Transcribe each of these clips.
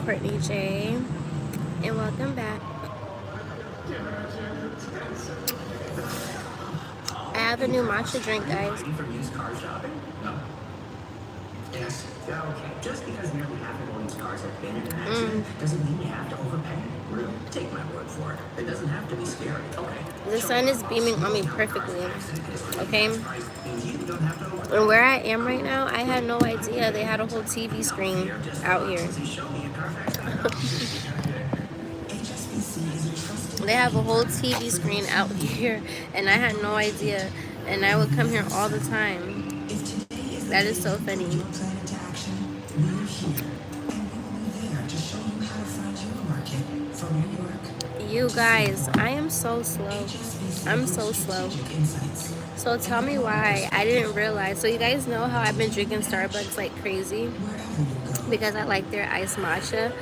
Courtney J, and welcome back. I have a new matcha drink, guys. Yes. Yeah, okay. Just because nearly half of all these cars have been in an accident doesn't mean you have to overpay. Really? Take my word for it. It doesn't have to be scary. Okay. The sun is beaming on me perfectly. Okay? And where I am right now, I had no idea they had a whole TV screen out here. They have a whole TV screen out here, and I had no idea. And I would come here all the time. That is so funny. You guys, I am so slow. I'm so slow. So tell me why I didn't realize. So you guys know how I've been drinking Starbucks like crazy because I like their iced matcha.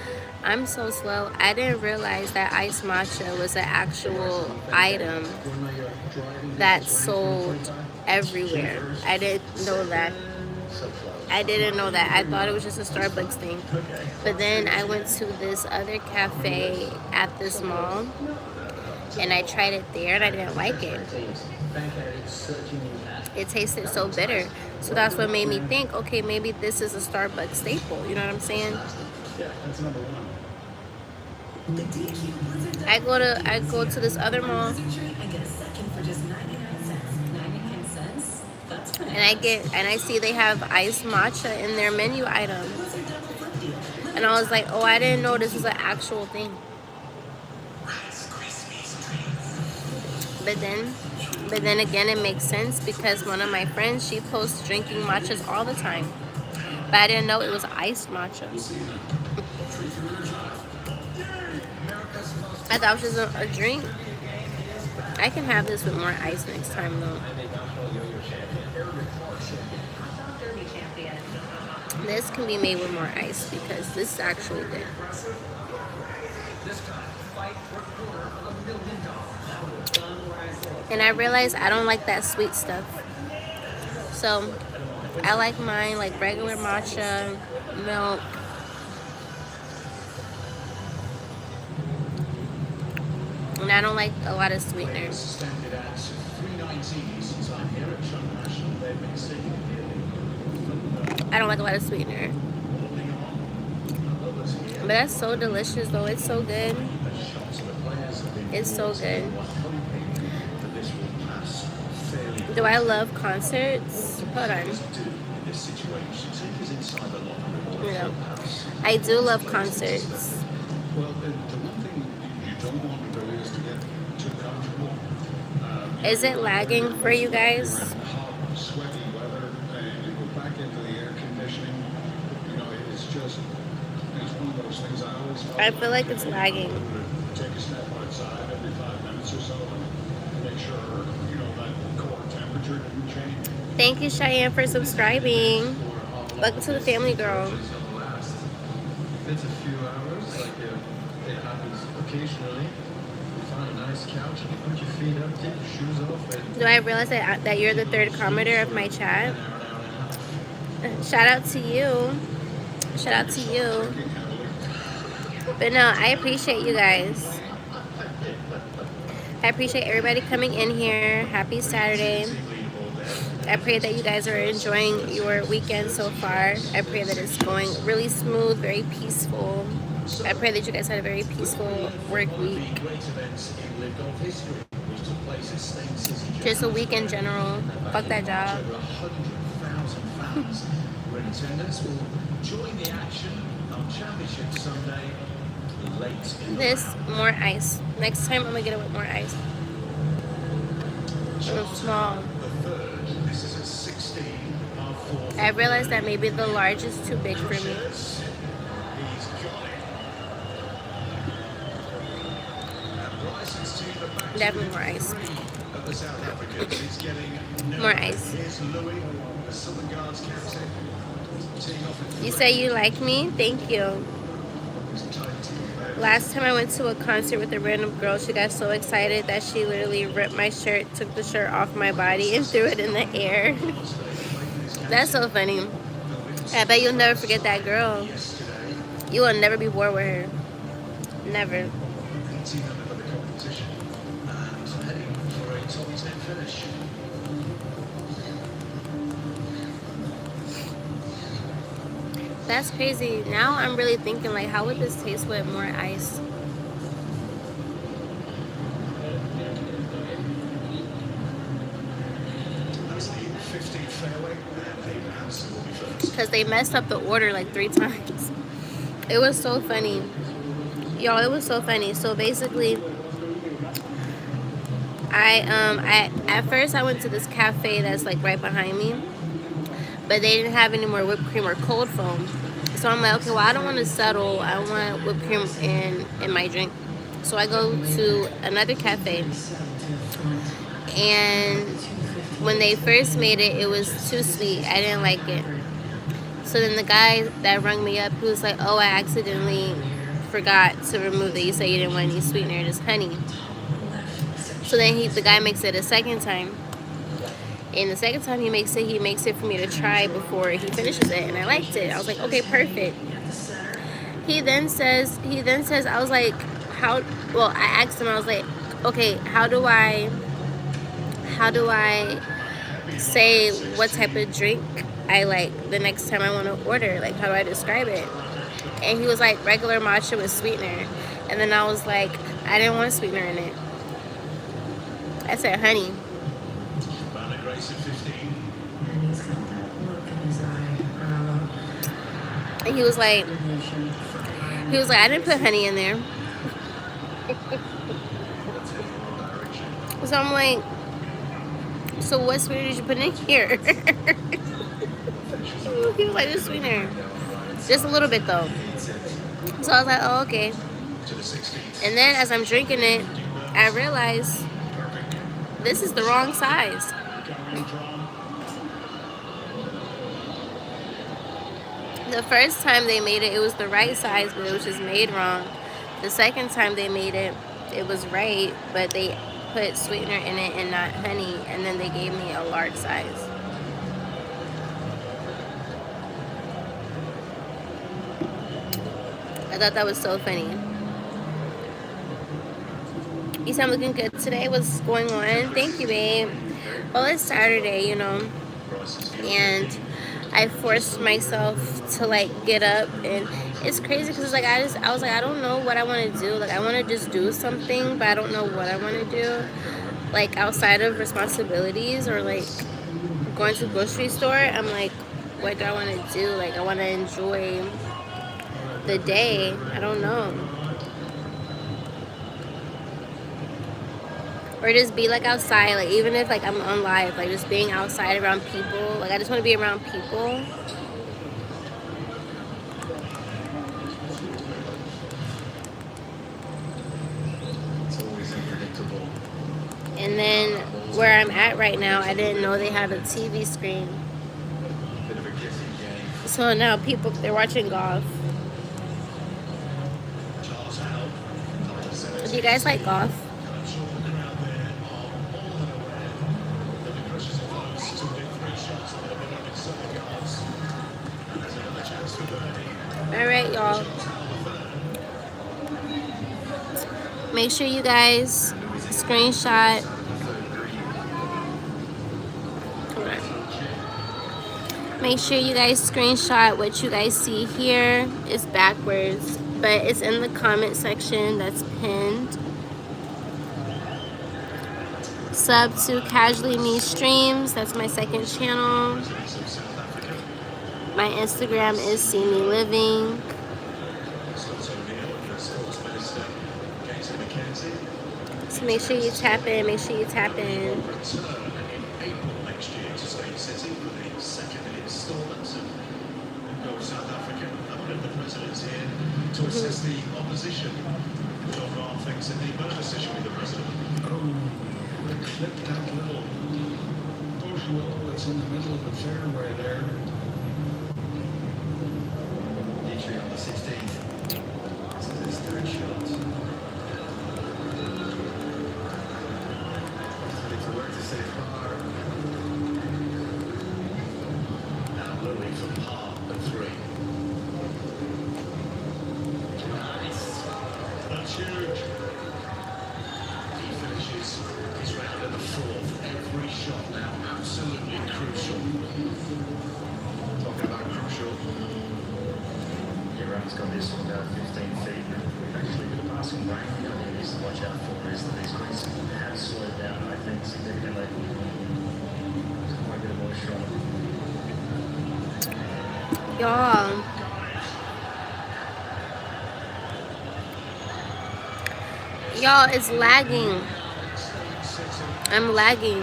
I'm so slow. I didn't realize that iced matcha was an actual item that sold everywhere. I didn't know that. I didn't know that. I thought it was just a Starbucks thing. But then I went to this other cafe at this mall and I tried it there and I didn't like it. It tasted so bitter. So that's what made me think, okay, maybe this is a Starbucks staple. You know what I'm saying? I go to this other mall and I see they have iced matcha in their menu item. And I was like, oh, I didn't know this was an actual thing. But then again, it makes sense because one of my friends, she posts drinking matchas all the time. But I didn't know it was iced matcha. I thought it was just a drink. I can have this with more ice next time though. This can be made with more ice because this is actually good. And I realized I don't like that sweet stuff. So I like mine like regular matcha, milk. And I don't like a lot of sweeteners. I don't like a lot of sweetener. But that's so delicious though. It's so good. It's so good. Do I love concerts? Hold on. Yeah. I do love concerts. Is it lagging for you guys? I feel like it's lagging. Take a step outside every 5 minutes or so and make sure that core temperature didn't change. Thank you, Cheyenne, for subscribing. Welcome to the family, girl. It's a few hours, like it happens occasionally. You find a nice couch and you put your feet up, take your shoes off. Do I realize that you're the third commenter of my chat? Shout out to you. Shout out to you. But no, I appreciate you guys. I appreciate everybody coming in here. Happy Saturday. I pray that you guys are enjoying your weekend so far. I pray that it's going really smooth, very peaceful. I pray that you guys had a very peaceful work week. Just a week in general. Fuck that job. This, more ice. Next time I'm gonna get it with more ice. It's small. I realized that maybe the large is too big for me. Definitely more ice. More ice. You say you like me? Thank you. Last time I went to a concert with a random girl, she got so excited that she literally ripped my shirt, took the shirt off my body, and threw it in the air. That's so funny. I bet you'll never forget that girl. You will never be bored with her. Never. That's crazy. Now I'm really thinking, like, how would this taste with more ice? Because they messed up the order like 3 times. It was so funny. Y'all, it was so funny. So basically, I at first I went to this cafe that's like right behind me, but they didn't have any more whipped cream or cold foam. So I'm like, okay, well, I don't want to settle. I want whipped cream in my drink. So I go to another cafe, and when they first made it, it was too sweet. I didn't like it. So then the guy that rung me up, he was like, oh, I accidentally forgot to remove it. You said you didn't want any sweetener, just honey. So then the guy makes it a second time. And the second time he makes it for me to try before he finishes it. And I liked it. I was like, okay, perfect. He then says, I was like, I asked him, I was like, okay, how do I say what type of drink I like the next time I want to order? Like, how do I describe it? And he was like, regular matcha with sweetener. And then I was like, I didn't want a sweetener in it. I said honey. And he was like, I didn't put honey in there. So I'm like, so what sweetener did you put in here? He was like, just sweetener. Just a little bit though. So I was like, oh, okay. And then as I'm drinking it, I realized this is the wrong size. The first time they made it, it was the right size, but it was just made wrong. The second time they made it, it was right, but they put sweetener in it and not honey, and then they gave me a large size. I thought that was so funny. You sound looking good today. What's going on? Thank you, babe. Well, it's Saturday, you know, and I forced myself to like get up, and it's crazy because like I was like, I don't know what I want to do. Like I want to just do something, but I don't know what I want to do. Like outside of responsibilities or like going to the grocery store, I'm like, what do I want to do? Like I want to enjoy the day. I don't know. Or just be like outside, like even if like I'm on live, like just being outside around people. Like I just want to be around people. And then where I'm at right now, I didn't know they had a TV screen. So now people, they're watching golf. Do you guys like golf? Alright, y'all. Make sure you guys screenshot. Make sure you guys screenshot what you guys see here. It's backwards, but it's in the comment section that's pinned. Sub to Casually Me Streams. That's my second channel. My Instagram is See Me Living. So make sure you tap in. Make sure you tap in. To assess the opposition. John Grant thinks in the murder decision with the president. Oh, the clipped out little bush willow that's in the middle of the fairway there. Literally on the 16th. This is his third shot. To work to save par. Now Louis from par at 3. That's huge. He finishes his round in the fourth. Every shot now absolutely crucial. Talking about crucial. Iran's got this 15 feet. Actually, the passing range he needs to watch out for is that his pace has slowed down, I think, significantly. There's quite a bit of moisture on it. Y'all. Y'all, it's lagging. I'm lagging.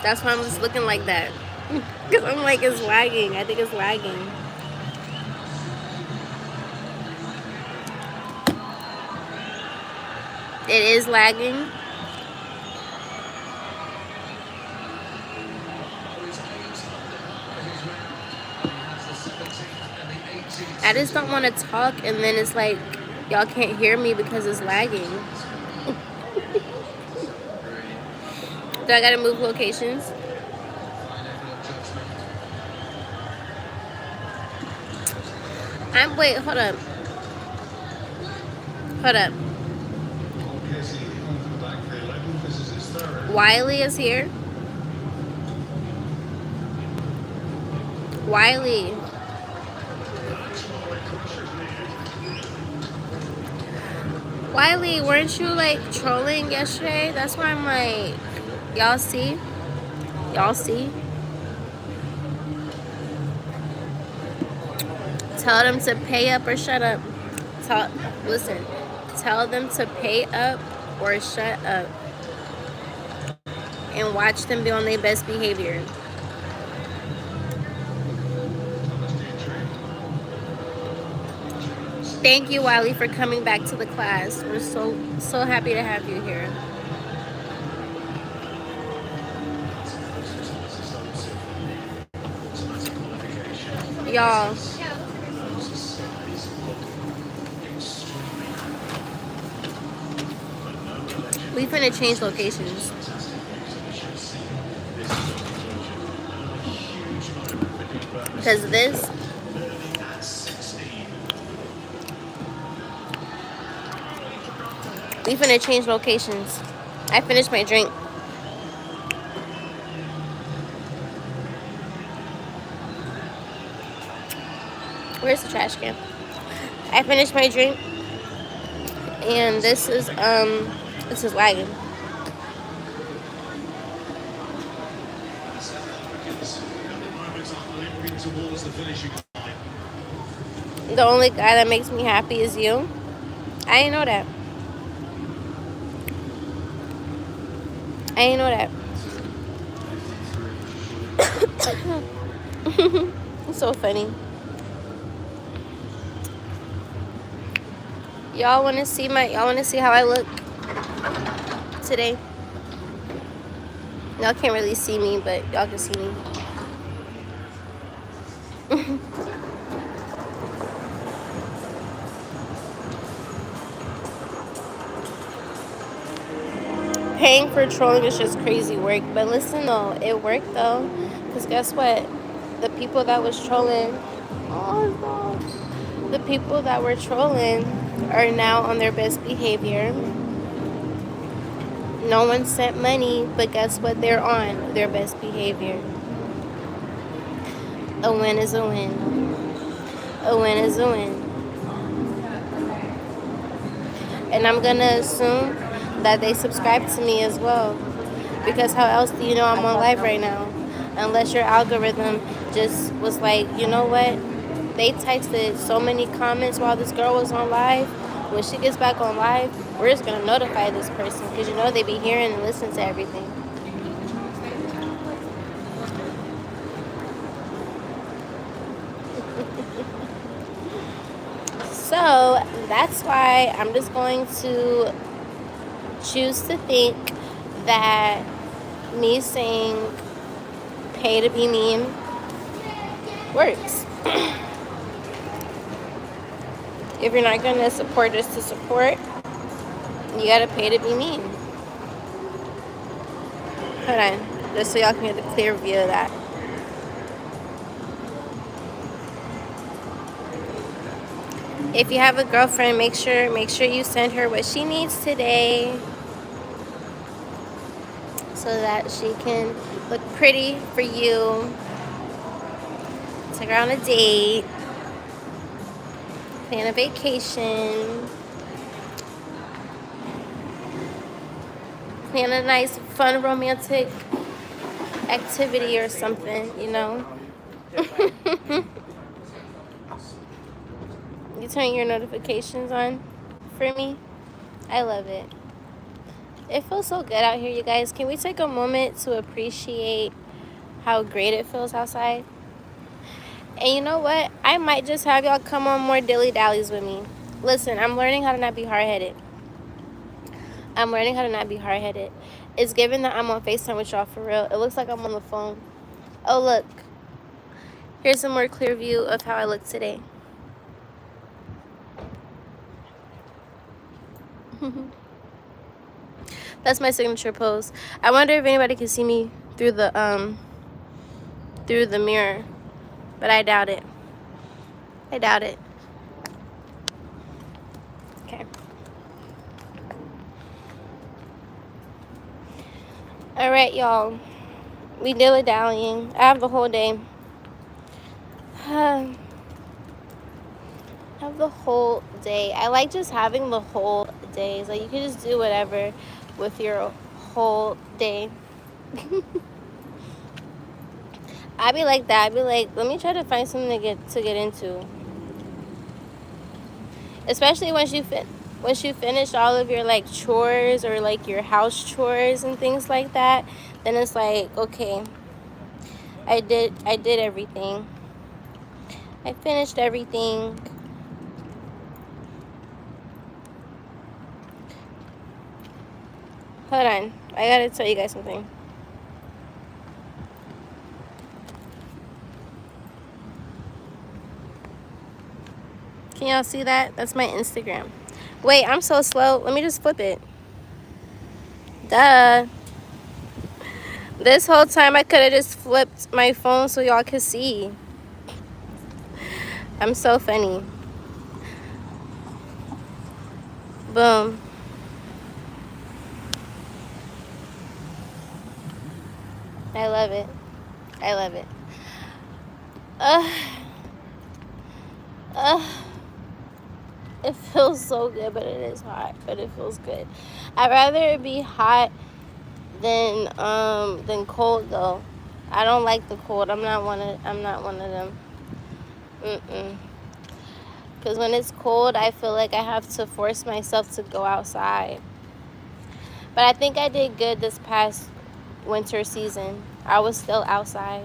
That's why I'm just looking like that. Because I'm like, it's lagging. I think it's lagging. It is lagging. I just don't want to talk and then it's like y'all can't hear me because it's lagging. Do I gotta move locations? Wait, hold up. Hold up. Wiley is here. Wiley. Wiley, weren't you like trolling yesterday? That's why I'm like, y'all see? Y'all see? Tell them to pay up or shut up. Listen, tell them to pay up or shut up. And watch them be on their best behavior. Thank you, Wiley, for coming back to the class. We're so happy to have you here. Y'all. We finna change locations. Because this... We finna change locations. I finished my drink. Where's the trash can? I finished my drink. And this is lagging. The only guy that makes me happy is you. I didn't know that. I didn't know that. It's so funny. Y'all want to see how I look today? Y'all can't really see me, but y'all can see me. Paying for trolling is just crazy work. But listen though, it worked though. Because guess what? The people that was trolling, the people that were trolling are now on their best behavior. No one sent money, but guess what? They're on their best behavior. A win is a win. A win is a win. And I'm gonna assume that they subscribe to me as well. Because how else do you know I'm on live right now? Unless your algorithm just was like, you know what? They texted so many comments while this girl was on live. When she gets back on live, we're just going to notify this person. Because you know they be hearing and listening to everything. So that's why I'm just going to choose to think that me saying pay to be mean works. If you're not going to support us to support, you got to pay to be mean. Hold on, just so y'all can get a clear view of that. If you have a girlfriend, make sure you send her what she needs today so that she can look pretty for you. Take her on a date, plan a vacation, plan a nice, fun, romantic activity or something, you know. You turn your notifications on for me. I love it. It feels so good out here, you guys. Can we take a moment to appreciate how great it feels outside? And you know what? I might just have y'all come on more dilly dallies with me. Listen, I'm learning how to not be hard-headed. It's given that I'm on FaceTime with y'all for real. It looks like I'm on the phone. Oh, look. Here's a more clear view of how I look today. That's my signature pose. I wonder if anybody can see me through the mirror, but I doubt it. Okay. All right, y'all. We dilly-dallying. I have the whole day. I have the whole day. I like just having the whole days. Like, you can just do whatever with your whole day. I be like that. I be like, let me try to find something to get into. Especially once you finish all of your like chores or like your house chores and things like that, then it's like, okay, I did everything. I finished everything. Hold on. I gotta tell you guys something. Can y'all see that? That's my Instagram. Wait, I'm so slow. Let me just flip it. Duh. This whole time I could have just flipped my phone so y'all could see. I'm so funny. Boom. I love it. It feels so good, but it is hot. But it feels good. I'd rather it be hot than cold though. I don't like the cold. I'm not one of them. Because when it's cold, I feel like I have to force myself to go outside. But I think I did good this past winter season. I was still outside.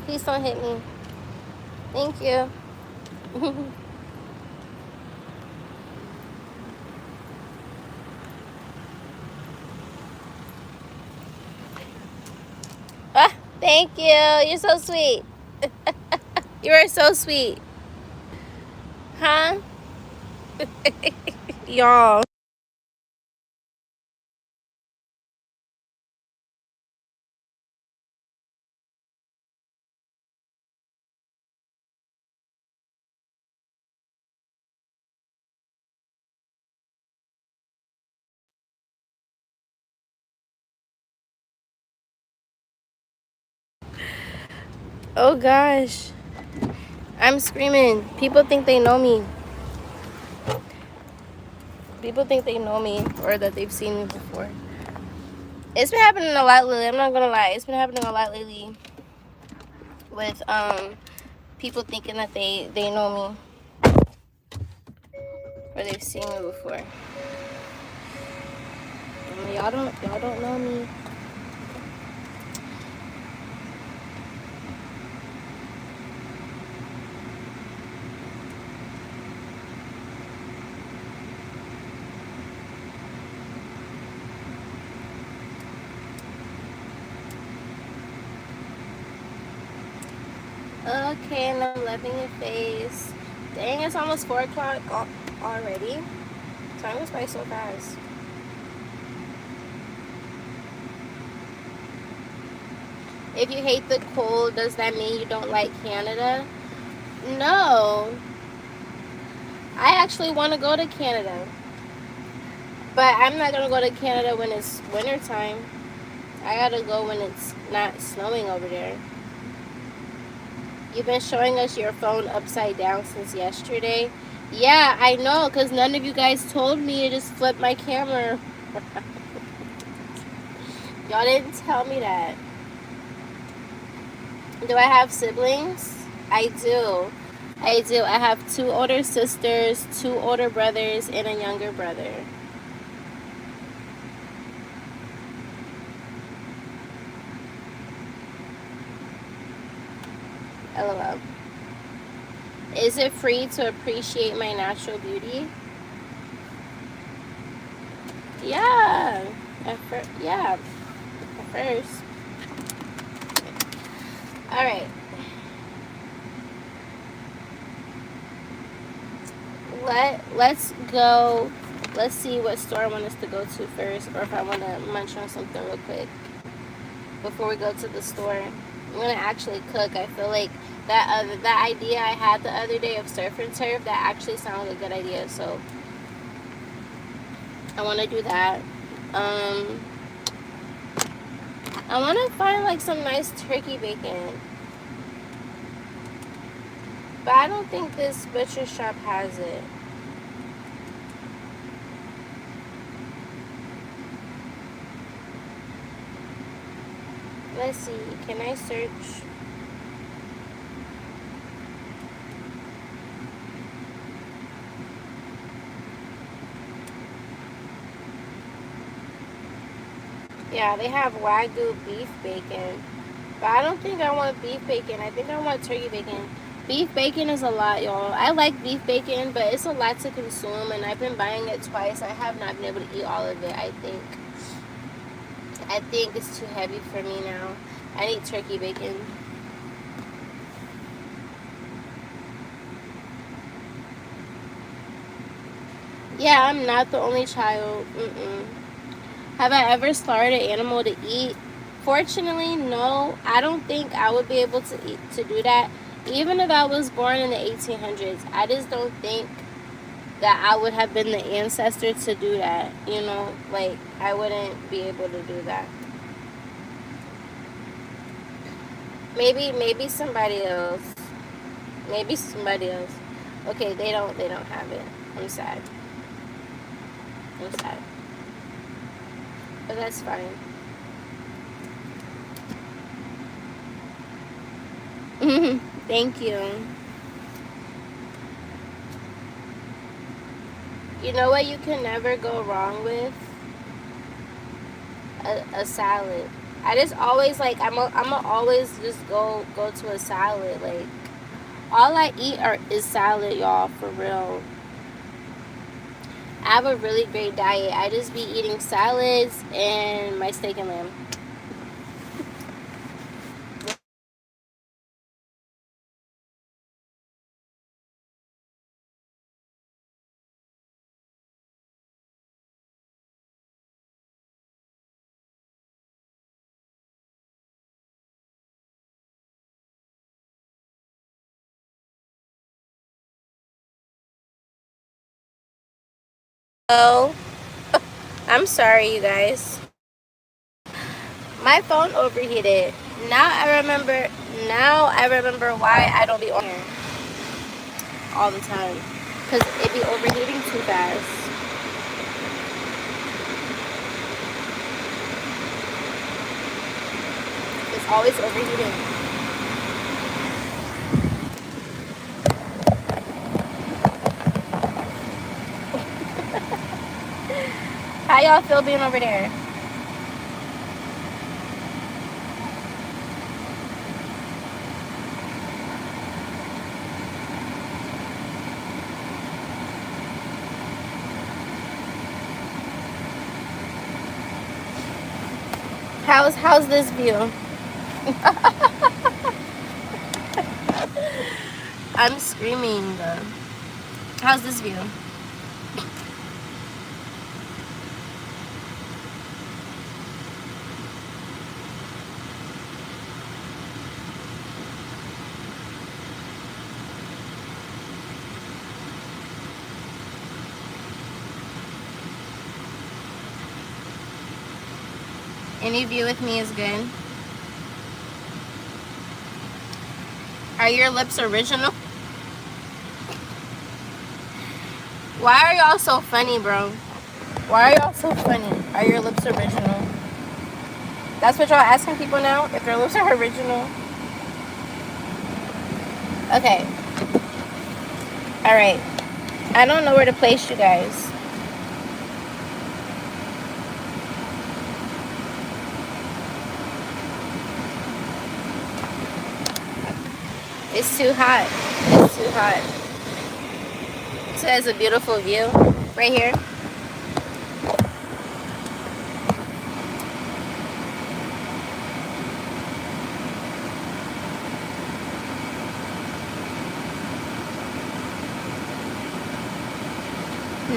Please don't hit me. Thank you. Thank you. You're so sweet. You are so sweet. Huh? Y'all. Oh gosh. I'm screaming. People think they know me. Or that they've seen me before. It's been happening a lot lately. I'm not gonna lie. It's been happening a lot lately with people thinking that they know me or they've seen me before. Y'all don't know me. Okay, and I'm loving your face. Dang, it's almost 4 o'clock already. Time goes by so fast. If you hate the cold, does that mean you don't like Canada? No. I actually want to go to Canada. But I'm not going to go to Canada when it's wintertime. I got to go when it's not snowing over there. You've been showing us your phone upside down since yesterday. Yeah, I know, because none of you guys told me to just flip my camera. Y'all didn't tell me that. Do I have siblings? I do. I do. I have 2 older sisters, 2 older brothers, and a younger brother. LOL. Is it free to appreciate my natural beauty? Yeah. Yeah. At first. Alright. Let's go. Let's see what store I want us to go to first, or if I want to munch on something real quick before we go to the store. I'm gonna actually cook. I feel like that idea I had the other day of surf and turf, that actually sounded like a good idea. So I want to do that. I want to find like some nice turkey bacon, but I don't think this butcher shop has it. Let's see. Can I search? Yeah, they have Wagyu beef bacon. But I don't think I want beef bacon. I think I want turkey bacon. Beef bacon is a lot, y'all. I like beef bacon, but it's a lot to consume, and I've been buying it twice. I have not been able to eat all of it, I think. I think it's too heavy for me now. I need turkey bacon. Yeah, I'm not the only child. Have I ever slaughtered an animal to eat? Fortunately, no. I don't think I would be able to do that. Even if I was born in the 1800s, I just don't think that I would have been the ancestor to do that. You know, like, I wouldn't be able to do that. Maybe somebody else. Maybe somebody else. Okay, they don't have it. I'm sad. But that's fine. Thank you. You know what you can never go wrong with? A salad. I just always like I'ma always just go to a salad. Like, all I eat is salad, y'all, for real. I have a really great diet. I just be eating salads and my steak and lamb. Oh, I'm sorry, you guys. My phone overheated. Now I remember why I don't be on here all the time. Because it be overheating too fast. It's always overheating. How y'all feel being over there? How's this view? I'm screaming though. How's this view? Any view with me is good. Are your lips original? Why are y'all so funny, bro? Why are y'all so funny? Are your lips original? That's what y'all asking people now? If their lips are original? Okay. Alright. I don't know where to place you guys. It's too hot. It's too hot. So it has a beautiful view right here.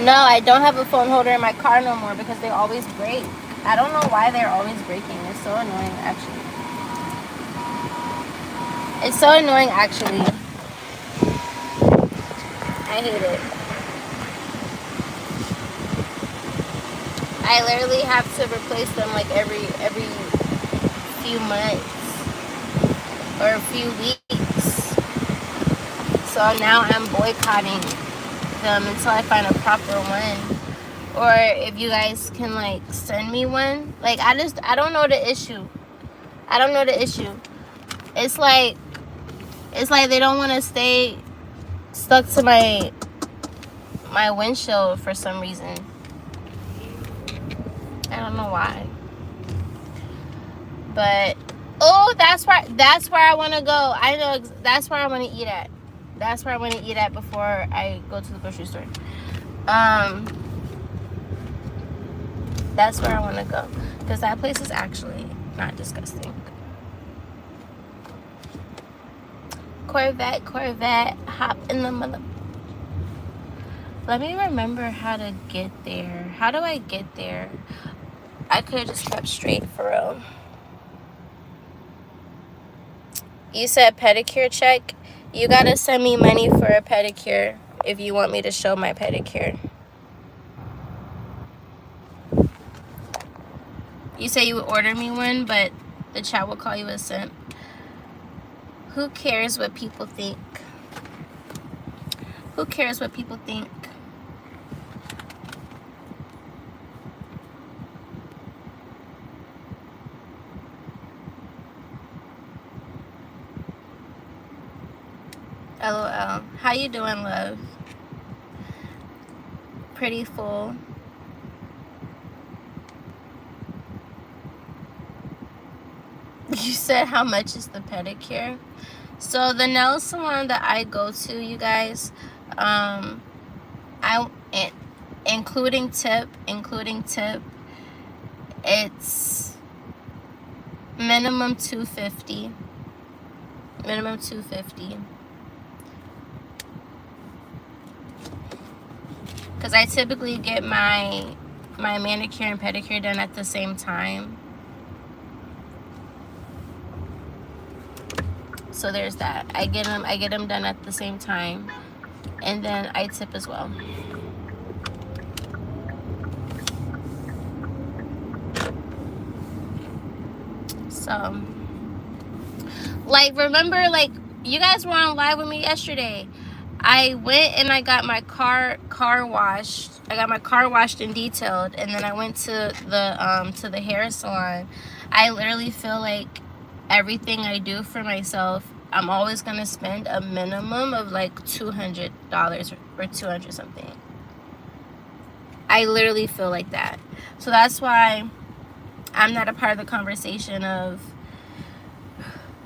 No, I don't have a phone holder in my car no more because they always break. I don't know why they're always breaking. It's so annoying, actually. It's so annoying, actually. I hate it. I literally have to replace them like every few months or a few weeks. So now I'm boycotting them until I find a proper one. Or if you guys can like send me one. Like I don't know the issue. I don't know the issue. It's like they don't want to stay stuck to my windshield for some reason. I don't know why. But oh, that's where I want to go. I know that's where I want to eat at. That's where I want to eat at before I go to the grocery store. That's where I want to go because that place is actually not disgusting. Corvette, hop in the mother. Let me remember how to get there. How do I get there? I could have just kept straight for real. You said pedicure check. You gotta send me money for a pedicure if you want me to show my pedicure. You say you would order me one, but the chat will call you a simp. Who cares what people think? Who cares what people think? LOL. How you doing, love? Pretty full. You said how much is the pedicure? So the nail salon that I go to, you guys, including tip, it's minimum $250. Minimum $250. Because I typically get my manicure and pedicure done at the same time. So there's that. I get them done at the same time, and then I tip as well. So, like, remember, like, you guys were on live with me yesterday. I went and I got my car washed. I got my car washed and detailed, and then I went to the hair salon. I literally feel like everything I do for myself, I'm always gonna spend a minimum of like $200 or 200 something. I literally feel like that. So that's why I'm not a part of the conversation of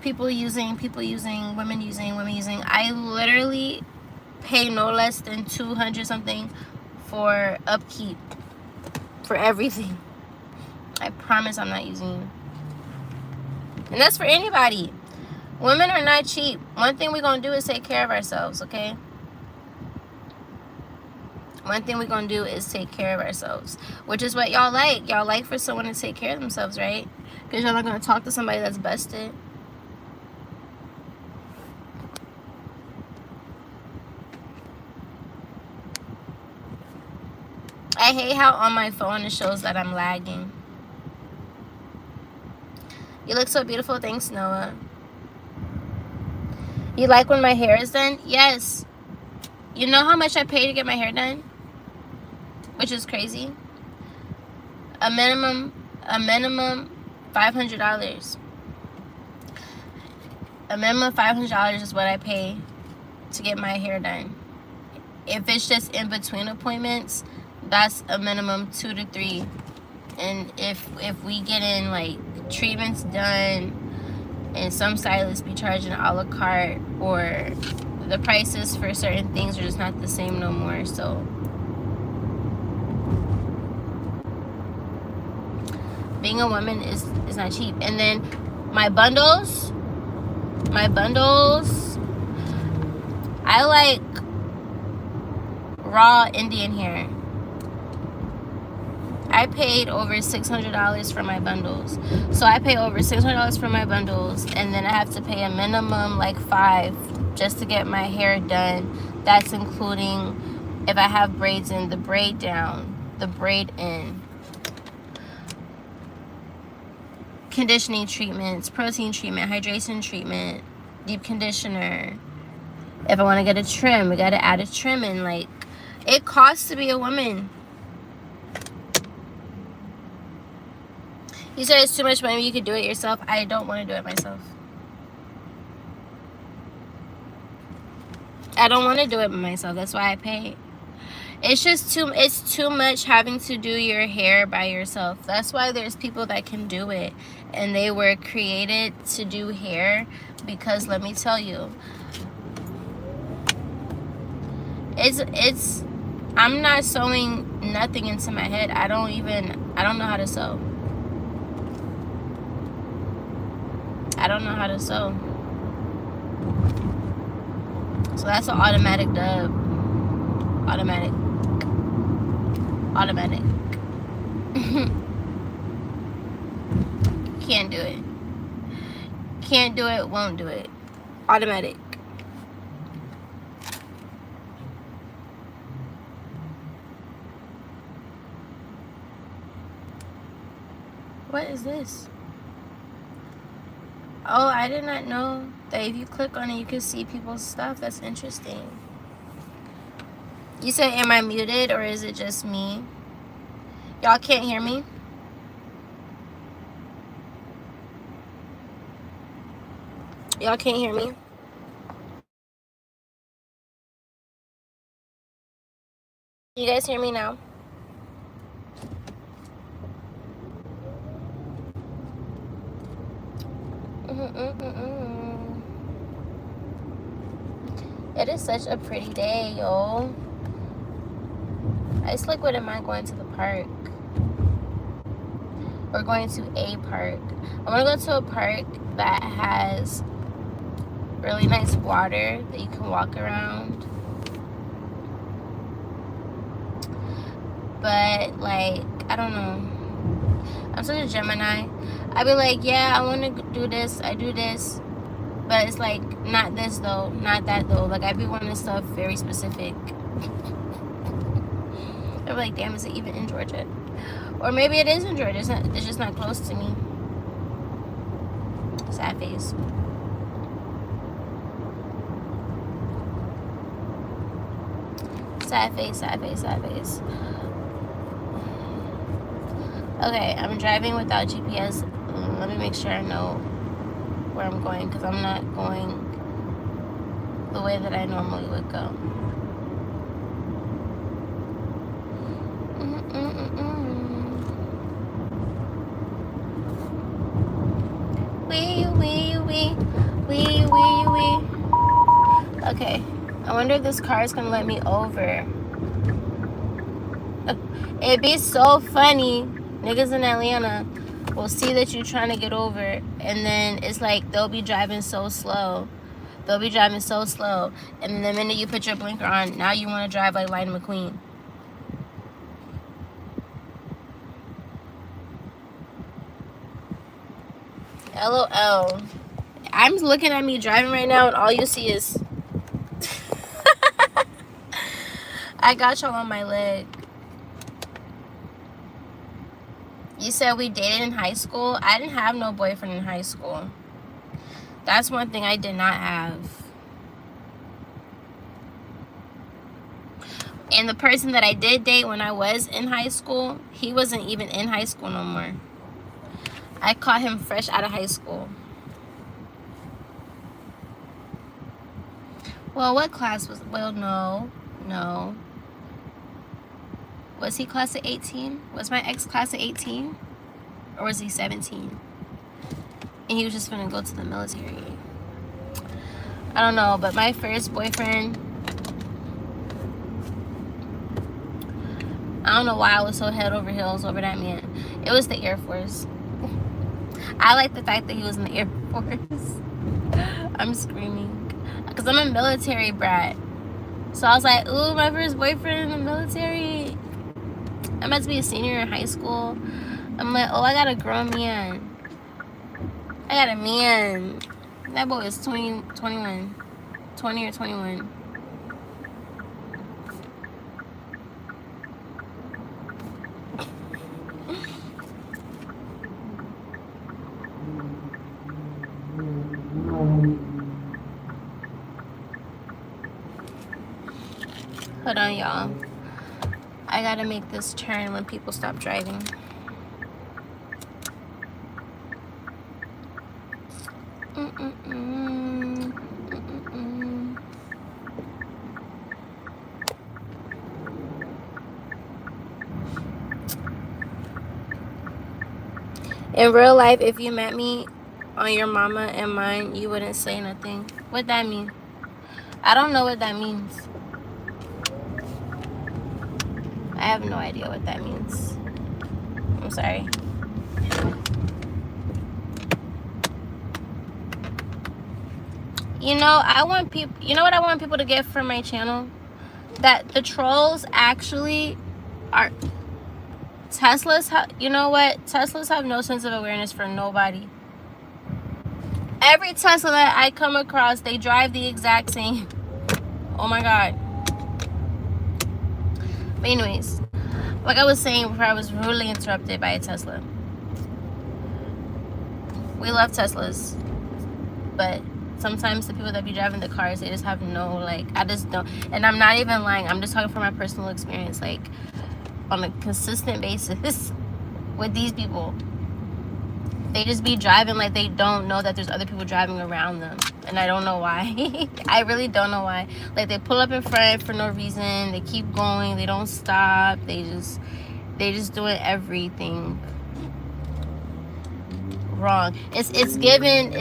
people using, women using. I literally pay no less than 200 something for upkeep, for everything. I promise I'm not using you. And that's for anybody. Women are not cheap. One thing we're going to do is take care of ourselves, okay? One thing we're going to do is take care of ourselves, which is what y'all like. Y'all like for someone to take care of themselves, right? Because y'all not going to talk to somebody that's busted. I hate how on my phone it shows that I'm lagging. You look so beautiful. Thanks, Noah. You like when my hair is done? Yes. You know how much I pay to get my hair done? Which is crazy. A minimum $500. A minimum $500 is what I pay to get my hair done. If it's just in between appointments, that's a minimum 2 to 3. And if we get in like treatments done, and some stylists be charging a la carte, or the prices for certain things are just not the same no more. So being a woman is not cheap. And then my bundles, I like raw Indian hair. I paid over $600 for my bundles. So I pay over $600 for my bundles, and then I have to pay a minimum like $5 just to get my hair done. That's including if I have braids in, the braid down, the braid in, conditioning treatments, protein treatment, hydration treatment, deep conditioner. If I want to get a trim, we got to add a trim in. Like, it costs to be a woman. You said it's too much money, you could do it yourself. I don't want to do it myself. I don't want to do it myself. That's why I pay. It's too much having to do your hair by yourself. That's why there's people that can do it, and they were created to do hair. Because let me tell you, it's I'm not sewing nothing into my head. I don't know how to sew. I don't know how to sew. So that's an automatic dub. Automatic. Can't do it. Can't do it, won't do it. Automatic. What is this? Oh, I did not know that if you click on it, you can see people's stuff. That's interesting. You said, am I muted or is it just me? Y'all can't hear me? Y'all can't hear me? You guys hear me now? It is such a pretty day, yo. I just like, wouldn't mind going to the park. Or going to a park. I want to go to a park that has really nice water that you can walk around. But, like, I don't know. I'm such a Gemini. I'd be like, yeah, I want to do this. I do this. But it's like, not this though. Not that though. Like, I be wanting stuff very specific. I'd be like, damn, is it even in Georgia? Or maybe it is in Georgia. It's just not close to me. Sad face. Sad face, sad face, sad face. Okay, I'm driving without GPS. Let me make sure I know where I'm going, because I'm not going the way that I normally would go. Wee. Okay, I wonder if this car is gonna let me over. It'd be so funny. Niggas in Atlanta will see that you're trying to get over, and then it's like they'll be driving so slow. And then the minute you put your blinker on, now you want to drive like Lightning McQueen. LOL. I'm looking at me driving right now, and all you see is I got y'all on my leg. You said we dated in high school. I didn't have no boyfriend in high school. That's one thing I did not have. And the person that I did date when I was in high school, he wasn't even in high school no more. I caught him fresh out of high school. Well, what class was... Well, no. Was he class of 18? Was my ex class of 18? Or was he 17? And he was just gonna go to the military. I don't know, but my first boyfriend... I don't know why I was so head over heels over that man. It was the Air Force. I like the fact that he was in the Air Force. I'm screaming. Because I'm a military brat. So I was like, ooh, my first boyfriend in the military. I'm about to be a senior in high school. I'm like, oh, I got a grown man. I got a man. That boy is 20 or 21. Hold on, y'all. I gotta make this turn when people stop driving. In real life, if you met me on your mama and mine, you wouldn't say nothing. What that mean? I don't know what that means. I have no idea what that means. I'm sorry. You know, I want people... You know what I want people to get from my channel? That the trolls actually are... you know what? Teslas have no sense of awareness for nobody. Every Tesla that I come across, they drive the exact same. Oh my God. But anyways, like I was saying before I was rudely interrupted by a Tesla. We love Teslas. But sometimes the people that be driving the cars, they just have no, like, I just don't. And I'm not even lying. I'm just talking from my personal experience. Like, on a consistent basis with these people, they just be driving like they don't know that there's other people driving around them. And I don't know why. I really don't know why. Like, they pull up in front for no reason. They keep going. They don't stop. They just doing everything wrong. It's given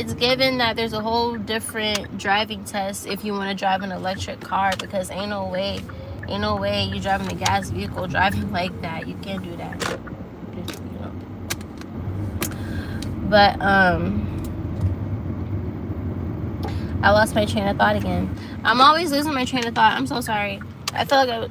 that there's a whole different driving test if you want to drive an electric car, because ain't no way you driving a gas vehicle driving like that. You can't do that. You know. But I lost my train of thought again. I'm always losing my train of thought. I'm so sorry. I feel like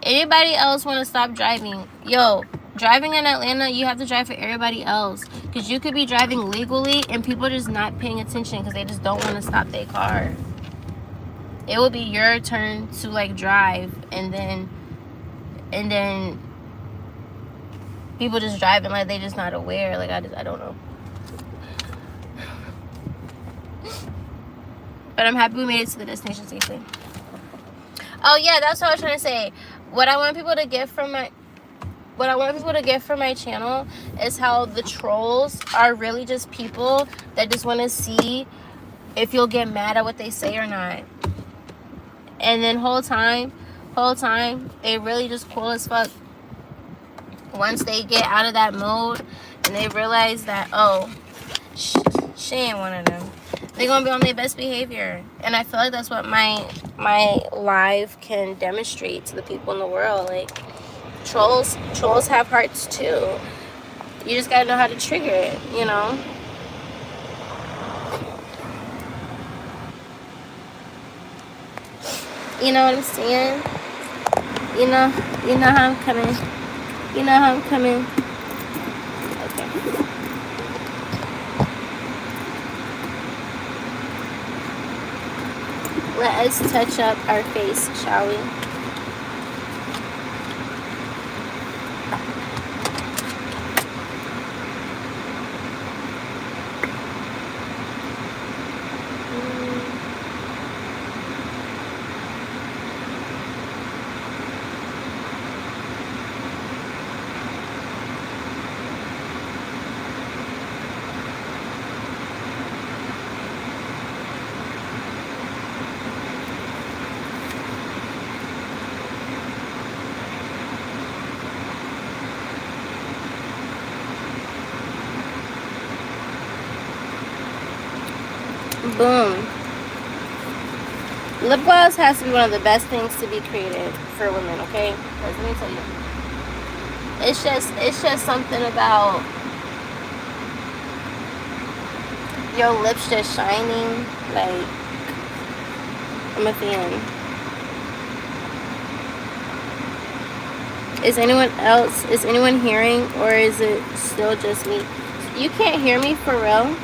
anybody else want to stop driving? Yo, driving in Atlanta, you have to drive for everybody else, because you could be driving legally and people just not paying attention because they just don't want to stop their car. It will be your turn to, like, drive, and then people just driving like they just not aware. Like, I don't know. But I'm happy we made it to the destination safely. Oh yeah, that's what I was trying to say. What I want people to get from my channel is how the trolls are really just people that just want to see if you'll get mad at what they say or not. And then whole time, they really just cool as fuck. Once they get out of that mode and they realize that, oh, she ain't one of them, they're gonna be on their best behavior. And I feel like that's what my live can demonstrate to the people in the world. Like, trolls have hearts too. You just gotta know how to trigger it, you know. You know what I'm saying? You know how I'm coming. You know how I'm coming. Okay. Let us touch up our face, shall we? Boom. Lip gloss has to be one of the best things to be created for women, okay? Because let me tell you, it's just something about your lips just shining. Like, I'm a fan. Is anyone hearing, or is it still just me? You can't hear me for real?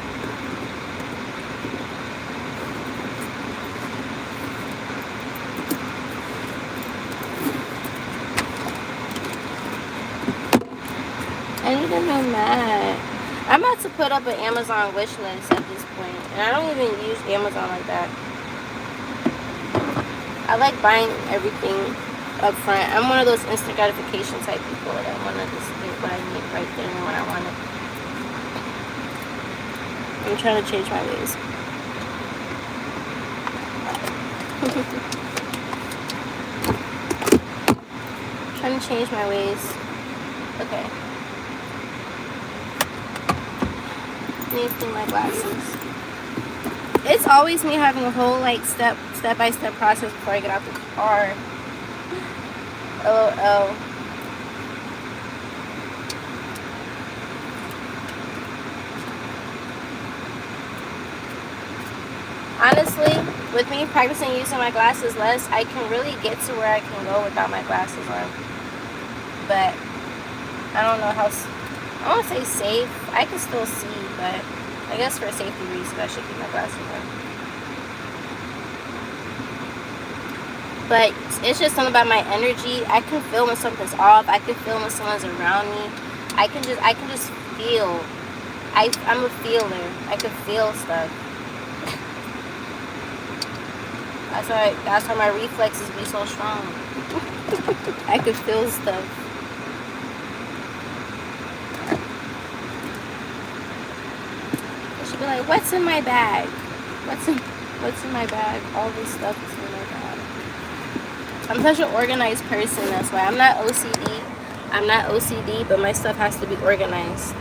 I need to know that. I'm about to put up an Amazon wish list at this point, and I don't even use Amazon like that. I like buying everything up front. I'm one of those instant gratification type people that I want to just get what I need right there and when I want it. I'm trying to change my ways. Trying to change my ways. Okay. Need to clean my glasses. It's always me having a whole like step by step process before I get out the car. LOL. Honestly, with me practicing using my glasses less, I can really get to where I can go without my glasses on. But I don't know how. I won't say safe. I can still see, but I guess for safety reasons, I should keep my glasses on. But it's just something about my energy. I can feel when something's off. I can feel when someone's around me. I can just feel. I'm a feeler. I can feel stuff. That's why my reflexes be so strong. I can feel stuff. Be like, what's in my bag? What's in my bag? All this stuff is in my bag. I'm such an organized person. That's why I'm not OCD, but my stuff has to be organized.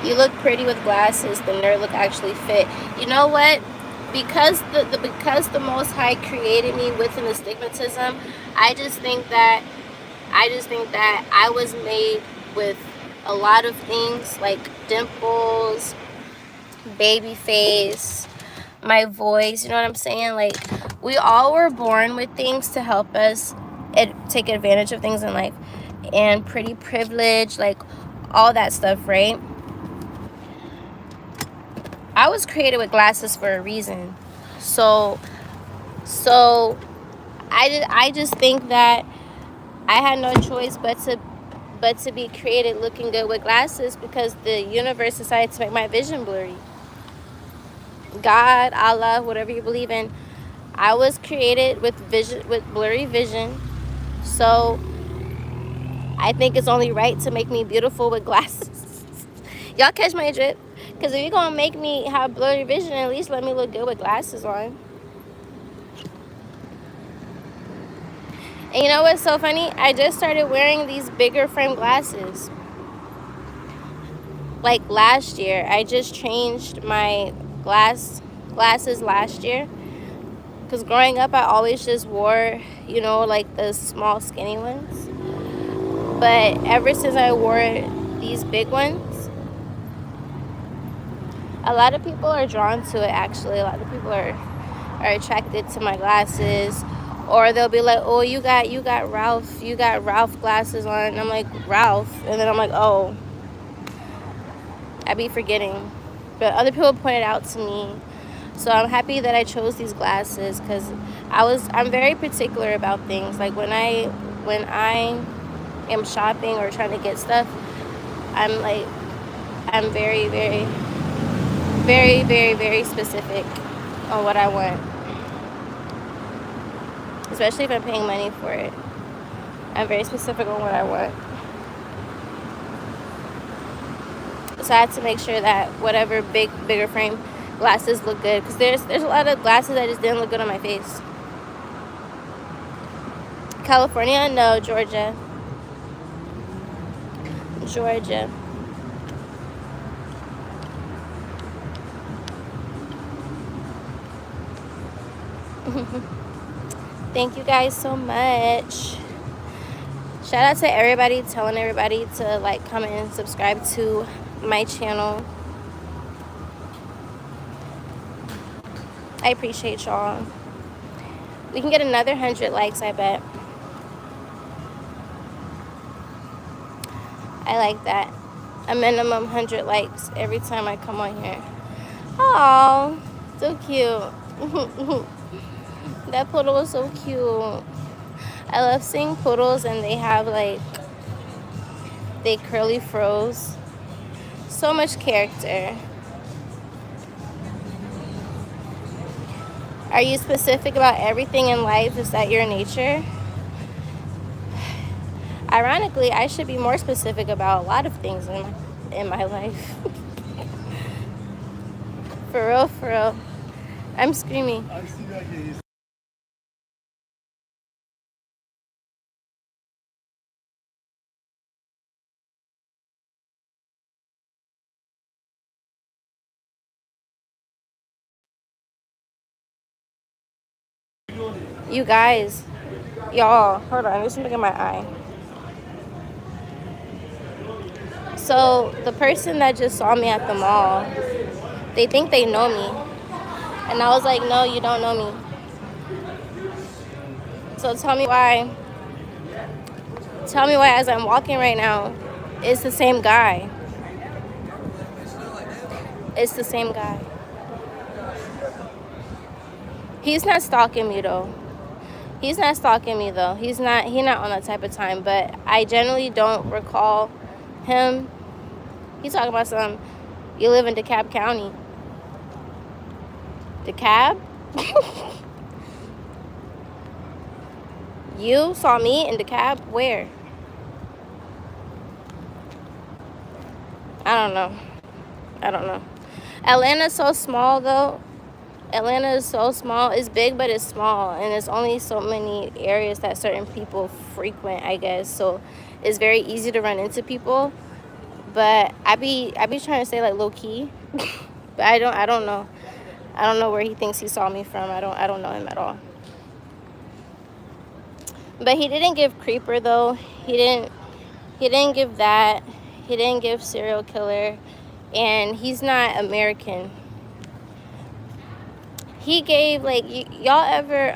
You look pretty with glasses. The nerd look actually fit. You know what? Because the Most High created me with an astigmatism, I just think that I was made with a lot of things like dimples, baby face, my voice, you know what I'm saying? Like, we all were born with things to help us take advantage of things in life. And pretty privilege, like all that stuff, right? I was created with glasses for a reason. So I just think that I had no choice but to be created looking good with glasses, because the universe decided to make my vision blurry. God, Allah, whatever you believe in, I was created with blurry vision. So I think it's only right to make me beautiful with glasses. Y'all catch my drift? Because if you're gonna make me have blurry vision, at least let me look good with glasses on. And you know what's so funny? I just started wearing these bigger frame glasses. Like last year. I just changed my glasses last year. Because growing up, I always just wore, you know, like the small skinny ones. But ever since I wore these big ones, a lot of people are drawn to it, actually. A lot of people are attracted to my glasses. Or they'll be like, oh, you got Ralph glasses on. And I'm like, Ralph? And then I'm like, oh. I be forgetting. But other people pointed out to me. So I'm happy that I chose these glasses, because I'm very particular about things. Like when I am shopping or trying to get stuff, I'm very, very, very, very, very specific on what I want. Especially if I'm paying money for it. I'm very specific on what I want. So I had to make sure that whatever bigger frame glasses look good. Because there's a lot of glasses that just didn't look good on my face. California? No, Georgia. Thank you guys so much. Shout out to everybody telling everybody to like, comment, and subscribe to my channel. I appreciate y'all. We can get another 100 likes, I bet. I like that. A minimum 100 likes every time I come on here. Oh, so cute. That poodle was so cute. I love seeing poodles and they have like, they curly froze. So much character. Are you specific about everything in life? Is that your nature? Ironically, I should be more specific about a lot of things in my life. For real, for real. I'm screaming. You guys, y'all, hold on, just look at my eye. So the person that just saw me at the mall, they think they know me. And I was like, no, you don't know me. So tell me why as I'm walking right now, it's the same guy. It's the same guy. He's not stalking me though. He's not on that type of time, but I generally don't recall him. He's talking about you live in DeKalb County. DeKalb? You saw me in DeKalb? Where? I don't know. Atlanta's so small though. Atlanta is so small. It's big, but it's small, and there's only so many areas that certain people frequent, I guess. So it's very easy to run into people. But I be trying to say like low key, but I don't know. I don't know where he thinks he saw me from. I don't know him at all. But he didn't give creeper though. He didn't give that. He didn't give serial killer, and he's not American. He gave like y'all ever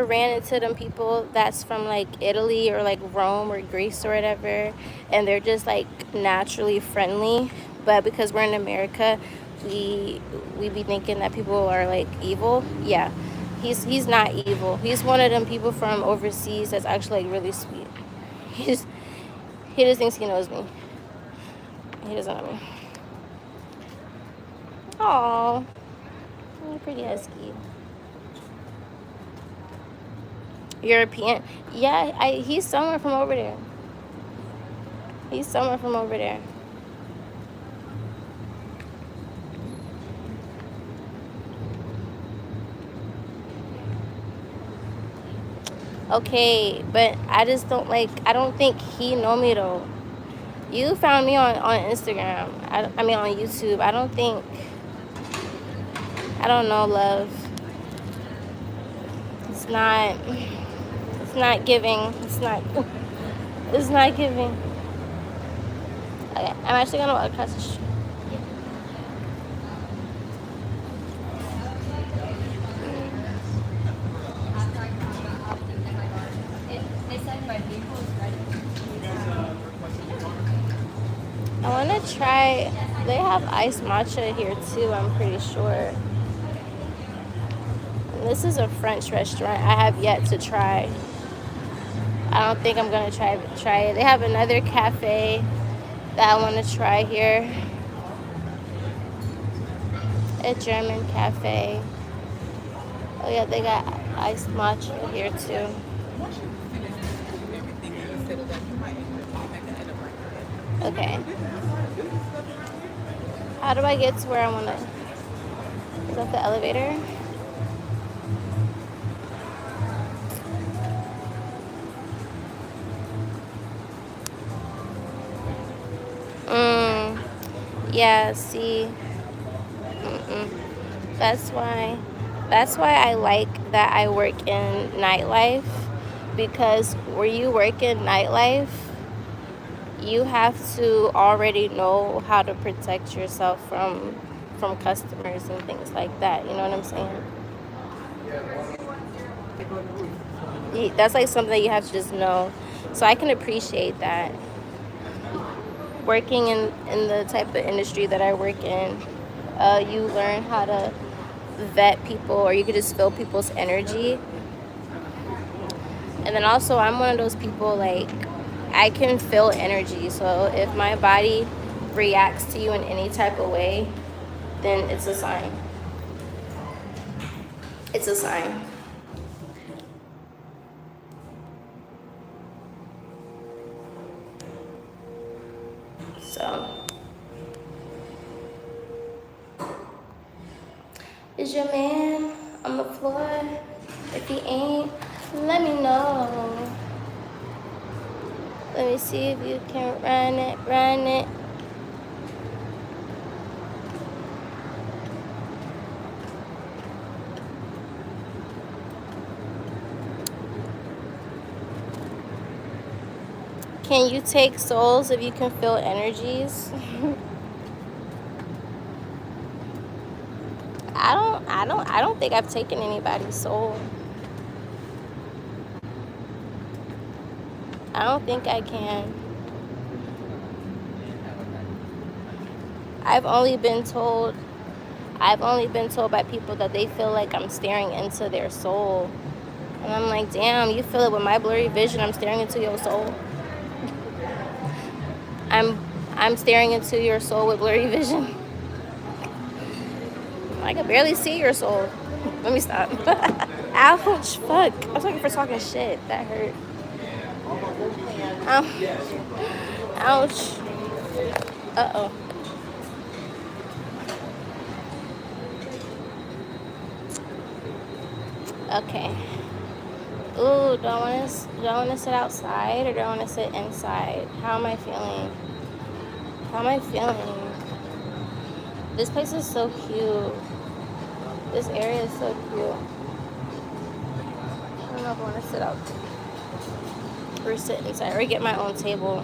ran into them people that's from like Italy or like Rome or Greece or whatever, and they're just like naturally friendly, but because we're in America, we be thinking that people are like evil. Yeah, he's not evil. He's one of them people from overseas that's actually like really sweet. He just thinks he knows me. He doesn't know me. Aww. You're pretty husky. European. Yeah, he's somewhere from over there. Okay, but I don't think he know me though. You found me on Instagram. I mean on YouTube. I don't know, love. It's not giving. It's not giving. Okay, I'm actually gonna walk across the street. I wanna try, they have iced matcha here too, I'm pretty sure. This is a French restaurant I have yet to try. I don't think I'm gonna try it. They have another cafe that I want to try here. A German cafe. Oh yeah, they got iced matcha here too. Okay. How do I get to where I want to? Is that the elevator? Yeah, see. That's why That's why I like that I work in nightlife, because where you work in nightlife, you have to already know how to protect yourself from customers and things like that. You know what I'm saying? That's like something that you have to just know. So I can appreciate that. Working in the type of industry that I work in, you learn how to vet people, or you could just feel people's energy. And then also, I'm one of those people, like, I can feel energy. So if my body reacts to you in any type of way, then it's a sign. It's a sign. So, is your man on the floor? If he ain't, let me know. Let me see if you can run it, run it. Can you take souls if you can feel energies? I don't think I've taken anybody's soul. I don't think I can. I've only been told by people that they feel like I'm staring into their soul. And I'm like, damn, you feel it with my blurry vision, I'm staring into your soul. I'm staring into your soul with blurry vision. I can barely see your soul. Let me stop. Ouch, fuck. I was looking for talking shit. That hurt. Ouch. Uh-oh. Okay. Ooh, do I want to sit outside, or do I want to sit inside? How am I feeling? This place is so cute. This area is so cute. I don't know if I want to sit out or sit inside or get my own table.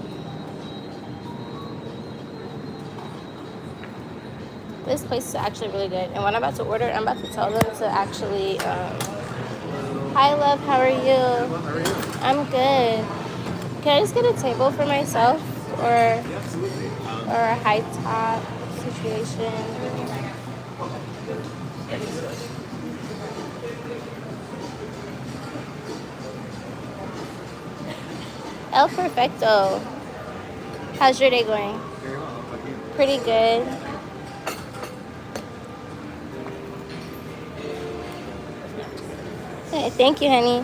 This place is actually really good. And when I'm about to order, I'm about to tell them to actually, hi love, how are you? How are you? I'm good. Can I just get a table for myself, or a high top situation? El Perfecto. How's your day going? Very well. How about you? Pretty good. Hey, thank you, honey.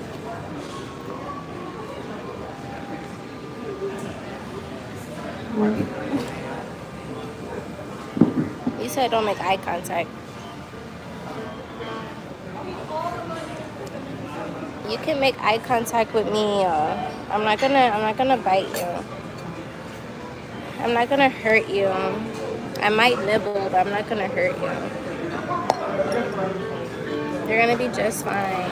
You said don't make eye contact. You can make eye contact with me. I'm not gonna bite you. I'm not gonna hurt you. I might nibble, but I'm not gonna hurt you. You're gonna be just fine.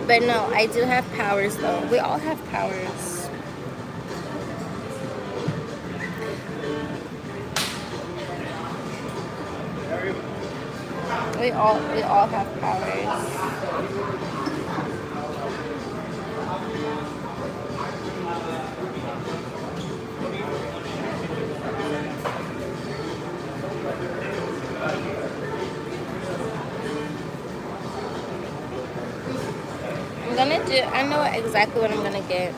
But no, I do have powers though. We all have powers. We all have powers. I know exactly what I'm gonna get.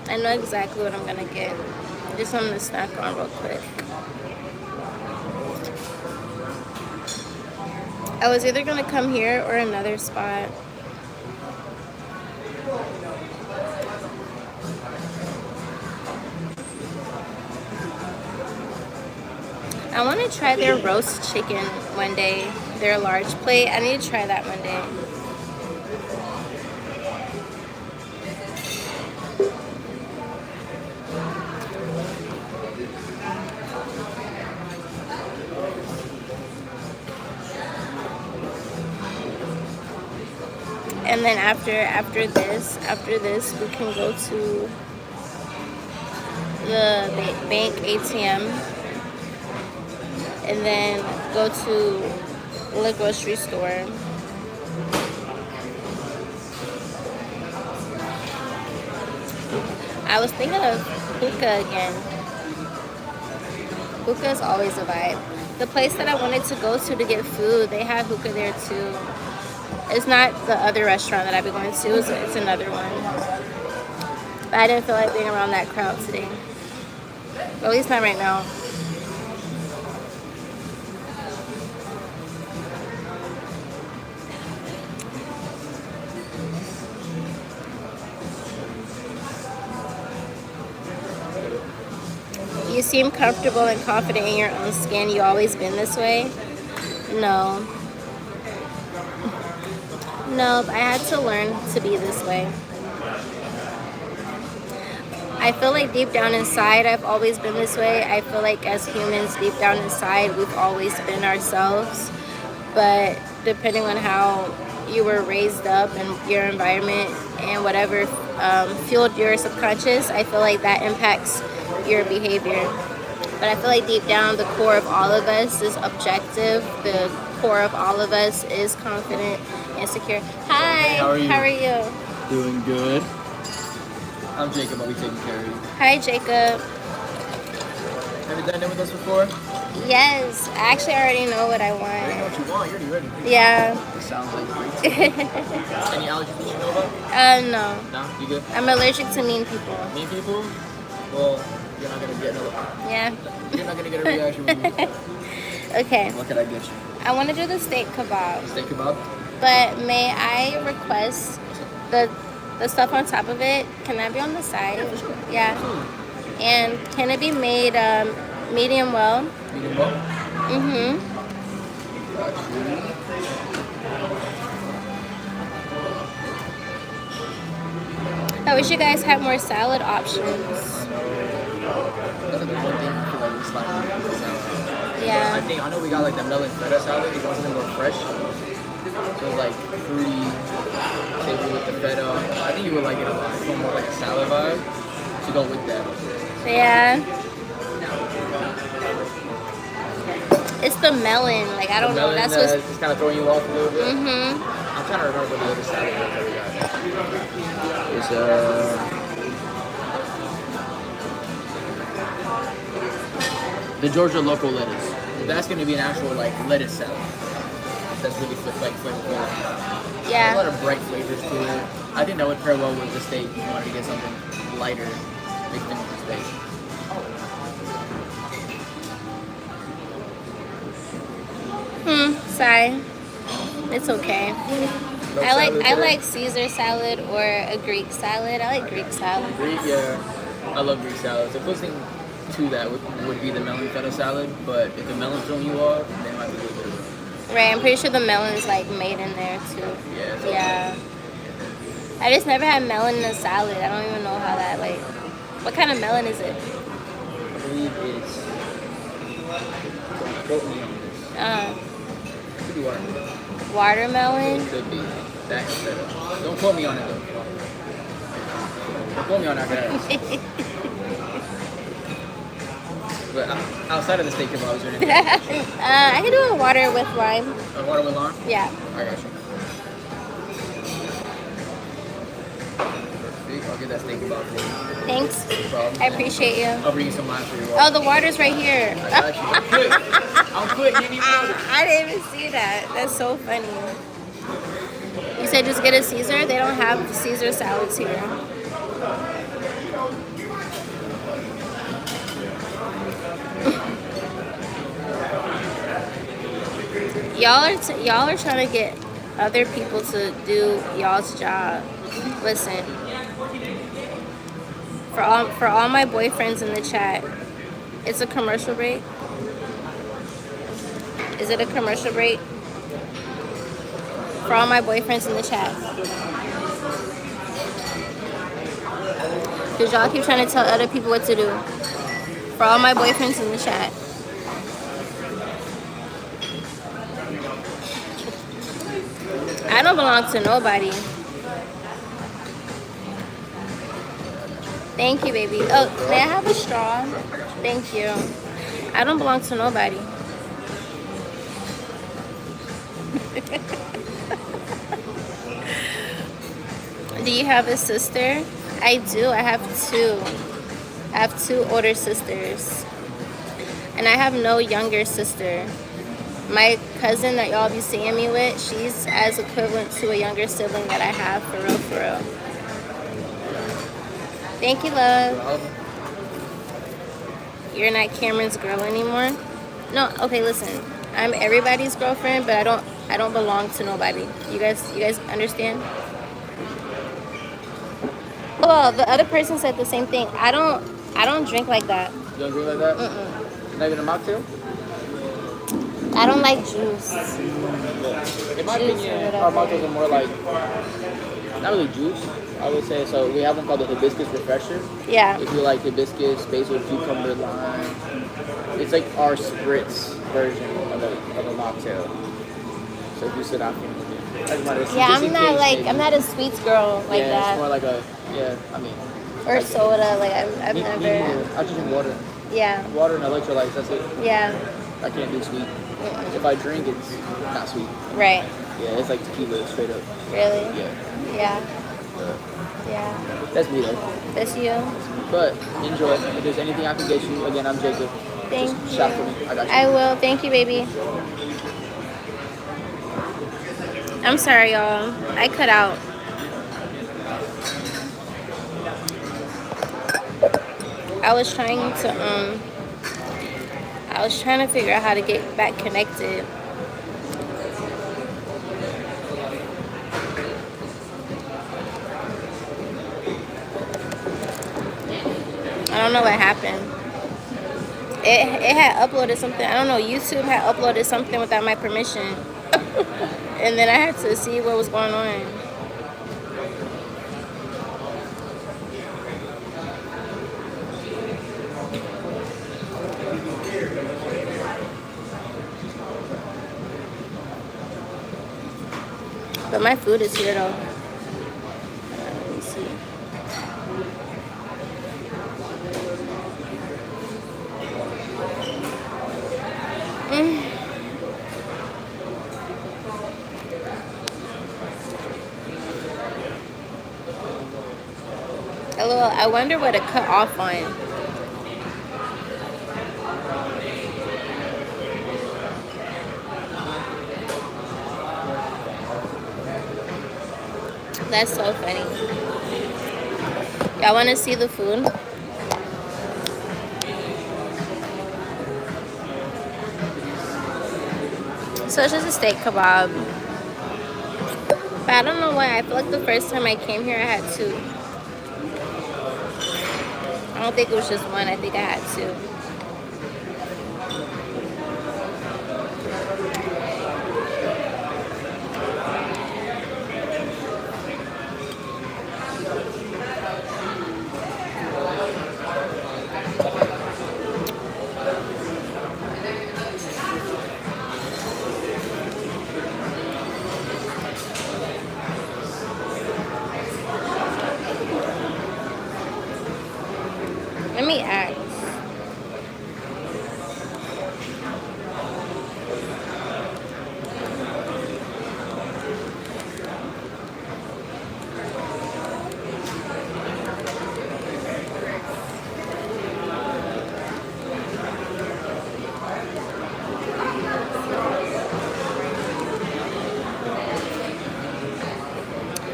I know exactly what I'm gonna get. Just something to snack on real quick. I was either gonna come here or another spot. I want to try their roast chicken one day. Their large plate. I need to try that one day. And then after this, we can go to the bank ATM, and then go to the grocery store. I was thinking of hookah again. Hookah is always a vibe. The place that I wanted to go to get food, they have hookah there too. It's not the other restaurant that I've been going to, it's another one. But I didn't feel like being around that crowd today. Or at least not right now. You seem comfortable and confident in your own skin. You always been this way? No. No, but I had to learn to be this way. I feel like deep down inside, I've always been this way. I feel like as humans, deep down inside, we've always been ourselves. But depending on how you were raised up and your environment and whatever fueled your subconscious, I feel like that impacts your behavior. But I feel like deep down, the core of all of us is objective. The core of all of us is confident and secure. Hi, How are you? How are you? Doing good. I'm Jacob. I'll be taking care of you. Hi, Jacob. Have you done it with us before? Yes, I actually already know what I I already know want. what you want. You're already ready. Yeah. It sounds like great. Any allergies that you know about? No. No? You good? I'm allergic to mean people. Mean people? Well, you're not gonna get Yeah. You're not gonna get a reaction from me. Okay. What can I get you? I want to do the steak kebab, Steak kebab? but may I request the stuff on top of it? Can that be on the side? Yeah, for sure. Yeah. Absolutely. And can it be made medium well? Medium well? Mm-hmm. Got you. I wish you guys had more salad options. That's like the one thing I feel like we slide in the salad. Yeah. I know we got like the melon feta salad. It wasn't more fresh. So it was like fruity, savory with the feta. I think you would like it a lot. It's more like a salad vibe. So go with that. Yeah. It's the melon. Like, I don't know. Melon, That's what's... it's kind of throwing you off a little bit. Mm-hmm. I'm trying to remember the other salad that we got. It's the Georgia local lettuce. That's going to be an actual like lettuce salad. That's really flavorful. A Yeah. lot of bright flavors to it. I think that would pair well with the steak if you wanted to get something lighter mixed in with the steak. Sorry. It's okay. No I salad today? like Caesar salad or a Greek salad. I like Greek salad. Greek, yeah. I love Greek salads. The closest thing to that would be the melon feta salad, but if the melon's throwing you off, then it might be a little bit different. Right, I'm pretty sure the melon's like made in there too. Yeah. it's Yeah. I just never had melon in a salad. I don't even know how that like. What kind of melon is it? I believe it's Courtney Alisse. Could be watermelon. Watermelon. Could be. That feta. Don't quote me on it though. Don't quote me on that. But outside of the steak kebab, is there anything? I can do a water with lime. A water with lime? Yeah. I got you. Perfect. I'll get that steak kebab for you. Thanks. No problem. I appreciate you. I'll bring you some lime for your Oh, water. the water's right here. I got you. I'm quick. I'm quick. You didn't even notice. I didn't even see that. That's so funny. You said just get a Caesar? They don't have Caesar salads here. Y'all are trying to get other people to do y'all's job. Listen. For all my boyfriends in the chat, it's a commercial break. Is it a commercial break? For all my boyfriends in the chat. Because y'all keep trying to tell other people what to do. For all my boyfriends in the chat. I don't belong to nobody. Thank you, baby. Oh, may I have a straw? Thank you. I don't belong to nobody. Do you have a sister? I do. I have two. I have two older sisters. And I have no younger sister. My cousin that y'all be seeing me with, she's as equivalent to a younger sibling that I have, for real, for real. Thank you, love. You're not Cameron's girl anymore? No, okay, listen. I'm everybody's girlfriend, but I don't belong to nobody. You guys understand? Well, the other person said the same thing. I don't drink like that. You don't drink like that? Not even a mocktail? I don't like juice. In my Juice opinion, or our whatever. mocktails are more like, not really juice, I would say. So we have one called the hibiscus refresher. Yeah. If you like hibiscus, basil, cucumber, lime. It's like our spritz version of a mocktail. So if you sit down, Yeah, I'm not a sweets girl like yeah, that. it's more like a, yeah, I mean. Or like, soda, like I've me never. neither. I just drink water. Yeah. Water and electrolytes, that's it. Yeah. I can't do sweet. If I drink, it's not sweet. Right. Yeah, it's like tequila, straight up. Really? Yeah. Yeah. Yeah. That's me though. That's you. But enjoy. If there's anything I can get you, again, I'm Jacob. Thank Just you. shop for me. I got you. I will. Thank you, baby. I'm sorry, y'all. I cut out. I was trying to figure out how to get back connected. I don't know what happened. It had uploaded something. I don't know. YouTube had uploaded something without my permission. And then I had to see what was going on. But my food is here though. Let me see. LOL, I wonder what to cut off on. That's so funny. Y'all want to see the food? So it's just a steak kebab. But I don't know why. I feel like the first time I came here, I had two. I don't think it was just one. I think I had two. Let me ask.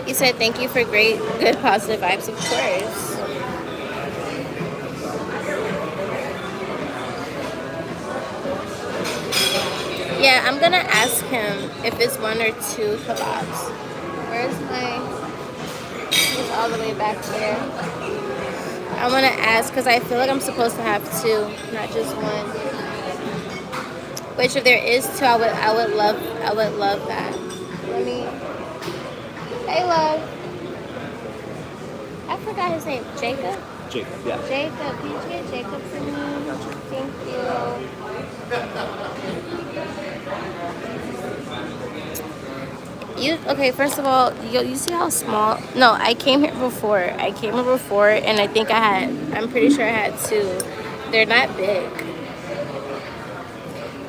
You said thank you for great, good, positive vibes, of course. Yeah, I'm gonna ask him if it's one or two kebabs. Where's my... He's all the way back there. I wanna ask because I feel like I'm supposed to have two, not just one. Which if there is two, I would love that. Let me... Hey, love. I forgot his name. Jacob? Jacob, yeah. Jacob. Can you get Jacob for me? Thank you. Okay, first of all, you see how small? No, I came here before. And I think I'm pretty sure I had two. They're not big.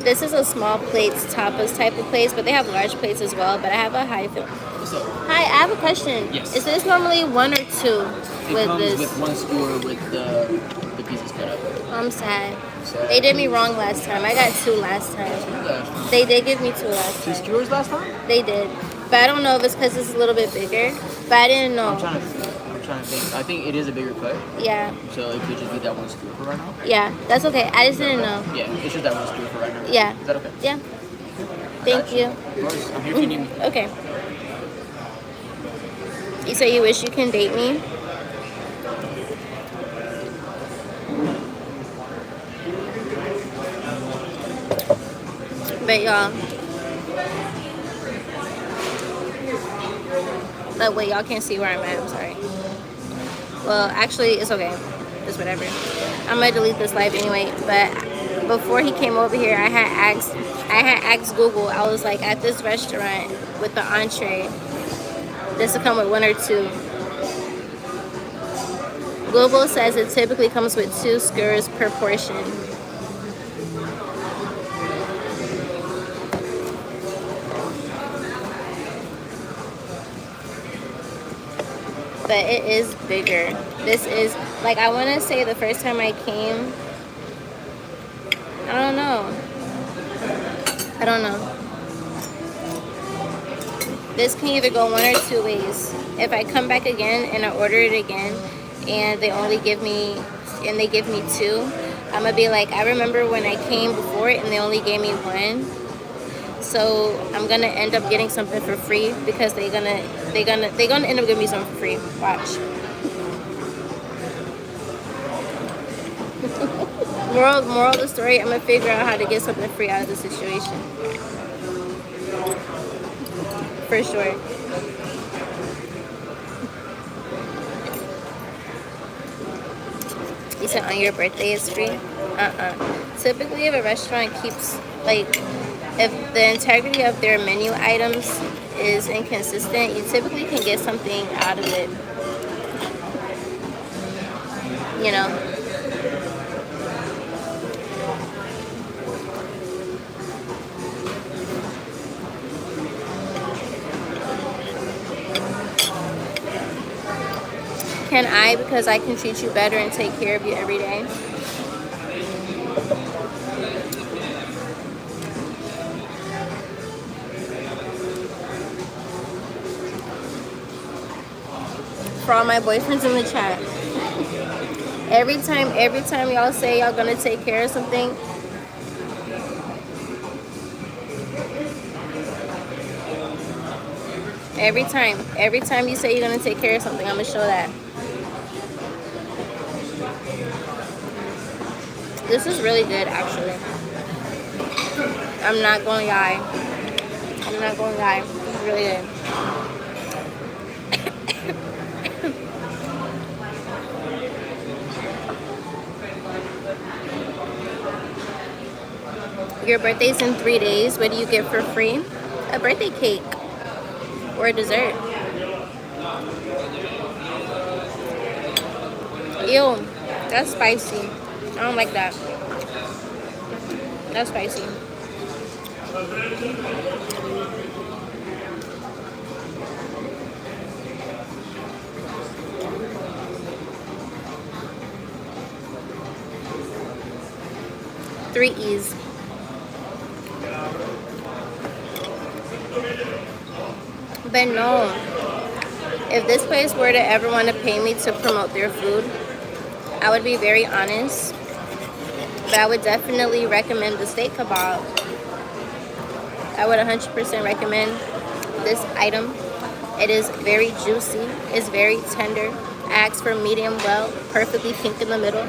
This is a small plates, tapas type of place, but they have large plates as well. But I have a high. What's up? Hi, I have a question. Yes. Is this normally one or two It with comes this? with one skewer with the pieces cut up. I'm sad. Sad. They did me wrong last time. I got two last time. They did give me two last Two time. skewers last time? They did. But I don't know if it's because it's a little bit bigger. But I didn't know. I'm trying to think. I think it is a bigger cut, Yeah. so it could just be that one skewer for right now. Yeah. That's okay. I just didn't know. Yeah, it's just that one skewer for right now. Yeah. Is that okay? Yeah. Thank Gotcha. you. Of course. I'm here if you need me. Okay. You say you wish you can date me? But y'all, that way y'all can't see where I'm at. I'm sorry. Well, actually, it's okay. It's whatever. I'm gonna delete this live anyway. But before he came over here, I had asked Google. I was like, at this restaurant with the entree, this will come with one or two. Google says it typically comes with 2 skewers per portion. But it is bigger. This is, like, I want to say the first time I came, I don't know. This can either go one or two ways. If I come back again and I order it again and they give me 2, I'm gonna be like, I remember when I came before and they only gave me 1. So I'm gonna end up getting something for free because they're gonna end up giving me something for free. Watch. Moral of the story, I'm gonna figure out how to get something free out of the situation. For sure. You said on your birthday it's free? Typically if a restaurant keeps, like, if the integrity of their menu items is inconsistent, you typically can get something out of it. You know? Can I, because I can treat you better and take care of you every day? For all my boyfriends in the chat, every time y'all say y'all gonna take care of something, every time you say you're gonna take care of something, I'm gonna show that. This is really good, actually. I'm not gonna lie. This is really good. Your birthday's in 3 days. What do you get for free? A birthday cake or a dessert. Ew, that's spicy. I don't like that. That's spicy. Three E's. But no, if this place were to ever want to pay me to promote their food, I would be very honest. But I would definitely recommend the steak kebab. I would 100% recommend this item. It is very juicy. It's very tender. I asked for medium well, perfectly pink in the middle.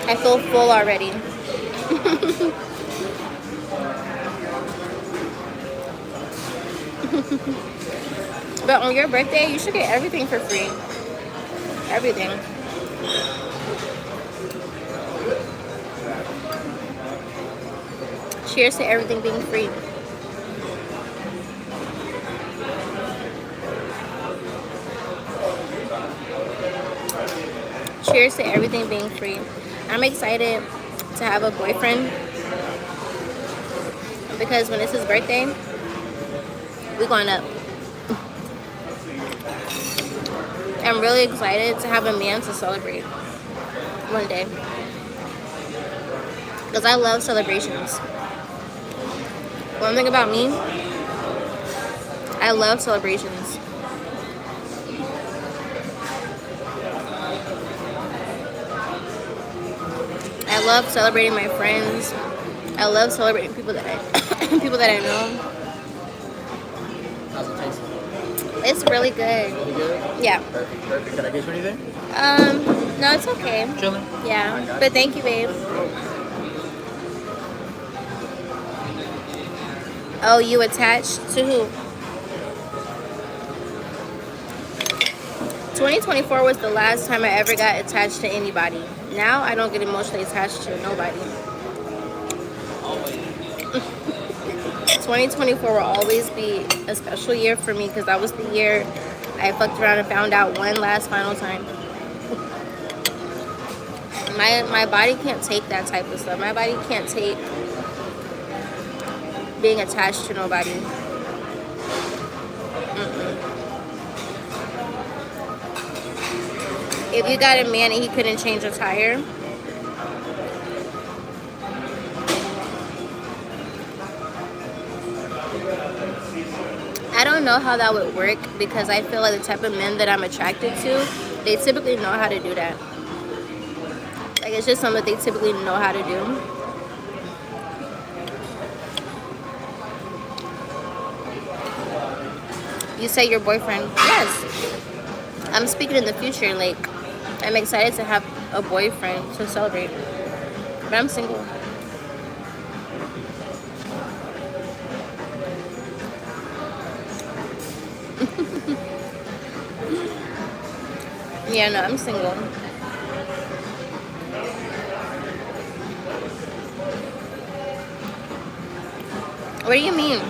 I feel full already. But on your birthday, you should get everything for free. Everything. Cheers to everything being free. Cheers to everything being free. I'm excited to have a boyfriend because when it's his birthday, we're going up. I'm really excited to have a man to celebrate one day because I love celebrations. One thing about me, I love celebrations. I love celebrating my friends. I love celebrating people that I people that I know. How's it taste? It's really good. Really good? Yeah. Perfect, perfect. Can I get you anything? No, it's okay. Chilling? Yeah. But thank you, babe. Oh, you attached to who? 2024 was the last time I ever got attached to anybody. Now I don't get emotionally attached to nobody. 2024 will always be a special year for me because that was the year I fucked around and found out one last final time. My body can't take that type of stuff. My body can't take being attached to nobody. If you got a man and he couldn't change a tire, I don't know how that would work because I feel like the type of men that I'm attracted to, they typically know how to do that. Like, it's just something that they typically know how to do. You say your boyfriend? Yes. I'm speaking in the future. Like, I'm excited to have a boyfriend to celebrate. But I'm single. Yeah, no, I'm single. What do you mean?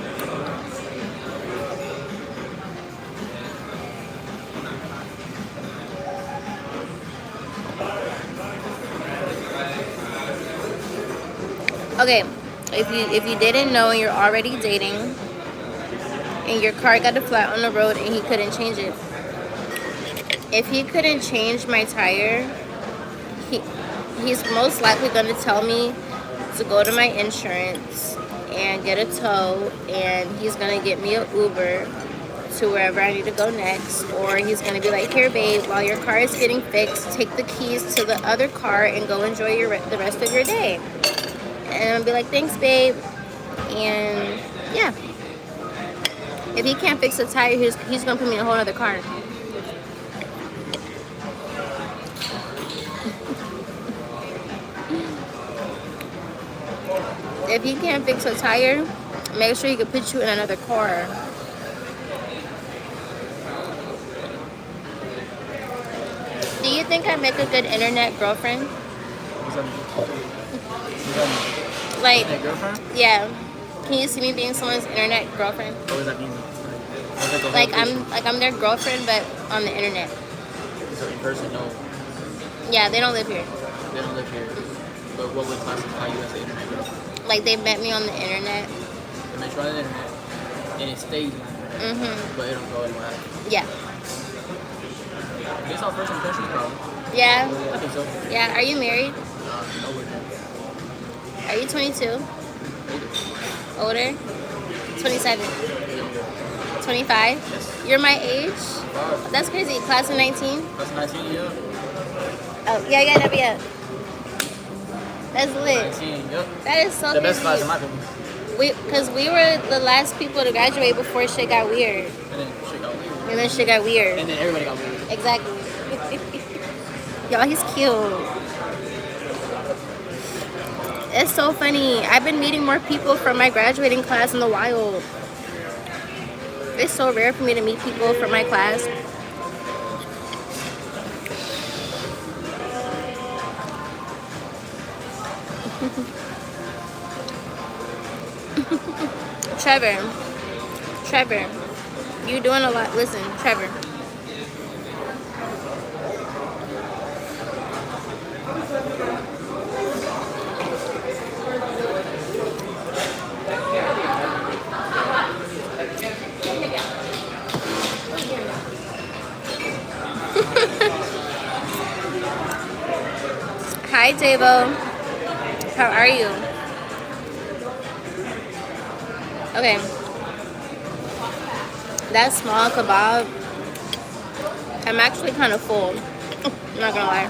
Okay, if you didn't know and you're already dating and your car got a flat on the road and he couldn't change it. If he couldn't change my tire, he's most likely going to tell me to go to my insurance and get a tow, and he's going to get me an Uber to wherever I need to go next, or he's going to be like, here babe, while your car is getting fixed, take the keys to the other car and go enjoy the rest of your day. And I'll be like, thanks babe. And yeah, if he can't fix the tire, he's going to put me in a whole other car. If he can't fix a tire, make sure he can put you in another car. Do you think I make a good internet girlfriend? What's that mean? Like, Hey, girlfriend? yeah. Can you see me being someone's internet girlfriend? What does that mean? Like I'm their girlfriend, but on the internet. So in person, no. Yeah, they don't live here. They don't live here. But what would classify you as an internet girlfriend? Like, they met me on the internet. They met you on the internet, and it stays on the internet, but it don't go anywhere. Yeah. Based on first impressions, probably. Yeah. I think so. Yeah. Are you married? No, we're not. Are you 22? Older? 27? 25? Yes. You're my age? Wow. That's crazy. Class of 19? That's 19, yeah. Oh, yeah. That's lit. 19, yep. That is so The best class crazy. in my opinion. Because we were the last people to graduate before shit got weird. And then shit got weird. And then shit got weird. And then everybody got weird. Exactly. Y'all, he's cute. It's so funny. I've been meeting more people from my graduating class in the wild. It's so rare for me to meet people from my class. Trevor, you're doing a lot. Listen, Trevor. Hi, Davo. How are you? Okay. That small kebab, I'm actually kind of full. Not gonna lie.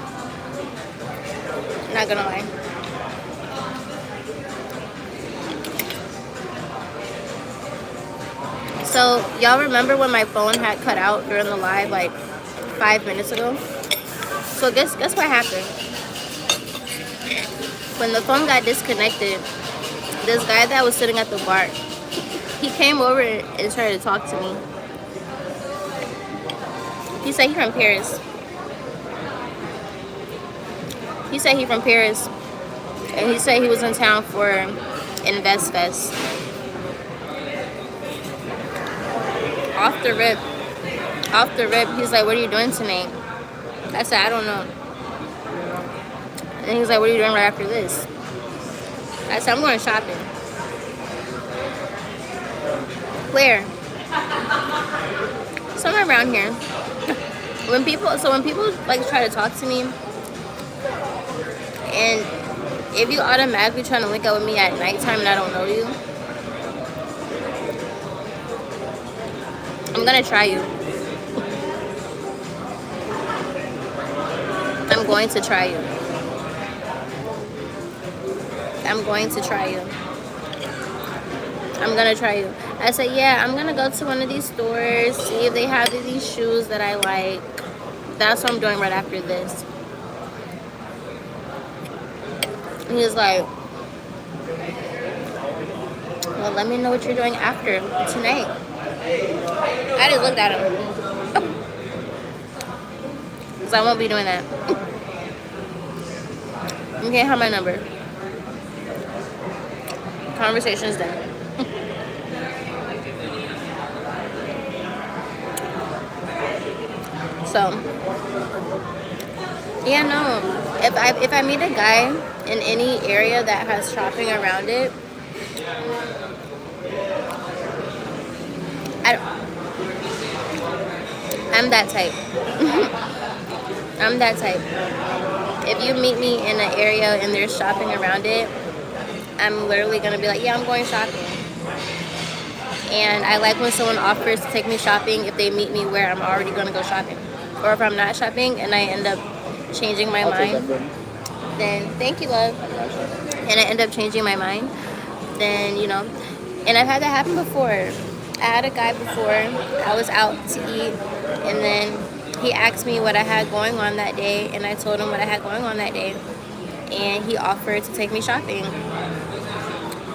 Not gonna lie. So, y'all remember when my phone had cut out during the live like 5 minutes ago? So guess what happened? When the phone got disconnected, this guy that was sitting at the bar, he came over and tried to talk to me. He said he's from Paris. He said he's from Paris. And he said he was in town for Invest Fest. Off the rip, he's like, what are you doing tonight? I said, I don't know. And he's like, what are you doing right after this? I said, I'm going shopping. Where? Somewhere around here. When people like try to talk to me, and if you automatically trying to link up with me at nighttime and I don't know you, I'm gonna try you. I'm going to try you. I'm going to try you. I'm gonna try you. I said, yeah, I'm gonna go to one of these stores, see if they have these shoes that I like. That's what I'm doing right after this. He was like, well, let me know what you're doing after tonight. I just looked at him. So I won't be doing that. You can't have my number. Conversation's done. So, yeah, no. If I meet a guy in any area that has shopping around it, I'm that type. I'm that type. If you meet me in an area and there's shopping around it, I'm literally gonna be like, yeah, I'm going shopping. And I like when someone offers to take me shopping if they meet me where I'm already gonna go shopping. Or if I'm not shopping and I end up changing my mind, then thank you, love. And I end up changing my mind, then, you know, and I've had that happen before. I had a guy before, I was out to eat, and then he asked me what I had going on that day, and I told him what I had going on that day, and he offered to take me shopping.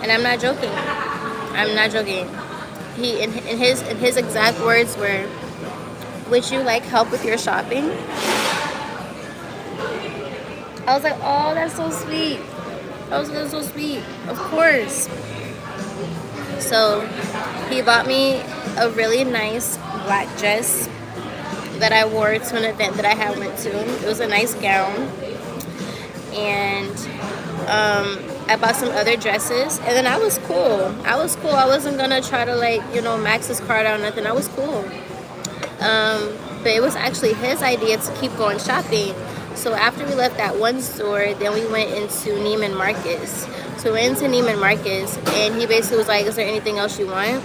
And I'm not joking. I'm not joking. He, in his exact words were, would you like help with your shopping? I was like, oh, that's so sweet. That was so sweet. Of course. So he bought me a really nice black dress that I wore to an event that I had went to. It was a nice gown. And I bought some other dresses. And then I was cool. I wasn't going to try to, like, you know, max his card out or nothing. I was cool. But it was actually his idea to keep going shopping. So after we left that one store, then we went into Neiman Marcus. So we went into Neiman Marcus, and he basically was like, is there anything else you want?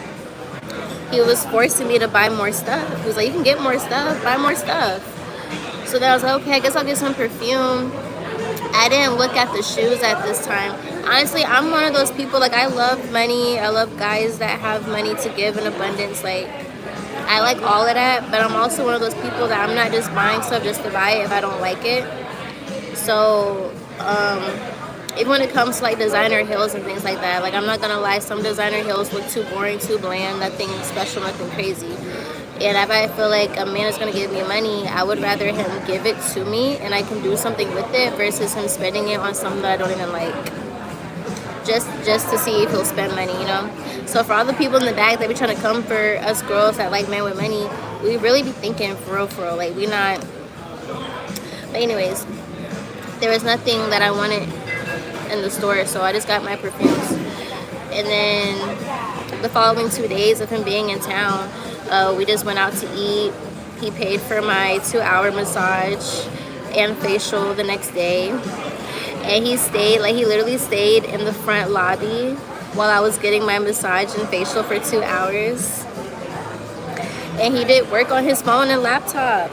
He was forcing me to buy more stuff. He was like, you can get more stuff, buy more stuff. So then I was like, okay, I guess I'll get some perfume. I didn't look at the shoes at this time. Honestly, I'm one of those people, like, I love money. I love guys that have money to give in abundance. Like, I like all of that, but I'm also one of those people that I'm not just buying stuff just to buy it if I don't like it. So, even when it comes to, like, designer heels and things like that, like, I'm not gonna lie, some designer heels look too boring, too bland, nothing special, nothing crazy. And if I feel like a man is gonna give me money, I would rather him give it to me and I can do something with it versus him spending it on something that I don't even like. just to see if he'll spend money, you know. So for all the people in the back that be trying to come for us girls that like men with money, we really be thinking for real, like we not. But anyways, there was nothing that I wanted in the store, so I just got my perfumes. And then the following 2 days of him being in town, we just went out to eat. He paid for my 2-hour massage and facial the next day. And he stayed, like he literally stayed in the front lobby while I was getting my massage and facial for 2 hours. And he did work on his phone and laptop.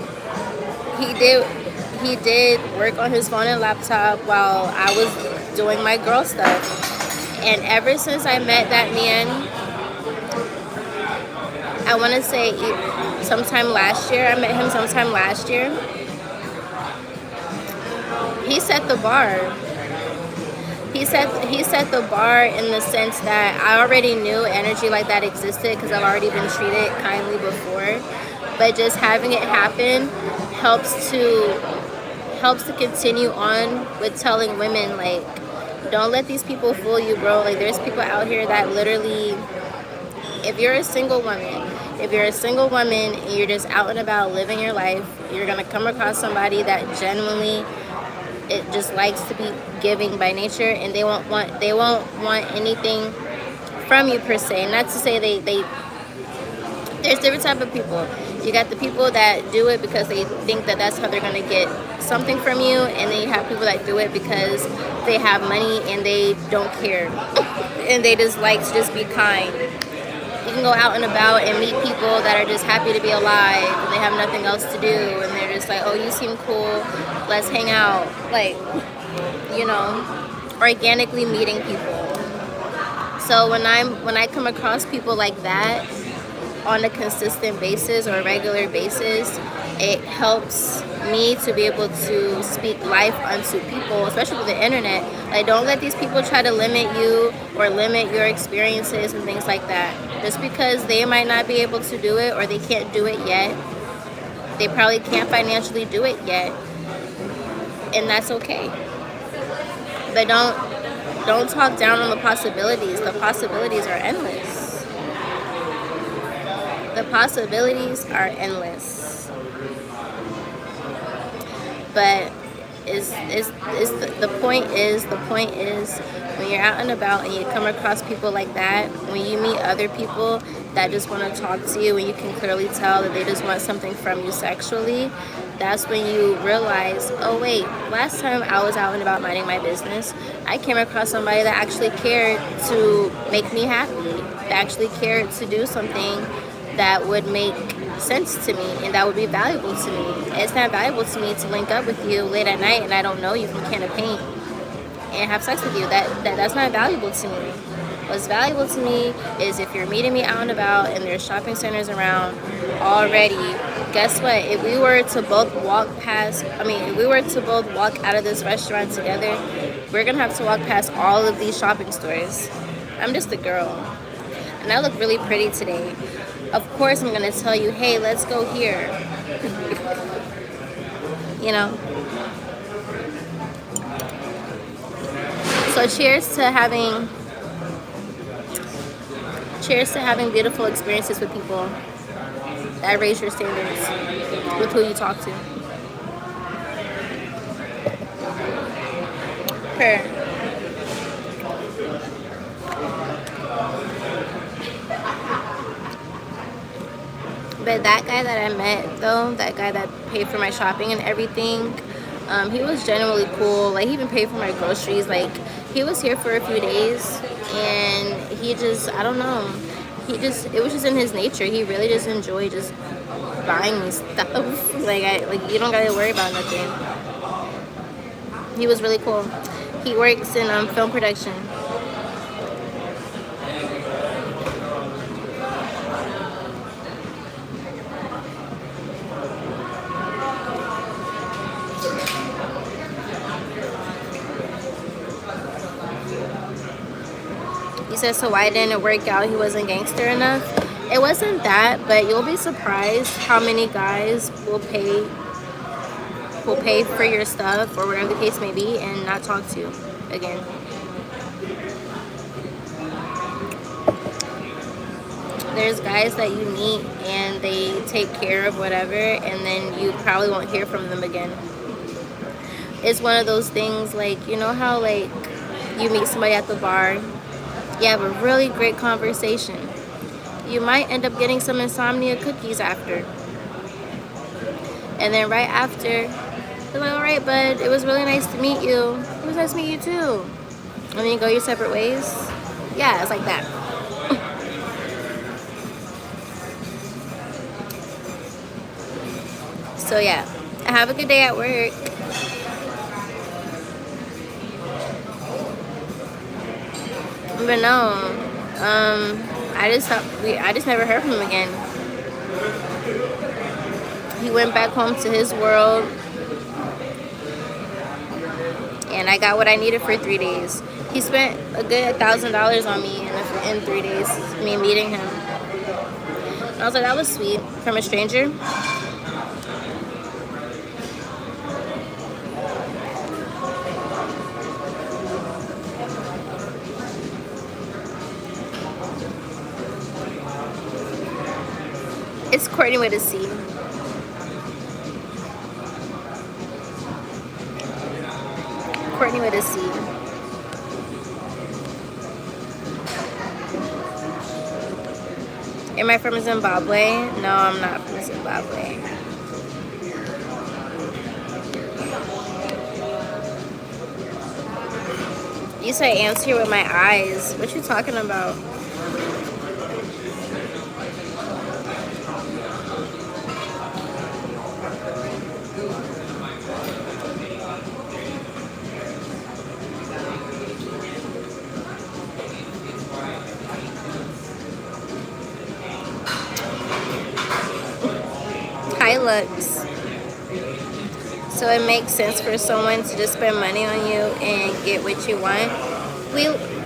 He did work on his phone and laptop while I was doing my girl stuff. And ever since I met that man, I want to say sometime last year, I met him sometime last year, he set the bar. He set the bar in the sense that I already knew energy like that existed because I've already been treated kindly before. But just having it happen helps to continue on with telling women, like, don't let these people fool you, bro. Like, there's people out here that literally, if you're a single woman and you're just out and about living your life, you're gonna come across somebody that genuinely it just likes to be giving by nature, and they won't want anything from you per se. Not to say they there's different type of people. You got the people that do it because they think that that's how they're gonna get something from you, and then you have people that do it because they have money and they don't care and they just like to just be kind. You can go out and about and meet people that are just happy to be alive and they have nothing else to do, and they're just like, oh, you seem cool, let's hang out. Like, you know, organically meeting people. So when I come across people like that on a consistent basis or a regular basis, it helps me to be able to speak life unto people, especially with the internet. Like, don't let these people try to limit you or limit your experiences and things like that. Just because they might not be able to do it or they can't do it yet. They probably can't financially do it yet. And that's okay. But don't talk down on the possibilities. The possibilities are endless. The possibilities are endless. But the point is when you're out and about and you come across people like that, when you meet other people that just want to talk to you and you can clearly tell that they just want something from you sexually, that's when you realize, oh wait, last time I was out and about minding my business, I came across somebody that actually cared to make me happy, that actually cared to do something that would make sense to me and that would be valuable to me. It's not valuable to me to link up with you late at night and I don't know you from a can of paint and have sex with you. That's not valuable to me. What's valuable to me is if you're meeting me out and about and there's shopping centers around already, guess what? If we were to both walk out of this restaurant together, we're gonna have to walk past all of these shopping stores. I'm just a girl and I look really pretty today. Of course I'm gonna tell you, hey, let's go here. You know? So cheers to having beautiful experiences with people that raise your standards with who you talk to. Per. But that guy that I met, though, that guy that paid for my shopping and everything, he was genuinely cool. Like, he even paid for my groceries. Like, he was here for a few days, and he just, I don't know, it was just in his nature. He really just enjoyed just buying me stuff. Like, you don't gotta worry about nothing. He was really cool. He works in film production. He said, so why didn't it work out? He wasn't gangster enough. It wasn't that, but you'll be surprised how many guys will pay for your stuff or whatever the case may be and not talk to you again. there's guys that you meet and they take care of whatever, and then you probably won't hear from them again. It's one of those things, like, you know how, like, you meet somebody at the bar, you have a really great conversation, you might end up getting some insomnia cookies after, and then right after, they're like, all right, bud, it was really nice to meet you. It was nice to meet you too. And then you go your separate ways. Yeah, it's like that. So yeah, have a good day at work. But no, I just never heard from him again. He went back home to his world, and I got what I needed for 3 days. He spent a good $1,000 on me in 3 days, me meeting him. And I was like, that was sweet from a stranger. It's Courtney with a C. Courtney with a C. Am I from Zimbabwe? No, I'm not from Zimbabwe. You say answer with my eyes. What you talking about? Hi, Lux. So it makes sense for someone to just spend money on you and get what you want.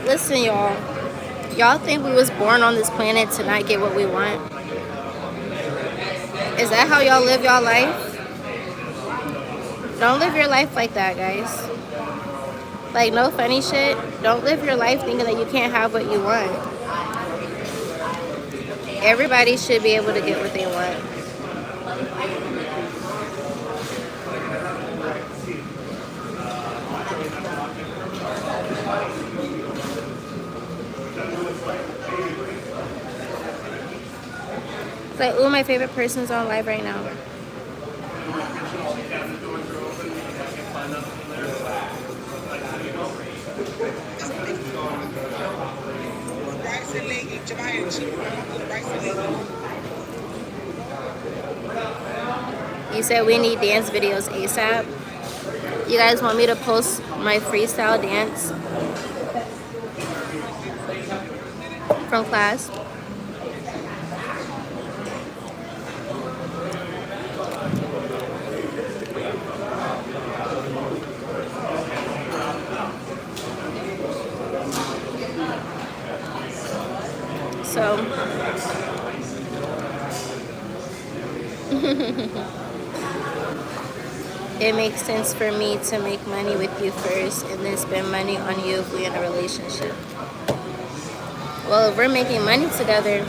Listen, y'all. Y'all think we was born on this planet to not get what we want? Is that how y'all live y'all life? Don't live your life like that, guys. Like, no funny shit. Don't live your life thinking that you can't have what you want. Everybody should be able to get what they want. It's like, ooh, my favorite person's on live right now. You said we need dance videos ASAP. You guys want me to post my freestyle dance from class? So it makes sense for me to make money with you first and then spend money on you if we're in a relationship. Well, if we're making money together,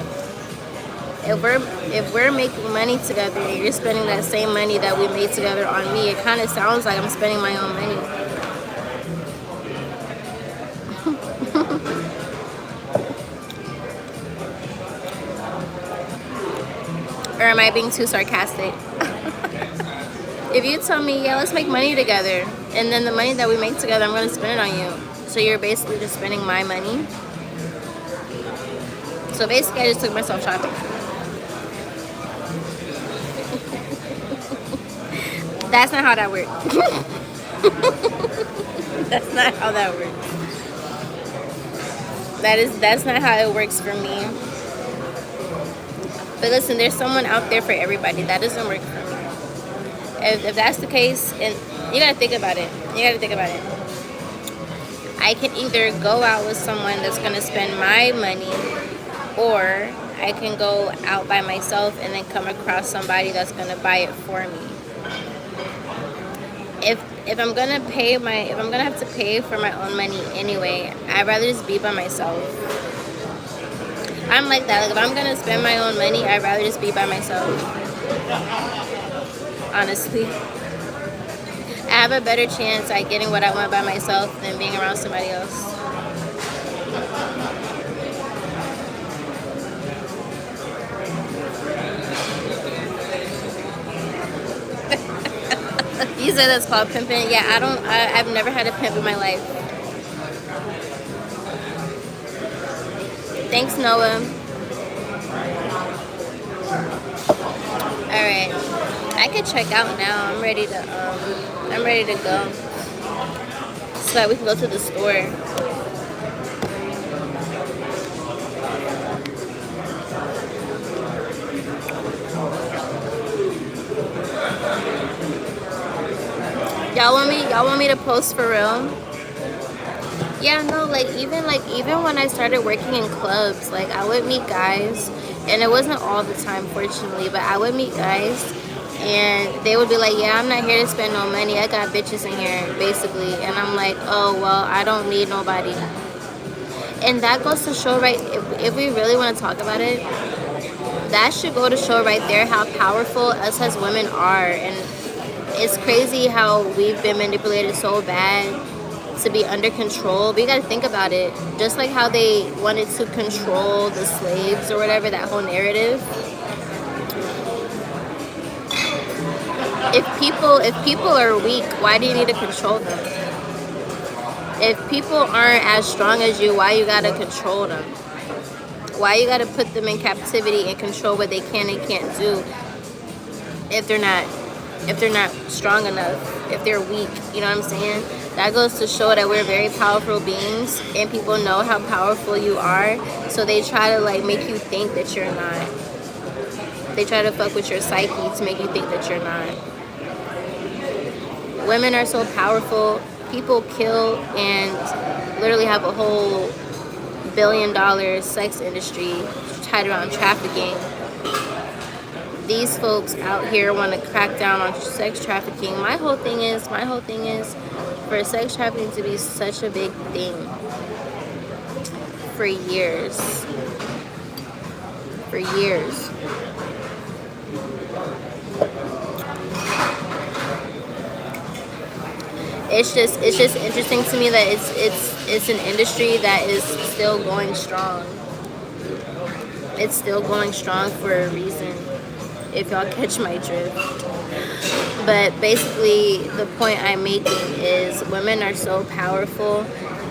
if we're making money together and you're spending that same money that we made together on me, it kind of sounds like I'm spending my own money. Or am I being too sarcastic? If you tell me, yeah, let's make money together, and then the money that we make together, I'm going to spend it on you. So you're basically just spending my money. So basically, I just took myself shopping. That's not how that works. That's not how that works. That's not how it works for me. But listen, there's someone out there for everybody. That doesn't work for me. If that's the case, and you gotta think about it. I can either go out with someone that's gonna spend my money, or I can go out by myself and then come across somebody that's gonna buy it for me. If I'm gonna have to pay for my own money anyway, I'd rather just be by myself. I'm like that. Like, if I'm gonna spend my own money, I'd rather just be by myself. Honestly, I have a better chance at getting what I want by myself than being around somebody else. You said that's called pimping? Yeah, I've never had a pimp in my life. Thanks, Noah. Alright. I could check out now. I'm ready to go. So that we can go to the store. Y'all want me to post for real? Yeah, no, like even when I started working in clubs, like I would meet guys, and it wasn't all the time, fortunately, but I would meet guys, and they would be like, yeah, I'm not here to spend no money, I got bitches in here, basically. And I'm like, oh, well, I don't need nobody. And that goes to show, right, if we really want to talk about it, that should go to show right there how powerful us as women are. And it's crazy how we've been manipulated so bad to be under control. But you gotta think about it. Just like how they wanted to control the slaves or whatever, that whole narrative. If people are weak, why do you need to control them? If people aren't as strong as you, why you gotta control them? Why you gotta put them in captivity and control what they can and can't do if they're not strong enough, if they're weak, you know what I'm saying? That goes to show that we're very powerful beings, and people know how powerful you are, so they try to like make you think that you're not. They try to fuck with your psyche to make you think that you're not. Women are so powerful. People kill and literally have a whole $1 billion sex industry tied around trafficking. These folks out here want to crack down on sex trafficking. My whole thing is for sex trafficking to be such a big thing for years. It's just interesting to me that it's an industry that is still going strong. It's still going strong for a reason, if y'all catch my drift. But basically the point I'm making is women are so powerful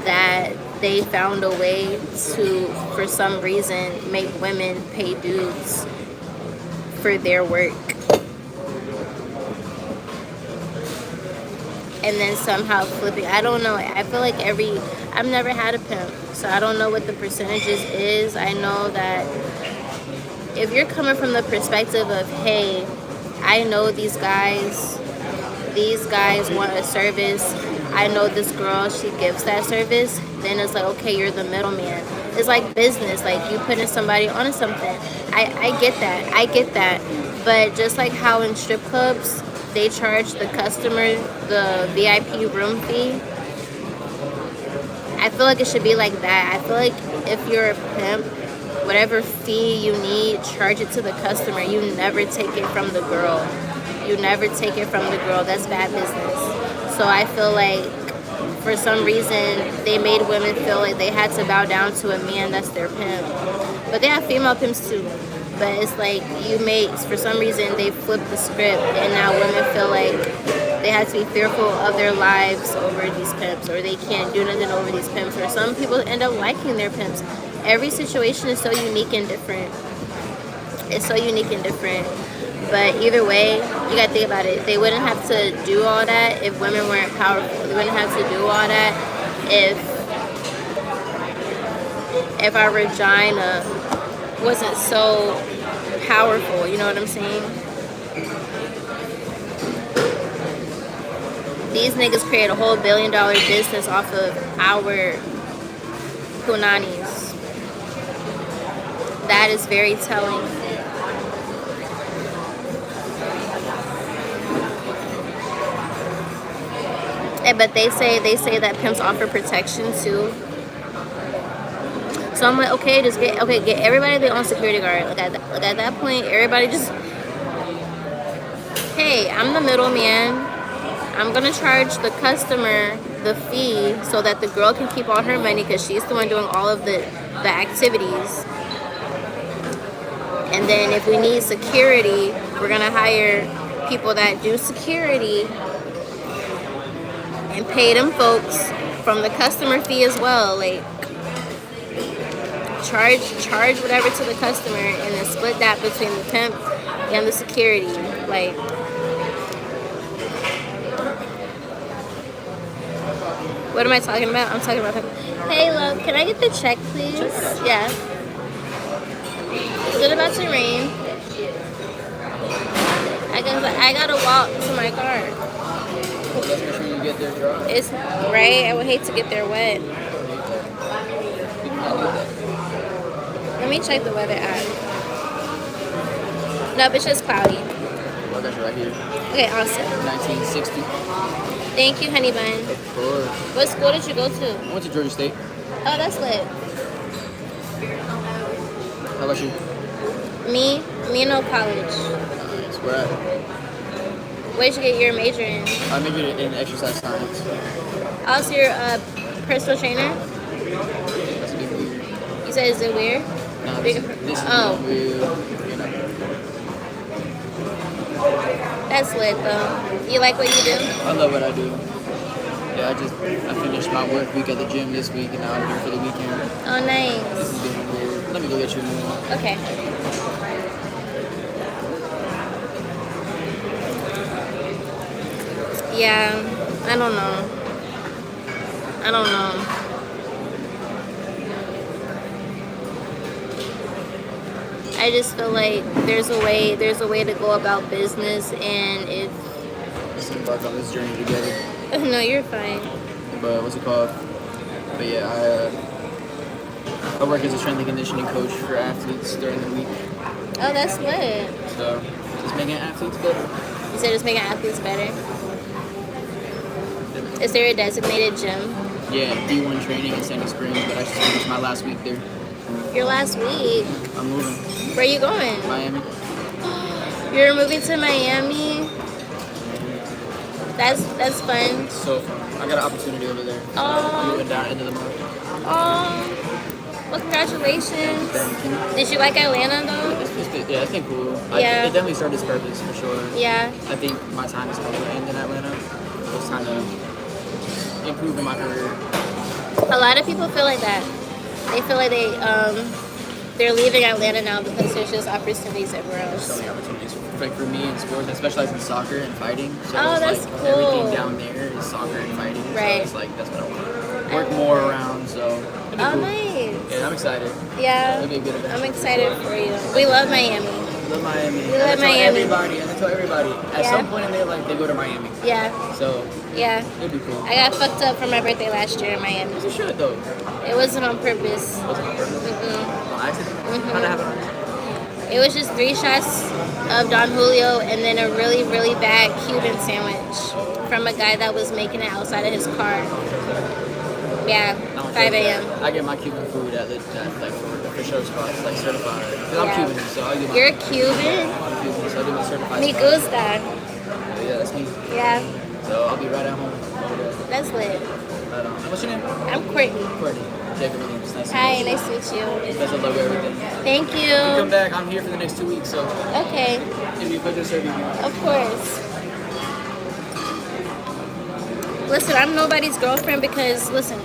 that they found a way to, for some reason, make women pay dudes for their work. And then somehow flipping. I don't know. I feel like I've never had a pimp, so I don't know what the percentages is. I know that if you're coming from the perspective of, hey, I know these guys want a service, I know this girl, she gives that service, then it's like, okay, you're the middleman. It's like business, like you putting somebody on something. I get that. But just like how in strip clubs, they charge the customer the VIP room fee, I feel like it should be like that. I feel like if you're a pimp, whatever fee you need, charge it to the customer. You never take it from the girl. That's bad business. So I feel like for some reason they made women feel like they had to bow down to a man that's their pimp. But they have female pimps too. But it's like for some reason they flipped the script, and now women feel like they have to be fearful of their lives over these pimps, or they can't do nothing over these pimps, or some people end up liking their pimps. Every situation is so unique and different. But either way, you gotta think about it. They wouldn't have to do all that if women weren't powerful. They wouldn't have to do all that if our vagina wasn't so powerful. You know what I'm saying? These niggas create a whole $1 billion business off of our punanis. That is very telling. But they say that pimps offer protection too. So I'm like, okay, get everybody their own security guard. Like at that point, everybody just, hey, I'm the middleman. I'm gonna charge the customer the fee so that the girl can keep all her money because she's the one doing all of the activities. And then if we need security, we're gonna hire people that do security and pay them folks from the customer fee as well. Like charge whatever to the customer and then split that between the pimp and the security. Like, what am I talking about? I'm talking about him. Hey love, can I get the check please? Yeah. Is it about to rain? I gotta walk to my car. Let's make sure you get there dry. It's right. I would hate to get there wet. Let me check the weather app. Nope, it's just cloudy. I got you right here. Okay, awesome. 1960. Thank you, honey bun. Of course. What school did you go to? I went to Georgia State. Oh, that's lit. How about you? Me no college. Nice. Where at? Where'd you get your major in? I majored in exercise science. Also, you're a personal trainer? That's a bit weird. You said, is it weird? No, Big- this is oh. real, you know. That's lit, though. You like what you do? I love what I do. Yeah, I finished my work week at the gym this week, and now I'm here for the weekend. Oh, nice. This is getting weird. Let me go get you a new one. Okay. Yeah, I don't know. I just feel like there's a way to go about business, and if Let's embark on this journey together. no, you're fine. But what's it called? But yeah, I work as a strength and conditioning coach for athletes during the week. Oh, that's lit. So just making athletes better. You said it's making athletes better. Is there a designated gym? Yeah, D1 training in Sandy Springs, but I just finished my last week there. Your last week. I'm moving. Where are you going? Miami. You're moving to Miami. That's fun. So I got an opportunity over there. So I'm moving down into the month. Oh, well, congratulations. Thank you. Did you like Atlanta though? Yeah, it's been cool. Yeah. It definitely served its purpose for sure. Yeah. I think my time has come to an end in Atlanta. It's time to improve in my career. A lot of people feel like that. They feel like they're leaving Atlanta now because there's just opportunities everywhere So else. many opportunities. Like for me in sports, I specialize in soccer and fighting. So Oh, it's that's like cool. everything down there is soccer and fighting. Right. So it's like that's what I want to work more around. So it'll be Oh, cool. nice. Yeah, I'm excited. Yeah. It'll be a good event. I'm excited for you. We love Miami. Love Miami. We love Miami. And I tell everybody, at Yeah. some point in their life, they go to Miami. Yeah. So Yeah. it'll be cool. I got fucked up for my birthday last year in Miami. You should though. It wasn't on purpose. Was it on purpose? Mm-mm. On accident? How'd it happen? It was just 3 shots of Don Julio and then a really, really bad Cuban sandwich from a guy that was making it outside of his car. Yeah, 5 a.m. I get my Cuban food at like for sure spots, like certified. 'Cause I'm Yeah. Cuban, so I do my. You're Cuban? I'm Cuban, so I do my certified. Me spots. gusta. Yeah, that's me. Yeah, So I'll be right at home. that's lit. Right on. What's your name? I'm Courtney. Courtney. Jacob Williams. Nice to Hi, meet you. nice to meet you. Best of luck with everything. Thank You come you. back. I'm here for the next 2 weeks, so Okay, it'll be a pleasure serving you. of course. Listen, I'm nobody's girlfriend because listen,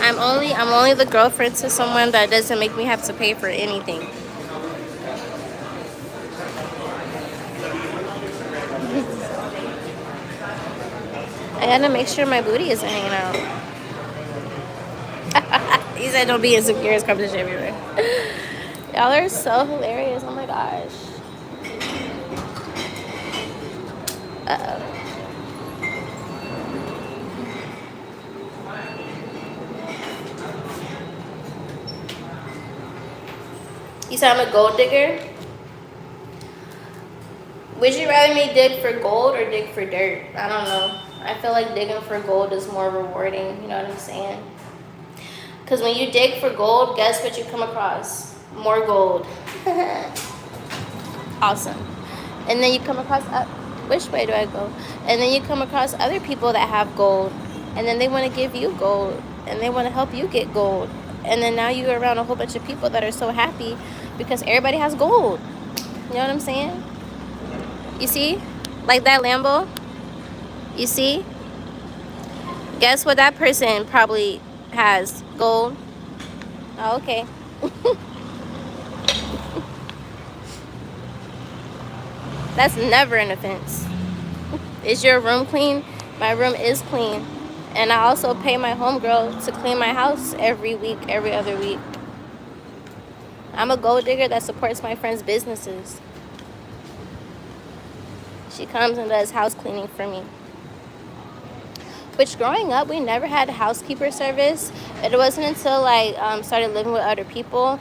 I'm only the girlfriend to someone that doesn't make me have to pay for anything. I gotta make sure my booty isn't hanging out. He said don't be insecure, it's competition everywhere. Y'all are so hilarious, oh my gosh. Uh-oh. You said I'm a gold digger? Would you rather me dig for gold or dig for dirt? I don't know. I feel like digging for gold is more rewarding, you know what I'm saying? Because when you dig for gold, guess what you come across? More gold. Awesome. And then you come across, which way do I go? And then you come across other people that have gold. And then they want to give you gold. And they want to help you get gold. And then now you're around a whole bunch of people that are so happy because everybody has gold. You know what I'm saying? You see? Like that Lambo? You see? Guess what that person probably has? Gold. Oh, okay. That's never an offense. Is your room clean? My room is clean. And I also pay my homegirl to clean my house every week, every other week. I'm a gold digger that supports my friends' businesses. She comes and does house cleaning for me. Which growing up, we never had housekeeper service. It wasn't until I started living with other people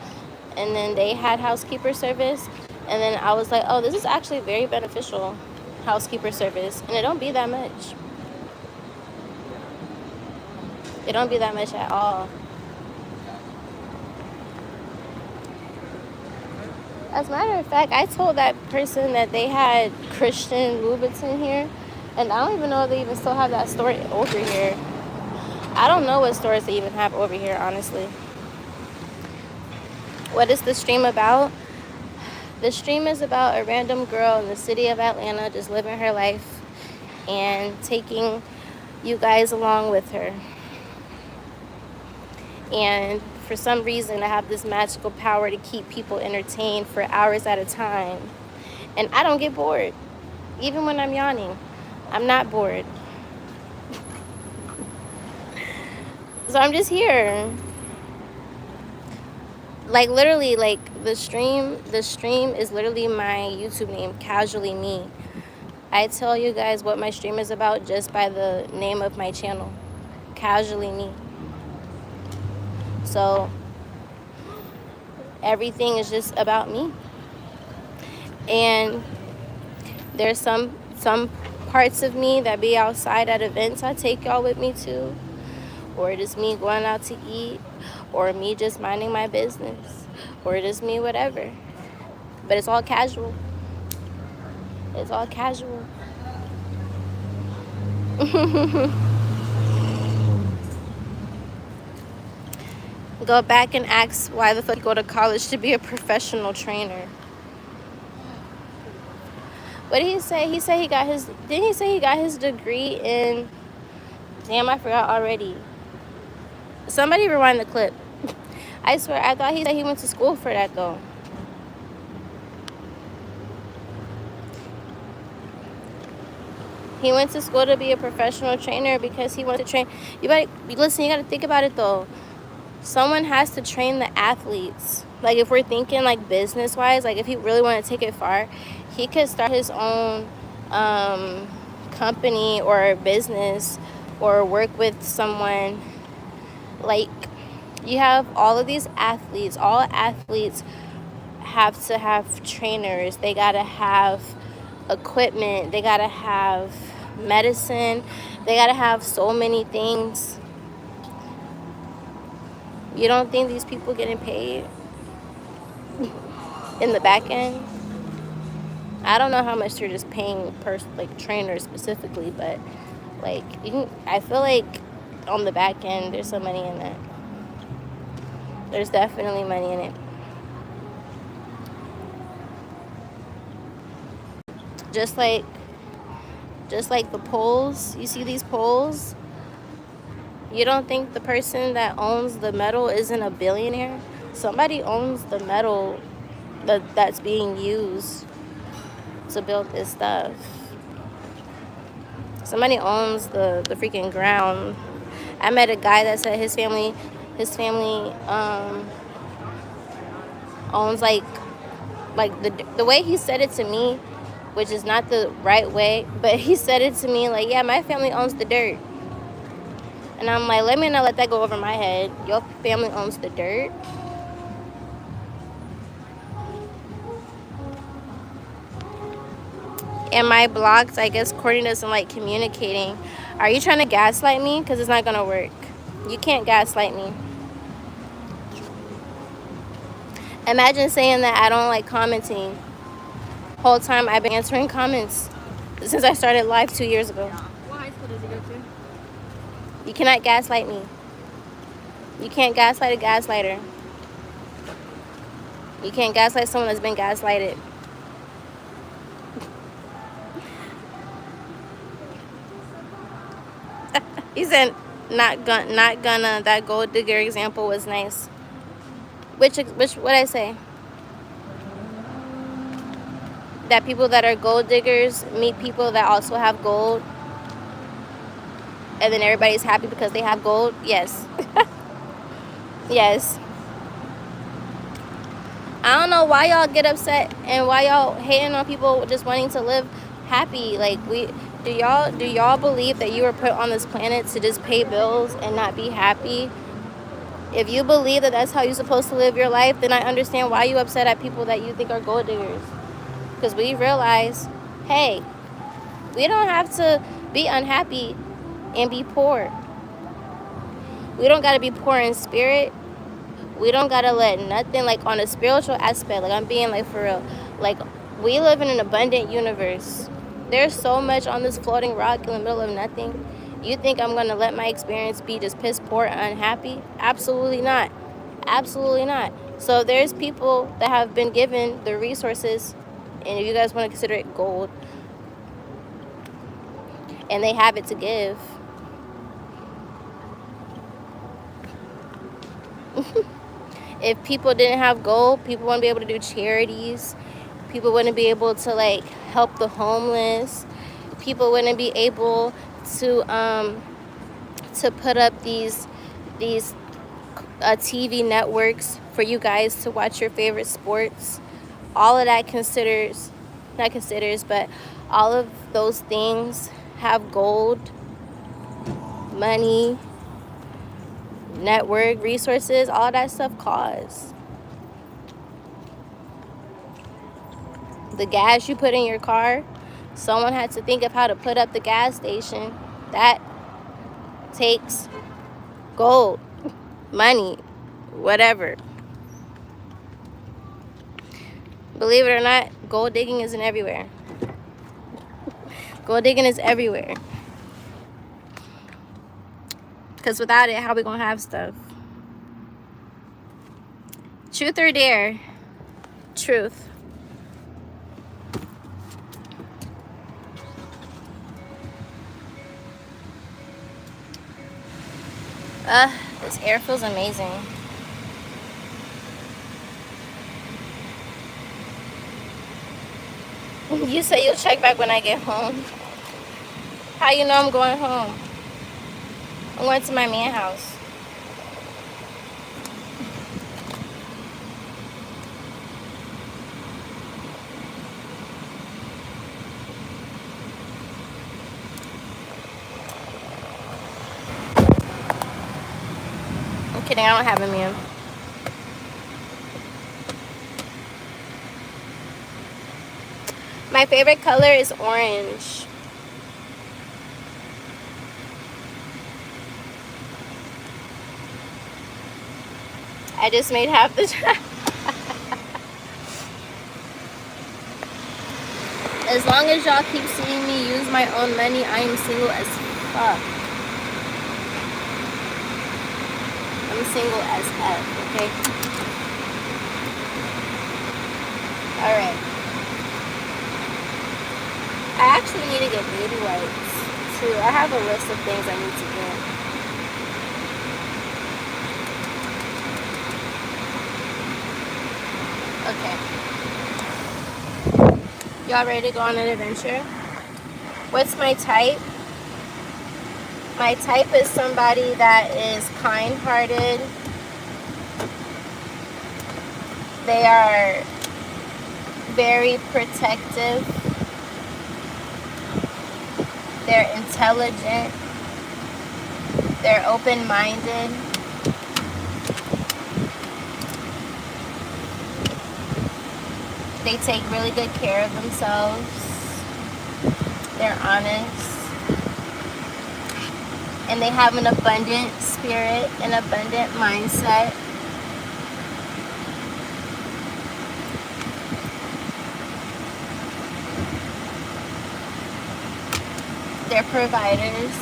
and then they had housekeeper service. And then I was like, oh, this is actually very beneficial, housekeeper service. And it don't be that much. It don't be that much at all. As a matter of fact, I told that person that they had Christian Louboutin here. And I don't even know if they even still have that store over here. I don't know what stores they even have over here, honestly. What is the stream about? The stream is about a random girl in the city of Atlanta just living her life and taking you guys along with her. And for some reason, I have this magical power to keep people entertained for hours at a time. And I don't get bored. Even when I'm yawning, I'm not bored. So I'm just here. Like literally, like the stream is literally my YouTube name, Casually Me. I tell you guys what my stream is about just by the name of my channel, Casually Me. So everything is just about me. And there's some parts of me that be outside at events I take y'all with me to, or it is me going out to eat, or me just minding my business, or it is me whatever. But it's all casual. It's all casual. Go back and ask why the fuck you go to college to be a professional trainer. What did he say? He said he got his, didn't he say he got his degree in, damn, I forgot already. Somebody rewind the clip. I swear, I thought he said he went to school for that though. He went to school to be a professional trainer because he wanted to train. You better, listen, you gotta think about it though. Someone has to train the athletes. Like if we're thinking like business wise, like if he really wanted to take it far, he could start his own company or business or work with someone. Like you have all of these athletes. All athletes have to have trainers. They gotta have equipment. They gotta have medicine. They gotta have so many things. You don't think these people getting paid in the back end? I don't know how much they're just paying per like trainers specifically, but like you can, I feel like on the back end there's some money in that. There's definitely money in it. Just like the poles, you see these poles? You don't think the person that owns the metal isn't a billionaire? Somebody owns the metal that's being used to build this stuff. Somebody owns the freaking ground. I met a guy that said his family owns like the way he said it to me, which is not the right way, but he said it to me like, yeah, my family owns the dirt. And I'm like, let me not let that go over my head. Your family owns the dirt. Am I blocked? I guess Courtney doesn't like communicating. Are you trying to gaslight me? Because it's not going to work. You can't gaslight me. Imagine saying that I don't like commenting. Whole time I've been answering comments since I started live 2 years ago. What high school does he go to? You cannot gaslight me. You can't gaslight a gaslighter. You can't gaslight someone that's been gaslighted. He said, not gonna. That gold digger example was nice. Which what I say? That people that are gold diggers meet people that also have gold, and then everybody's happy because they have gold. Yes. Yes. I don't know why y'all get upset and why y'all hating on people just wanting to live happy. Like, do y'all believe that you were put on this planet to just pay bills and not be happy? If you believe that that's how you're supposed to live your life, then I understand why you upset at people that you think are gold diggers. Because we realize, hey, we don't have to be unhappy and be poor. We don't got to be poor in spirit. We don't got to let nothing, like, on a spiritual aspect. Like, I'm being, like, for real. Like, we live in an abundant universe. There's so much on this floating rock in the middle of nothing. You think I'm going to let my experience be just piss poor and unhappy? Absolutely not. Absolutely not. So there's people that have been given the resources, and if you guys want to consider it gold, and they have it to give. If people didn't have gold, people wouldn't be able to do charities. People wouldn't be able to, like, help the homeless. People wouldn't be able to put up these TV networks for you guys to watch your favorite sports. All of that but all of those things have gold, money, network, resources. All that stuff costs. The gas you put in your car, someone had to think of how to put up the gas station. That takes gold, money, whatever. Believe it or not, gold digging isn't everywhere. Gold digging is everywhere. Because without it, how we gonna have stuff? Truth or dare? Truth. This air feels amazing. You say you'll check back when I get home. How you know I'm going home? I'm going to my man house. I'm kidding, I don't have a man. My favorite color is orange. I just made half the time. As long as y'all keep seeing me use my own money, I am single as fuck. I'm single as F, okay? Alright. I actually need to get baby wipes too. I have a list of things I need to get. Okay. Y'all ready to go on an adventure? What's my type? My type is somebody that is kind-hearted. They are very protective. They're intelligent. They're open-minded. They take really good care of themselves. They're honest. And they have an abundant spirit, an abundant mindset. They're providers.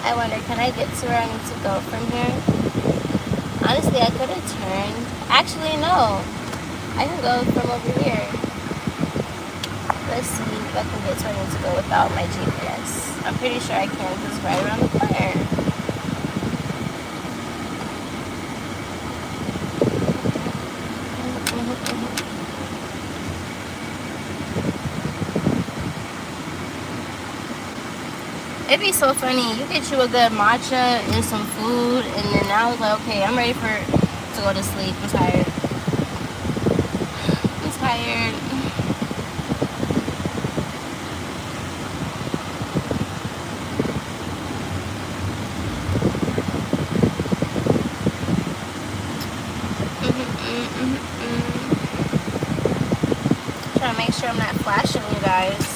I wonder, can I get to where I need to go from here? Honestly, I could have turned. Actually, no. I can go from over here. Let's see if I can get to where I need to go without my GPS. I'm pretty sure I can because it's right around the corner. It'd be so funny. You get you a good matcha and some food, and then I was like, okay, I'm ready to go to sleep. I'm tired. I'm tired. Trying to make sure I'm not flashing you guys.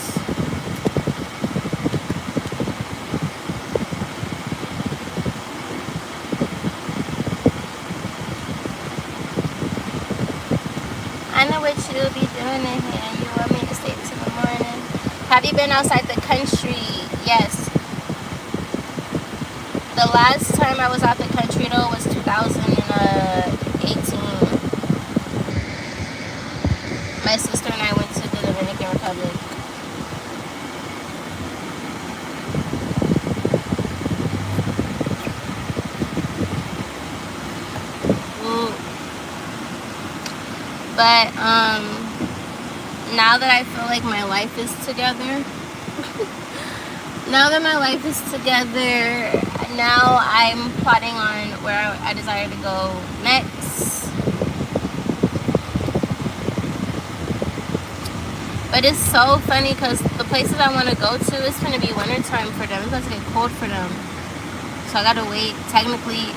I know what you'll be doing in here. You want me to stay till the morning? Have you been outside the country? Yes. The last time I was out the country though was 2018. My sister and I went to the Dominican Republic. But now that I feel like my life is together, now I'm plotting on where I desire to go next. But it's so funny because the places I want to go to, it's going to be wintertime for them. It's going to get cold for them. So I got to wait. Technically,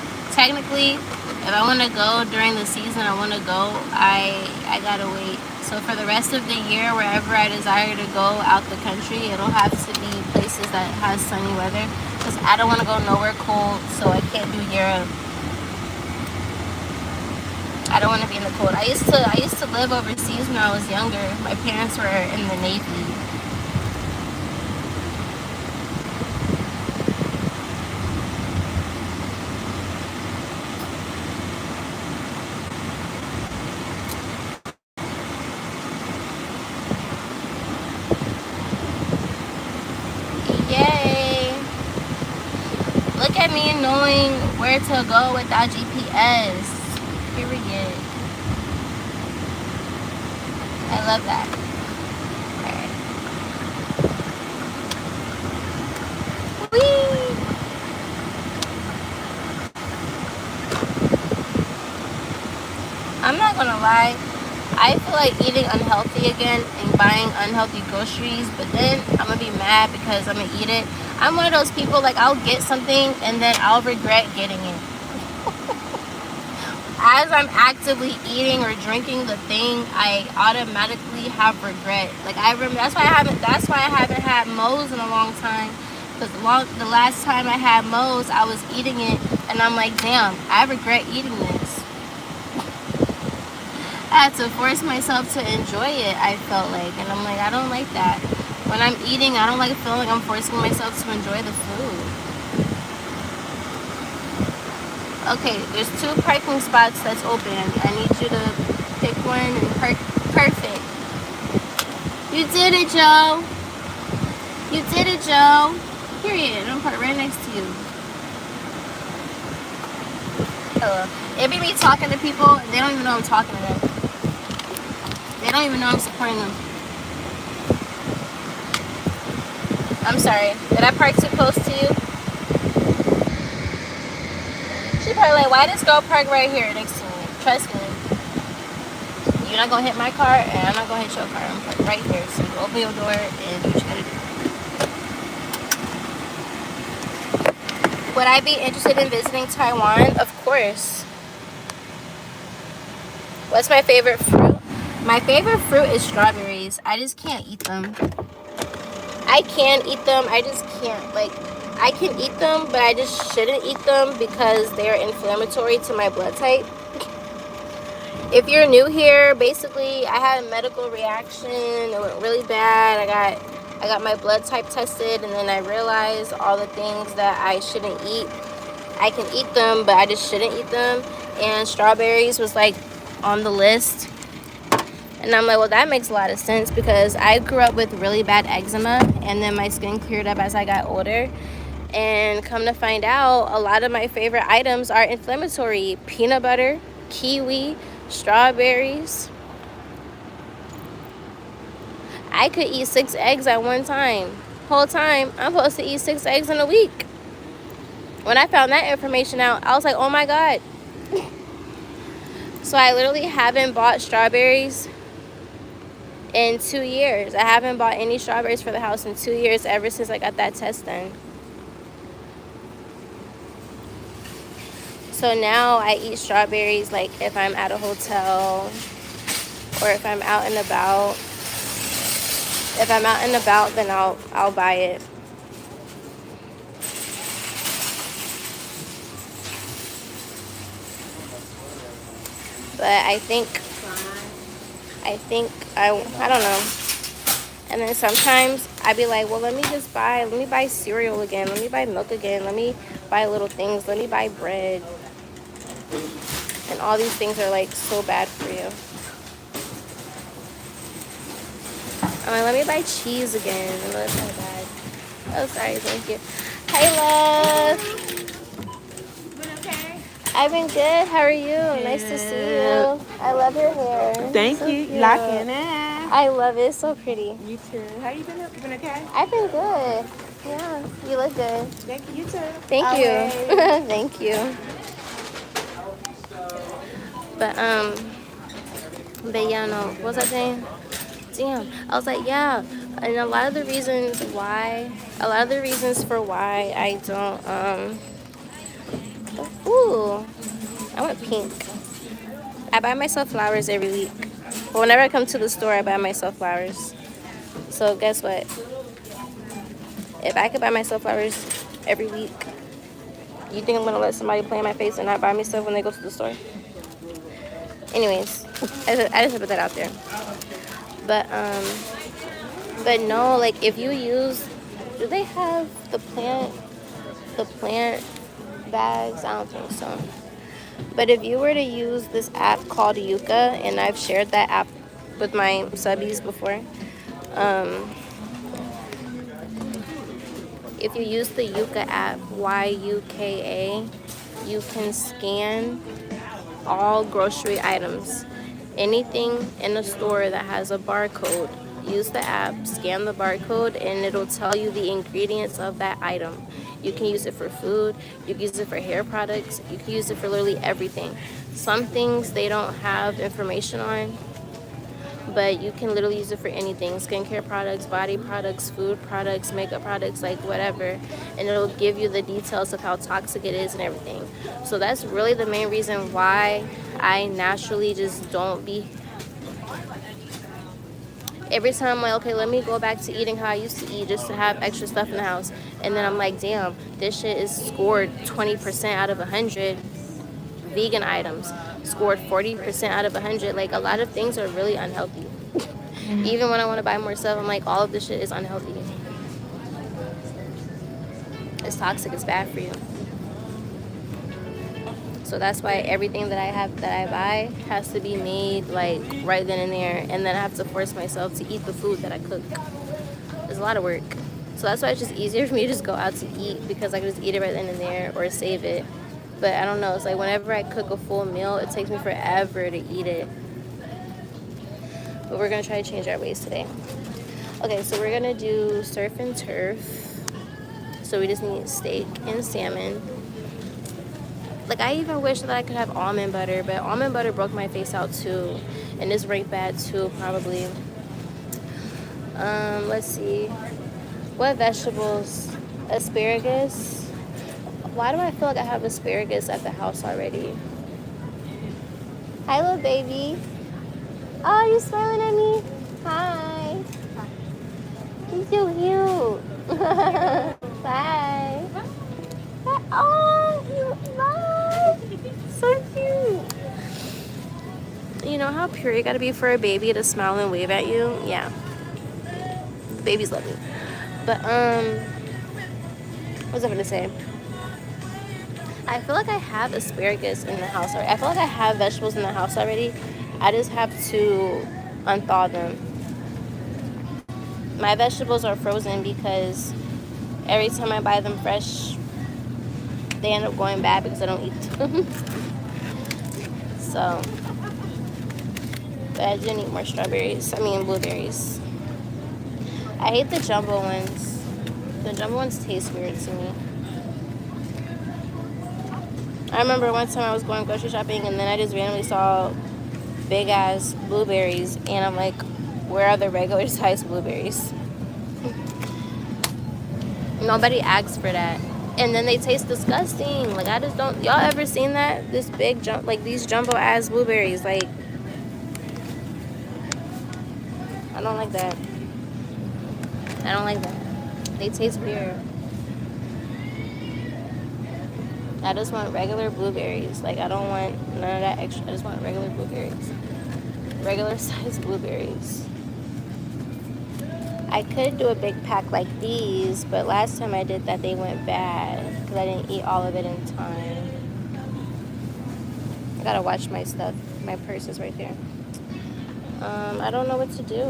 if I want to go during the season I want to go, I got to wait. So for the rest of the year, wherever I desire to go out the country, it'll have to be places that has sunny weather. Because I don't want to go nowhere cold, so I can't do Europe. I don't want to be in the cold. I used to live overseas when I was younger. My parents were in the Navy. Yay! Look at me knowing where to go without GPS. Period. I love that. Alright. Whee! I'm not gonna lie. I feel like eating unhealthy again and buying unhealthy groceries, but then I'm gonna be mad because I'm gonna eat it. I'm one of those people, like, I'll get something and then I'll regret getting it. As I'm actively eating or drinking the thing, I automatically have regret. Like, I remember, that's why I haven't had Moe's in a long time. Because the last time I had Moe's, I was eating it and I'm like, damn, I regret eating this. I had to force myself to enjoy it, I felt like. And I'm like, I don't like that. When I'm eating, I don't like feeling like I'm forcing myself to enjoy the food. Okay, there's 2 parking spots that's open. I need you to pick one and park. Perfect. You did it, Joe. You did it, Joe. Period. I'm parked right next to you. Hello. It be me talking to people, and they don't even know I'm talking to them. They don't even know I'm supporting them. I'm sorry. Did I park too close to you? She probably like, why this girl park right here next to me? Trust me. You're not gonna hit my car, and I'm not gonna hit your car. I'm parked right here. So you open your door and do what you gotta do. Would I be interested in visiting Taiwan? Of course. What's my favorite fruit? My favorite fruit is strawberries. I just can't eat them. I can eat them. I just can't. Like, I can eat them, but I just shouldn't eat them because they're inflammatory to my blood type. If you're new here, basically I had a medical reaction. It went really bad. I got my blood type tested, and then I realized all the things that I shouldn't eat. I can eat them, but I just shouldn't eat them. And strawberries was like on the list. And I'm like, well, that makes a lot of sense because I grew up with really bad eczema, and then my skin cleared up as I got older. And come to find out, a lot of my favorite items are inflammatory. Peanut butter, kiwi, strawberries. I could eat 6 eggs at one time. Whole time, I'm supposed to eat 6 eggs in a week. When I found that information out, I was like, oh my God. So I literally haven't bought strawberries in 2 years. I haven't bought any strawberries for the house in 2 years ever since I got that test done. So now I eat strawberries like if I'm at a hotel or if I'm out and about. If I'm out and about, then I'll buy it. But I don't know. And then sometimes I'd be like, well, let me buy cereal again. Let me buy milk again. Let me buy little things. Let me buy bread. And all these things are like so bad for you. I'm like, let me buy cheese again. I know that's not bad. Oh, sorry, thank you. Hey, love. I've been good. How are you? Good. Nice to see you. I love your hair. Thank so you. Cute. Locking it. I love it. It's so pretty. You too. How you been? You been okay? I've been good. Yeah, you look good. Thank you too. Thank you. Thank you. But yeah, no. What was I saying? Damn. I was like, yeah. And a lot of the reasons for why I don't ooh, I want pink. I buy myself flowers every week. But whenever I come to the store, I buy myself flowers. So guess what? If I could buy myself flowers every week, you think I'm gonna let somebody play in my face and not buy me stuff when they go to the store? Anyways, I just have to put that out there. But no, like if you use, do they have the plant bags? I don't think so. But if you were to use this app called Yuka, and I've shared that app with my subbies before, if you use the Yuka app, YUKA, you can scan all grocery items. Anything in a store that has a barcode, use the app, scan the barcode, and it'll tell you the ingredients of that item. You can use it for food, you can use it for hair products, you can use it for literally everything. Some things they don't have information on, but you can literally use it for anything. Skincare products, body products, food products, makeup products, like whatever. And it'll give you the details of how toxic it is and everything. So that's really the main reason why I naturally just don't be... Every time I'm like, okay, let me go back to eating how I used to eat just to have extra stuff in the house. And then I'm like, damn, this shit is scored 20% out of 100. Vegan items scored 40% out of 100. Like, a lot of things are really unhealthy. Even when I want to buy more stuff, I'm like, all of this shit is unhealthy. It's toxic. It's bad for you. So that's why everything that I buy has to be made like right then and there, and then I have to force myself to eat the food that I cook. It's a lot of work. So that's why it's just easier for me to just go out to eat, because I can just eat it right then and there or save it. But I don't know, it's like whenever I cook a full meal, it takes me forever to eat it. But we're gonna try to change our ways today. Okay, so we're gonna do surf and turf. So we just need steak and salmon. Like, I even wish that I could have almond butter, but almond butter broke my face out too, and it's ranked bad too, probably. Let's see. What vegetables? Asparagus. Why do I feel like I have asparagus at the house already? Hi, little baby. Oh, you smiling at me? Hi. You're so cute. Bye. Oh, bye. So cute. You know how pure you gotta be for a baby to smile and wave at you? Yeah. Babies love me. But, what was I gonna say? I feel like I have asparagus in the house already. I feel like I have vegetables in the house already. I just have to unthaw them. My vegetables are frozen because every time I buy them fresh, they end up going bad because I don't eat them. So, but I do need more blueberries. I hate the jumbo ones. The jumbo ones taste weird to me. I remember one time I was going grocery shopping and then I just randomly saw big ass blueberries and I'm like, where are the regular size blueberries? Nobody asks for that. And then they taste disgusting. Like, I just don't. Y'all ever seen that? This big these jumbo ass blueberries. Like, I don't like that. I don't like that. They taste weird. I just want regular blueberries. Like, I don't want none of that extra. I just want regular blueberries. Regular size blueberries. I could do a big pack like these, but last time I did that, they went bad because I didn't eat all of it in time. I gotta watch my stuff. My purse is right there. I don't know what to do.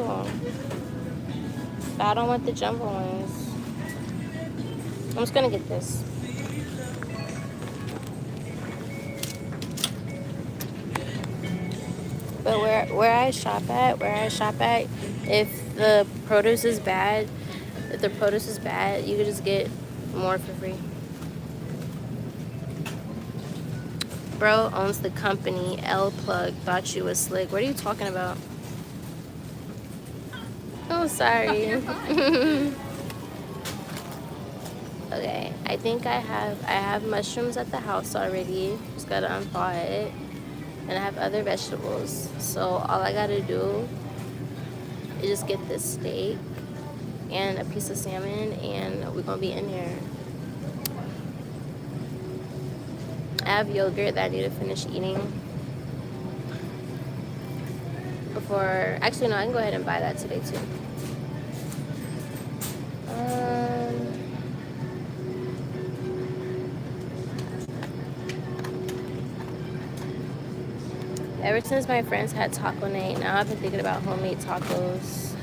But I don't want the jumbo ones. I'm just gonna get this. But where I shop at, if the produce is bad, you could just get more for free. Bro owns the company. L plug. Thought you was slick. What are you talking about? Oh, sorry. Okay, I think I have mushrooms at the house already. Just gotta unthaw it. And I have other vegetables. So all I gotta do is just get this steak and a piece of salmon and we're gonna be in here. I have yogurt that I need to finish eating before. Actually, no, I can go ahead and buy that today too. Ever since my friends had taco night, now I've been thinking about homemade tacos.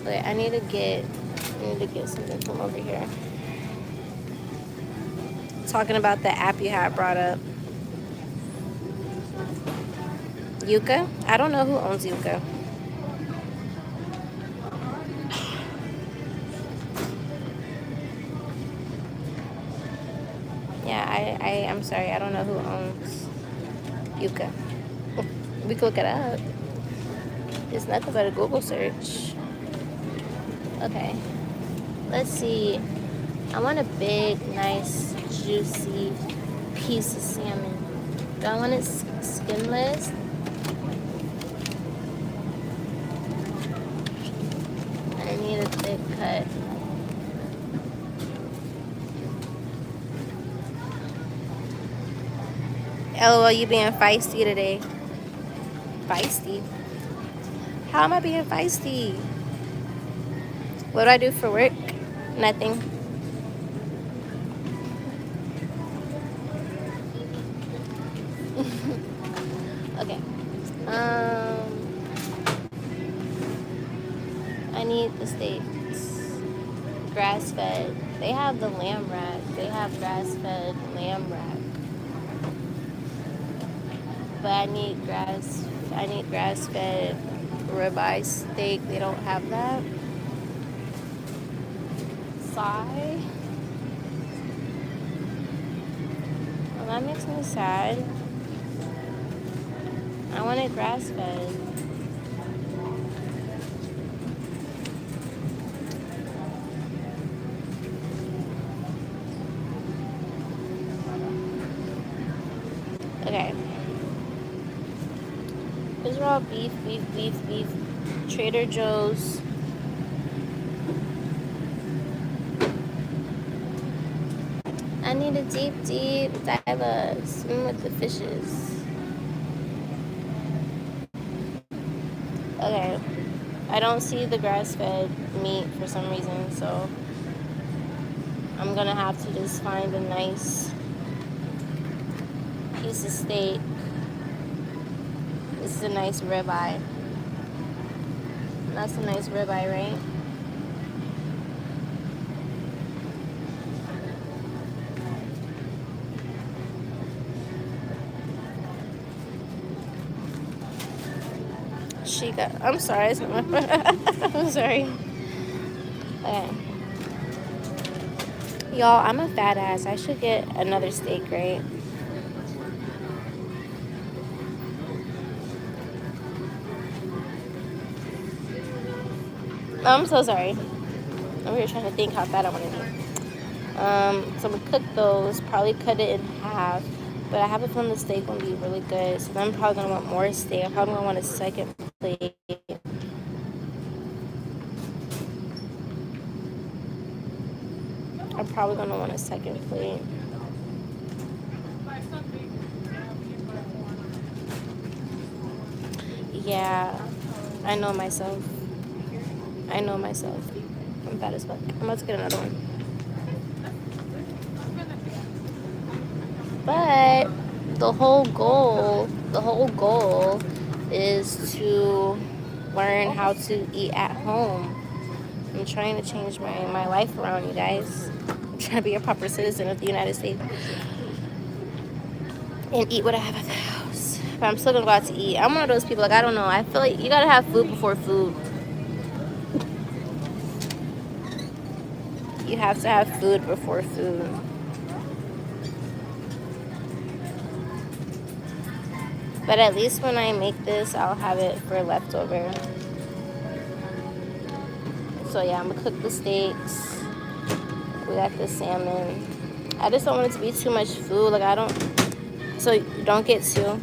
But I need to get something from over here. Talking about the app you had brought up. Yuka? I don't know who owns Yuka. Yeah, I'm sorry, I don't know who owns Yuka. We could look it up. It's nothing but a Google search. Okay. Let's see. I want a big, nice, juicy piece of salmon. Do I want it skinless? I need a thick cut. LOL, you being feisty today. Feisty? How am I being feisty? What do I do for work? Nothing. Okay. I need the steaks. Grass-fed. They have the lamb rack. They have grass-fed lamb rack. But I need grass-fed ribeye steak. They don't have that. Sigh. Well, that makes me sad. I want it grass-fed. Okay. These are all beef. Trader Joe's. I need a deep, deep dive. Swim with the fishes. Okay. I don't see the grass-fed meat for some reason, so I'm gonna have to just find a nice piece of steak. This is a nice ribeye. That's a nice ribeye, right? I'm sorry. I'm sorry. Okay. Y'all, I'm a fat ass. I should get another steak, right? I'm so sorry. I'm here trying to think how fat I want to be. So I'm gonna cook those, probably cut it in half. But I have a feeling the steak will be really good. So then I'm probably gonna want more steak. I'm probably gonna want a second plate. I'm probably gonna want a second plate. Yeah, I know myself. I'm fat as fuck. I'm about to get another one. But the whole goal is to learn how to eat at home. I'm trying to change my life around, you guys. I'm trying to be a proper citizen of the United States and eat what I have at the house. But I'm still gonna go out to eat. I'm one of those people, like, I don't know. I feel like you gotta have food before food. You have to have food before food. But at least when I make this, I'll have it for leftover. So yeah, I'm gonna cook the steaks. We got the salmon. I just don't want it to be too much food. Like, I don't, so you don't get too.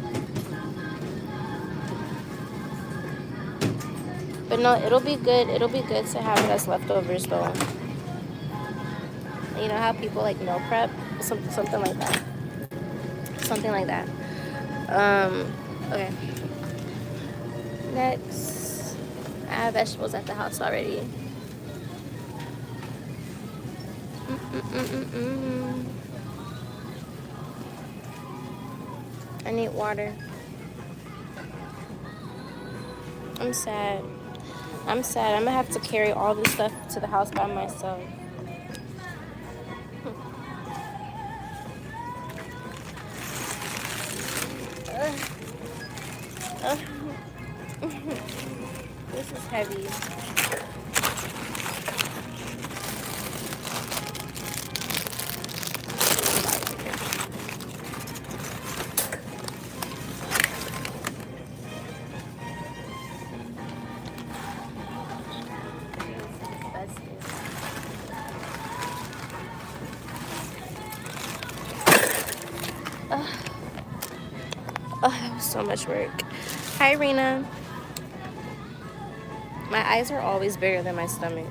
But no, it'll be good. It'll be good to have it as leftovers though. You know how people like meal prep? Something like that. Something like that. Okay. Next, I have vegetables at the house already. I need water. I'm sad. I'm gonna have to carry all this stuff to the house by myself. This is heavy. Oh, that was so much work. Hi, Rena. My eyes are always bigger than my stomach.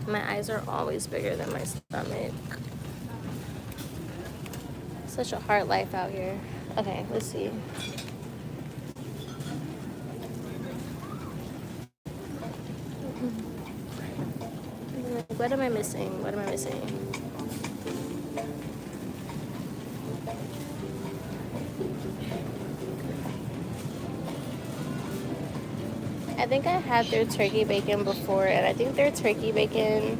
My eyes are always bigger than my stomach. Such a hard life out here. Okay, let's see. What am I missing? What am I missing? I think I had their turkey bacon before, and I think their turkey bacon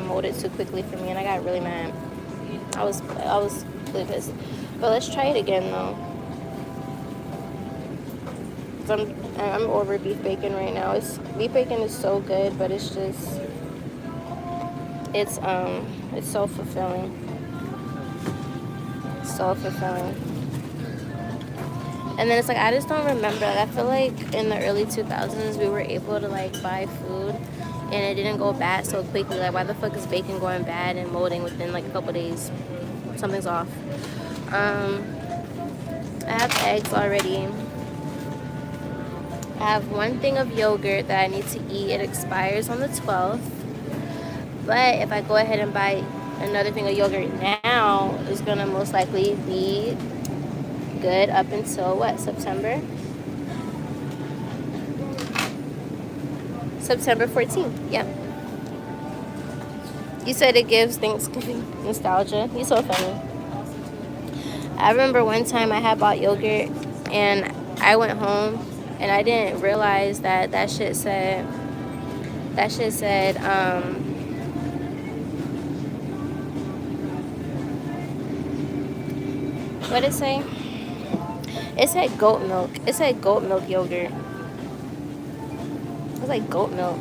molded too quickly for me, and I got really mad. I was really pissed. But let's try it again though. I'm over beef bacon right now. Beef bacon is so good, but it's so fulfilling. So fulfilling. And then it's like, I just don't remember. Like, I feel like in the early 2000s, we were able to like buy food and it didn't go bad so quickly. Like, why the fuck is bacon going bad and molding within like a couple days? Something's off. I have eggs already. I have one thing of yogurt that I need to eat. It expires on the 12th. But if I go ahead and buy another thing of yogurt now, it's gonna most likely be good up until what, September 14th. Yeah. You said it gives Thanksgiving nostalgia. You're so funny. I remember one time I had bought yogurt and I went home and I didn't realize that that shit said what did it say? It said goat milk. It said goat milk yogurt. It was like goat milk.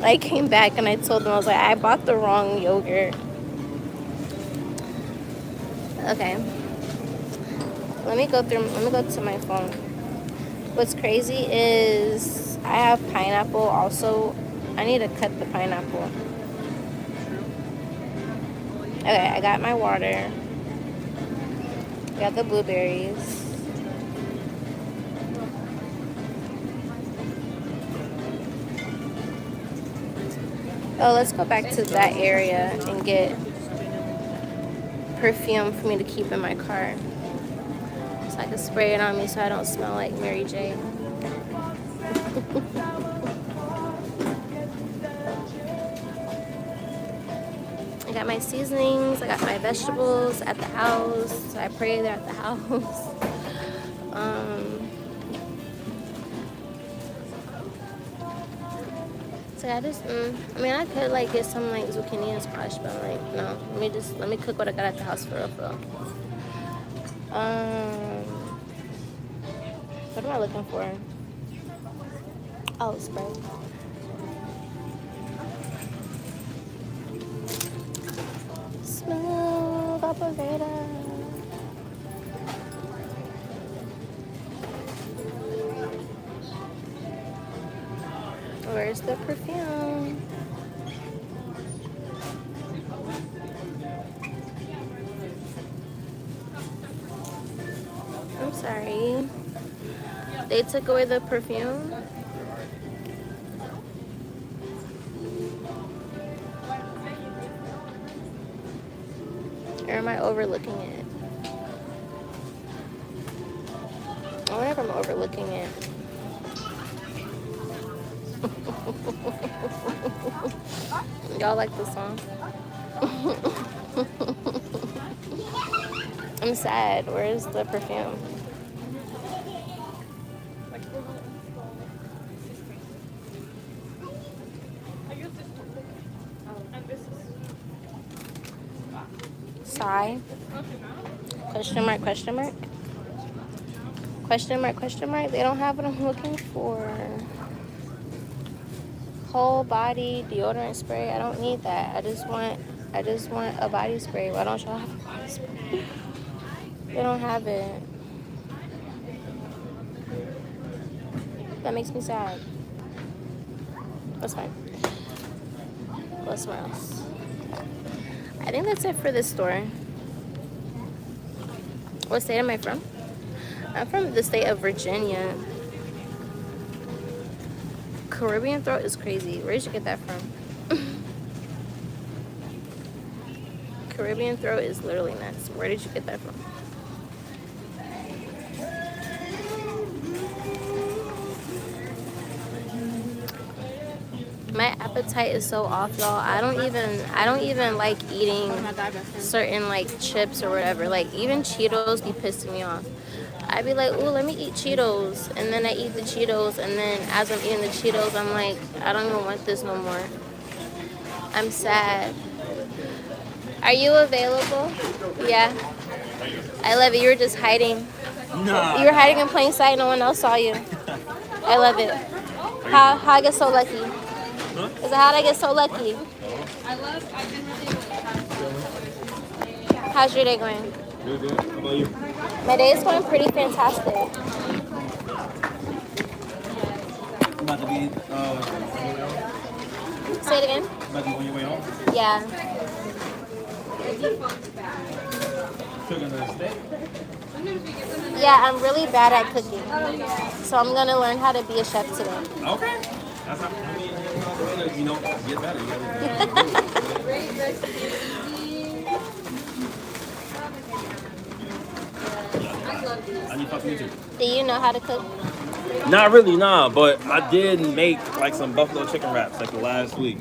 I came back and I told them, I was like, I bought the wrong yogurt. Okay. Let me go to my phone. What's crazy is I have pineapple also. I need to cut the pineapple. Okay, I got my water. Got the blueberries. Oh, let's go back to that area and get perfume for me to keep in my car. So I can spray it on me so I don't smell like Mary J. I got my seasonings, I got my vegetables at the house. So I pray they're at the house. So I just, I mean, I could like get some like zucchini and squash, but I'm like, no, let me cook what I got at the house for real. What am I looking for? Oh, Sprite. Smooth operator. Where's the perfume? I'm sorry. They took away the perfume? Or am I overlooking it? I wonder if I'm overlooking it. Y'all like this song? I'm sad. Where's the perfume? Sigh. Question mark, question mark. Question mark, question mark. They don't have what I'm looking for. Whole body deodorant spray. I don't need that. I just want a body spray. Why don't y'all have a body spray? They don't have it. That makes me sad. That's fine. Go somewhere else. I think that's it for this store. What state am I from? I'm from the state of Virginia. Caribbean throat is crazy. Where did you get that from? Caribbean throat is literally nuts. Where did you get that from? My appetite is so off, y'all. I don't even like eating certain like chips or whatever. Like even Cheetos be pissing me off. I'd be like, ooh, let me eat Cheetos, and then I eat the Cheetos, and then as I'm eating the Cheetos, I'm like, I don't even want this no more. I'm sad. Are you available? Yeah. I love it. You were just hiding. No. You were hiding in plain sight. No one else saw you. I love it. How I get so lucky? Is it how I get so lucky? How's your day going? Good. How about you? My day is going pretty fantastic. About to be Say it again? about to be on your way home? Yeah. Cooking the steak? Yeah, I'm really bad at cooking. So I'm going to learn how to be a chef today. Okay. That's how want to, get better. You gotta I need to talk to you too. Do you know how to cook? Not really, nah, but I did make like some buffalo chicken wraps like the last week.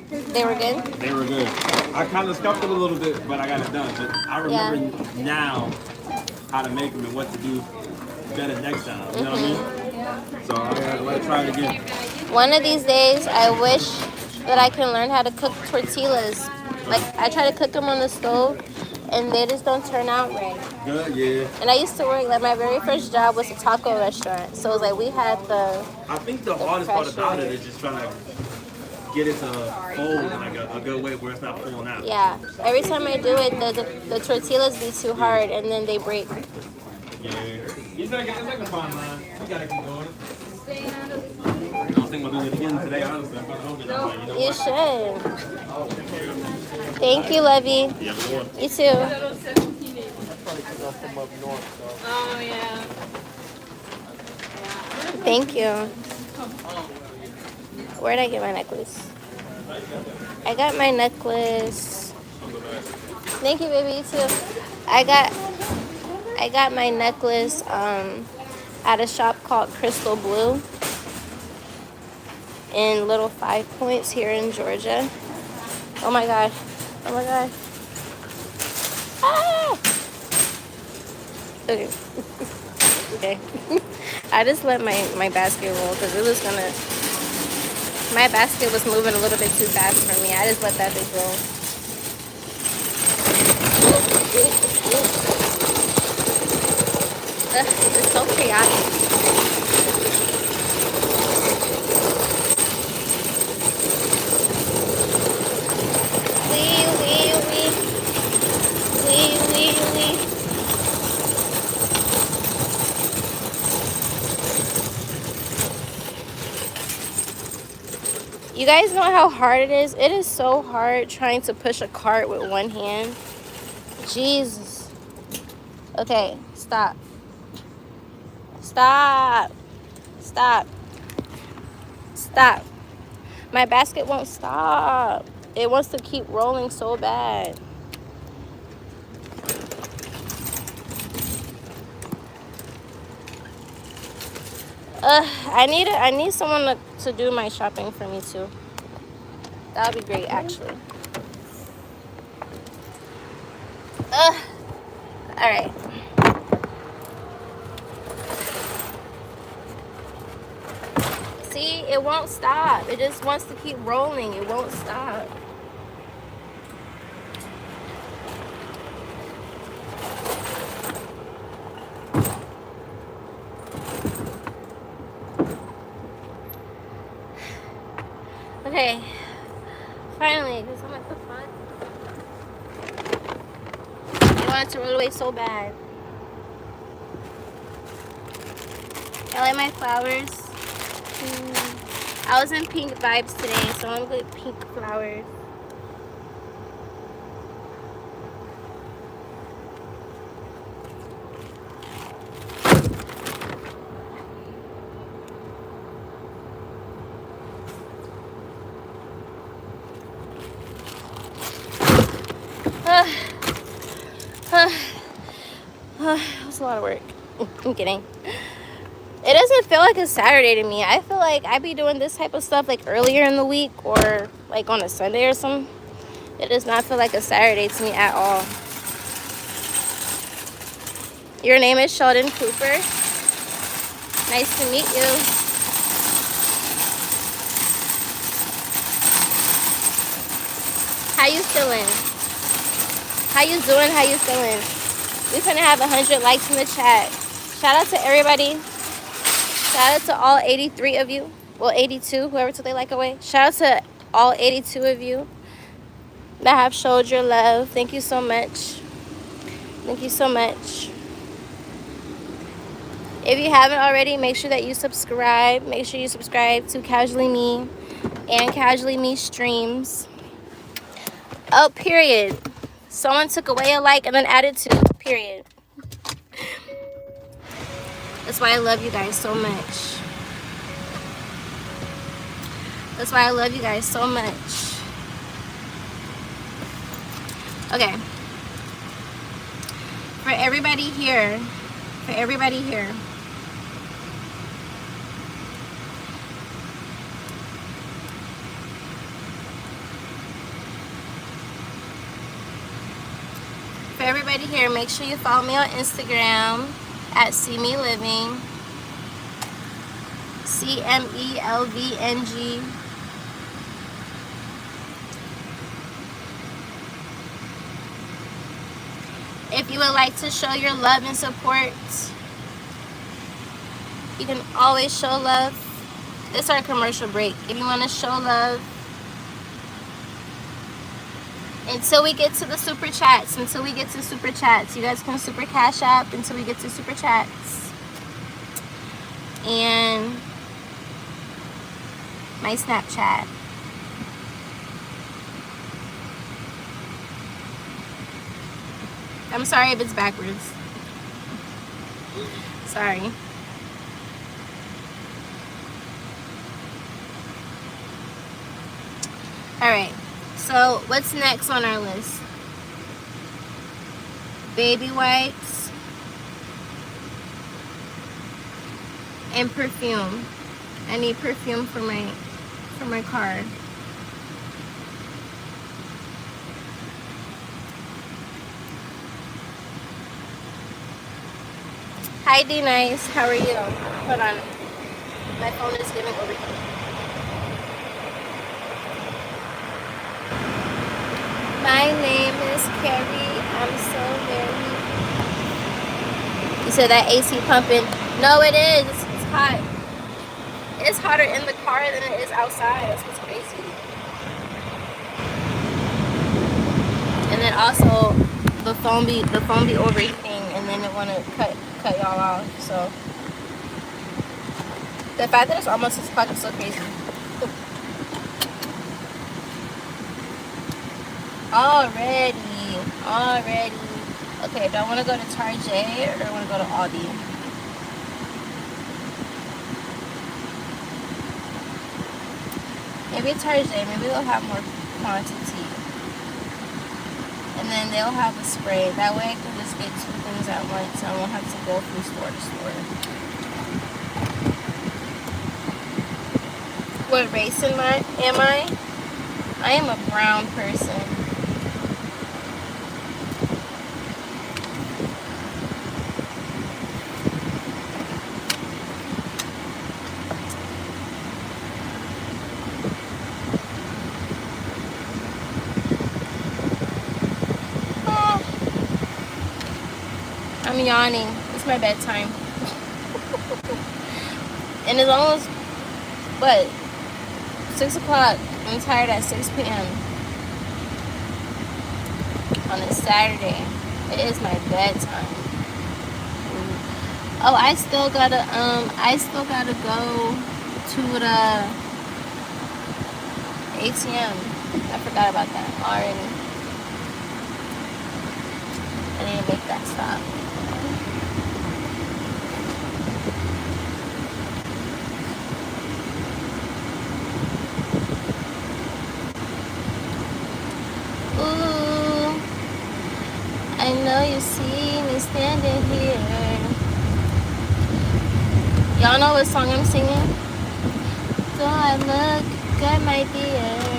They were good? They were good. I kind of scuffed it a little bit, but I got it done. But I remember now how to make them and what to do better next time. You know what I mean? So I gotta try it again. One of these days, I wish that I can learn how to cook tortillas. Like, I try to cook them on the stove, and they just don't turn out right. Good, yeah. And I used to work, like, my very first job was a taco restaurant. So it was like, we had I think the hardest part about it is just trying to get it to fold in like a good way where it's not pulling out. Yeah. Every time I do it, the tortillas be too hard, and then they break. Yeah. It's like a fine line. We gotta keep going. I don't think we'll do it again today, honestly. You should. Thank you, Levy. Yeah, before. You too. Oh, yeah. Thank you. Where'd I get my necklace? I got my necklace. Thank you, baby. You too. I got my necklace at a shop called Crystal Blue in Little 5 Points here in Georgia. Oh my god. Oh my god. Ah! Okay. Okay. I just let my basket roll because it was gonna. My basket was moving a little bit too fast for me. I just let that thing roll. It's so chaotic. Wee. You guys know how hard it is? It is so hard trying to push a cart with one hand. Jesus. Okay, stop. Stop. Stop. Stop. My basket won't stop. It wants to keep rolling so bad. I need someone to do my shopping for me too. That would be great, actually. All right. See, it won't stop. It just wants to keep rolling. It won't stop. Okay, finally, because I'm like, the fuck? I wanted to roll away so bad. I like my flowers. I was in pink vibes today, so I'm going to get pink flowers. It's a lot of work. I'm kidding. It doesn't feel like a Saturday to me. I feel like I be doing this type of stuff like earlier in the week or like on a Sunday or something. It does not feel like a Saturday to me at all. Your name is Sheldon Cooper. Nice to meet you. How you feeling? How you doing? How you feeling? We're gonna have 100 likes in the chat. Shout out to everybody. Shout out to all 83 of you. Well, 82, whoever took their like away. Shout out to all 82 of you that have showed your love. Thank you so much. Thank you so much. If you haven't already, make sure that you subscribe. Make sure you subscribe to Casually Me and Casually Me Streams. Oh, period. Someone took away a like and then added 2. Period. That's why I love you guys so much. That's why I love you guys so much. Okay. For everybody here, for everybody here, make sure you follow me on Instagram at See Me Living, CMELVNG. If you would like to show your love and support, you can always show love. It's our commercial break. If you want to show love, until we get to the super chats, you guys can super cash up until we get to super chats. And my Snapchat. I'm sorry if it's backwards. Sorry. Alright, so what's next on our list? Baby wipes and perfume. I need perfume for my car. Hi D Nice, how are you? Hold on. My phone is giving overheat. My name is Carrie. I'm so very. You said that AC pumping. No, it is. It's hot. It's hotter in the car than it is outside. That's what's crazy. And then also the phone be overheating, and then it wanna cut y'all off. So the fact that it's almost 6 o'clock is so crazy. Already. Okay, do I want to go to Target or do I want to go to Aldi? Maybe Target. Maybe they'll have more quantity. And then they'll have a spray. That way I can just get 2 things at once. I won't have to go from store to store. What race am I? I am a brown person. I'm yawning. It's my bedtime. And it's almost, what, 6 o'clock. I'm tired at 6 p.m. on a Saturday. It is my bedtime. Oh, I still gotta go to the ATM. I forgot about that already. I need to make that stop. Ooh, I know you see me standing here. Y'all know what song I'm singing? Do I look good, my dear?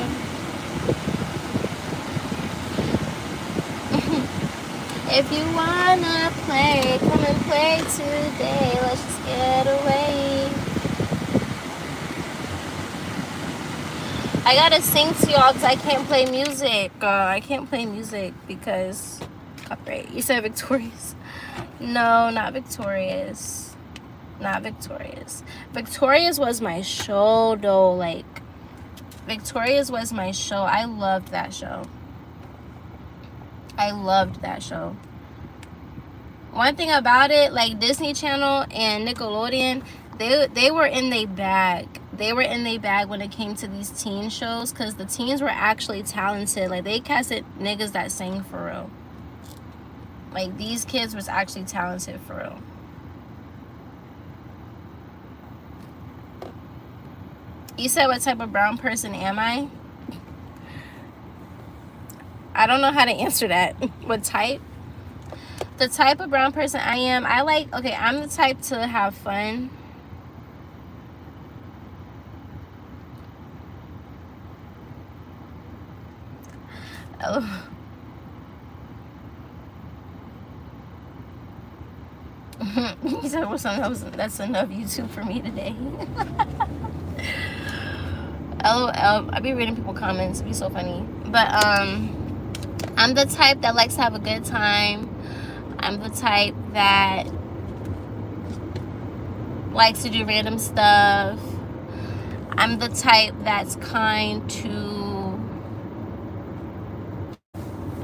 If you wanna play, come and play today. Let's just get away. I gotta sing to y'all because I can't play music. I can't play music because copyright. You said Victorious? No, not Victorious. Not Victorious. Victorious was my show though. Like, Victorious was my show. I loved that show. I loved that show. One thing about it, like Disney Channel and Nickelodeon, they were in their bag. They were in their bag when it came to these teen shows, because the teens were actually talented. Like, they casted niggas that sang for real. Like, these kids was actually talented for real. You said what type of brown person am I? I don't know how to answer that. What type? The type of brown person I am, okay, I'm the type to have fun. Oh. He said, well, that's enough YouTube for me today. LOL. I be reading people comments. It'd be so funny. But I'm the type that likes to have a good time. I'm the type that likes to do random stuff. I'm the type that's kind to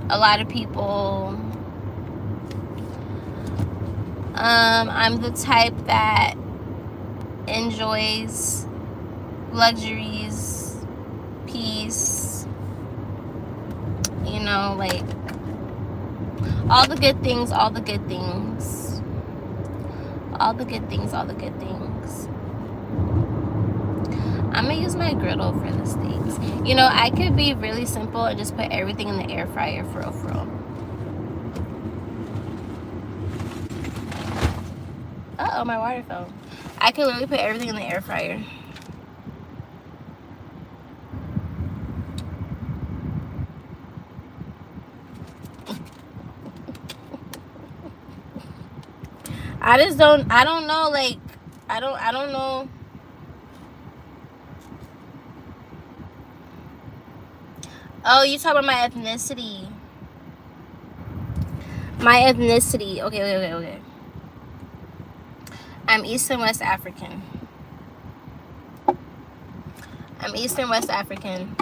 a lot of people. I'm the type that enjoys luxuries, peace, you know, like all the good things, all the good things, all the good things, all the good things. I'm gonna use my griddle for the steaks. You know, I could be really simple and just put everything in the air fryer for real. Uh-oh, my water fell. I could literally put everything in the air fryer. I don't know, like, I don't know. Oh, you talking about my ethnicity. My ethnicity. Okay. I'm East and West African. I'm East and West African.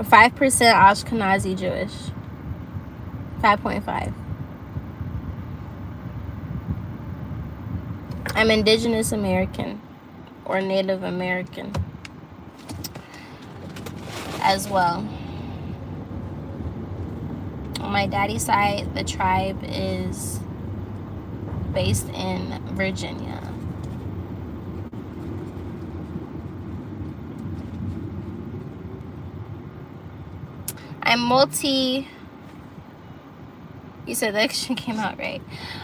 I'm 5% Ashkenazi Jewish. 5.5. I'm Indigenous American or Native American as well. On my daddy's side, the tribe is based in Virginia. I'm multi. You said that action came out right.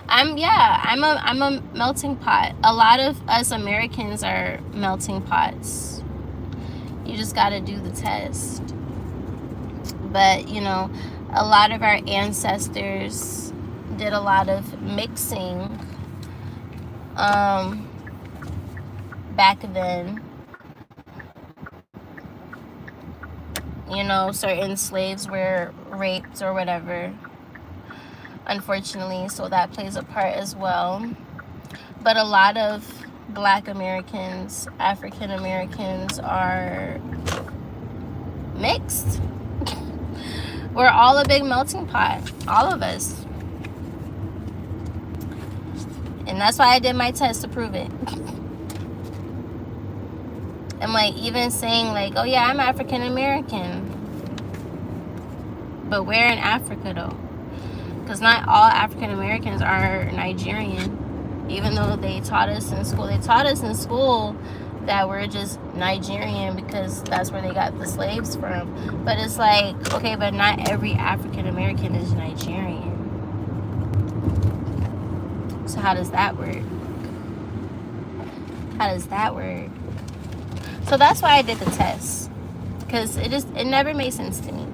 I'm a melting pot. A lot of us Americans are melting pots. You just got to do the test. But, you know, a lot of our ancestors did a lot of mixing back then. You know, certain slaves were raped or whatever, unfortunately, so that plays a part as well. But a lot of Black Americans, African Americans are mixed. We're all a big melting pot, all of us. And that's why I did my test to prove it. I'm like, even saying like, oh yeah, I'm African American. But where in Africa though? Because not all African Americans are Nigerian. Even though they taught us in school. They taught us in school that we're just Nigerian because that's where they got the slaves from. But it's like, okay, but not every African American is Nigerian. So how does that work? How does that work? So that's why I did the test, because it never made sense to me.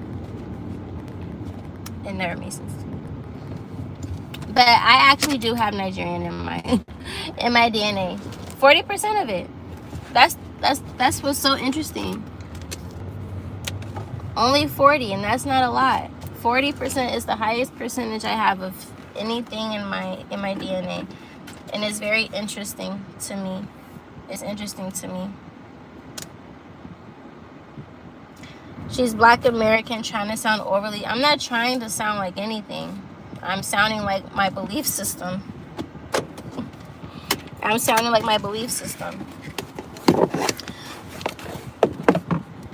It never made sense to me. But I actually do have Nigerian in my DNA. 40% of it. That's what's so interesting. Only 40, and that's not a lot. 40% is the highest percentage I have of anything in my DNA, and it's very interesting to me. It's interesting to me. She's Black American, trying to sound overly. I'm not trying to sound like anything. I'm sounding like my belief system. I'm sounding like my belief system.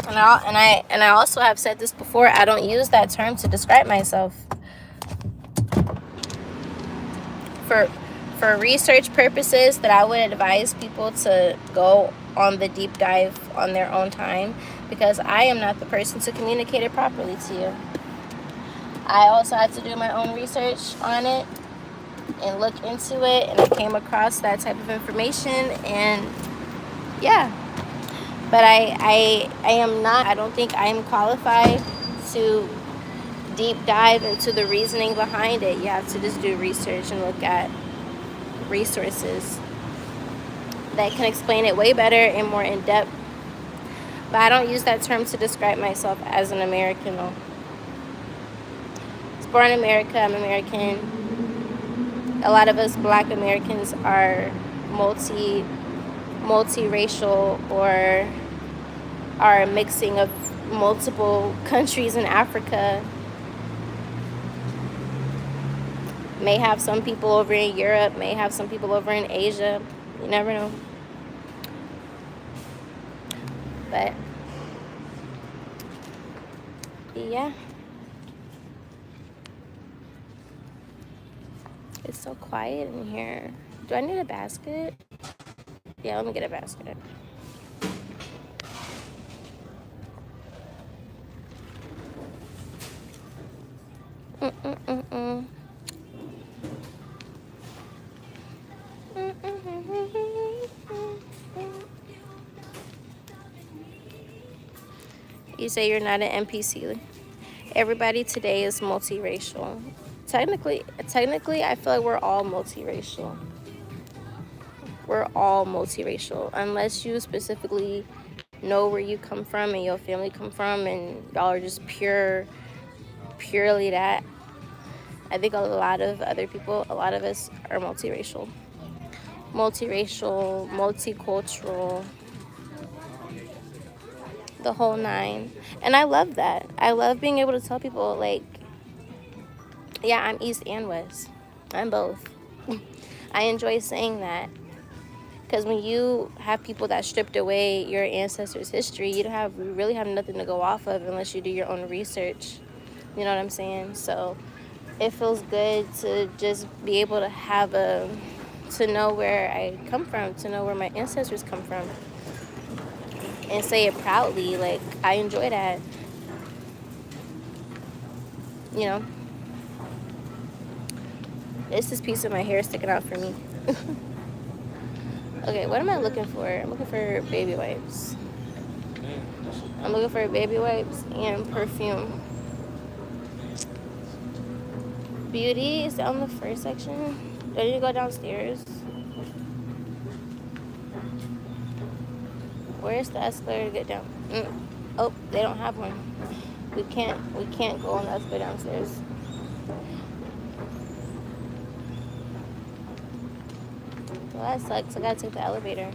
And I also have said this before. I don't use that term to describe myself. for research purposes, that I would advise people to go on the deep dive on their own time, because I am not the person to communicate it properly to you. I also had to do my own research on it and look into it, and I came across that type of information, and yeah. But I am not, I don't think I am qualified to deep dive into the reasoning behind it. You have to just do research and look at resources that can explain it way better and more in depth. But I don't use that term to describe myself as an American, though. I was born in America, I'm American. A lot of us Black Americans are multiracial, or are a mixing of multiple countries in Africa. May have some people over in Europe, may have some people over in Asia. You never know. But yeah. It's so quiet in here. Do I need a basket? Yeah, let me get a basket. You say you're not an NPC. Everybody today is multiracial. Technically, I feel like we're all multiracial. We're all multiracial, unless you specifically know where you come from and your family come from, and y'all are just purely that. I think a lot of other people, a lot of us are multiracial, multicultural, the whole nine. And I love that. I love being able to tell people, like, yeah, I'm East and West. I'm both. I enjoy saying that, because when you have people that stripped away your ancestors' history, you really have nothing to go off of unless you do your own research. You know what I'm saying? So it feels good to just be able to to know where I come from, to know where my ancestors come from, and say it proudly. Like, I enjoy that. You know? It's this piece of my hair sticking out for me. Okay, what am I looking for? I'm looking for baby wipes. I'm looking for baby wipes and perfume. Beauty is on the first section. Do I need to go downstairs? Where's the escalator to get down? Oh, they don't have one. We can't go on the escalator downstairs. Well, that sucks. I gotta take the elevator.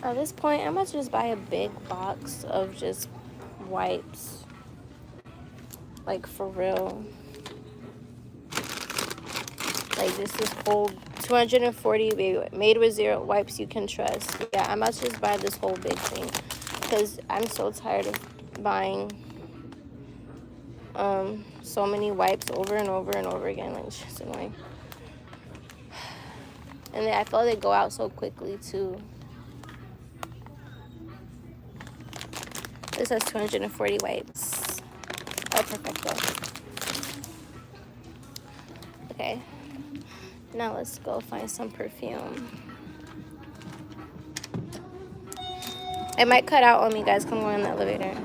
At this point, I might just buy a big box of just wipes. Like, for real. Like, this is whole 240 baby made with zero wipes you can trust. Yeah, I might just buy this whole big thing, because I'm so tired of buying so many wipes over and over and over again. Like, it's just annoying. And I feel like they go out so quickly too. This has 240 wipes. Oh, perfecto. Okay. Now let's go find some perfume. It might cut out on me, guys. Come on in the elevator.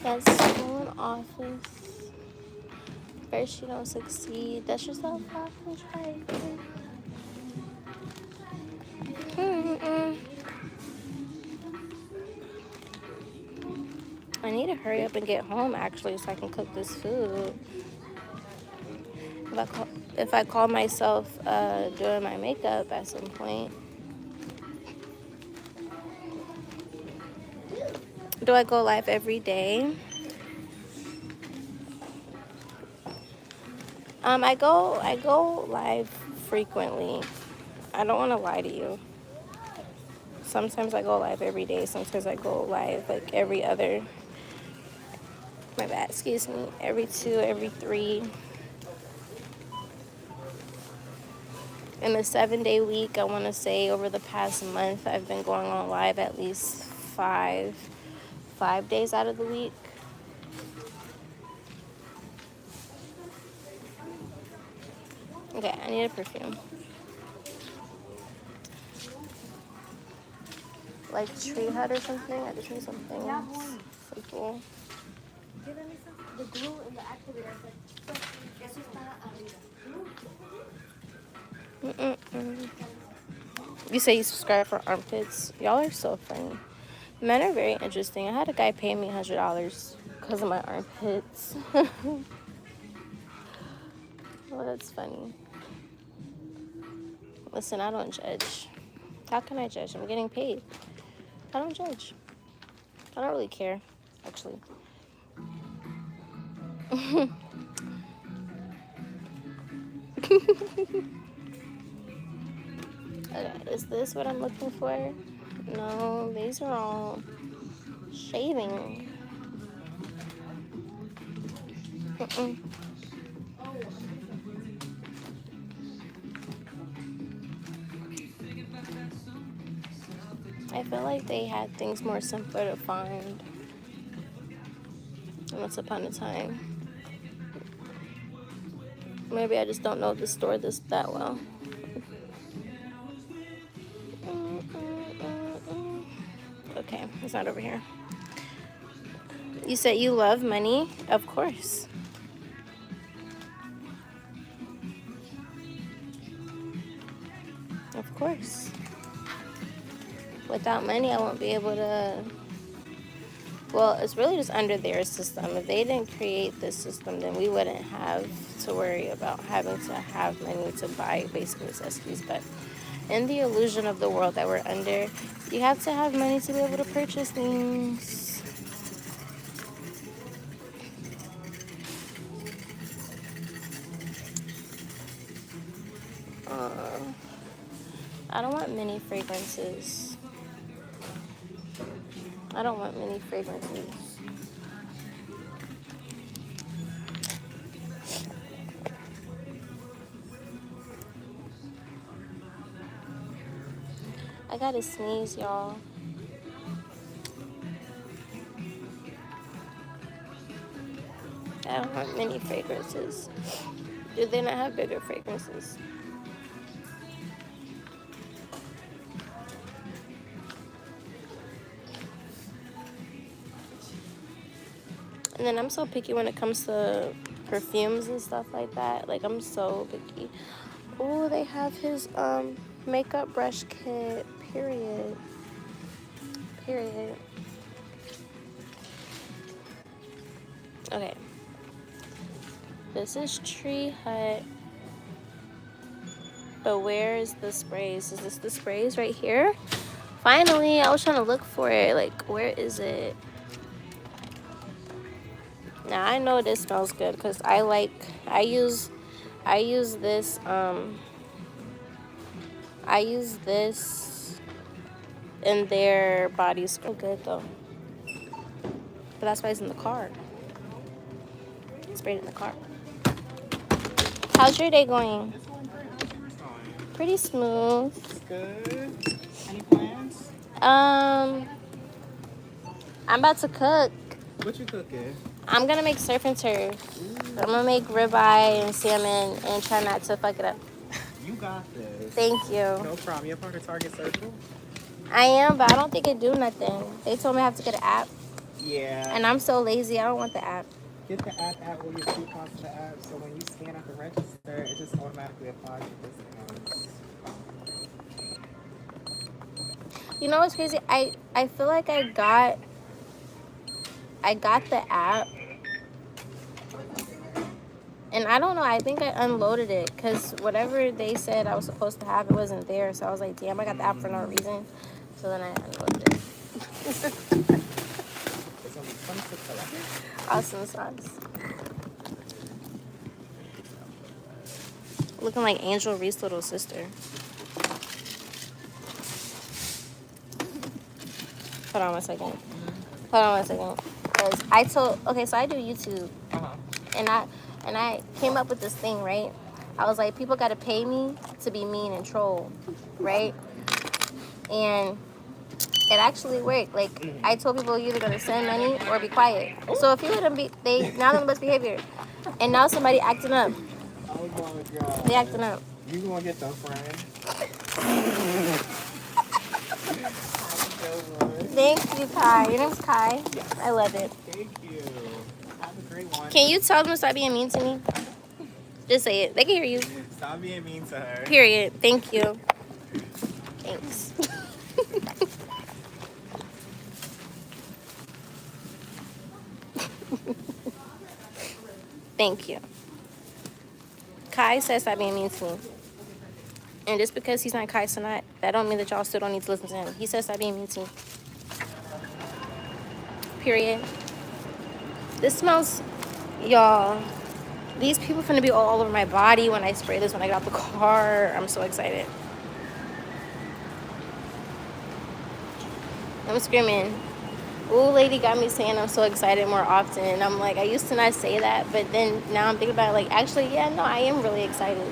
Yes, school and office. First you don't succeed. Dust yourself off and try again. I need to hurry up and get home actually so I can cook this food. If I call myself doing my makeup at some point. Do I go live every day? I go live frequently. I don't want to lie to you. Sometimes I go live every day. Sometimes I go live like every other. My bad. Excuse me. Every 2, every 3. In the 7-day week, I want to say over the past month, I've been going on live at least 5 days out of the week. Okay, I need a perfume. Like Tree Hut or something. I just need something simple. The glue and the activator. Eso está arriba. You say you subscribe for armpits. Y'all are so funny. Men are very interesting. I had a guy pay me $100 because of my armpits. Well, that's funny. Listen, I don't judge. How can I judge? I'm getting paid. I don't judge. I don't really care, actually. Okay, is this what I'm looking for? No, these are all shaving. I feel like they had things more simpler to find once upon a time. Maybe I just don't know the store that well. Okay, it's not over here. You said you love money? Of course. Of course. Without money, I won't be able to... Well, it's really just under their system. If they didn't create this system, then we wouldn't have to worry about having to have money to buy basic necessities. But in the illusion of the world that we're under, you have to have money to be able to purchase things. I don't want many fragrances. I don't want many fragrances. I gotta sneeze, y'all. I don't want many fragrances. Do they not have bigger fragrances? And then I'm so picky when it comes to perfumes and stuff like that. Like, I'm so picky. Oh, they have his makeup brush kit. Period. Okay. This is Tree Hut. But where is the sprays? Is this the sprays right here? Finally, I was trying to look for it. Like, where is it? Now I know this smells good because I use this in their body scrub. Good though. But that's why it's in the car. Sprayed it in the car. How's your day going? Pretty smooth. Good. Any plans? I'm about to cook. What you cooking? I'm gonna make surf and turf. I'm gonna make ribeye and salmon and try not to fuck it up. You got this. Thank you. No problem. You're part of Target Circle? I am, but I don't think it do nothing. They told me I have to get an app. Yeah. And I'm so lazy. I don't want the app. Get the app out with your coupons to the app, so when you scan at the register, it just automatically applies your discounts. You know what's crazy? I feel like I got the app, and I don't know. I think I unloaded it because whatever they said I was supposed to have, it wasn't there. So I was like, damn, I got the app for no reason. So then I unloaded it. It's only $26. Awesome sauce. Looking like Angel Reese's little sister. Hold on one second. Because okay, so I do YouTube. And I came up with this thing, right? I was like, people gotta pay me to be mean and troll, right? And it actually worked. Like, I told people you're either gonna send money or be quiet. So if you let them now they're on the best behavior. And now somebody acting up. Oh my god. They acting up. You gonna get them, friend. Thank you, Kai. Your name's Kai. Yes. I love it. Thank you. Have a great one. Can you tell them to stop being mean to me? Just say it. They can hear you. Stop being mean to her. Period. Thank you. Thanks. Thank you. Kai says stop being mean to me. And just because he's not Kai Sanat, that don't mean that y'all still don't need to listen to him. He says stop being mean to me. Period. This smells, y'all. These people finna be all over my body when I spray this when I get out the car. I'm so excited. I'm screaming. Ooh, lady got me saying I'm so excited more often. And I'm like, I used to not say that, but then now I'm thinking about it, like, actually, yeah, no, I am really excited.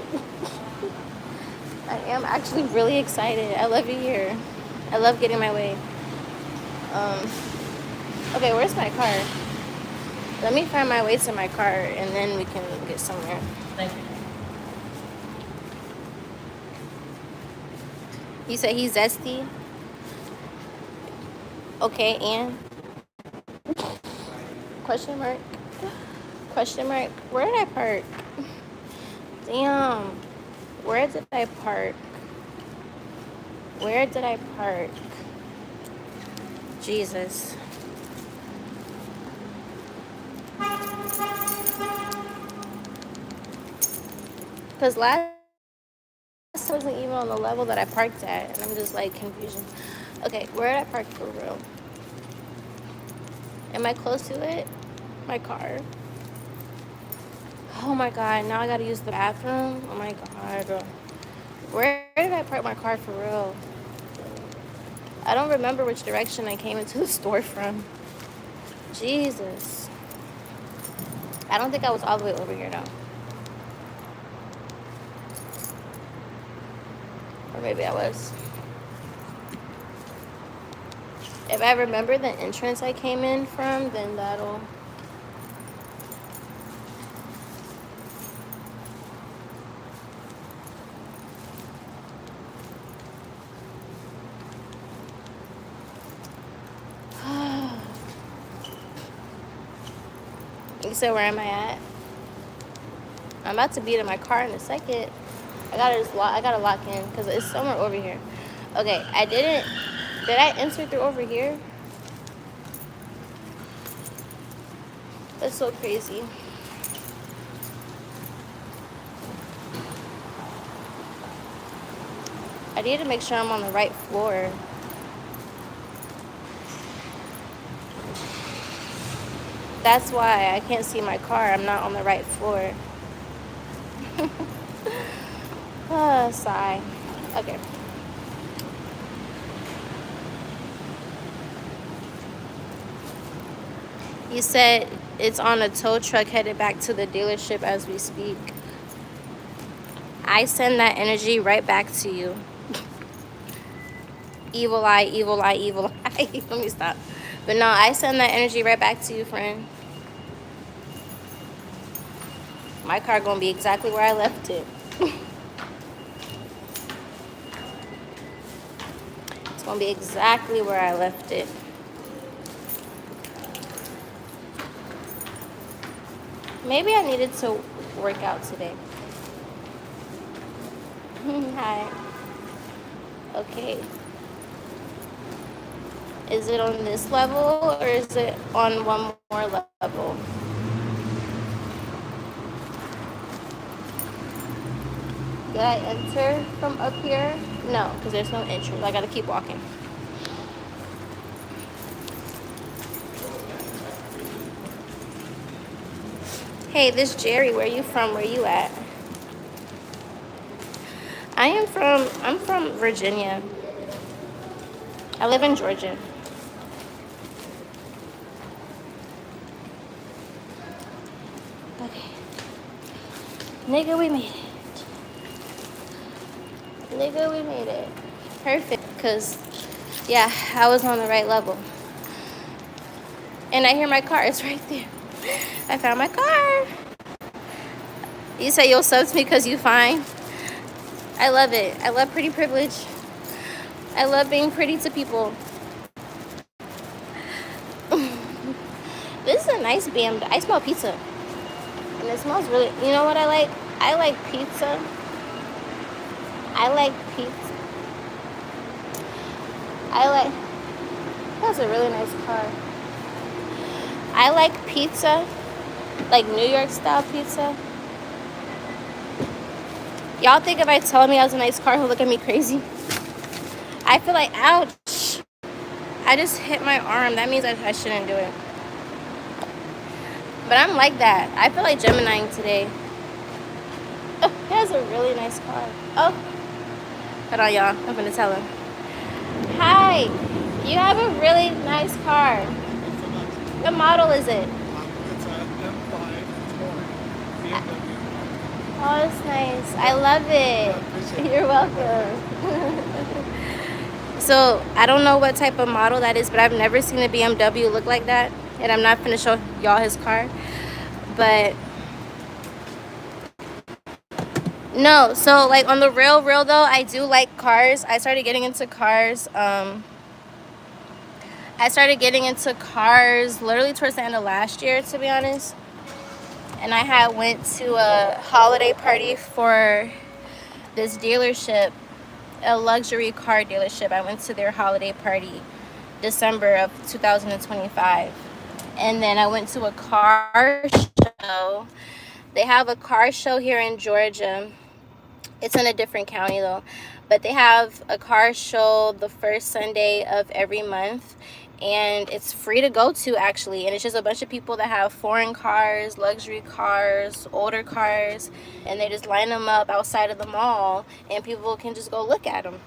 I am actually really excited. I love you here. I love getting my way. Okay, where's my car? Let me find my way to my car, and then we can get somewhere. Thank you. You said he's zesty? Okay, and? Question mark? Question mark? Where did I park? Damn. Where did I park? Where did I park? Jesus. Because last time wasn't even on the level that I parked at. And I'm just like confusion. Okay, where did I park for real? Am I close to it? My car. Oh my god, now I gotta use the bathroom. Oh my god. Where did I park my car for real? I don't remember which direction I came into the store from. Jesus. I don't think I was all the way over here though. Or maybe I was. If I remember the entrance I came in from, then that'll... You said, where am I at? I'm about to be in my car in a second. I gotta lock in because it's somewhere over here. Okay, did I enter through over here? That's so crazy. I need to make sure I'm on the right floor. That's why I can't see my car. I'm not on the right floor. Sigh. Okay. You said it's on a tow truck headed back to the dealership as we speak. I send that energy right back to you. Evil eye, evil eye, evil eye. Let me stop. But no, I send that energy right back to you, friend. My car gonna be exactly where I left it. It's gonna be exactly where I left it. Maybe I needed to work out today. Hi. Okay. Is it on this level or is it on one more level? Did I enter from up here? No, because there's no entrance. I gotta keep walking. Hey, this Jerry, where you from? Where you at? I'm from Virginia. I live in Georgia. Okay. Nigga, we made it. Nigga, we made it. Perfect, because, yeah, I was on the right level. And I hear my car. It's right there. I found my car. You say you'll sub to me because you fine. I love it. I love pretty privilege. I love being pretty to people. This is a nice BMW. I smell pizza. And it smells really... You know what I like? I like pizza. I like pizza. That's a really nice car. I like pizza. Like New York style pizza. Y'all think if I told me I was a nice car, he'll look at me crazy? I feel like, ouch. I just hit my arm. That means I shouldn't do it. But I'm like that. I feel like Gemini today. Oh, he has a really nice car. Oh. Hold on, y'all. I'm gonna tell him. Hi. You have a really nice car. What model is it? It's a M5 BMW. Oh, it's nice. I love it. You're welcome. So, I don't know what type of model that is, but I've never seen a BMW look like that. And I'm not gonna show y'all his car. But, no. So, like, on the real though, I do like cars. I started getting into cars. Literally towards the end of last year, to be honest. And I had went to a holiday party for this dealership, a luxury car dealership. I went to their holiday party December of 2025. And then I went to a car show. They have a car show here in Georgia. It's in a different county though. But they have a car show the first Sunday of every month. And it's free to go to, actually. And it's just a bunch of people that have foreign cars, luxury cars, older cars. And they just line them up outside of the mall. And people can just go look at them.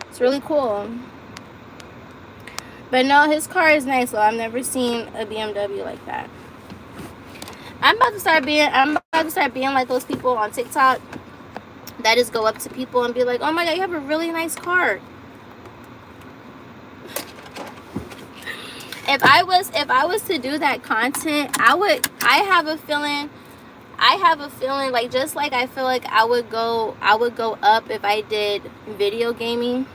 It's really cool. But no, his car is nice though. I've never seen a BMW like that. I'm about to start being like those people on TikTok that just go up to people and be like, oh my God, you have a really nice car. If I was to do that content, I have a feeling like, just like I feel like I would go up if I did video gaming.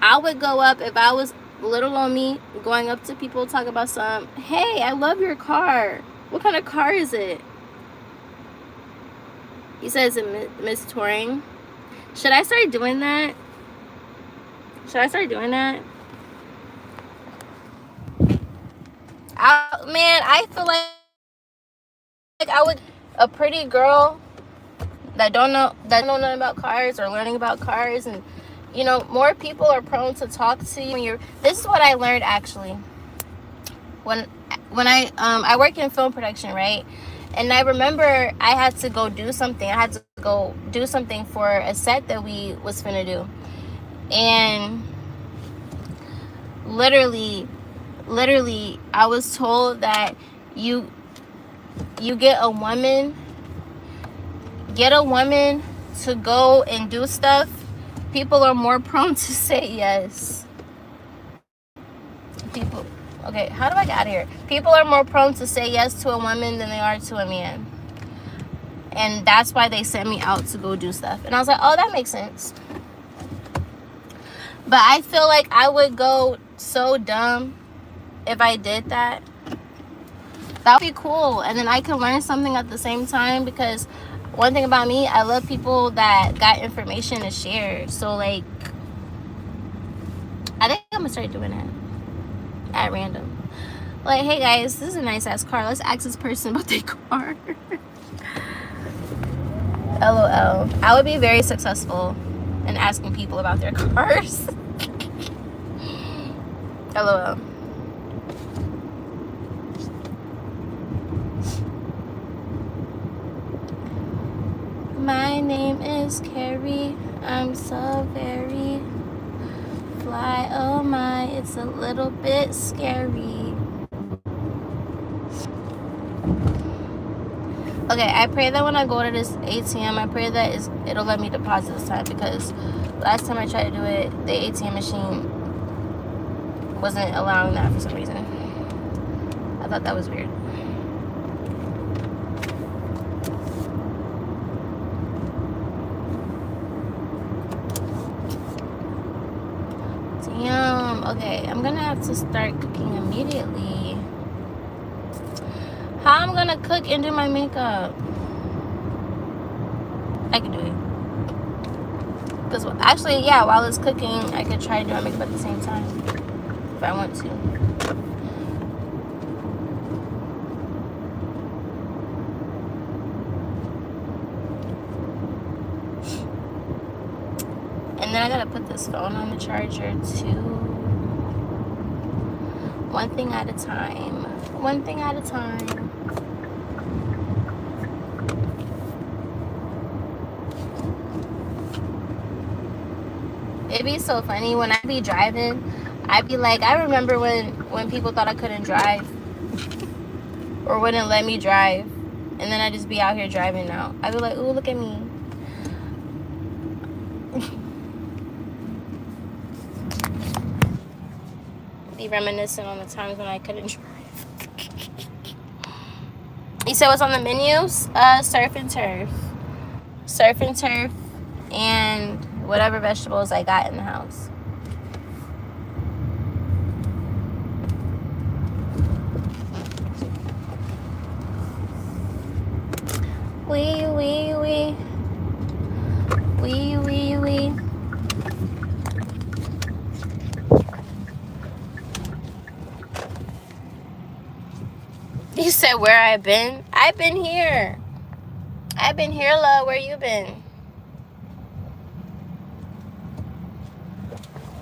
I would go up if I was little on me, going up to people, talk about some, hey, I love your car. What kind of car is it? He says it Miss Touring. Should I start doing that? I feel like I would, a pretty girl that don't know nothing about cars or learning about cars, and you know, more people are prone to talk to you when you're. This is what I learned actually. When I work in film production, right? And I remember I had to go do something. I had to go do something for a set that we was finna do, and literally, I was told that you get a woman to go and do stuff, people are more prone to say yes. Okay, how do I get out of here? People are more prone to say yes to a woman than they are to a man. And that's why they sent me out to go do stuff. And I was like, oh, that makes sense. But I feel like I would go so dumb if I did that, that would be cool. And then I can learn something at the same time, because one thing about me, I love people that got information to share. So like, I think I'm gonna start doing that at random. Like, hey guys, this is a nice ass car. Let's ask this person about their car. LOL. I would be very successful in asking people about their cars. LOL. My name is Carrie. I'm so very fly. Oh my, it's a little bit scary. Okay, I pray that when I go to this ATM, I pray that it'll let me deposit this time, because last time I tried to do it, the ATM machine wasn't allowing that for some reason. I thought that was weird. Damn. Okay, I'm gonna have to start cooking immediately. How I'm gonna cook and do my makeup? I can do it. Because actually, yeah, while it's cooking, I could try to do my makeup at the same time if I want to. And then I gotta put this phone on the charger too. One thing at a time. One thing at a time. It'd be so funny when I be driving. I'd be like, I remember when people thought I couldn't drive or wouldn't let me drive, and then I just be out here driving now. I'd be like, ooh, look at me. Be reminiscent on the times when I couldn't drive. You said what's on the menus? Surf and turf. Surf and turf and whatever vegetables I got in the house. Wee, wee, wee. Wee, wee, wee. You said where I've been? I've been here. I've been here, love. Where you been?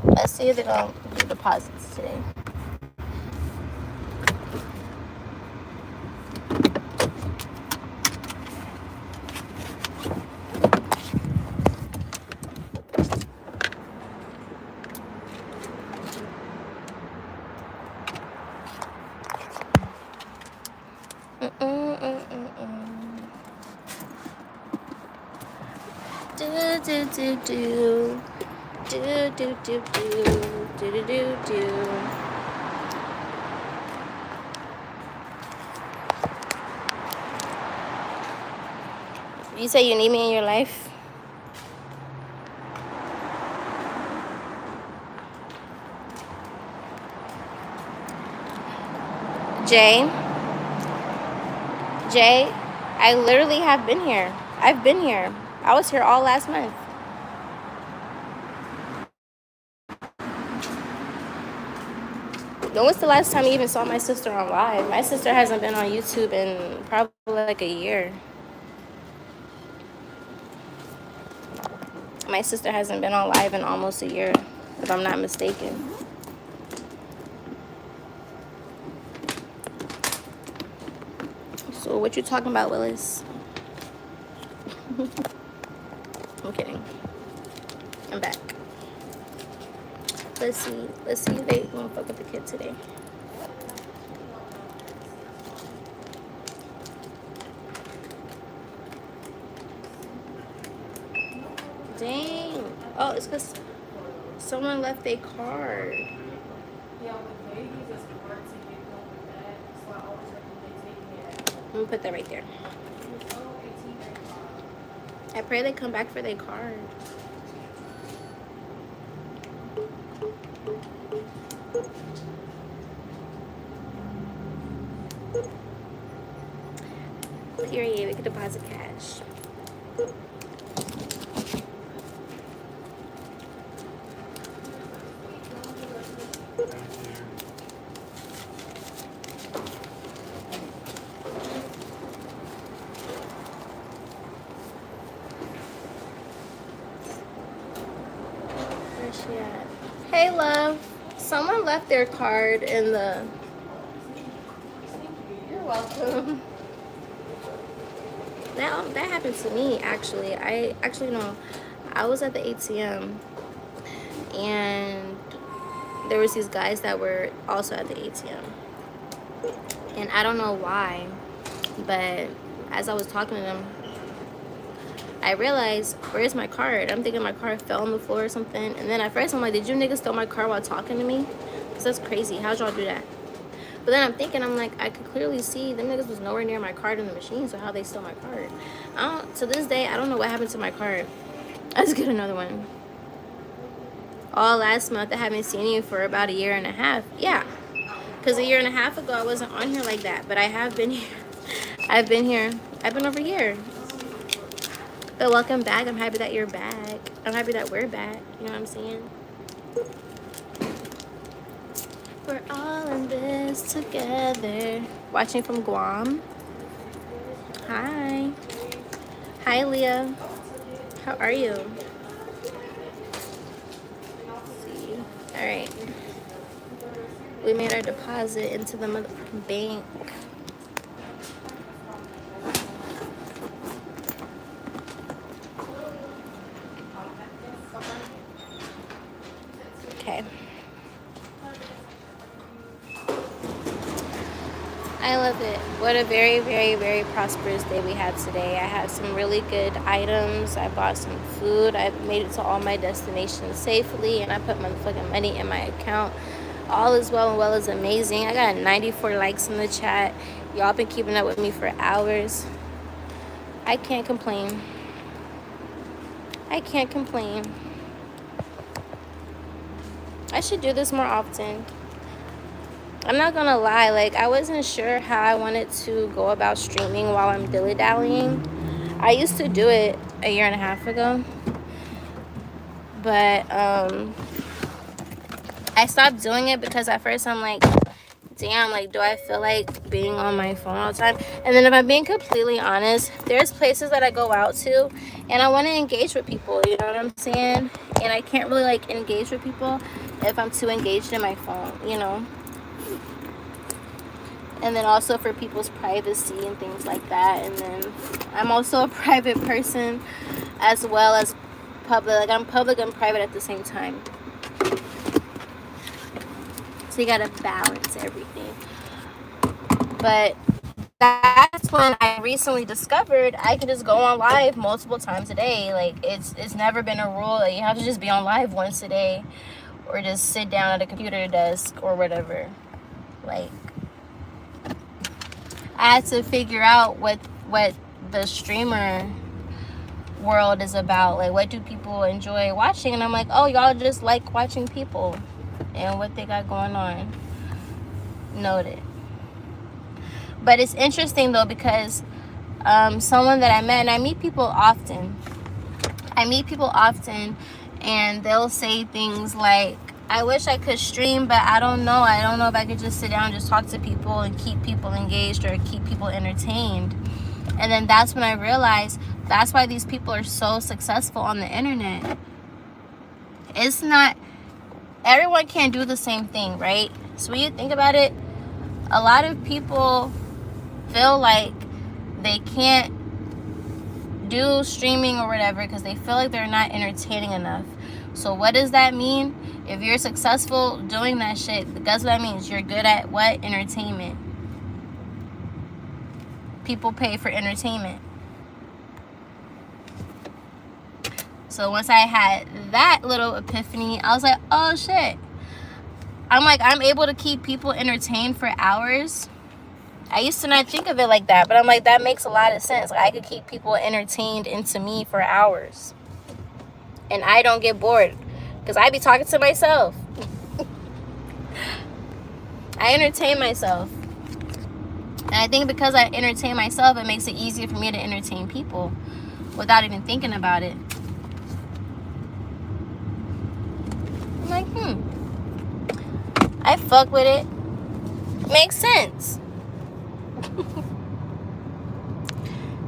Let's see if they're gonna do deposits today. Do do do do do do do do do do. You say you need me in your life? Jay, I literally have been here. I've been here. I was here all last month. When was the last time you even saw my sister on live? My sister hasn't been on YouTube in probably like a year. My sister hasn't been on live in almost a year, if I'm not mistaken. So what you talking about, Willis? I'm kidding. I'm back. Let's see if they gonna fuck with the kid today. Dang. Oh, it's because someone left their card. I'm gonna put that right there. I pray they come back for their card. Period. We could deposit cash. Where's she at? Hey, love. Someone left their card in the... You're welcome. That happened to me, actually. I was at the ATM, and there was these guys that were also at the ATM, and I don't know why, but as I was talking to them, I realized, where's my card? I'm thinking my card fell on the floor or something, and then at first I'm like, did you niggas steal my card while talking to me? Because that's crazy. How'd y'all do that? But then I'm thinking, I'm like, I could clearly see them niggas was nowhere near my card in the machine, so how they stole my card? To this day, I don't know what happened to my card. Let's get another one. All last month, I haven't seen you for about a year and a half. Yeah, because a year and a half ago, I wasn't on here like that, but I have been here. I've been here. I've been over here. But welcome back. I'm happy that you're back. I'm happy that we're back. You know what I'm saying? We're all in this together. Watching from Guam. Hi. Hi, Leah. How are you? Let's see. All right. We made our deposit into the bank. Okay. I love it. What a very, very, very prosperous day we had today. I had some really good items. I bought some food. I made it to all my destinations safely, and I put motherfucking money in my account. All is well, and well is amazing. I got 94 likes in the chat. Y'all been keeping up with me for hours. I can't complain. I can't complain. I should do this more often. I'm not gonna lie, like, I wasn't sure how I wanted to go about streaming while I'm dilly-dallying. I used to do it a year and a half ago, but I stopped doing it because at first I'm like, damn, like, do I feel like being on my phone all the time? And then if I'm being completely honest, there's places that I go out to and I want to engage with people, you know what I'm saying? And I can't really, like, engage with people if I'm too engaged in my phone, you know? And then also for people's privacy and things like that. And then I'm also a private person as well as public. Like, I'm public and private at the same time. So you gotta balance everything. But that's when I recently discovered I can just go on live multiple times a day. Like, it's never been a rule that you have to just be on live once a day or just sit down at a computer desk or whatever. Like, I had to figure out what the streamer world is about. Like, what do people enjoy watching? And I'm like, oh, y'all just like watching people and what they got going on. Noted. But it's interesting though, because someone that I met, and I meet people often, and they'll say things like, I wish I could stream, but I don't know if I could just sit down and just talk to people and keep people engaged or keep people entertained. And then that's when I realized that's why these people are so successful on the internet. It's not, everyone can't do the same thing, right? So when you think about it, a lot of people feel like they can't do streaming or whatever because they feel like they're not entertaining enough. So what does that mean? If you're successful doing that shit, guess what that means? You're good at what? Entertainment. People pay for entertainment. So once I had that little epiphany, I was like, oh shit. I'm like, I'm able to keep people entertained for hours. I used to not think of it like that, but I'm like, that makes a lot of sense. Like, I could keep people entertained into me for hours. And I don't get bored because I be talking to myself. I entertain myself. And I think because I entertain myself, it makes it easier for me to entertain people without even thinking about it. I'm like, I fuck with it. Makes sense.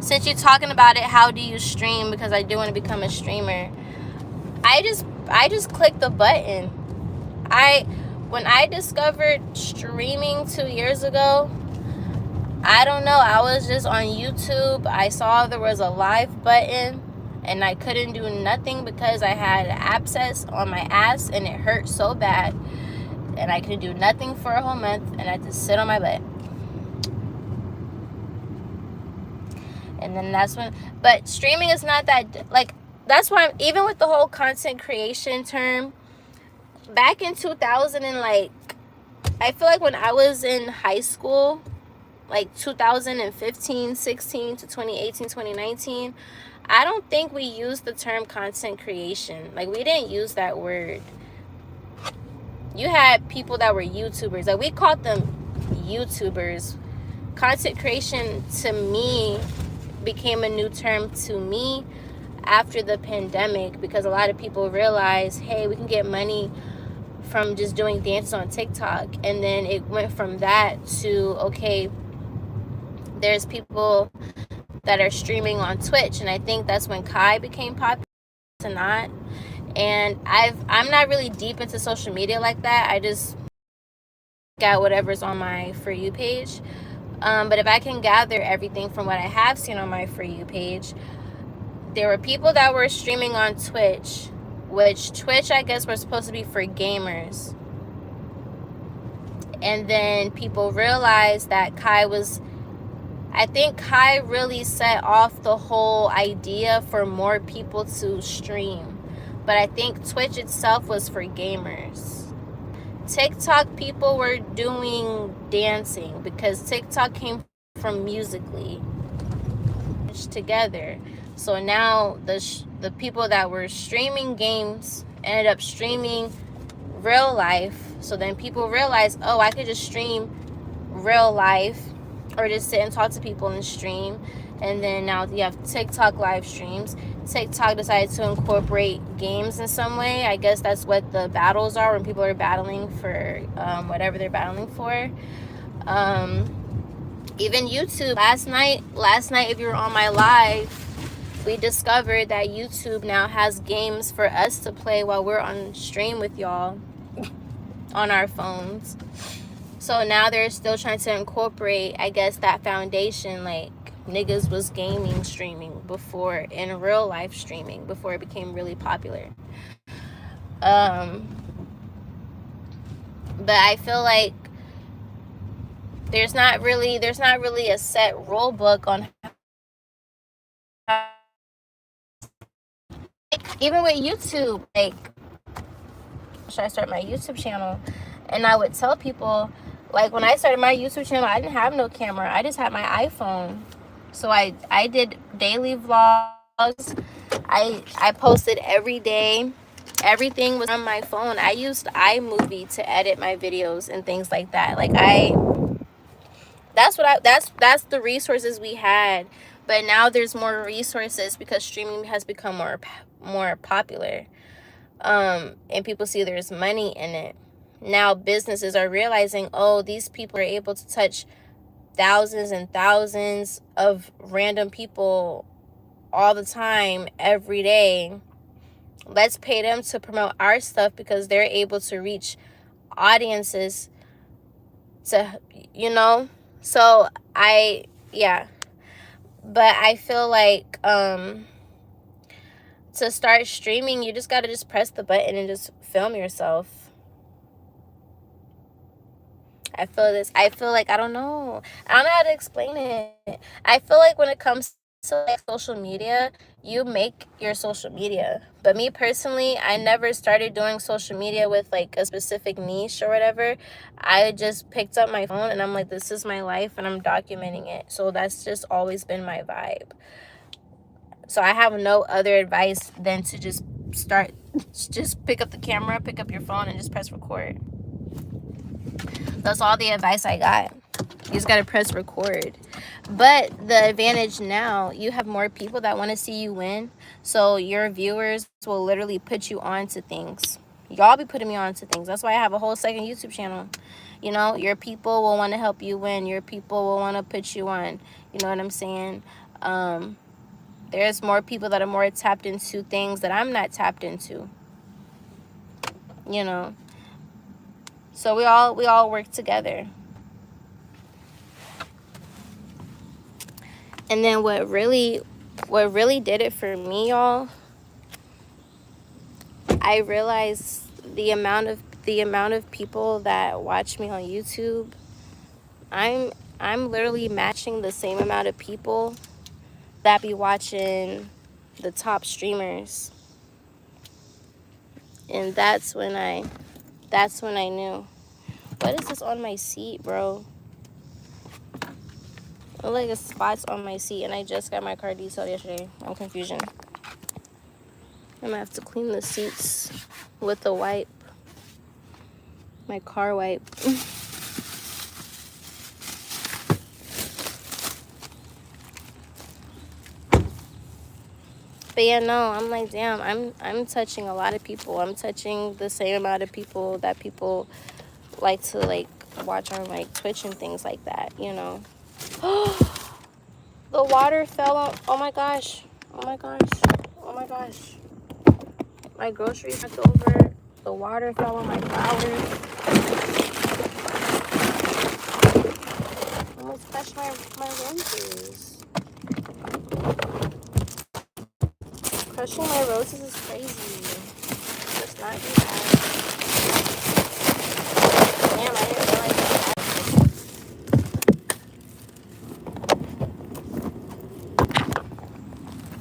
Since you're talking about it, how do you stream? Because I do want to become a streamer. I just click the button. When I discovered streaming 2 years ago, I don't know, I was just on YouTube. I saw there was a live button and I couldn't do nothing because I had an abscess on my ass and it hurt so bad. And I couldn't do nothing for a whole month and I had to sit on my butt. And then that's when, but streaming is not that, like, that's why even with the whole content creation term, back in 2000 and like, I feel like when I was in high school, like 2015, 16 to 2018, 2019, I don't think we used the term content creation. Like, we didn't use that word. You had people that were YouTubers. Like, we called them YouTubers. Content creation, to me, became a new term to me after the pandemic, because a lot of people realized, hey, we can get money from just doing dances on TikTok. And then it went from that to, okay, there's people that are streaming on Twitch, and I think that's when Kai became popular. Not, and I'm not really deep into social media like that. I just got whatever's on my For You page. But if I can gather everything from what I have seen on my For You page, there were people that were streaming on Twitch, which Twitch, I guess, was supposed to be for gamers. And then people realized that I think Kai really set off the whole idea for more people to stream. But I think Twitch itself was for gamers. TikTok people were doing dancing because TikTok came from Musical.ly together. So now the people that were streaming games ended up streaming real life. So then people realized, oh, I could just stream real life or just sit and talk to people and stream. And then now you have TikTok live streams. TikTok decided to incorporate games in some way. I guess that's what the battles are, when people are battling for whatever they're battling for. Even YouTube. Last night, if you were on my live, we discovered that YouTube now has games for us to play while we're on stream with y'all on our phones. So now they're still trying to incorporate, I guess, that foundation. Like, niggas was gaming streaming before, in real life streaming, before it became really popular. But I feel like there's not really a set rule book on how, even with YouTube, like, should I start my YouTube channel? And I would tell people, like, when I started my YouTube channel, I didn't have no camera. I just had my iPhone. So I did daily vlogs. I posted every day. Everything was on my phone. I used iMovie to edit my videos and things like that. Like, that's the resources we had. But now there's more resources because streaming has become more popular. And people see there's money in it. Now businesses are realizing, oh, these people are able to touch thousands and thousands of random people all the time, every day. Let's pay them to promote our stuff because they're able to reach audiences to, so but I feel like to start streaming, you just got to just press the button and just film yourself. I feel like I don't know how to explain it. I feel like when it comes to like social media, you make your social media. But me personally, I never started doing social media with like a specific niche or whatever. I just picked up my phone and I'm like, this is my life and I'm documenting it. So that's just always been my vibe. So I have no other advice than to just pick up the camera, pick up your phone and just press record. That's all the advice I got. You just gotta press record. But the advantage now, you have more people that want to see you win. So your viewers will literally put you on to things. Y'all be putting me on to things. That's why I have a whole second YouTube channel. You know, your people will want to help you win. Your people will want to put you on. You know what I'm saying? There's more people that are more tapped into things that I'm not tapped into. You know, so we all work together. And then what really did it for me, y'all, I realized the amount of people that watch me on YouTube. I'm literally matching the same amount of people that be watching the top streamers. And that's when I knew. What is this on my seat, bro? It look like a spots on my seat, and I just got my car detailed yesterday. I'm confusion. I'm gonna have to clean the seats with the wipe. My car wipe. But yeah, no, I'm like, damn, I'm touching a lot of people. I'm touching the same amount of people that people like to like watch on like Twitch and things like that, you know. The water fell on. Oh my gosh. Oh my gosh. Oh my gosh. My groceries knocked over. The water fell on my flowers. Almost touched my roses. Crushing my roses is crazy. Let's not do that. Damn, I didn't realize that.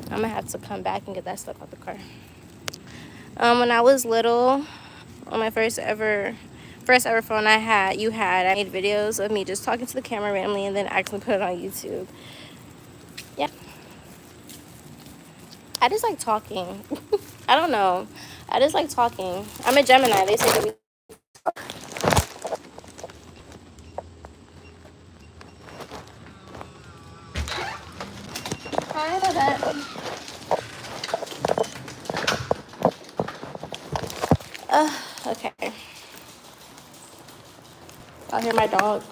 I'm gonna have to come back and get that stuff out the car. When I was little, on my first ever phone I made videos of me just talking to the camera randomly and then actually put it on YouTube. Yeah. I just like talking. I don't know. I just like talking. I'm a Gemini. They say that we. Hi, Babette. Okay. I'll hear my dog.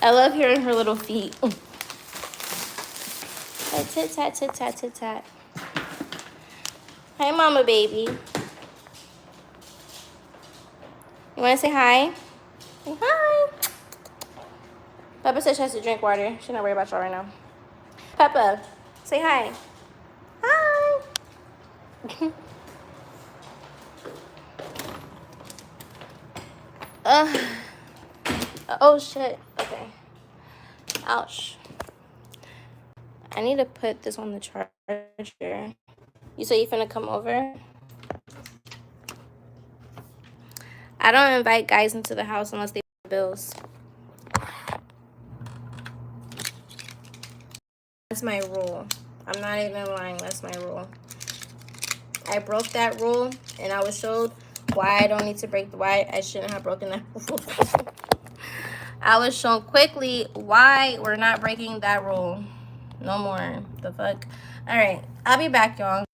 I love hearing her little feet. Like tit tat, tit tat, tit tat. Hi, mama baby. You want to say hi? Say hi. Peppa says she has to drink water. She's not worried about y'all right now. Peppa, say hi. Hi. Oh shit. Okay. Ouch. I need to put this on the charger. You say you finna come over? I don't invite guys into the house unless they pay bills. That's my rule. I'm not even lying. That's my rule. I broke that rule, and I was showed why I don't need to why I shouldn't have broken that rule. I was shown quickly why we're not breaking that rule. No more. The fuck? All right. I'll be back, y'all.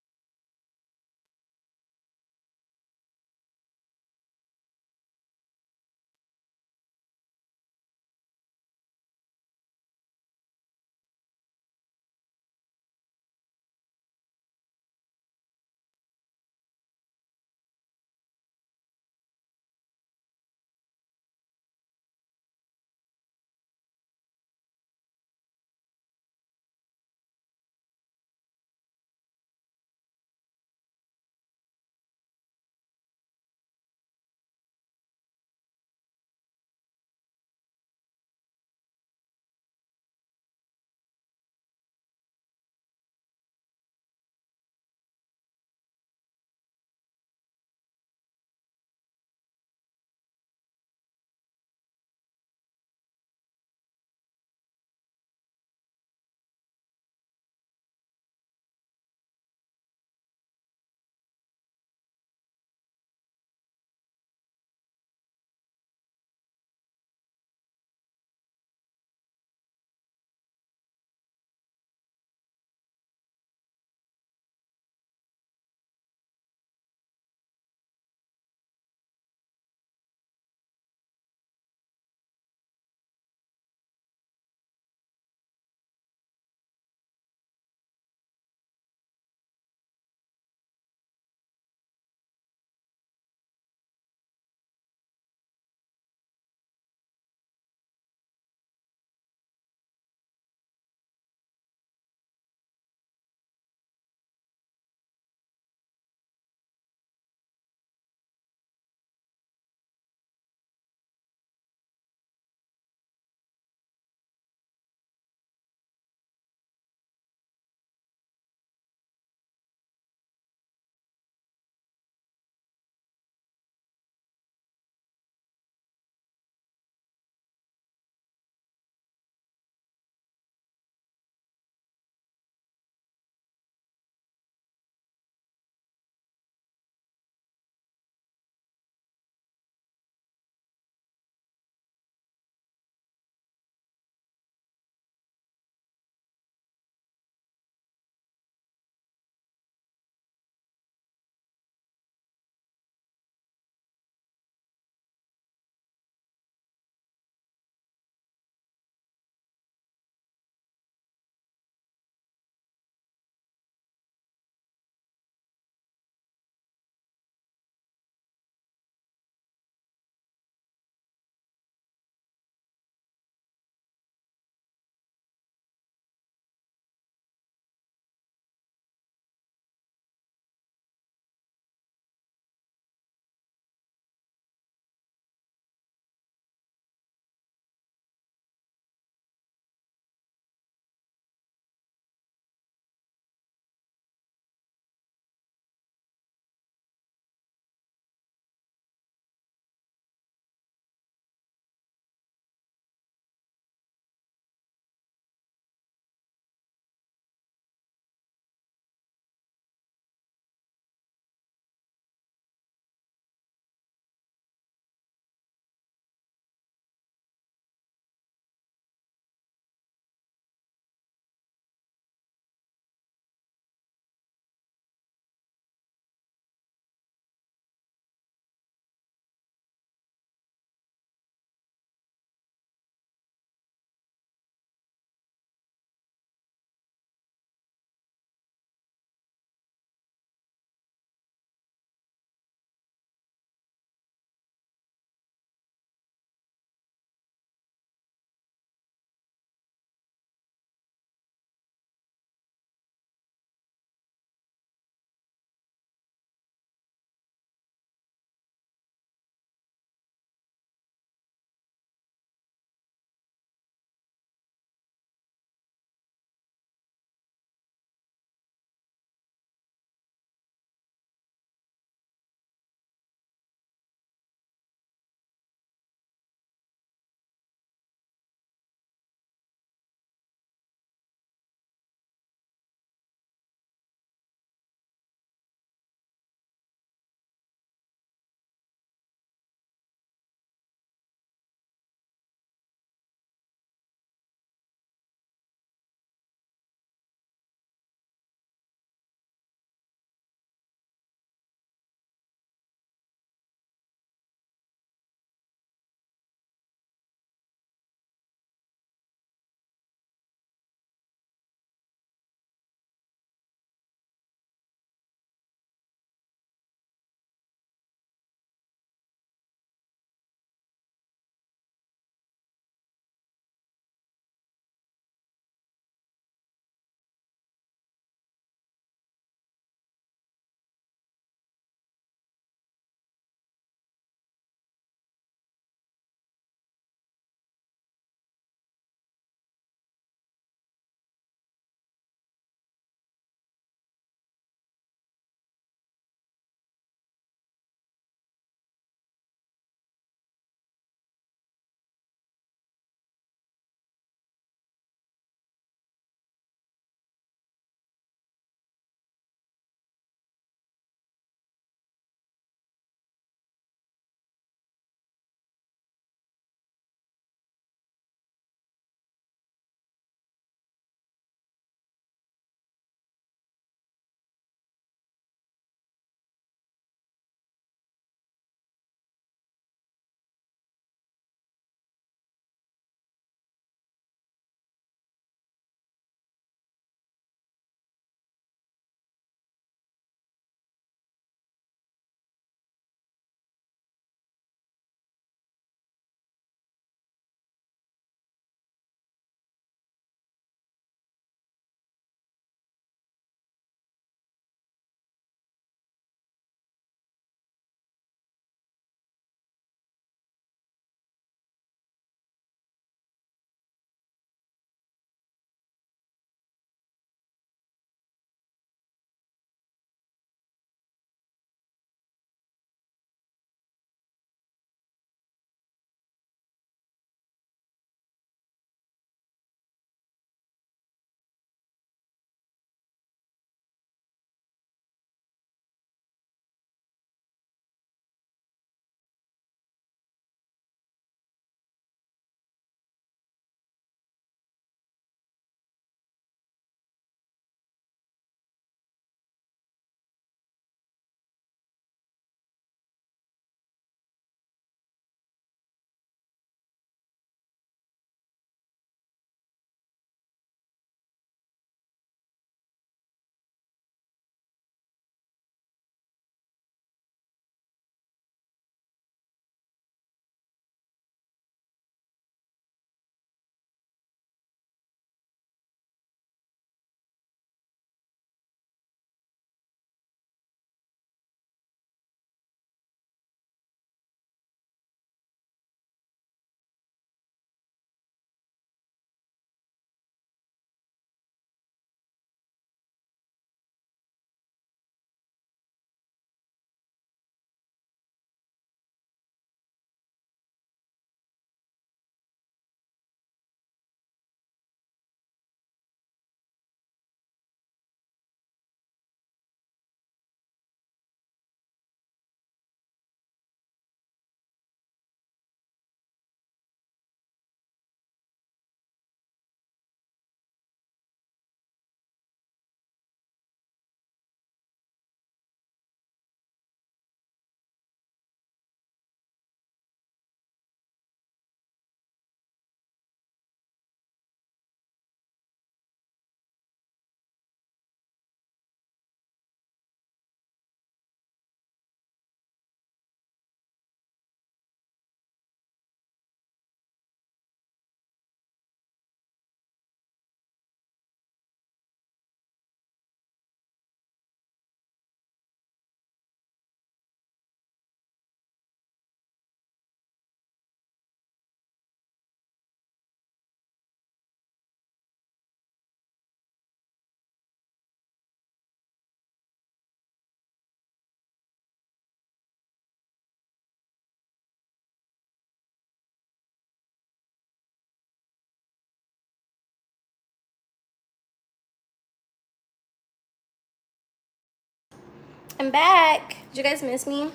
I'm back. Did you guys miss me?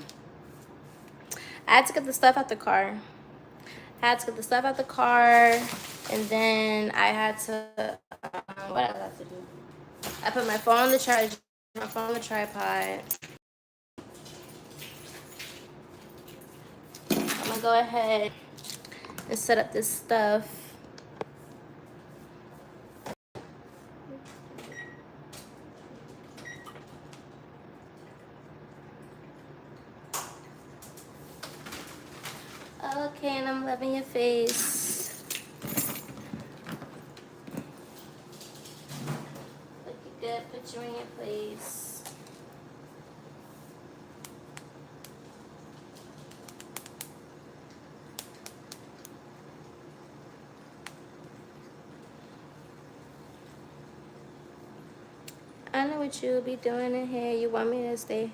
I had to get the stuff out the car. And then I had to, what else I had to do? I put my phone on the charger, my phone on the tripod. I'm gonna go ahead and set up this stuff. Okay, and I'm loving your face. Looking good, put you in your place. I know what you'll be doing in here. You want me to stay?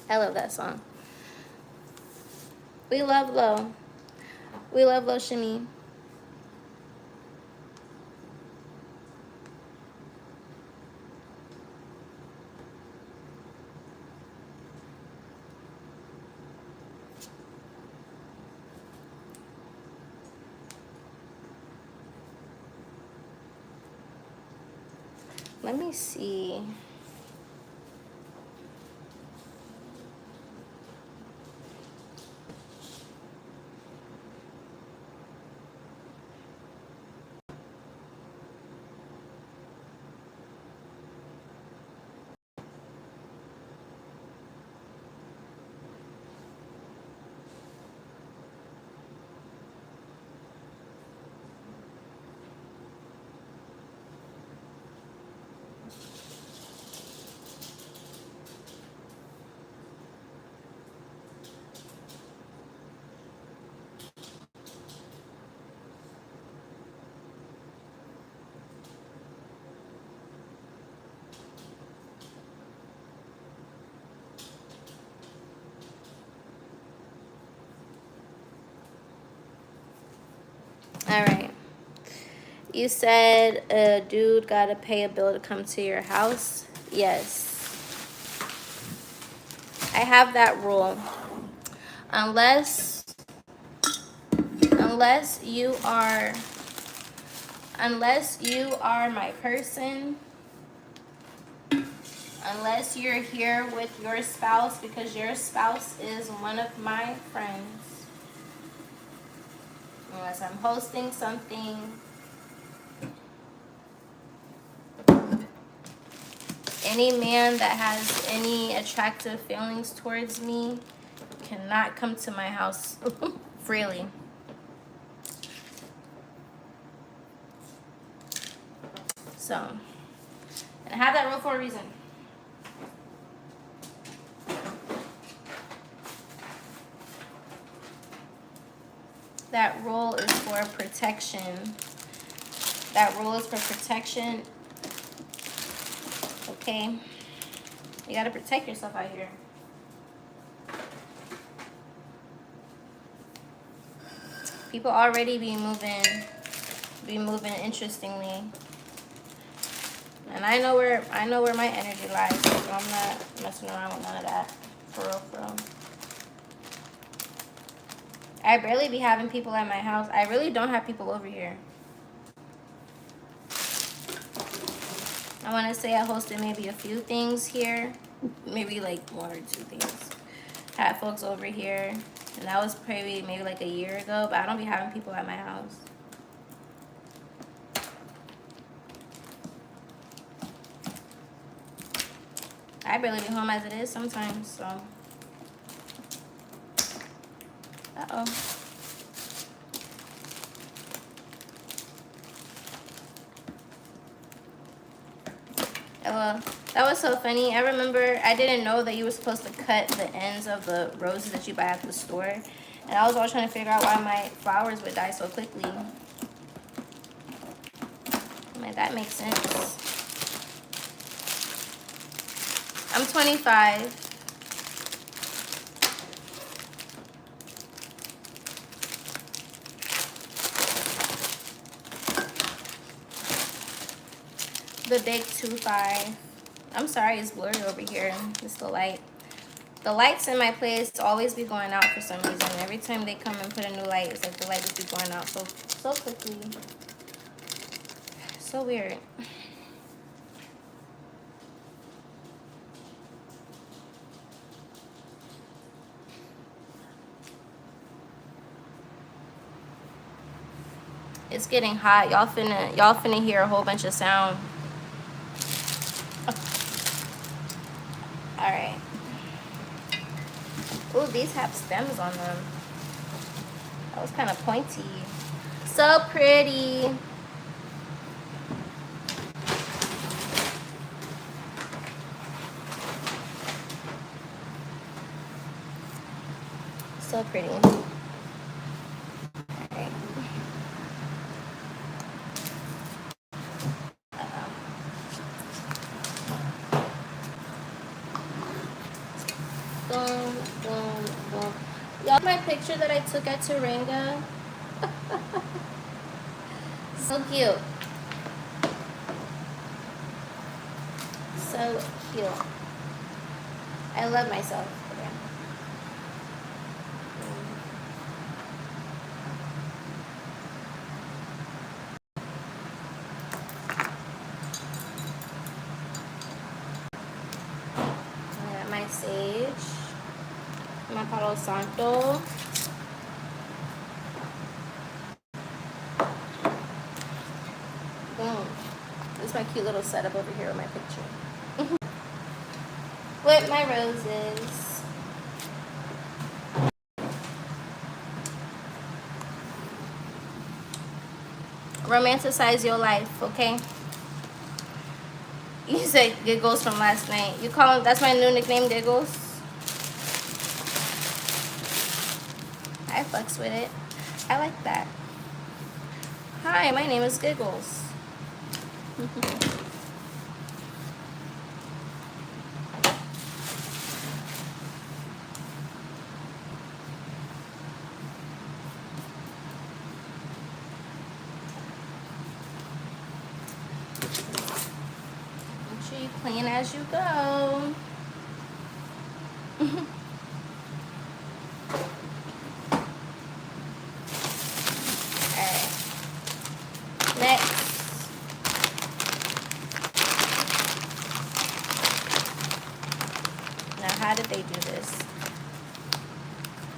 I love that song. We love Lo. We love Lo Shani. Let me see. All right. You said a dude gotta pay a bill to come to your house. Yes. I have that rule. Unless you are my person, unless you're here with your spouse, because your spouse is one of my friends, unless I'm hosting something, any man that has any attractive feelings towards me cannot come to my house freely. So, and I have that rule for a reason. That rule is for protection. That rule is for protection. Okay? You gotta protect yourself out here. People already be moving interestingly. And I know where my energy lies, so I'm not messing around with none of that. For real. I barely be having people at my house. I really don't have people over here. I want to say I hosted maybe a few things here. Maybe like 1 or 2 things. Had folks over here. And that was maybe like a year ago. But I don't be having people at my house. I barely be home as it is sometimes, so. Uh-oh. Well, that was so funny. I remember I didn't know that you were supposed to cut the ends of the roses that you buy at the store. And I was always trying to figure out why my flowers would die so quickly. I'm like, that makes sense. I'm 25. The big 2-5. I'm sorry it's blurry over here. It's the light. The lights in my place always be going out for some reason. Every time they come and put a new light, it's like the light just be going out so quickly. So weird. It's getting hot. Y'all finna hear a whole bunch of sound. All right. Ooh, these have stems on them. That was kind of pointy. So pretty. So pretty. All right. Boom, boom, boom. Y'all, my picture that I took at Taringa. So cute. So cute. I love myself. Okay. I got my sage. My Palo Santo. Boom. This is my cute little setup over here with my picture. With my roses. Romanticize your life, okay? You said Giggles from last night. You call him, that's my new nickname, Giggles. I fucks with it. I like that. Hi, my name is Giggles. Make sure you clean as you go. Next, now how did they do this?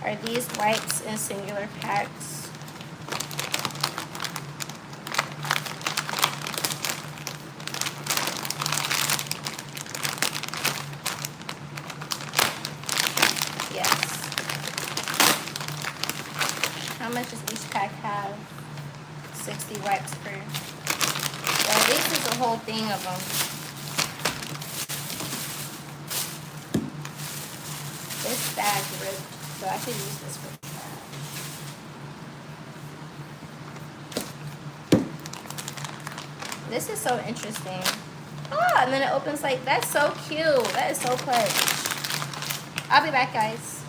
Are these wipes in singular packs? Yes. How much does each pack have? 60 wipes per. Well, this is a whole thing of them. This bag ripped, so I should use this for that. This is so interesting. Oh, and then it opens like, that's so cute. That is so clutch. I'll be back, guys.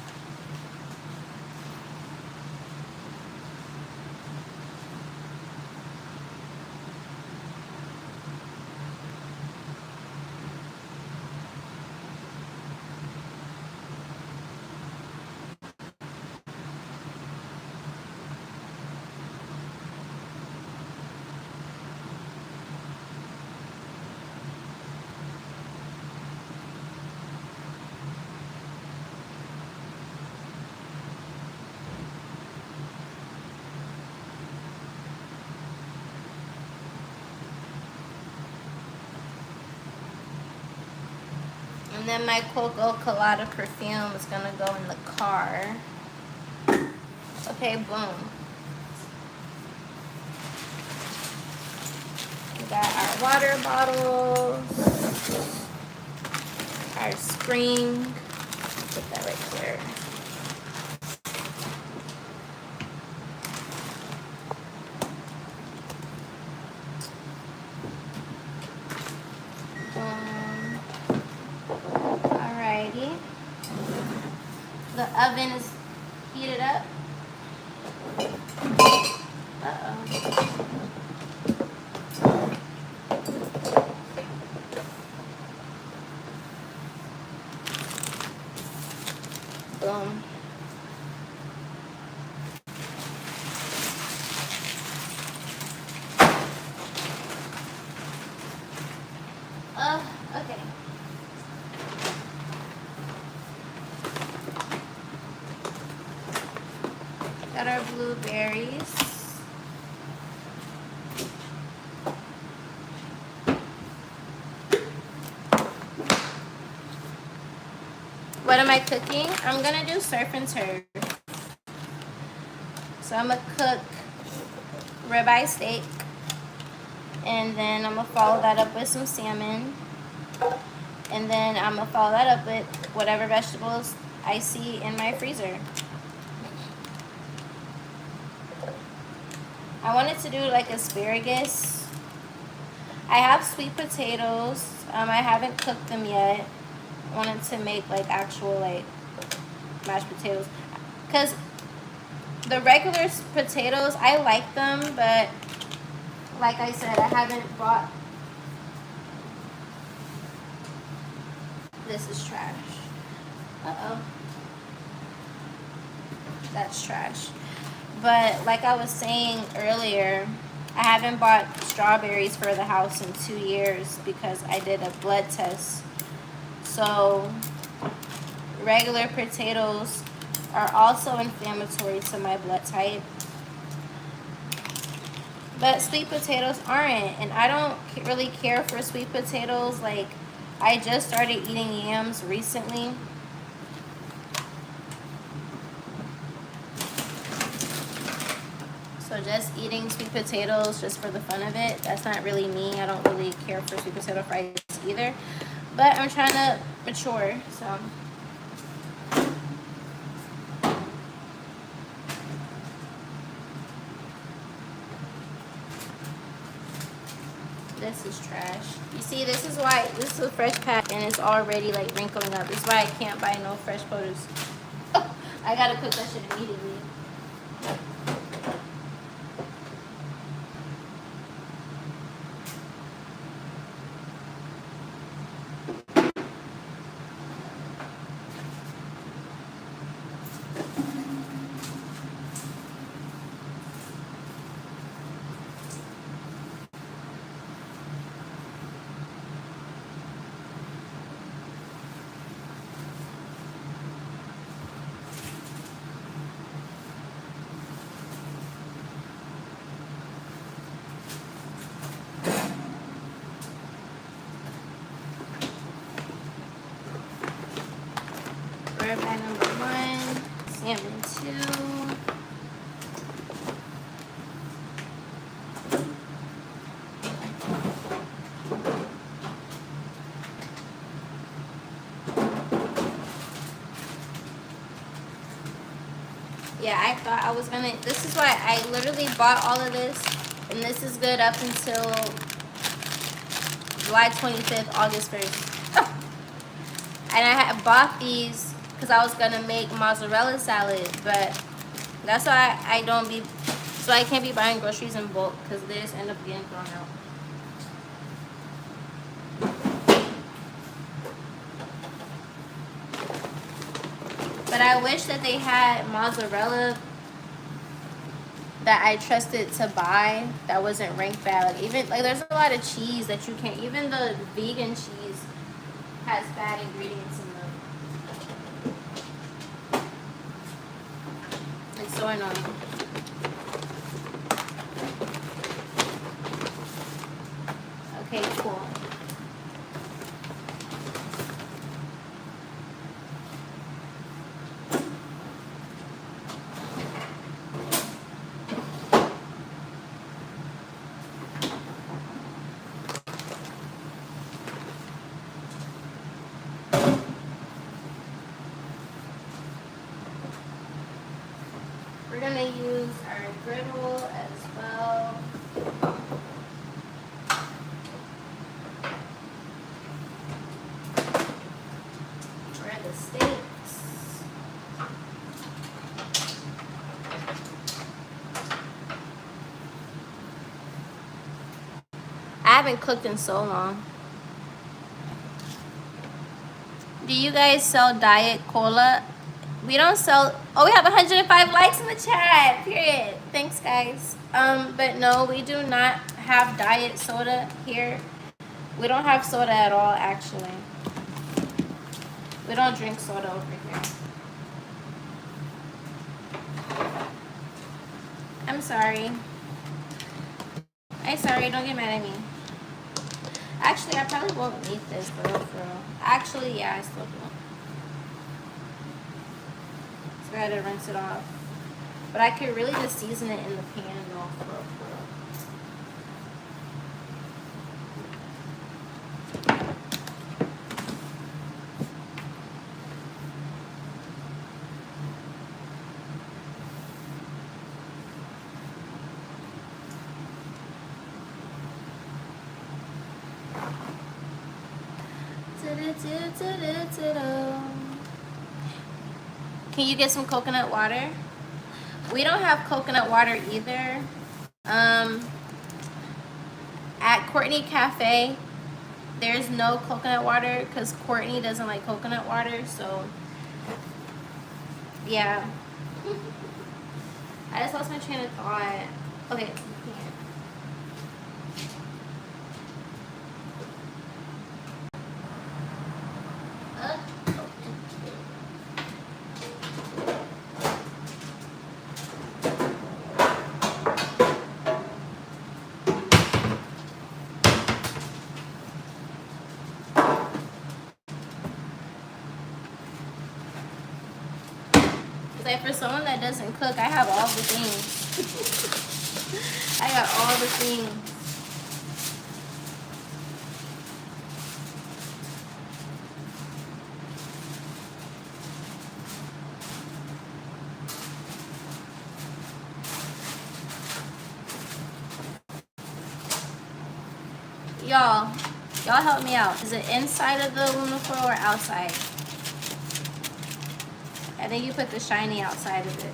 And then my Coco Colada perfume is gonna go in the car. Okay, boom. We got our water bottles, our spring. Put that right here. Alrighty. The oven is heated up. Got our blueberries. What am I cooking? I'm gonna do surf and turf. So I'm gonna cook ribeye steak, and then I'm gonna follow that up with some salmon, and then I'm gonna follow that up with whatever vegetables I see in my freezer. I wanted to do like asparagus. I have sweet potatoes. I haven't cooked them yet. I wanted to make like actual like mashed potatoes, because the regular potatoes, I like them, but like I said, I haven't bought. This is trash. Uh-oh. That's trash. But like I was saying earlier, I haven't bought strawberries for the house in 2 years because I did a blood test. So regular potatoes are also inflammatory to my blood type, but sweet potatoes aren't, and I don't really care for sweet potatoes. Like, I just started eating yams recently. So just eating sweet potatoes just for the fun of it, that's not really me. I don't really care for sweet potato fries either, but I'm trying to mature, so. This is trash. You see, this is why, this is a fresh pack and it's already like wrinkling up. This is why I can't buy no fresh produce. I gotta cook that shit immediately. Ribeye number 1, salmon 2. Yeah, I thought I was gonna, this is why I literally bought all of this, and this is good up until July 25th, August 1st. And I had bought these because I was gonna make mozzarella salad, but that's why I don't be, so I can't be buying groceries in bulk because they just end up getting thrown out. But I wish that they had mozzarella that I trusted to buy that wasn't ranked bad. Like, even like there's a lot of cheese that you can't, even the vegan cheese has bad ingredients in them. It's so annoying. Okay, cool. We're gonna use our griddle as well. For the steaks. I haven't cooked in so long. Do you guys sell Diet Cola? We don't sell, oh, we have 105 likes in the chat, period. Thanks, guys. But no, we do not have diet soda here. We don't have soda at all, actually. We don't drink soda over here. I'm sorry. I'm sorry, don't get mad at me. Actually, I probably won't need this, for real. Actually, yeah, I still will. So I gotta rinse it off. But I could really just season it in the pan, though, for real. Can you get some coconut water? We don't have coconut water either. At Courtney Cafe, there's no coconut water because Courtney doesn't like coconut water. So, yeah. I just lost my train of thought. Okay. Like for someone that doesn't cook, I have all the things. I got all the things. Y'all help me out. Is it inside of the aluminum foil or outside? I think you put the shiny outside of it.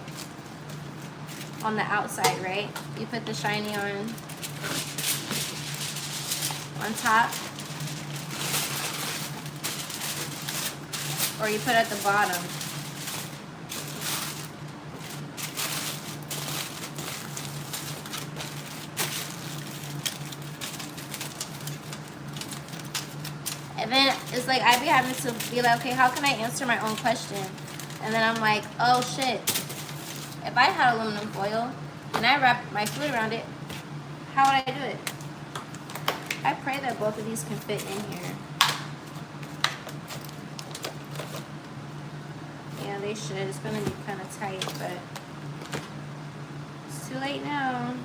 On the outside, right? You put the shiny on top. Or you put it at the bottom. And then it's like I be having to be like, okay, how can I answer my own question? And then I'm like, oh shit. If I had aluminum foil and I wrapped my food around it, how would I do it? I pray that both of these can fit in here. Yeah, they should. It's gonna be kind of tight, but it's too late now.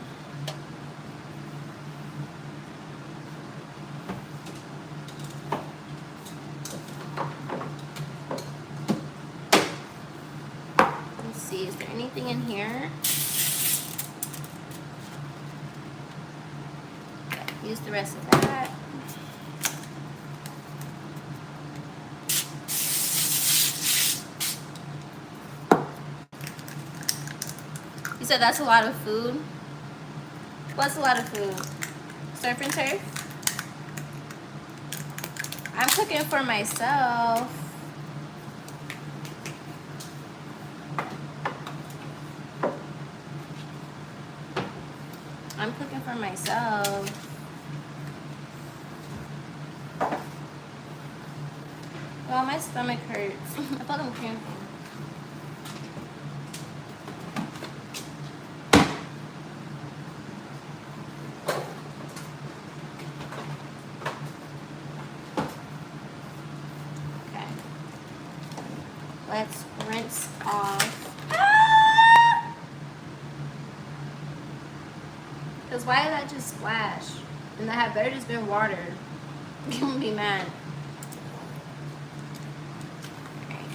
Is there anything in here? Yeah, use the rest of that. You said that's a lot of food? What's a lot of food? Surf and turf? I'm cooking for myself. I'm cooking for myself. Well, my stomach hurts. I thought I'm cramping. Okay. Let's rinse off. Because why did that just splash? And that had better just been water. You won't be mad. Alright.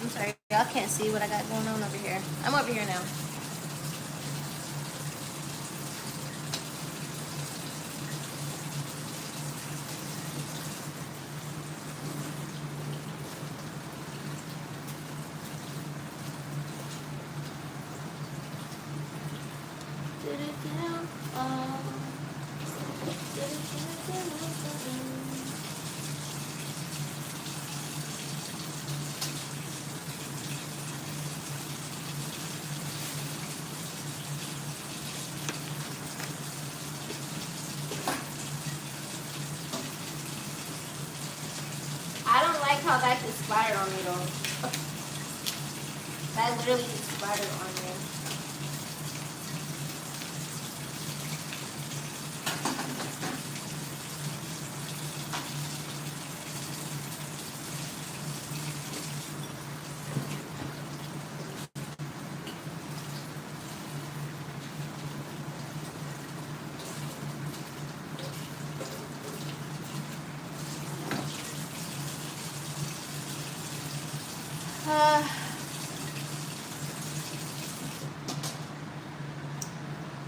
I'm sorry, y'all can't see what I got going on over here. I'm over here now. how that just splattered on me though. That literally just splattered on me.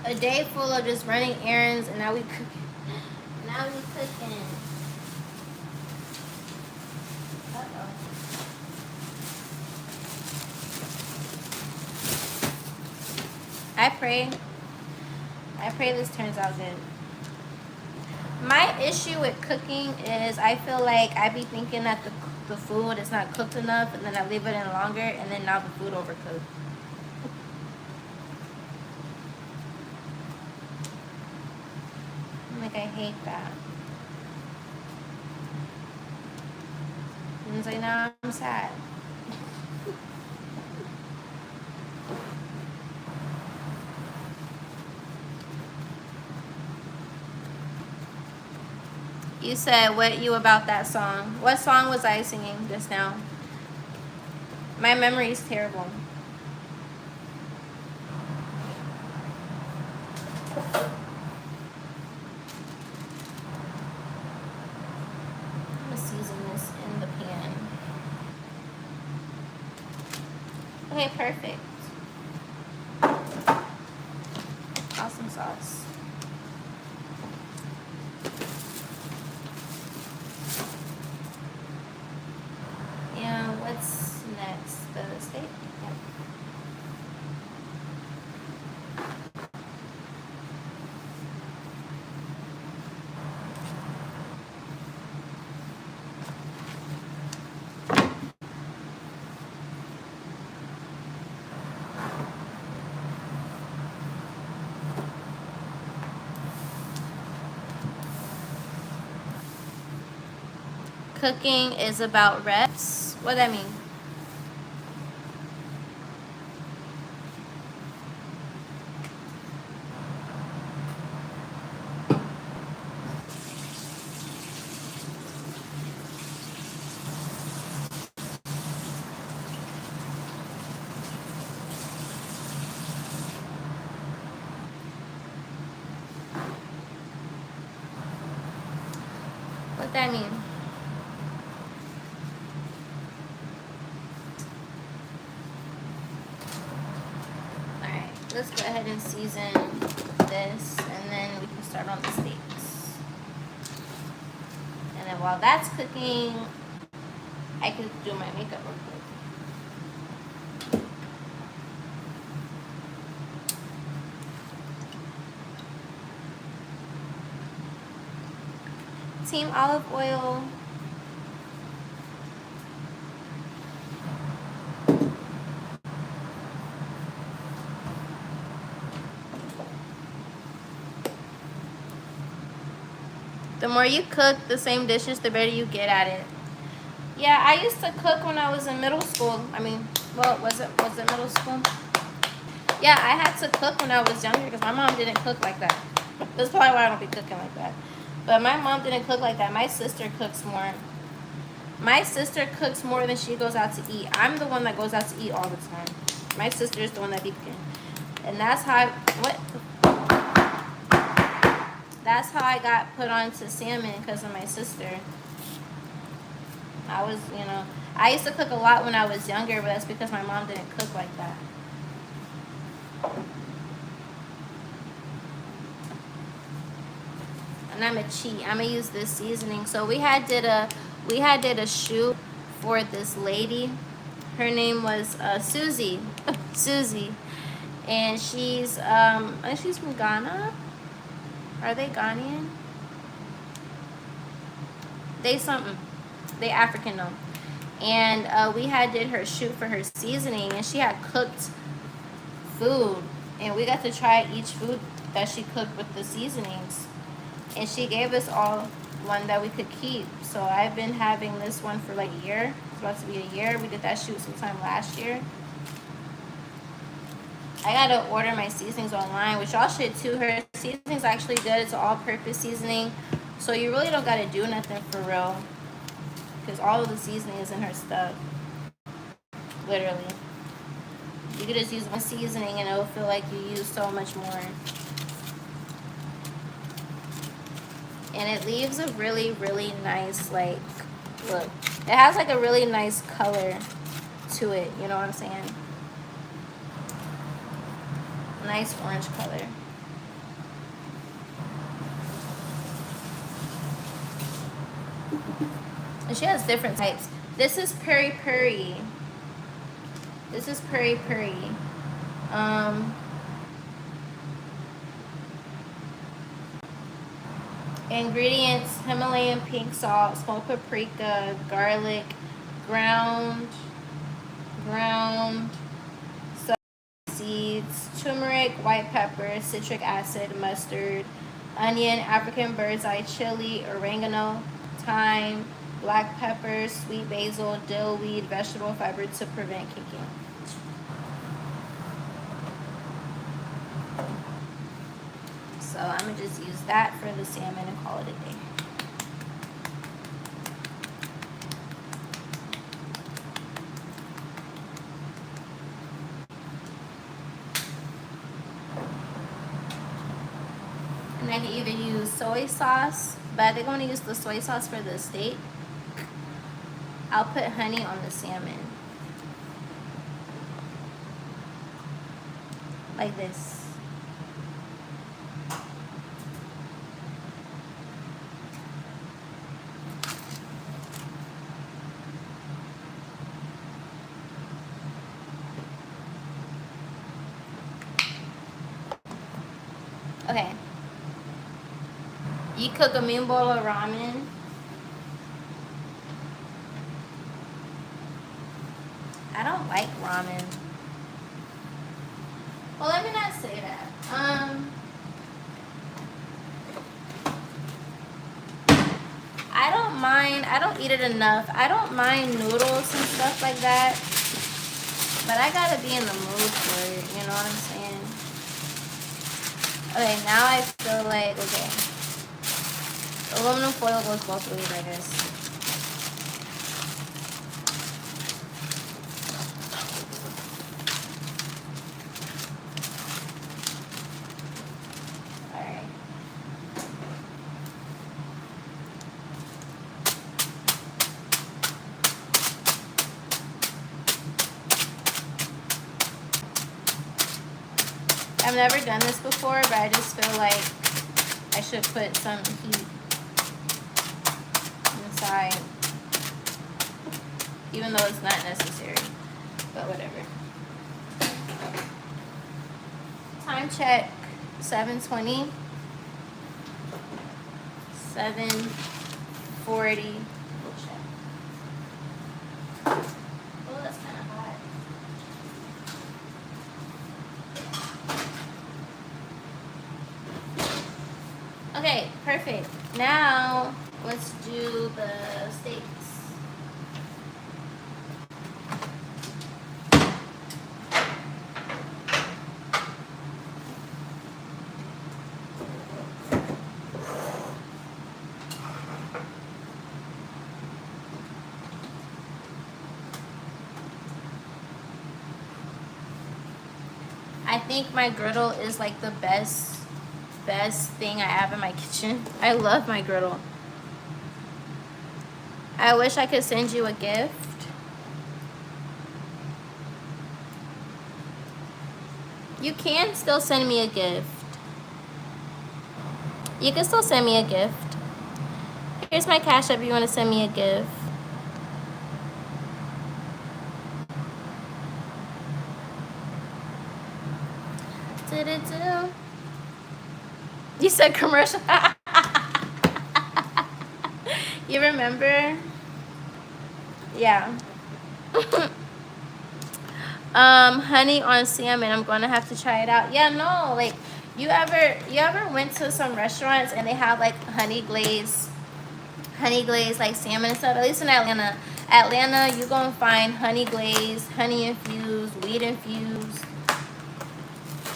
A day full of just running errands, and now we cooking. Now we cooking. Uh-oh. I pray this turns out good. My issue with cooking is I feel like I be thinking that the food is not cooked enough, and then I leave it in longer, and then now the food overcooked. Like, I hate that. And it's like, now I'm sad. You said, what you about that song? What song was I singing just now? My memory is terrible. I'm gonna season this in the pan. Okay, perfect. Awesome sauce. And what's next? The steak? Yep. Cooking is about reps. What that mean? What that mean? Alright, let's go ahead and season this, and then we can start on the steaks. And then while that's cooking, I can do my makeup real quick. Team olive oil. The more you cook the same dishes, the better you get at it. Yeah, I used to cook when I was in middle school. I mean, well, was it middle school? Yeah, I had to cook when I was younger because my mom didn't cook like that. That's probably why I don't be cooking like that. But my mom didn't cook like that. My sister cooks more. My sister cooks more than she goes out to eat. I'm the one that goes out to eat all the time. My sister is the one that be cooking. And that's how that's how I got put on to salmon, because of my sister. I used to cook a lot when I was younger, but that's because my mom didn't cook like that. And I'm a cheat. I'm gonna use this seasoning. So we had did a shoot for this lady. Her name was Susie. Susie. And she's from Ghana. Are they Ghanaian? They something. They African though. And we had did her shoot for her seasoning, and she had cooked food, and we got to try each food that she cooked with the seasonings. And she gave us all one that we could keep. So I've been having this one for like a year. It's about to be a year. We did that shoot sometime last year. I gotta order my seasonings online, which y'all should too. Her seasoning's actually good. It's an all-purpose seasoning, so you really don't gotta do nothing for real, because all of the seasoning is in her stuff. Literally, you could just use one seasoning and it'll feel like you use so much more. And it leaves a really, really nice, like, look. It has like a really nice color to it. You know what I'm saying? Nice orange color. And she has different types. This is peri peri. This is peri peri. Ingredients: Himalayan pink salt, smoked paprika, garlic, ground seeds, turmeric, white pepper, citric acid, mustard, onion, African bird's eye chili, oregano, thyme, black pepper, sweet basil, dill weed, vegetable fiber to prevent kicking. So I'm gonna just use that for the salmon and call it a day. And I can either use soy sauce, but I think I'm gonna use the soy sauce for the steak. I'll put honey on the salmon. Like this. Okay. You cook a mean bowl of ramen. I don't like ramen. Well, let me not say that. I don't mind. I don't eat it enough. I don't mind noodles and stuff like that. But I gotta be in the mood for it. You know what I'm saying? Okay, now I feel like, okay. Aluminum foil goes both ways, I guess. Alright. I've never done this before, but I just feel like I should put some heat inside, even though it's not necessary, but whatever. Time check, 7:20, 7:40. We'll check. Oh, that's kind of hot. Okay, perfect. Now let's do the steaks. I think my griddle is like the best thing I have in my kitchen. I love my griddle. I wish I could send you a gift. You can still send me a gift. You can still send me a gift. Here's my Cash App if you want to send me a gift. Do-do-do. You said commercial. You remember? Yeah. Honey on salmon. I'm gonna have to try it out. Yeah, no, like you ever went to some restaurants and they have like honey glaze honey glazed like salmon and stuff. At least in Atlanta. Atlanta, you're gonna find honey glazed, honey infused, weed infused,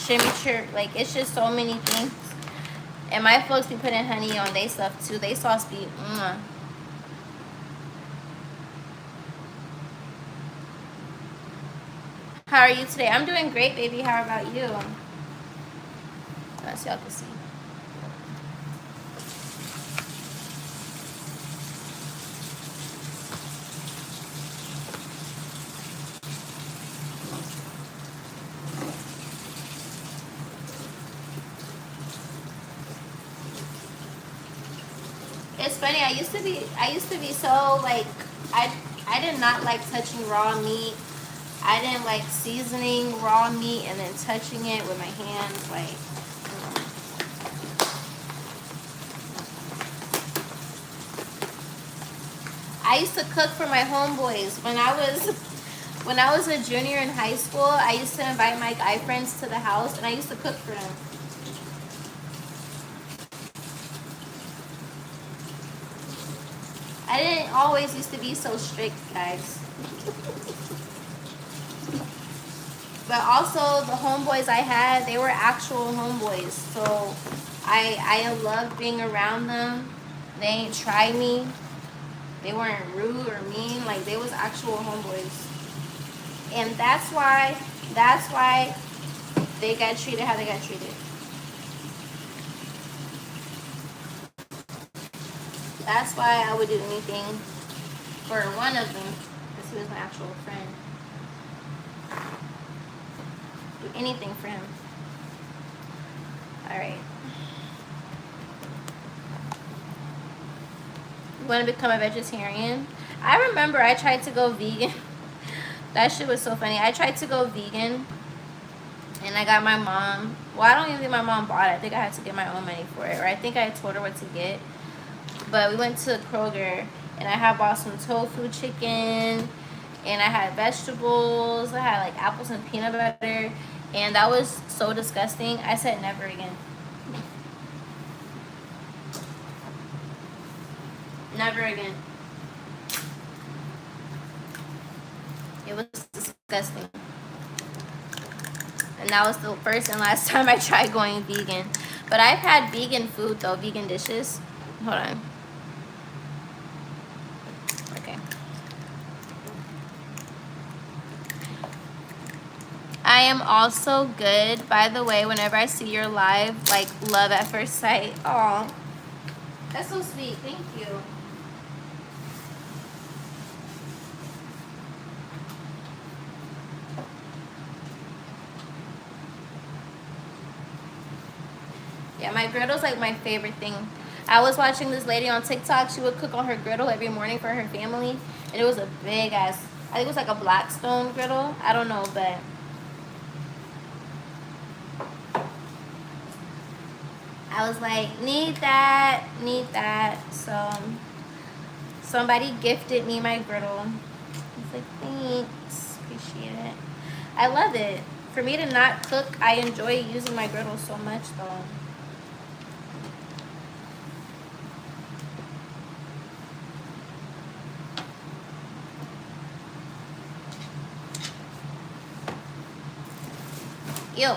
chimichurri. Like it's just so many things. And my folks be putting honey on they stuff too. They sauce be How are you today? I'm doing great, baby. How about you? Let's see, y'all can see. It's funny. I used to be so like I did not like touching raw meat. I didn't like seasoning raw meat and then touching it with my hands. Like, I used to cook for my homeboys when I was a junior in high school. I used to invite my guy friends to the house, and I used to cook for them. I didn't always used to be so strict, guys. But also the homeboys I had, they were actual homeboys. So I loved being around them. They ain't try me. They weren't rude or mean. Like they was actual homeboys. And that's why they got treated how they got treated. That's why I would do anything for one of them, because he was my actual friend. Do anything for him. Alright. You want to become a vegetarian? I remember I tried to go vegan. That shit was so funny. I tried to go vegan, and I got my mom. Well, I don't even think my mom bought it. I think I had to get my own money for it, or I think I told her what to get. But we went to Kroger, and I had bought some tofu chicken, and I had vegetables. I had like apples and peanut butter, and that was so disgusting. I said never again. Never again. It was disgusting. And that was the first and last time I tried going vegan. But I've had vegan food though, vegan dishes. Hold on. Okay. I am also good, by the way, whenever I see your live, like love at first sight. Aw. That's so sweet. Thank you. Yeah, my griddle's like my favorite thing. I was watching this lady on TikTok. She would cook on her griddle every morning for her family. And it was a big ass, I think it was like a Blackstone griddle. I don't know, but I was like, need that. So somebody gifted me my griddle. I was like, thanks, appreciate it. I love it. For me to not cook, I enjoy using my griddle so much though. Ew.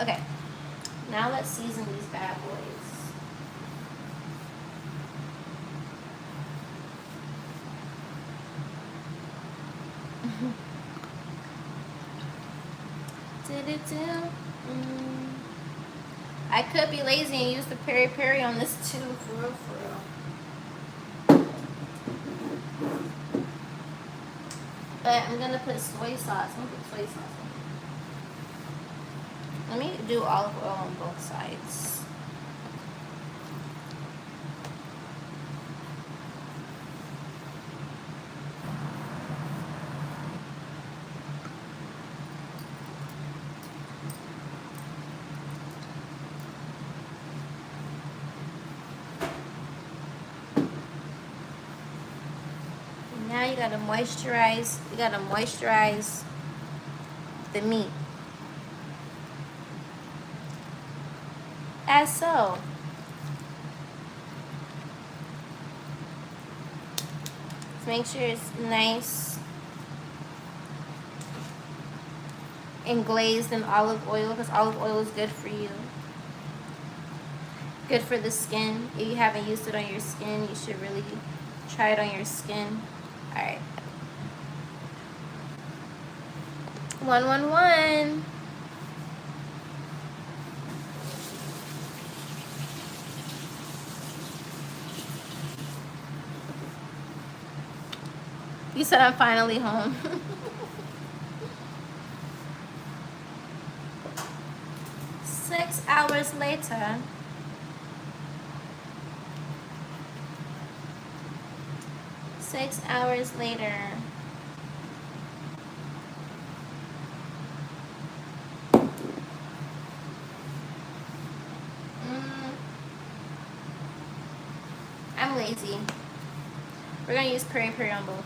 Okay. Now let's season these bad boys. I could be lazy and use the peri peri on this too, for real, for real. But I'm gonna put soy sauce. I'm gonna put soy sauce on. Let me do olive oil on both sides. Now you gotta moisturize. You gotta moisturize the meat. As so. So make sure it's nice and glazed in olive oil, because olive oil is good for you. Good for the skin. If you haven't used it on your skin, you should really try it on your skin. Alright. 111. You said I'm finally home. 6 hours later. Six hours later. I'm lazy. We're gonna use peri peri on both.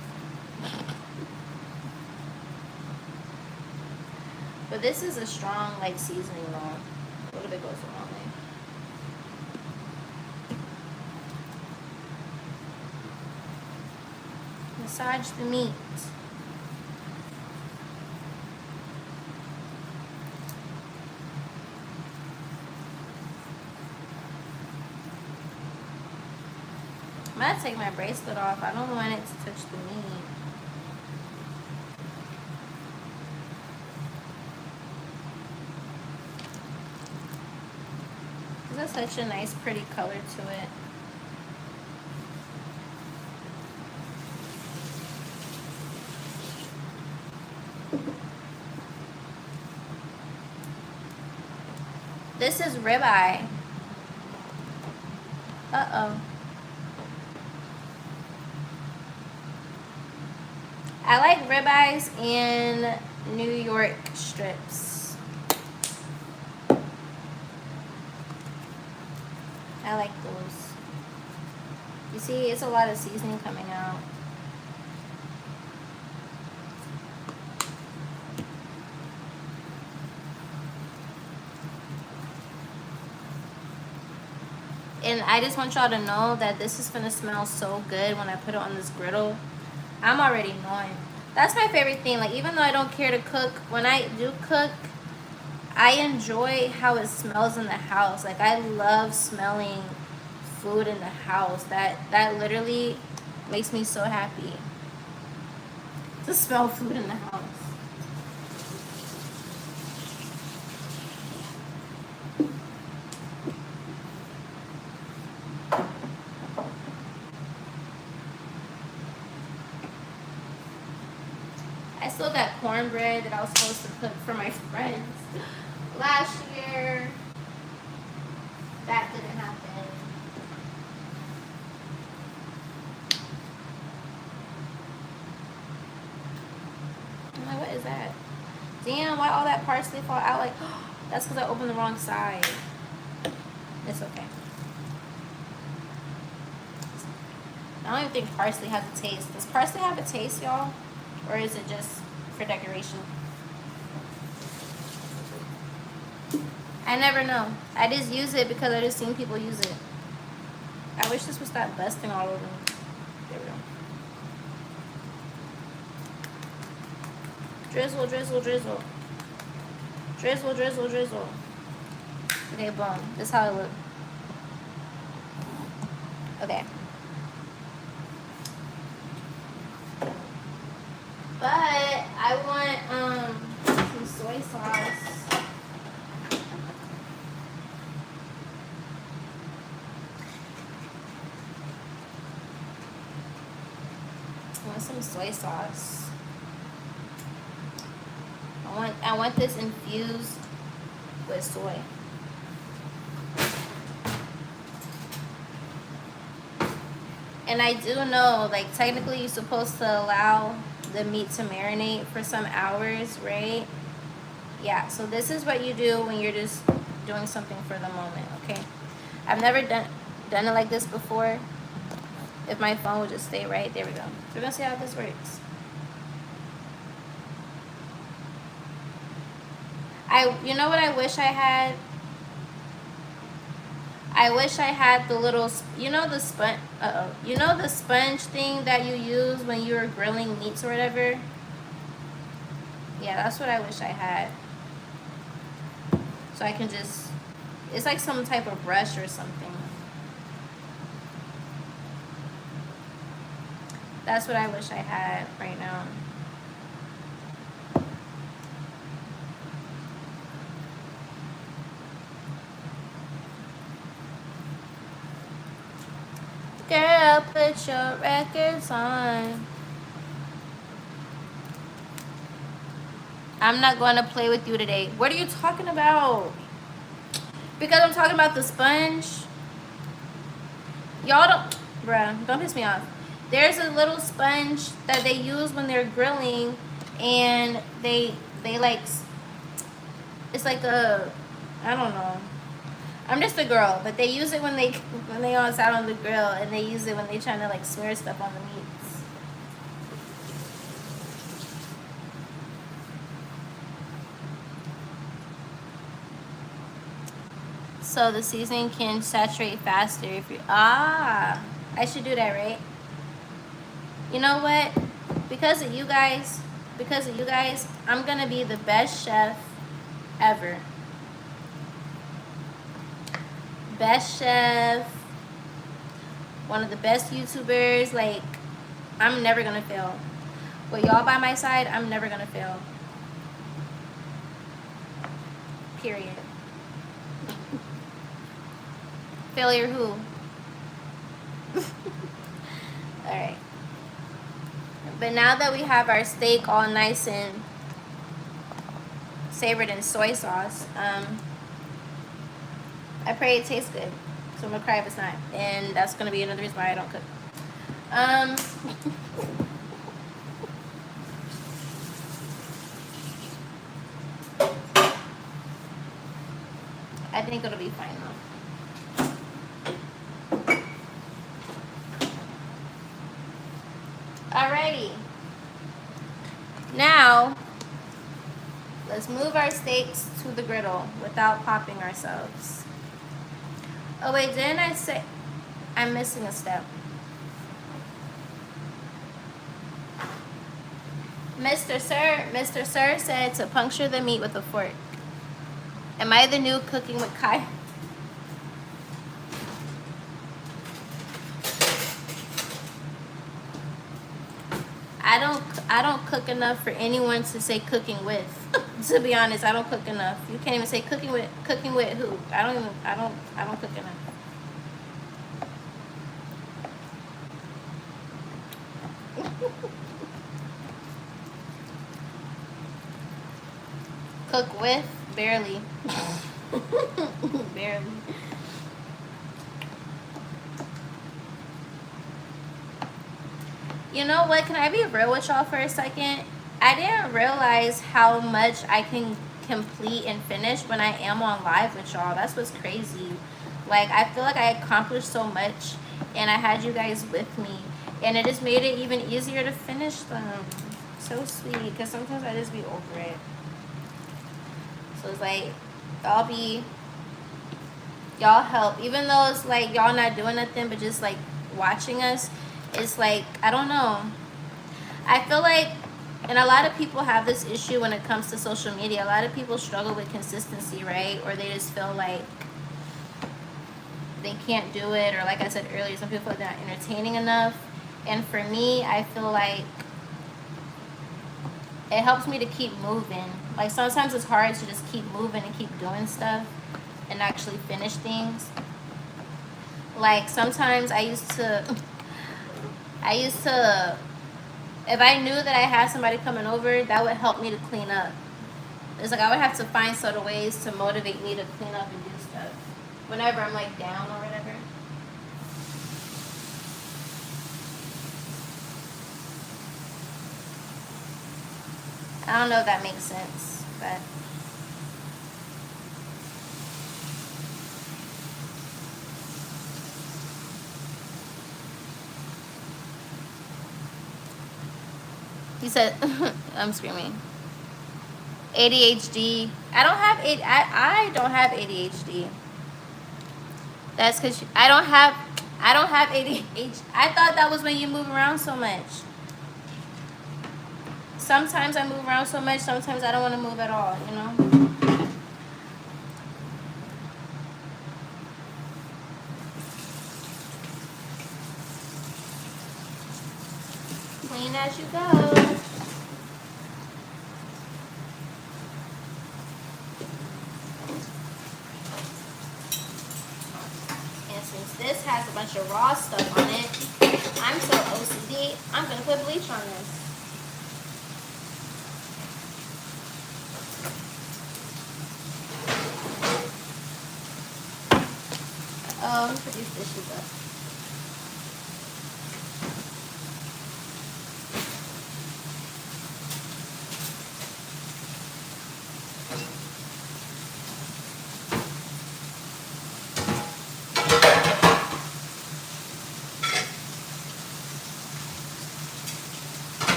But this is a strong like seasoning though. A little bit goes a long way. Massage the meat. I'm gonna take my bracelet off. I don't want it to touch the meat. This has such a nice, pretty color to it. This is ribeye. Uh-oh. I like ribeyes and New York strips. I like those. You see, it's a lot of seasoning coming out. And I just want y'all to know that this is gonna smell so good when I put it on this griddle. I'm already knowing. That's my favorite thing. Like, even though I don't care to cook, when I do cook, I enjoy how it smells in the house. Like, I love smelling food in the house. That literally makes me so happy to smell food in the house. I still got cornbread that I was supposed to cook for my friends last year. That didn't happen. I'm like, what is that? Damn, why all that parsley fall out? Like, that's because I opened the wrong side. It's okay. I don't even think parsley has a taste. Does parsley have a taste, y'all? Or is it just for decoration? I never know. I just use it because I just seen people use it. I wish this would stop busting all over me. There we go. Drizzle, drizzle, drizzle. Drizzle, drizzle, drizzle. Okay, boom. This is how it looks. Okay. But I want some soy sauce. I want some soy sauce. I want this infused with soy. And I do know, like, technically you're supposed to allow the meat to marinate for some hours, right? Yeah, so this is what you do when you're just doing something for the moment, okay? I've never done it like this before. If my phone would just stay right, there we go. So we're gonna see how this works. You know what I wish I had? I wish I had the little, you know the sponge, you know the sponge thing that you use when you're grilling meats or whatever? Yeah, that's what I wish I had. So I can just, it's like some type of brush or something. That's what I wish I had right now. Girl, put your records on. I'm not going to play with you today. What are you talking about? Because I'm talking about the sponge. Y'all don't, bruh, don't piss me off. There's a little sponge that they use when they're grilling, and they like, it's like a, I don't know. I'm just a girl, but they use it when they outside on the grill, and they use it when they trying to like smear stuff on the meats. So the seasoning can saturate faster if you, I should do that, right? You know what? Because of you guys, I'm gonna be the best chef ever. Best chef, one of the best YouTubers. Like, I'm never gonna fail. With y'all by my side, I'm never gonna fail. Period. Failure who? Alright. But now that we have our steak all nice and savored in soy sauce, I pray it tastes good. So I'm gonna cry if it's not. And that's gonna be another reason why I don't cook. I think it'll be fine though. Alrighty. Now, let's move our steaks to the griddle without popping ourselves. Oh wait, didn't I say I'm missing a step? Mr. Sir said to puncture the meat with a fork. Am I the new cooking with Kai? I don't cook enough for anyone to say cooking with. To be honest, I don't cook enough. You can't even say cooking with who? I don't cook enough. Cook with? Barely. Barely. You know what? Can I be real with y'all for a second? I didn't realize how much I can complete and finish when I am on live with y'all. That's what's crazy. Like, I feel like I accomplished so much, and I had you guys with me, and it just made it even easier to finish them. So sweet, because sometimes I just be over it. So it's like, y'all help. Even though it's like y'all not doing nothing, but just like watching us, it's like, I don't know. I feel like, and a lot of people have this issue when it comes to social media. A lot of people struggle with consistency, right? Or they just feel like they can't do it. Or like I said earlier, some people are not entertaining enough. And for me, I feel like it helps me to keep moving. Like, sometimes it's hard to just keep moving and keep doing stuff and actually finish things. Like, sometimes I used to, if I knew that I had somebody coming over, that would help me to clean up. It's like I would have to find sort of ways to motivate me to clean up and do stuff whenever I'm like down or whatever. I don't know if that makes sense, but he said, I'm screaming. ADHD. I don't have ADHD. That's because I don't have ADHD. I thought that was when you move around so much. Sometimes I move around so much, sometimes I don't want to move at all, you know? Clean as you go. And since this has a bunch of raw stuff on it, I'm so OCD, I'm going to put bleach on this. Oh, let me put these dishes up.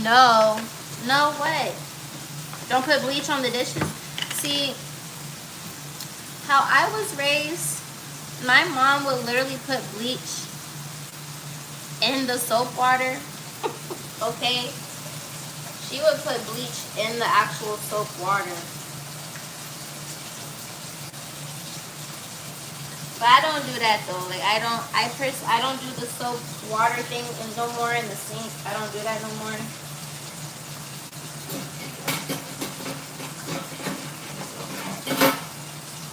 No. No, what? Don't put bleach on the dishes. See, how I was raised, my mom would literally put bleach in the soap water. Okay? She would put bleach in the actual soap water. But I don't do that though. Like I don't do the soap water thing and no more in the sink. I don't do that no more.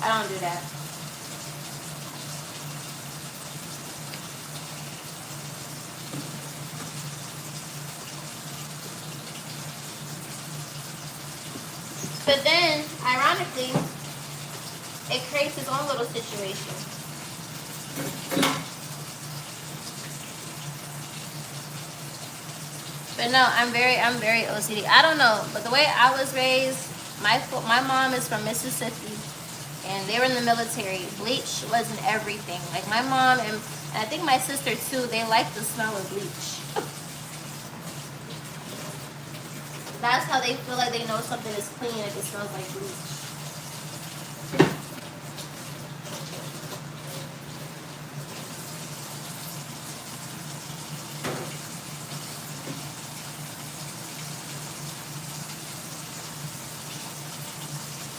I don't do that. But then, ironically, it creates its own little situation. But no, I'm very OCD. I don't know, but the way I was raised, my mom is from Mississippi, and they were in the military. Bleach wasn't everything. Like my mom and I think my sister too, they like the smell of bleach. That's how they feel like they know something is clean if it smells like bleach.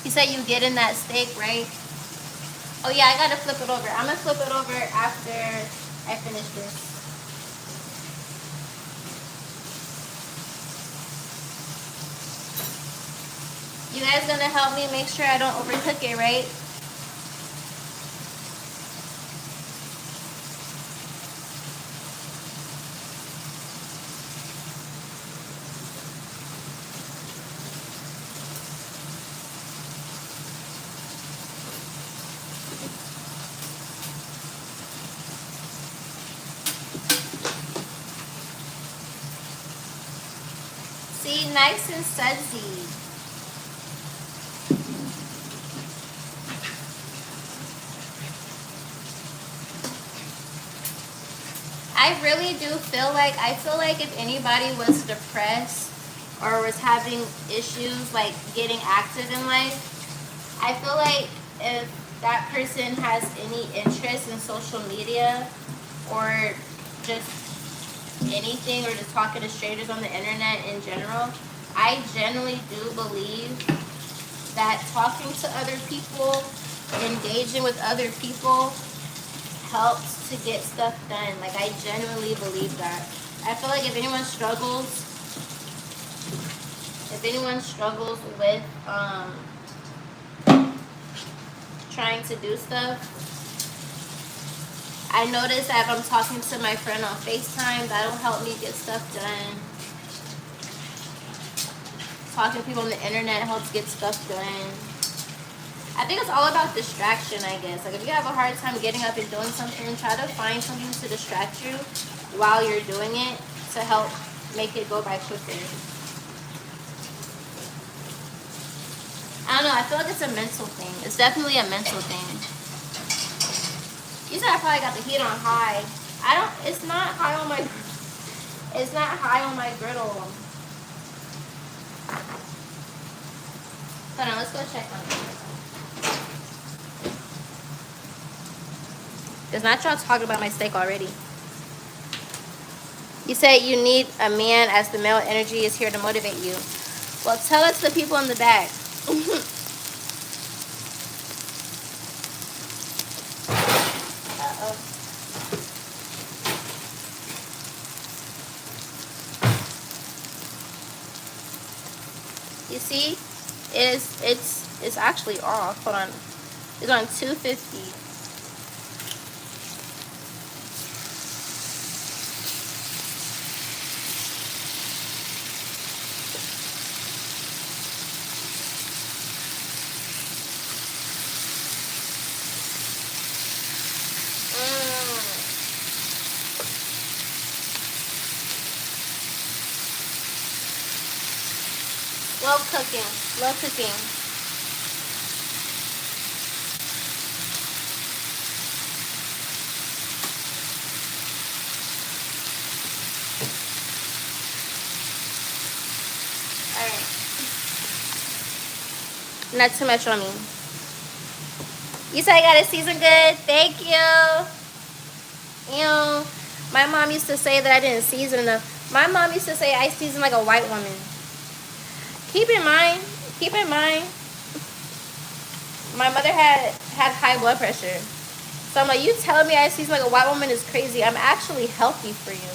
You said you get in that steak, right? Oh yeah, I gotta flip it over. I'm gonna flip it over after I finish this. You guys gonna help me make sure I don't overcook it, right? See, nice and sudsy. I really do feel like, if anybody was depressed or was having issues like getting active in life, I feel like if that person has any interest in social media or just anything or just talking to strangers on the internet in general, I genuinely do believe that talking to other people, engaging with other people helps to get stuff done. Like I genuinely believe that. I feel like if anyone struggles with trying to do stuff, I notice that if I'm talking to my friend on FaceTime, that'll help me get stuff done. Talking to people on the internet helps get stuff done. I think it's all about distraction, I guess. Like if you have a hard time getting up and doing something, try to find something to distract you while you're doing it to help make it go by quicker. I don't know, I feel like it's a mental thing. It's definitely a mental thing. You said I probably got the heat on high. I don't. It's not high on my. It's not high on my griddle. Hold on. Let's go check on it. Because not y'all talking about my steak already. You said you need a man as the male energy is here to motivate you. Well, tell us the people in the back. Uh-oh. You see, it's actually off. Hold on. It's on 250. Slow cooking, slow cooking. Alright. Not too much on me. You said I got it seasoned good. Thank you. Ew. My mom used to say that I didn't season enough. My mom used to say I season like a white woman. Keep in mind, my mother had high blood pressure. So I'm like, you telling me I season like a white woman is crazy. I'm actually healthy for you.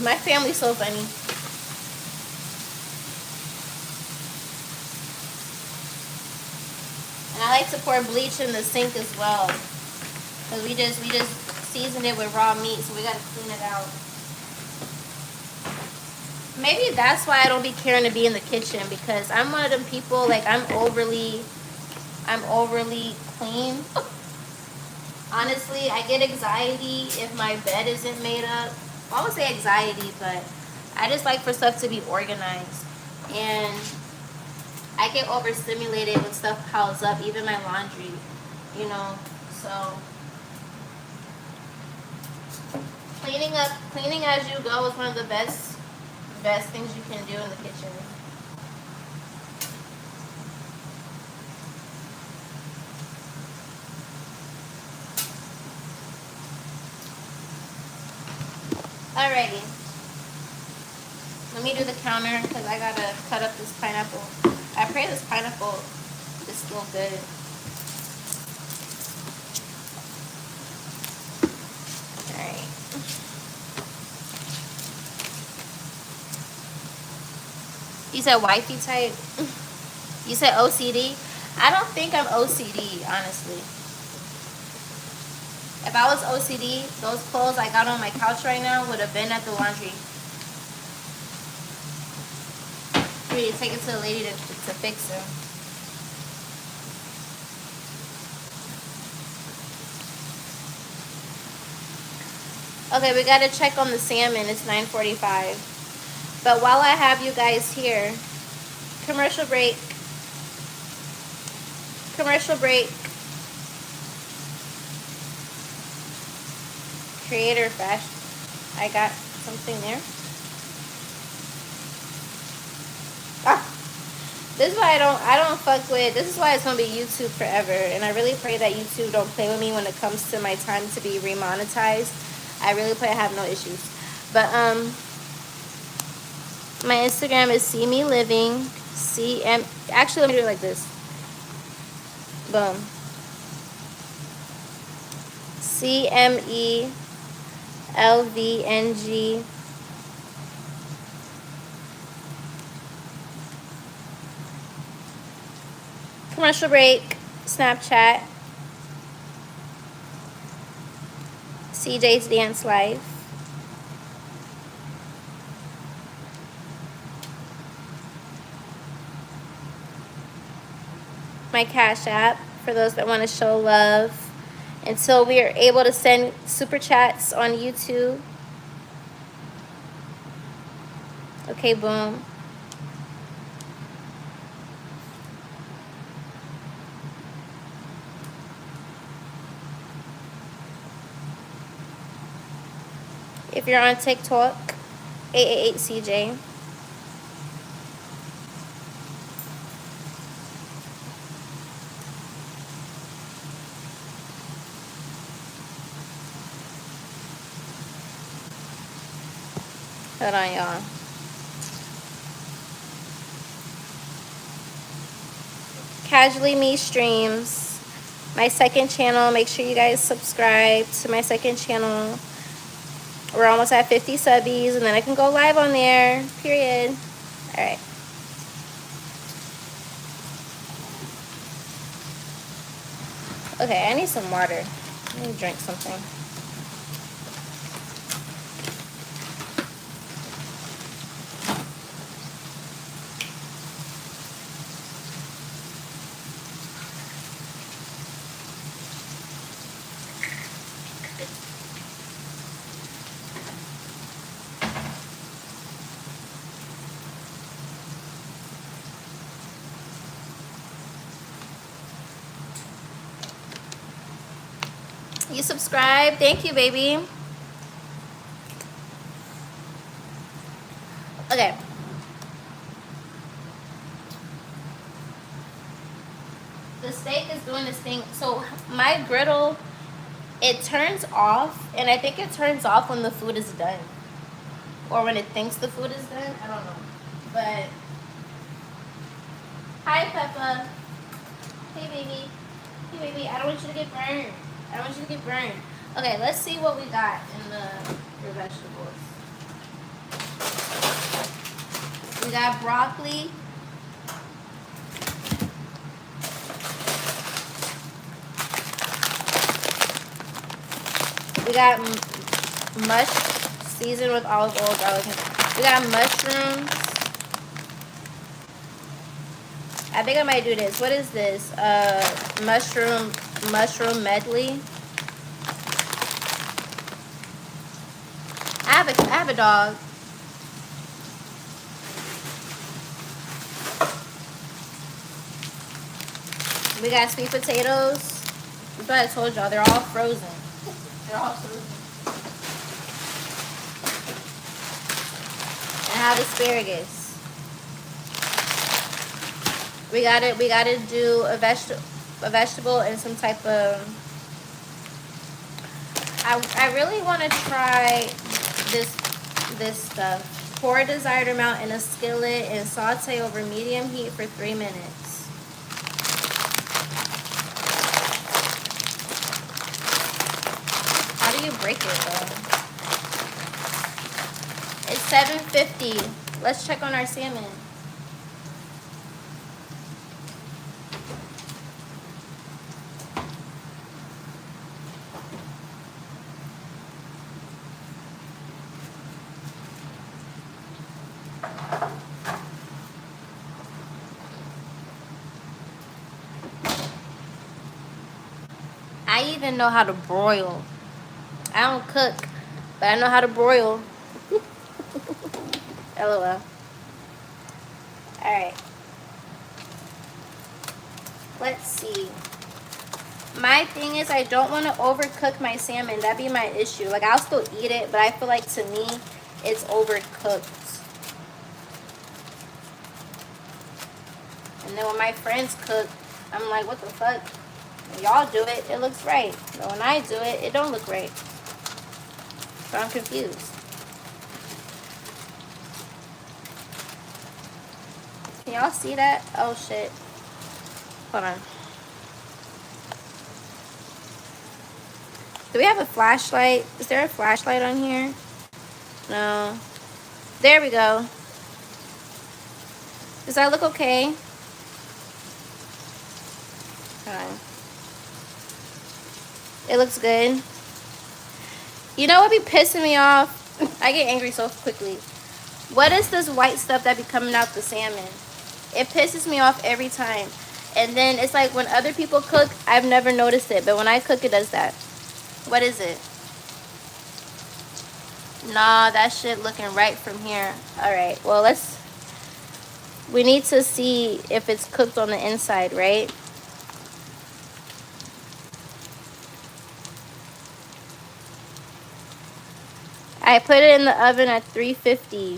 My family's so funny. And I like to pour bleach in the sink as well. Because we just seasoned it with raw meat, so we gotta clean it out. Maybe that's why I don't be caring to be in the kitchen, because I'm one of them people, like I'm overly clean. Honestly, I get anxiety if my bed isn't made up. Well, I would say anxiety, but I just like for stuff to be organized. And I get overstimulated when stuff piles up, even my laundry, you know, so. Cleaning as you go is one of the best things you can do in the kitchen. Alrighty. Let me do the counter because I gotta cut up this pineapple. I pray this pineapple is still good. Alright. You said wifey type? You said OCD? I don't think I'm OCD, honestly. If I was OCD, those clothes I got on my couch right now would have been at the laundry. We need to take it to the lady to fix them. Okay, we gotta check on the salmon. It's 9:45. But while I have you guys here, commercial break. Commercial break. Creator fashion. I got something there. Ah, this is why I don't fuck with. This is why it's gonna be YouTube forever. And I really pray that YouTube don't play with me when it comes to my time to be remonetized. I really pray I have no issues. But my Instagram is see me living. Actually, let me do it like this. Boom. CMELVNG. Commercial break. Snapchat. CJ's Dance Life. My Cash App for those that want to show love until we are able to send super chats on YouTube. Okay, boom. If you're on TikTok, 888CJ. Hold on, y'all. Casually Me Streams, my second channel. Make sure you guys subscribe to my second channel. We're almost at 50 subbies, and then I can go live on there, period. All right. Okay, I need some water. I need to drink something. You subscribe? Thank you, baby. Okay. The steak is doing this thing. So my griddle, it turns off, and I think it turns off when the food is done. Or when it thinks the food is done. I don't know. But hi, Peppa. Hey, baby. Hey, baby. I don't want you to get burned. I don't want you to get burned. Okay, let's see what we got in the vegetables. We got broccoli. We got mush seasoned with olive oil, garlic. We got mushrooms. I think I might do this. What is this? Mushroom medley. I have a dog. We got sweet potatoes. That's what I told y'all. They're all frozen. They're all frozen. And I have asparagus. We gotta do a vegetable and some type of. I really want to try this stuff. Pour a desired amount in a skillet and saute over medium heat for 3 minutes. How do you break it though? It's 7:50. Let's check on our salmon. I even know how to broil. I don't cook, but I know how to broil. LOL. Alright. Let's see. My thing is I don't want to overcook my salmon. That'd be my issue. Like, I'll still eat it, but I feel like to me, it's overcooked. And then when my friends cook, I'm like, what the fuck? When y'all do it, it looks right. But when I do it, it don't look right. So I'm confused. Can y'all see that? Oh shit. Hold on. Do we have a flashlight? Is there a flashlight on here? No. There we go. Does that look okay? Hold on. It looks good. You know what be pissing me off? I get angry so quickly. What is this white stuff that be coming out the salmon? It pisses me off every time. And then it's like when other people cook, I've never noticed it. But when I cook, it does that. What is it? Nah, that shit looking right from here. Alright, well we need to see if it's cooked on the inside, right? I put it in the oven at 350.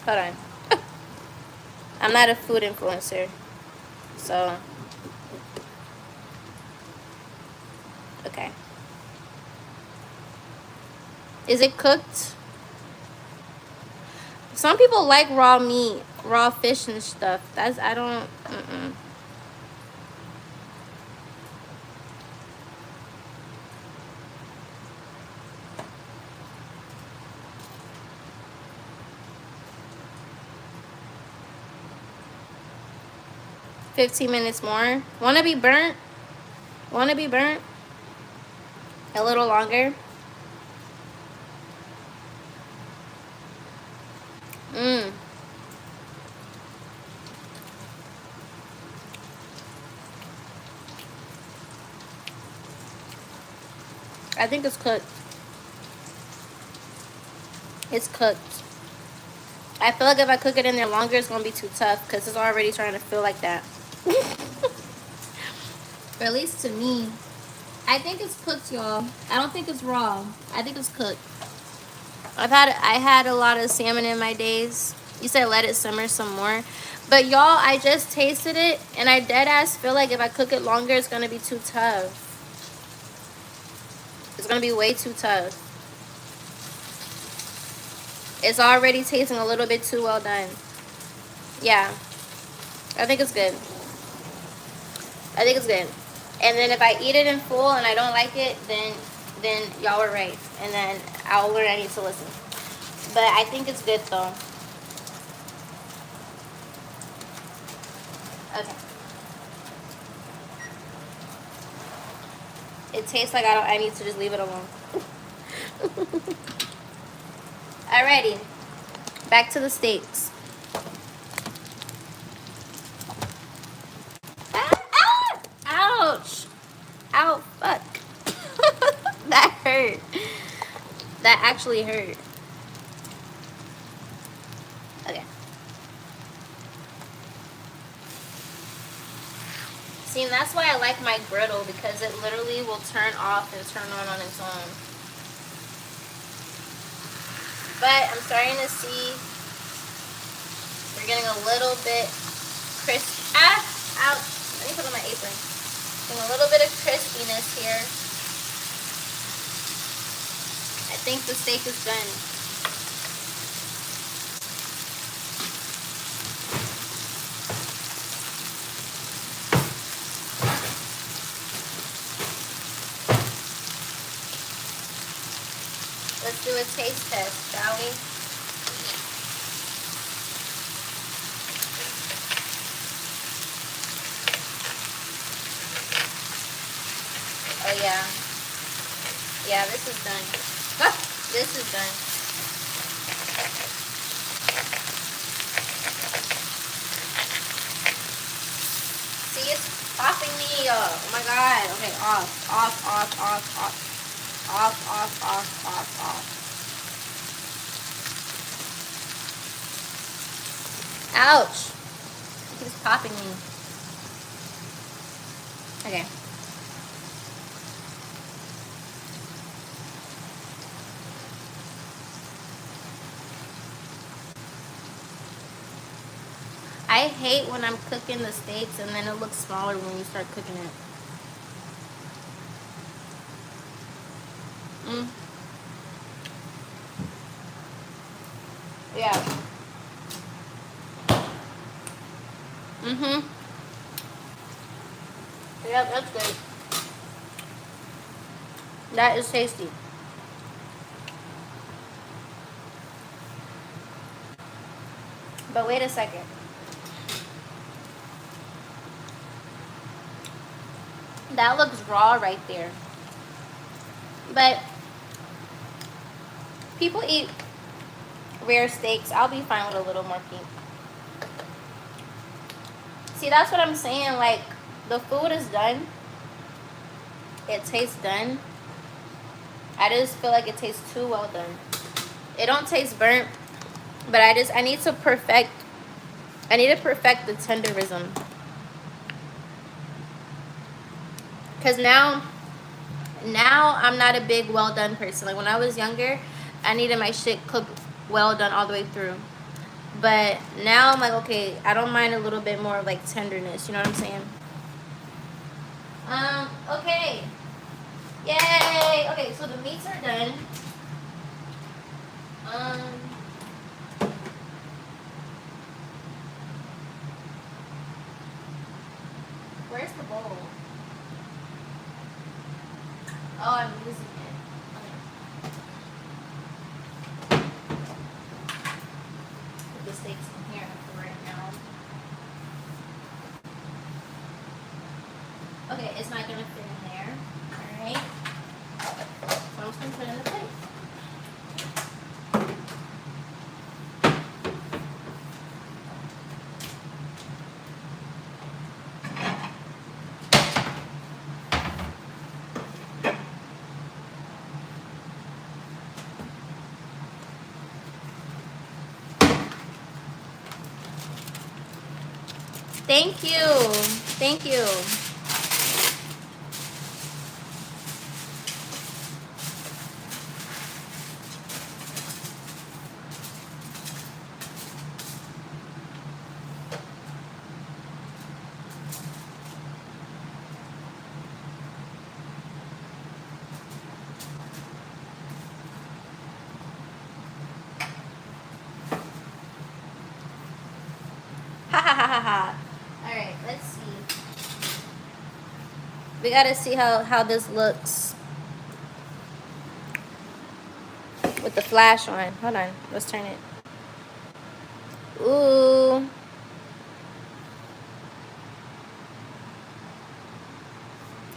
Hold on. I'm not a food influencer, so okay. Is it cooked? Some people like raw meat, raw fish and stuff. That's I don't. 15 minutes more. Wanna be burnt? Wanna be burnt? A little longer. I think it's cooked. It's cooked. I feel like if I cook it in there longer, it's gonna be too tough because it's already starting to feel like that. Or at least to me. I think it's cooked, y'all. I don't think it's raw. I think it's cooked. I had a lot of salmon in my days. You said let it simmer some more. But y'all, I just tasted it and I dead ass feel like if I cook it longer, it's gonna be too tough. It's gonna be way too tough. It's already tasting a little bit too well done. Yeah. I think it's good. I think it's good. And then if I eat it in full and I don't like it, then y'all were right. And then I'll learn I need to listen. But I think it's good though. Okay. It tastes like I need to just leave it alone. Alrighty. Back to the steaks. Ouch. Ow, fuck. That hurt. That actually hurt. Okay. See, and that's why I like my griddle, because it literally will turn off and turn on its own. But I'm starting to see we're getting a little bit crisp. Ouch. Let me put on my apron. Getting a little bit of crispiness here. I think the steak is done. Let's do a taste test, shall we? Oh yeah. Yeah, this is done. This is done. See, it's popping me. Oh my god. Okay, off. Ouch. It keeps popping me. Okay. I hate when I'm cooking the steaks and then it looks smaller when you start cooking it. Yeah. Yeah, that's good. That is tasty. But wait a second. That looks raw right there. But people eat rare steaks. I'll be fine with a little more pink. See, that's what I'm saying. Like, the food is done. It tastes done. I just feel like it tastes too well done. It don't taste burnt, but I need to perfect the tenderism. Cause now I'm not a big well done person. Like when I was younger, I needed my shit cooked well done all the way through. But now I'm like, okay, I don't mind a little bit more of like tenderness. You know what I'm saying? Okay. Yay. Okay, so the meats are done. Where's the bowl? Oh, I'm using it. Okay. Put the steaks in here for right now. Okay, it's not gonna fit in there. Alright. So I'm just gonna put it in the plate. Thank you. Thank you. Ha ha ha ha ha. Alright, let's see. We gotta see how this looks with the flash on. Hold on, let's turn it. Ooh.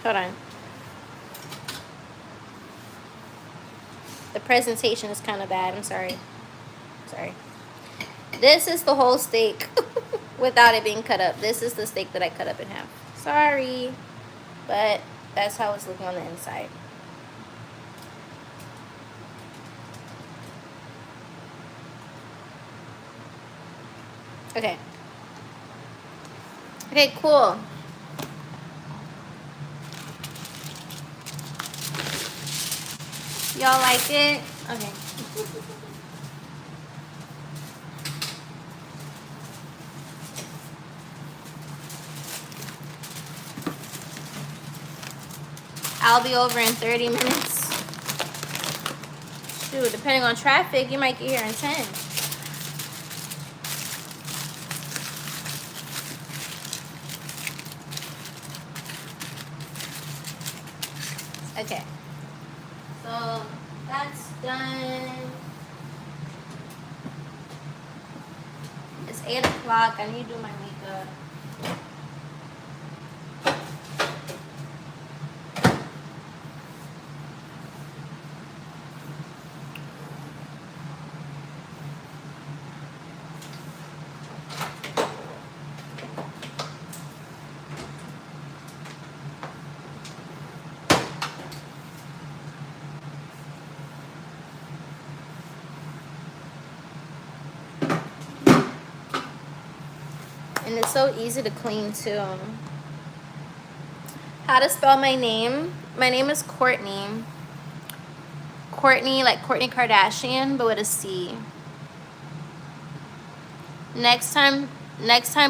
Hold on. The presentation is kind of bad. I'm sorry. Sorry. This is the whole steak without it being cut up. This is the steak that I cut up in half. Sorry. But that's how it's looking on the inside. Okay. Okay, cool. Y'all like it? Okay. I'll be over in 30 minutes. Shoot, depending on traffic, you might get here in 10. Okay. So that's done. It's 8 o'clock. I need to do my makeup. And it's so easy to clean too. How to spell my name? My name is Courtney. Courtney, like Courtney Kardashian, but with a C. Next time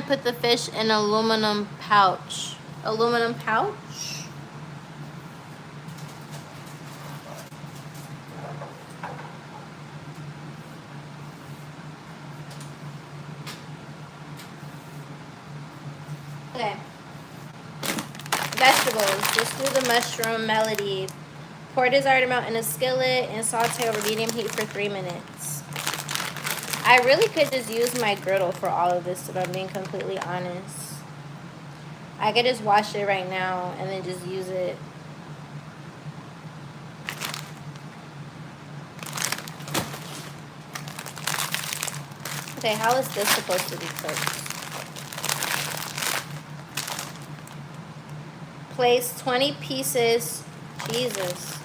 put the fish in aluminum pouch. Aluminum pouch? Okay. Vegetables. Just do the mushroom melody. Pour desired amount in a skillet and saute over medium heat for 3 minutes. I really could just use my griddle for all of this, if I'm being completely honest. I could just wash it right now and then just use it. Okay, how is this supposed to be cooked? Place 20 pieces. Jesus.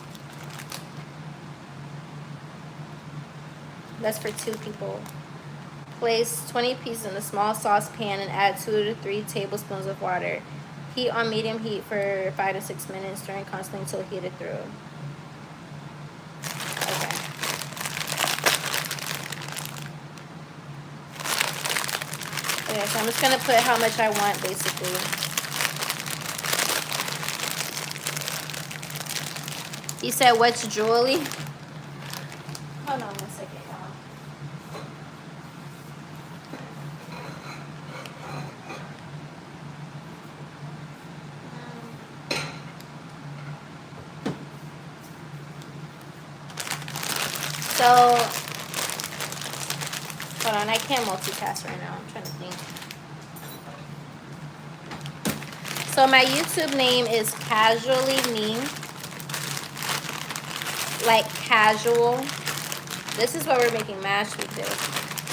That's for 2 people. Place 20 pieces in a small saucepan and add 2 to 3 tablespoons of water. Heat on medium heat for 5 to 6 minutes, stirring constantly until heated through. Okay. Okay, so I'm just gonna put how much I want basically. He said, what's Julie? Hold on 1 second, y'all. So, hold on, I can't multitask right now. I'm trying to think. So my YouTube name is Casually Me. Like casual. This is what we're making mashed with.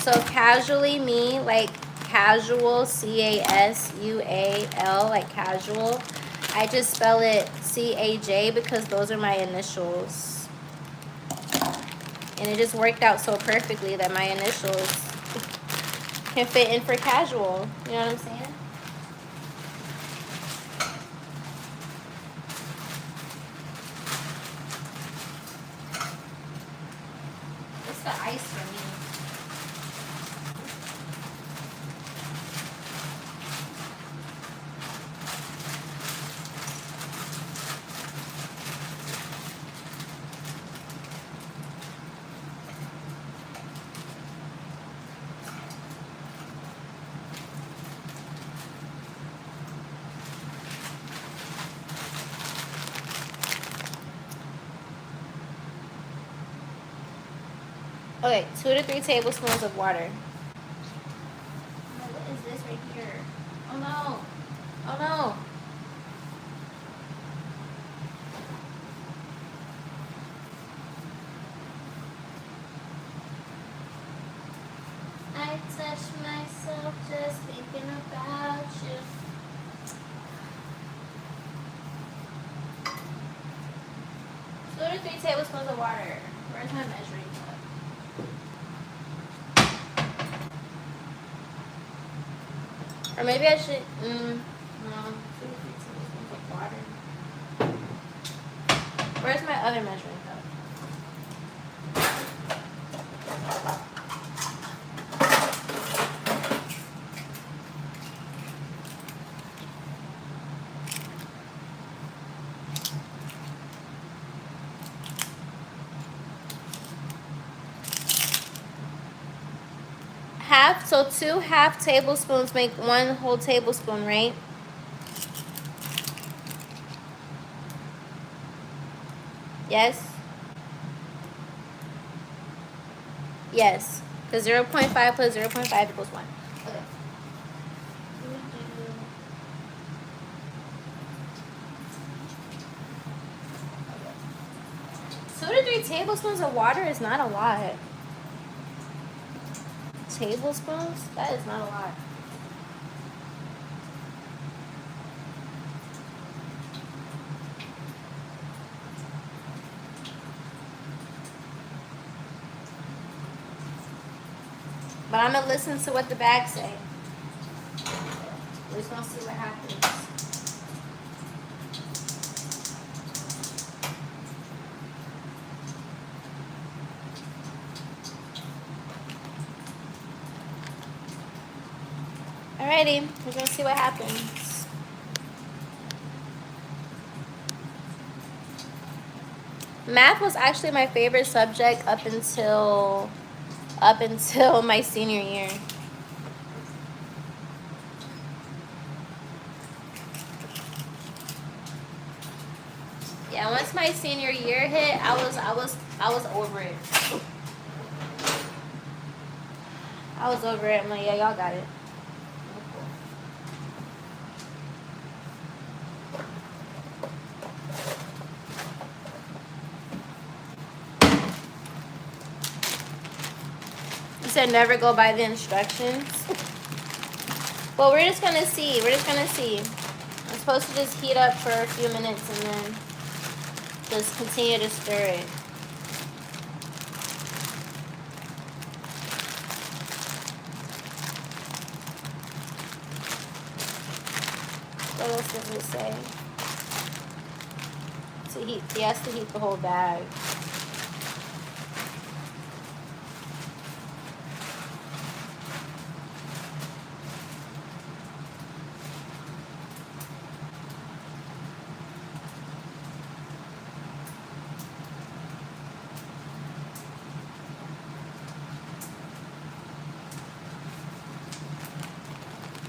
So Casually Me, like casual, C-A-S-U-A-L, like casual. I just spell it C-A-J because those are my initials. And it just worked out so perfectly that my initials can fit in for casual. You know what I'm saying? It's the ice for me. Okay, 2 to 3 tablespoons of water. What is this right here? Oh no. Oh no. I touch myself just thinking about you. Two to 3 tablespoons of water. Where's my measuring cup? Or maybe I should, no, 2 to 3 tablespoons of water. Where's my other measuring cup? So 2 half tablespoons make 1 whole tablespoon, right? Yes? Yes. Because 0.5 plus 0.5 equals 1. Okay. 2 to 3 tablespoons of water is not a lot. Tablespoons? That is not a lot. But I'm gonna listen to what the bags say. We're just gonna see what happens. Alrighty, we're gonna see what happens. Math was actually my favorite subject up until my senior year. Yeah, once my senior year hit, I was over it. I was over it. I'm like, yeah, y'all got it. You said never go by the instructions. Well, we're just gonna see. We're just gonna see. I'm supposed to just heat up for a few minutes and then just continue to stir it. What else does it say? To heat, he has to heat the whole bag.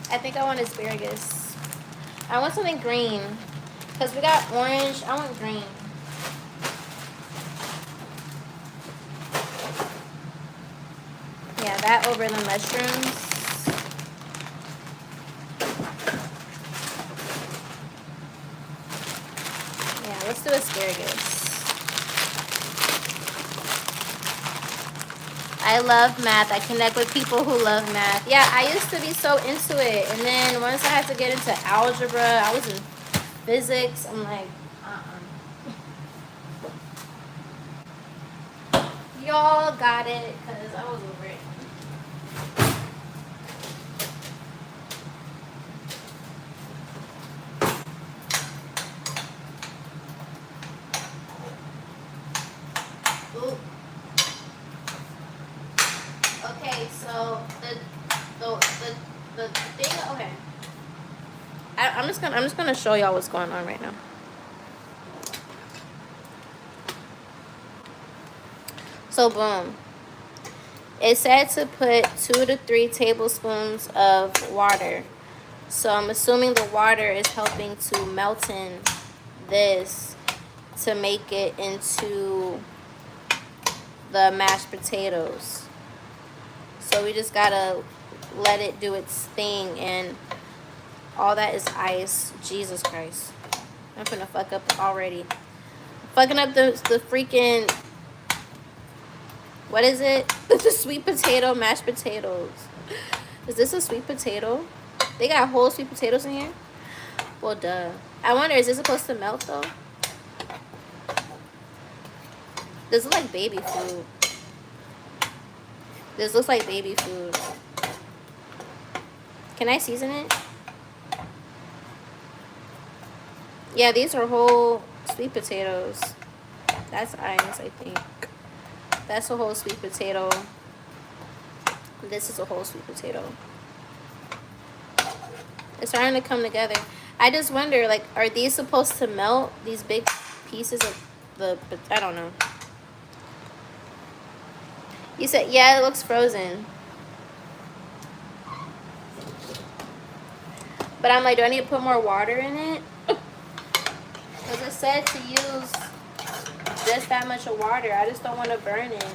I think I want asparagus. I want something green. Because we got orange. I want green. Yeah, that over the mushrooms. Yeah, let's do asparagus. I love math. I connect with people who love math. Yeah, I used to be so into it. And then once I had to get into algebra, I was in physics. I'm like, y'all got it, because I was over it. Ooh. Okay, so the thing, okay. I'm just gonna show y'all what's going on right now. So boom. It said to put 2 to 3 tablespoons of water. So I'm assuming the water is helping to melt in this to make it into the mashed potatoes. So we just gotta let it do its thing, and all that is ice. Jesus Christ. I'm finna fuck up already. Fucking up the freaking, what is it? The sweet potato mashed potatoes. Is this a sweet potato? They got whole sweet potatoes in here? Well, duh. I wonder, is this supposed to melt though? This looks like baby food. This looks like baby food. Can I season it? Yeah, these are whole sweet potatoes. That's ice, I think. That's a whole sweet potato. This is a whole sweet potato. It's starting to come together. I just wonder, like, are these supposed to melt? These big pieces of the, I don't know. You said, yeah, it looks frozen. But I'm like, do I need to put more water in it? Because it said to use just that much of water. I just don't want to burn it.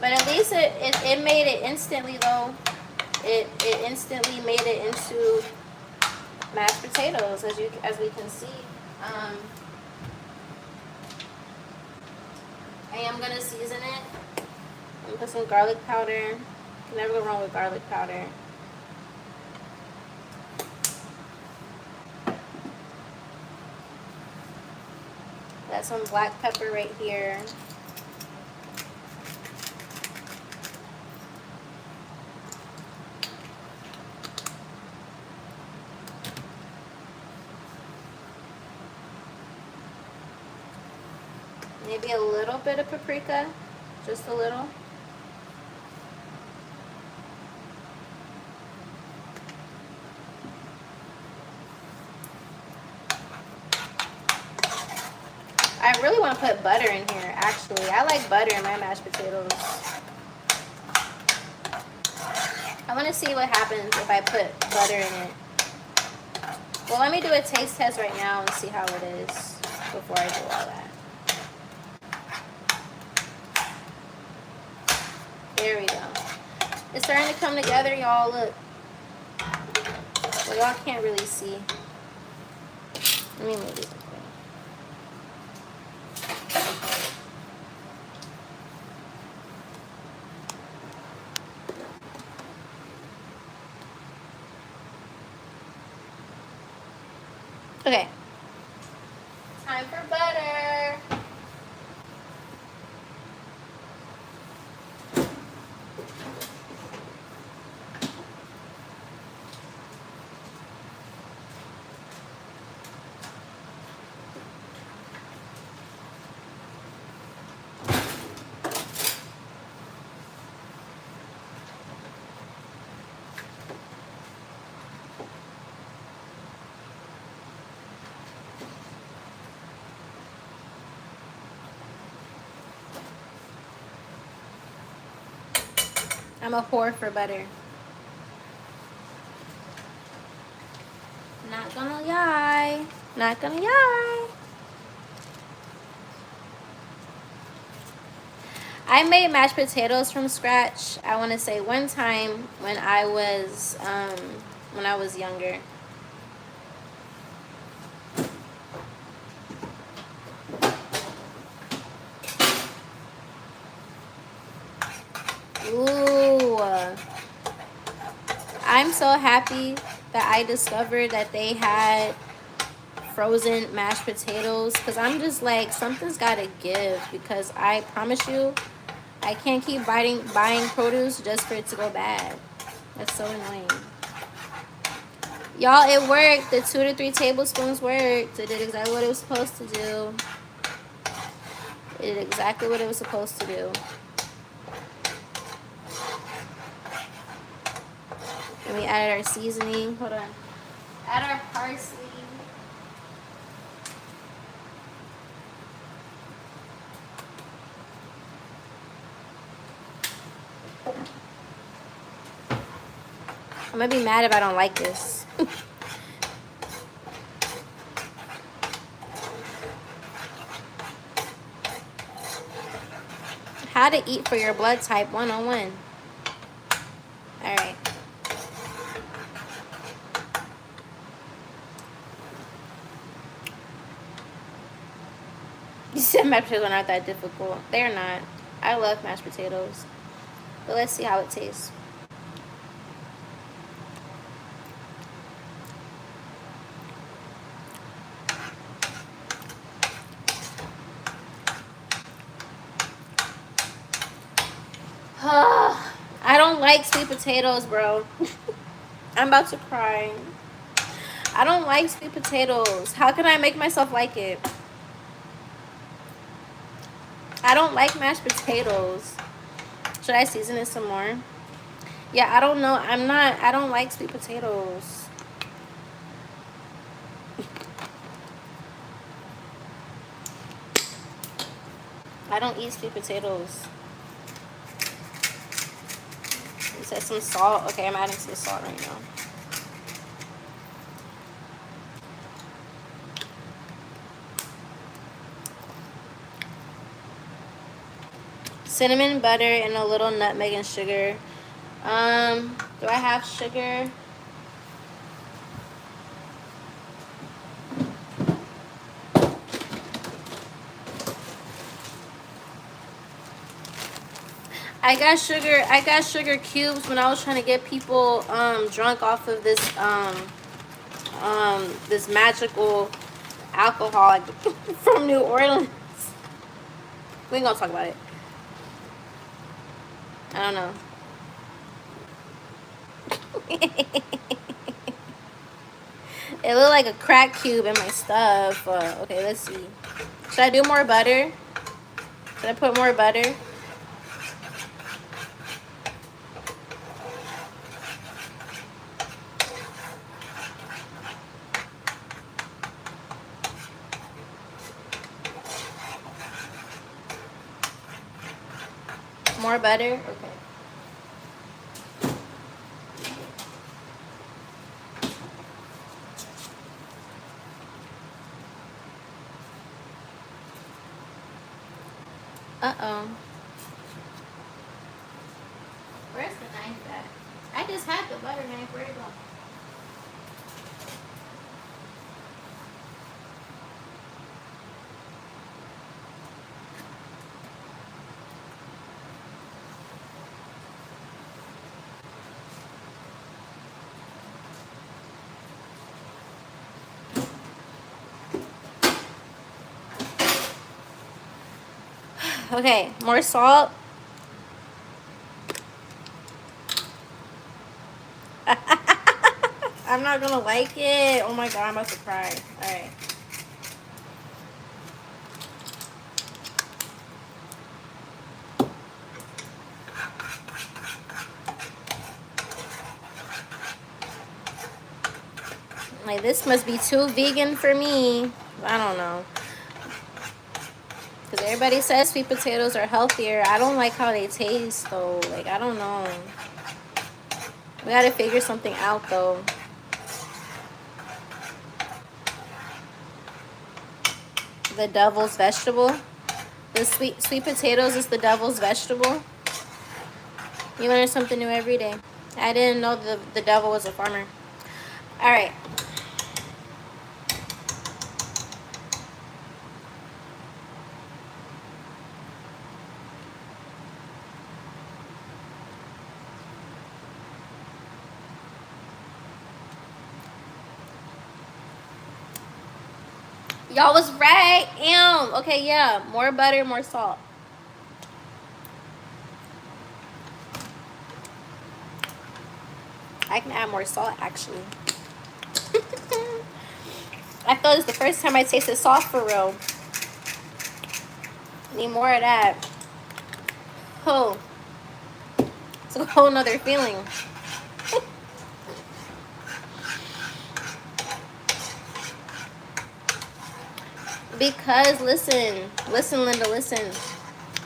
But at least it made it instantly though. It instantly made it into mashed potatoes, as we can see. I am gonna season it. I'm gonna put some garlic powder. Can never go wrong with garlic powder. Got some black pepper right here. Maybe a little bit of paprika, just a little. I really want to put butter in here, actually. I like butter in my mashed potatoes. I want to see what happens if I put butter in it. Well, let me do a taste test right now and see how it is before I do all that. There we go. It's starting to come together, y'all. Look. Well, y'all can't really see. Let me move this. Okay. Time for butter. I'm a whore for butter. Not gonna lie. Not gonna lie. I made mashed potatoes from scratch. I want to say one time when I was younger. Ooh. I'm so happy that I discovered that they had frozen mashed potatoes, because I'm just like, something's gotta give, because I promise you I can't keep buying produce just for it to go bad. That's so annoying. Y'all, it worked. The 2 to 3 tablespoons worked. It did exactly what it was supposed to do. It did exactly what it was supposed to do. And we added our seasoning. Hold on. Add our parsley. I'm gonna be mad if I don't like this. How to eat for your blood type 101. Alright. You said mashed potatoes are not that difficult. They're not. I love mashed potatoes. But let's see how it tastes. I don't like sweet potatoes, bro. I'm about to cry. I don't like sweet potatoes. How can I make myself like it? I don't like mashed potatoes. Should I season it some more? Yeah, I don't know. I don't like sweet potatoes. I don't eat sweet potatoes. You said some salt. Okay, I'm adding some salt right now. Cinnamon, butter, and a little nutmeg and sugar. Do I have sugar? I got sugar cubes when I was trying to get people drunk off of this this magical alcohol from New Orleans. We ain't gonna talk about it. I don't know. It looked like a crack cube in my stuff. Okay, let's see. Should I do more butter? Should I put more butter? More butter? Okay. Uh-oh. Where's the knife at? I just had the butter knife. Where'd it go? Okay, more salt. I'm not gonna like it. Oh my god, I'm about to cry. Alright. Like, this must be too vegan for me. I don't know. Because everybody says sweet potatoes are healthier. I don't like how they taste, though. Like, I don't know. We gotta figure something out, though. The devil's vegetable. The sweet potatoes is the devil's vegetable. You learn something new every day. I didn't know the devil was a farmer. All right. Y'all was right. Okay, yeah. More butter, more salt. I can add more salt, actually. I felt it's the first time I tasted salt for real. Need more of that. Oh. It's a whole nother feeling. Because, listen, Linda, listen.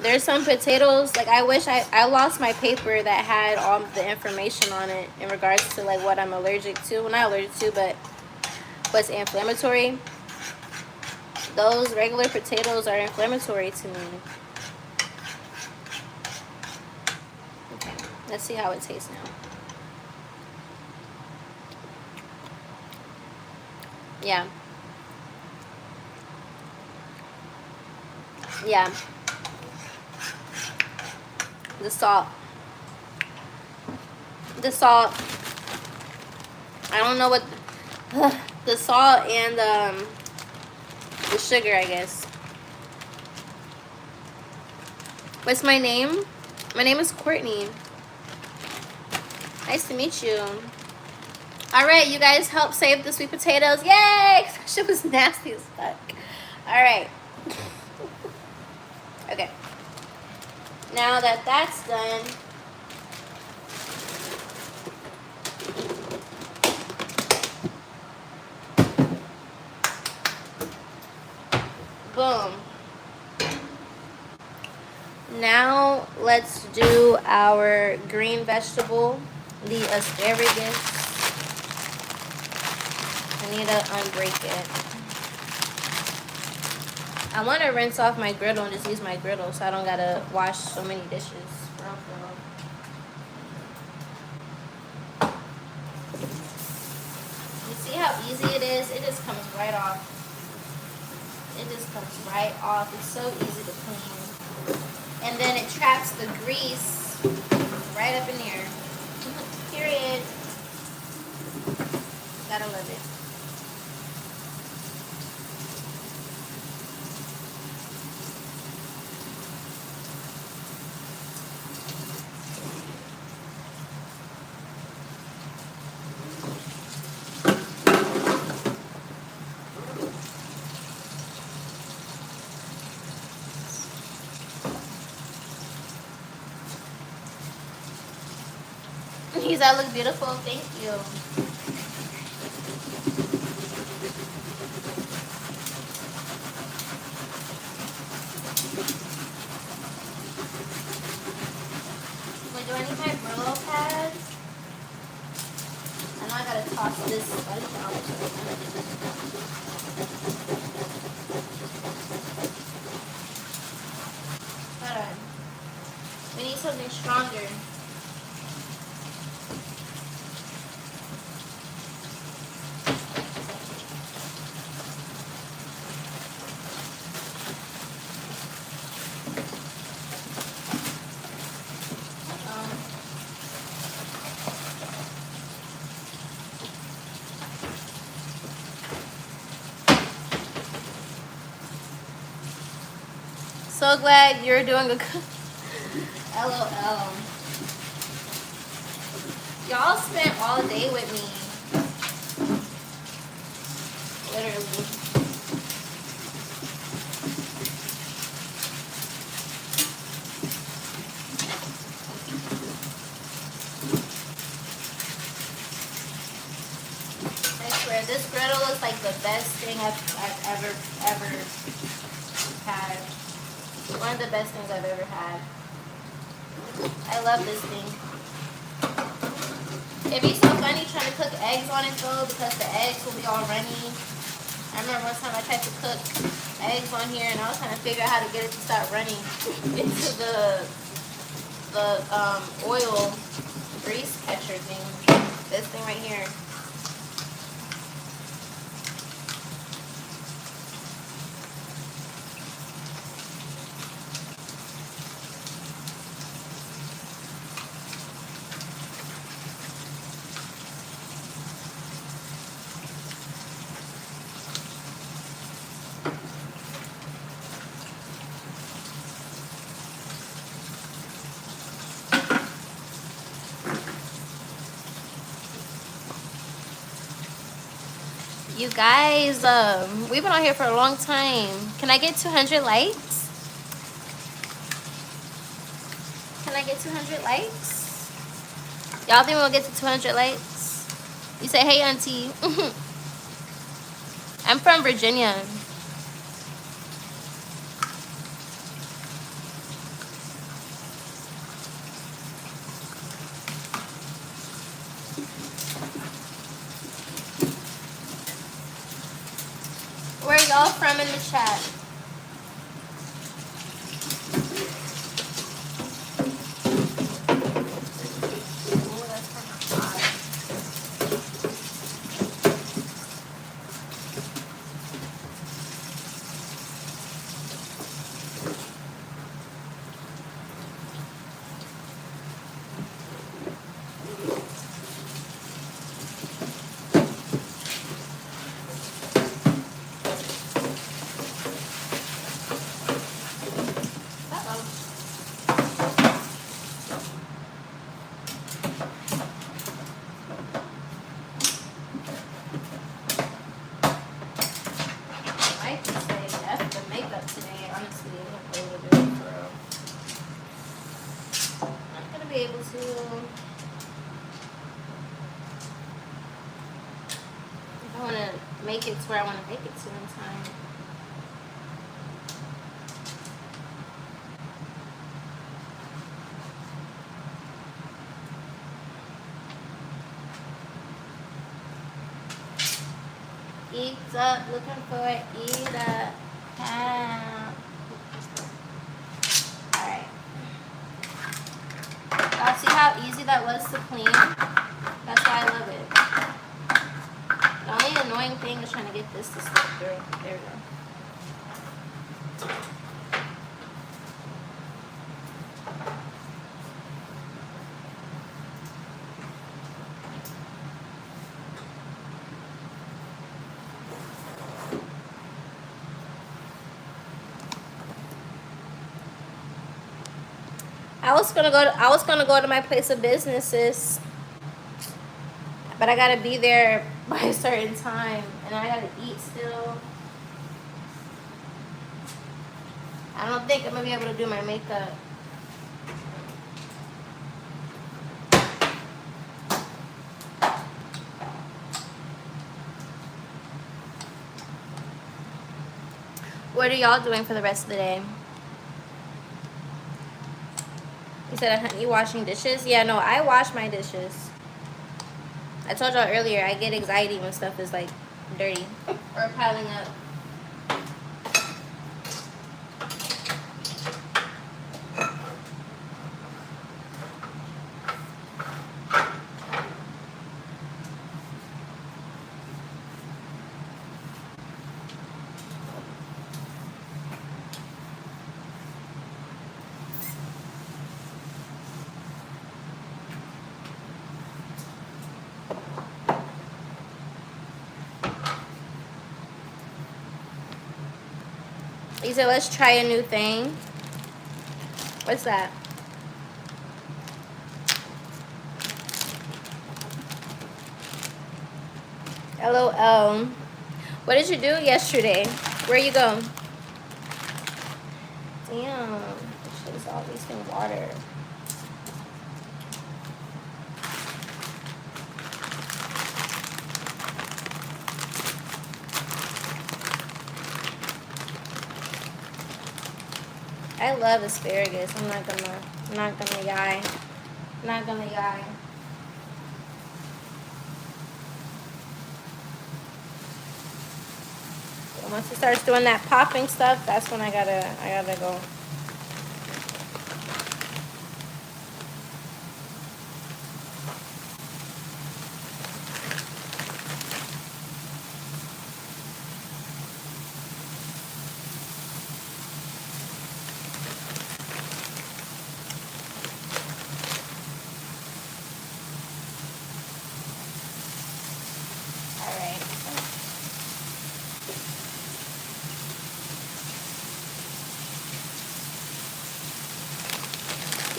There's some potatoes, like I wish I lost my paper that had all the information on it in regards to like what I'm allergic to. Well, not allergic to, but what's inflammatory. Those regular potatoes are inflammatory to me. Okay, let's see how it tastes now. Yeah. Yeah. The salt. I don't know what the salt and the sugar, I guess. What's my name? My name is Courtney. Nice to meet you. All right, you guys help save the sweet potatoes. Yay! That shit was nasty as fuck. All right. Okay. Now that that's done, boom. Now let's do our green vegetable, the asparagus. I need to unbreak it. I want to rinse off my griddle and just use my griddle so I don't gotta wash so many dishes. You see how easy it is? It just comes right off. It just comes right off. It's so easy to clean. And then it traps the grease right up in here. Period. Gotta love it. That look beautiful. Thank you. Wait, do I need my Brillo pads? I know I gotta toss this sponge out. Hold on. We need something stronger. So glad you're doing a good. LOL. Y'all spent all day with me. Literally. I swear, this griddle is like the best thing I've ever had. One of the best things I've ever had. I love this thing. It'd be so funny trying to cook eggs on it though, because the eggs will be all runny. I remember one time I tried to cook eggs on here and I was trying to figure out how to get it to start running into the oil grease catcher thing. This thing right here. You guys, we've been on here for a long time. Can I get 200 likes? Can I get 200 likes? Y'all think we'll get to 200 likes? You say, hey, auntie. I'm from Virginia. Where y'all from in the chat? Ooh, that's kinda hot. I could say that's the makeup today, honestly. I'm not able to do it for real. Not gonna be able to. I want to make it to where I want to make it to in time. Eat up, looking for it. Eat up. Alright. Y'all see how easy that was to clean? That's why I love it. The only annoying thing is trying to get this to slip through. There we go. I was gonna go to my place of businesses, but I gotta be there by a certain time, and I gotta eat still. I don't think I'm gonna be able to do my makeup. What are y'all doing for the rest of the day? You said, honey, washing dishes? Yeah, no, I wash my dishes. I told y'all earlier, I get anxiety when stuff is like dirty or piling up. He said, let's try a new thing. What's that? LOL. What did you do yesterday? Where you go? Damn. This shit is all wasting water. I love asparagus. I'm not gonna lie. Not gonna lie. And once it starts doing that popping stuff, that's when I gotta go.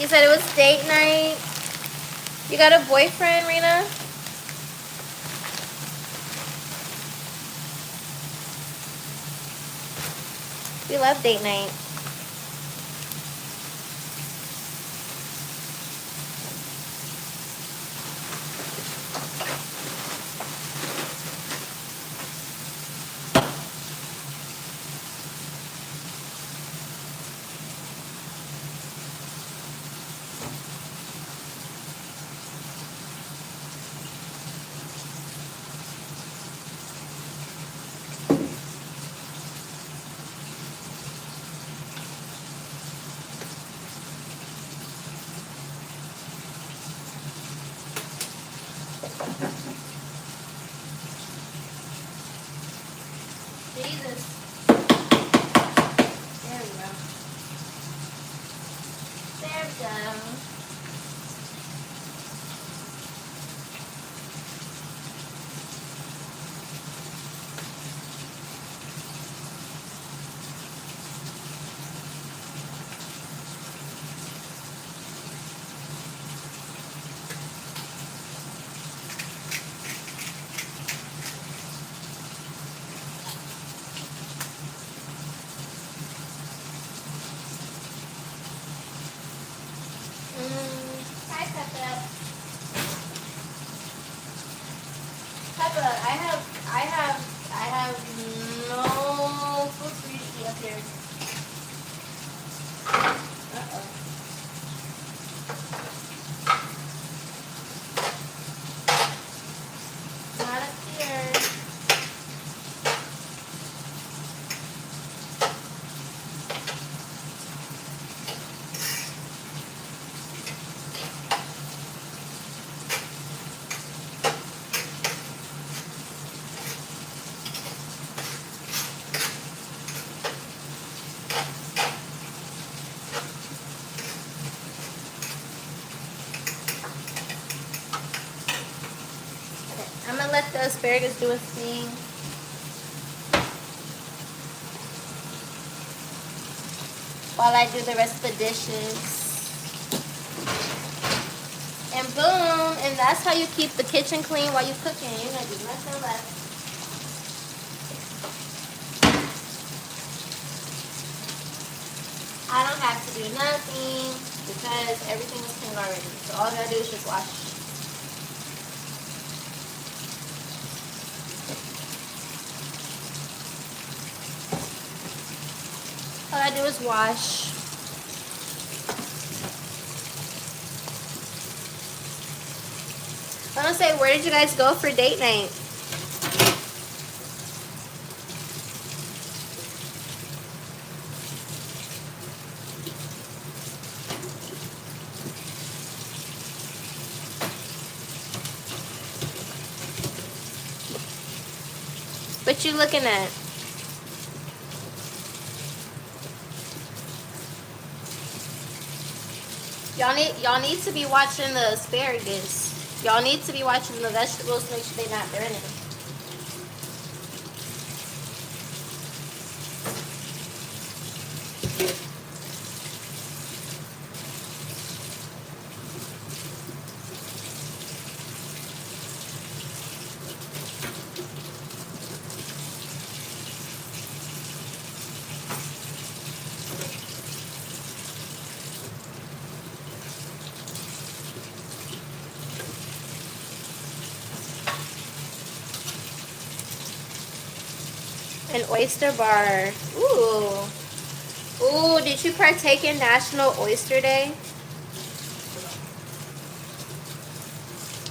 You said it was date night. You got a boyfriend, Rena? We love date night. Jesus. There we go. There we go. Hi, Peppa. Peppa, I have no food for you to eat up here. Uh-oh. Not up here. I'm gonna let the asparagus do its thing. While I do the rest of the dishes. And boom, and that's how you keep the kitchen clean while you're cooking. You're gonna do nothing left. I don't have to do nothing because everything is clean already. So all I gotta do is just wash. All I do is wash. I want to say, where did you guys go for date night? What you looking at? Y'all need to be watching the asparagus. Y'all need to be watching the vegetables to make sure they're not burning. An oyster bar. Ooh. Ooh, did you partake in National Oyster Day?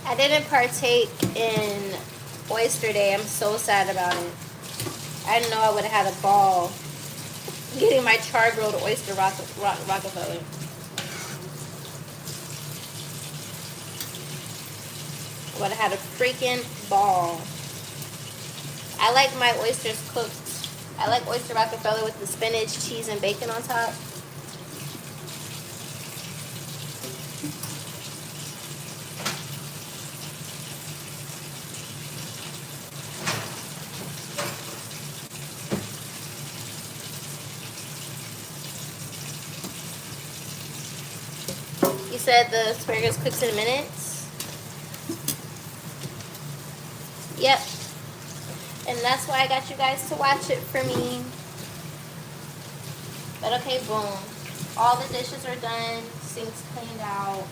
I didn't partake in Oyster Day. I'm so sad about it. I know I would have had a ball getting my char-grilled oyster Rockefeller. I would have had a freaking ball. I like my oysters cooked. I like oyster Rockefeller with the spinach, cheese, and bacon on top. You said the asparagus cooks in minutes? Yep. And that's why I got you guys to watch it for me. But okay, boom. All the dishes are done. Sink's cleaned out.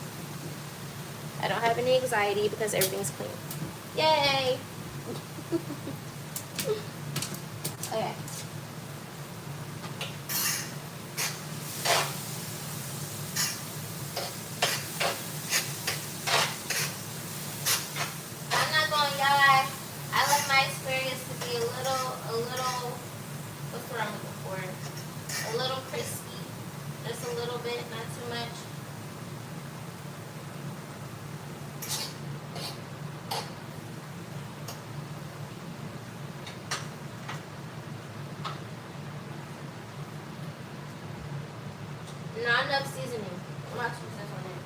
I don't have any anxiety because everything's clean. Yay! Okay. I'm not gonna lie. I like my asparagus to be a little, what's the word I'm looking for? A little crispy. Just a little bit, not too much. Not enough seasoning. I'm not too this on it.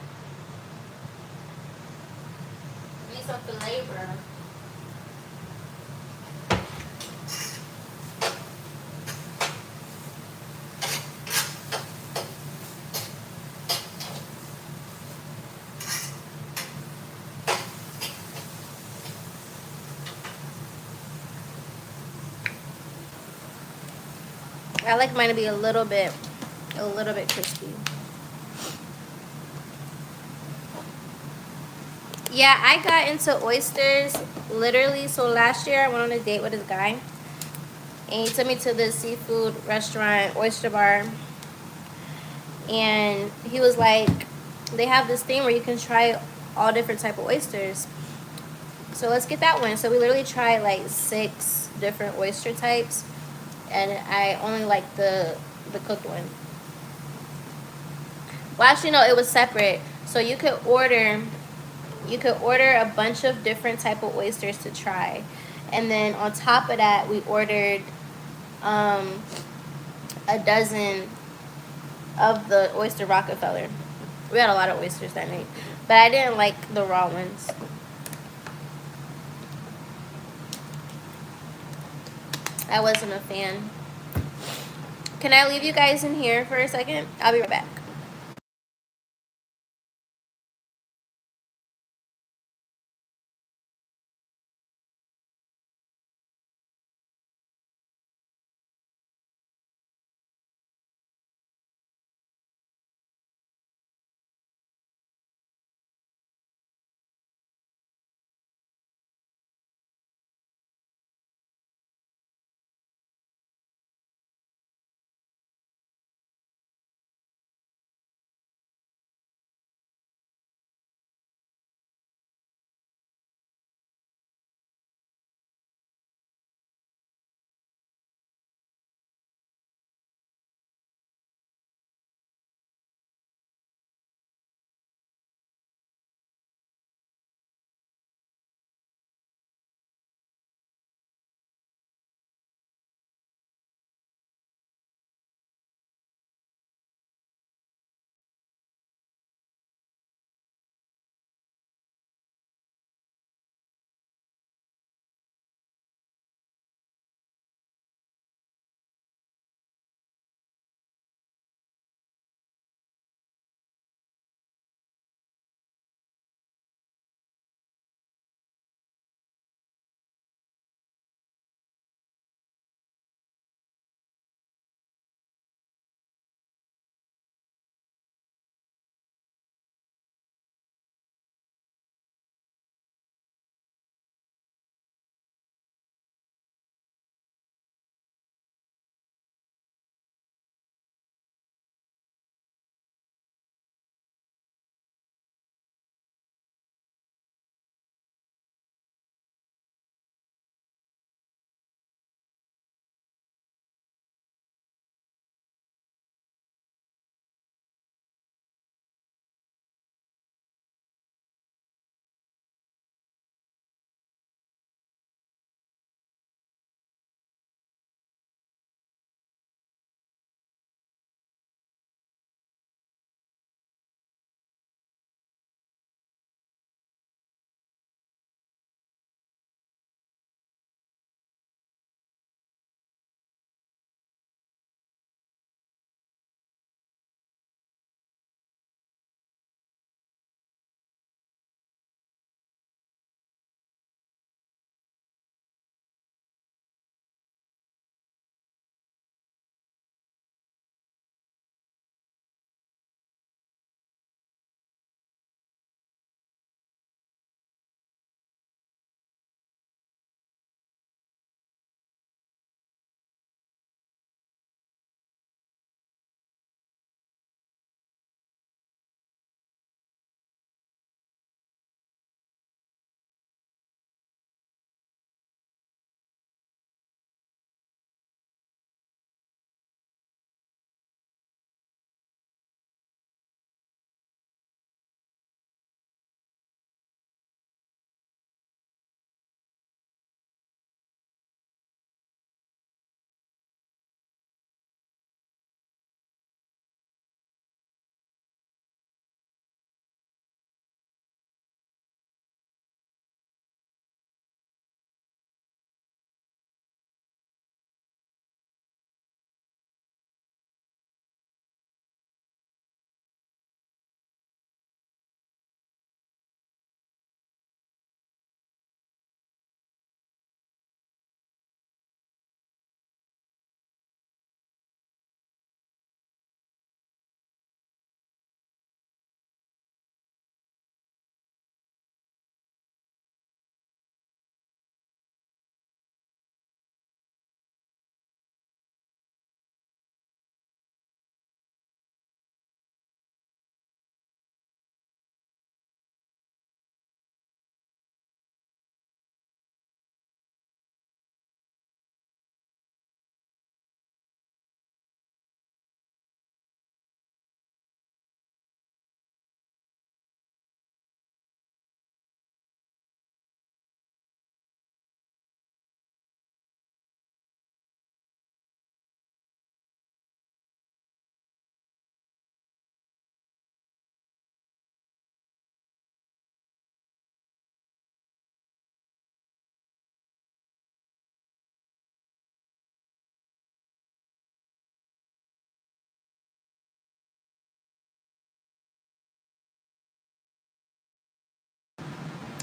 Need some flavor. I like mine to be a little bit crispy. Yeah, I got into oysters literally. So last year I went on a date with this guy, and he took me to the seafood restaurant, oyster bar, and he was like, they have this thing where you can try all different type of oysters. So let's get that one. So we literally tried like 6 different oyster types, and I only like the cooked one. Well, actually, no, it was separate. So you could order a bunch of different type of oysters to try, and then on top of that, we ordered a dozen of the oyster Rockefeller. We had a lot of oysters that night, but I didn't like the raw ones. I wasn't a fan. Can I leave you guys in here for a second? I'll be right back.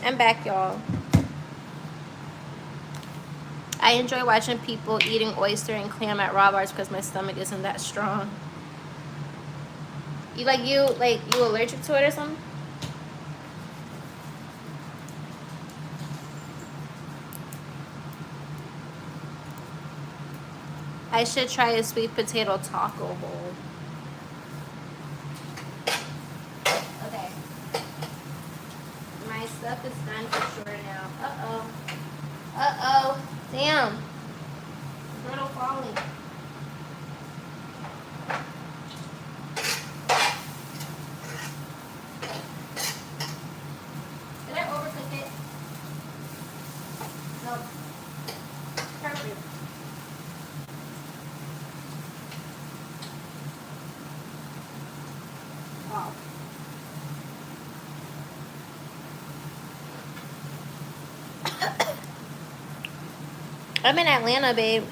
I'm back, y'all. I enjoy watching people eating oyster and clam at raw bars because my stomach isn't that strong. You allergic to it or something? I should try a sweet potato taco bowl. Okay. My stuff is done for sure now. Uh-oh. Uh-oh. Damn. Brittle falling. Did I overcook it? No. Perfect. Wow. I'm in Atlanta, babe.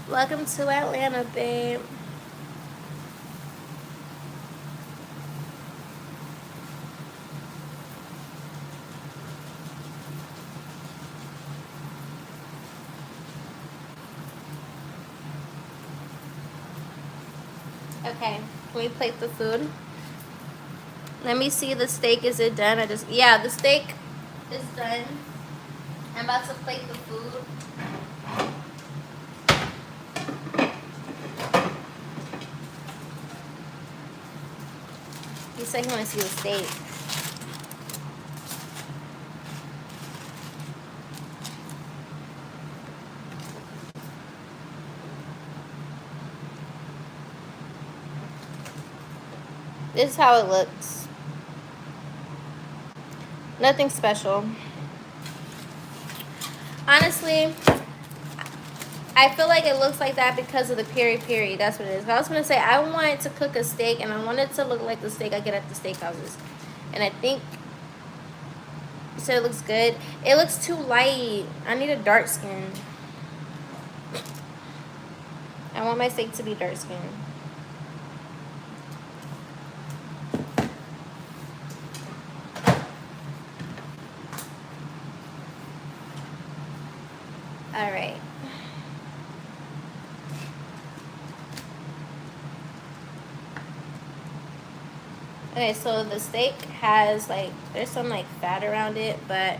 Welcome to Atlanta, babe. Okay, can we plate the food? Let me see the steak. Is it done? Yeah, the steak is done. I'm about to plate the food. He said he wants to see the steak. This is how it looks. Nothing special. Honestly, I feel like it looks like that because of the peri-peri. That's what it is. I was going to say, I wanted to cook a steak, and I wanted to look like the steak I get at the steakhouses. And I think you said it looks good. It looks too light. I need a dark skin. I want my steak to be dark skin. All right. Okay, so the steak has there's some fat around it, but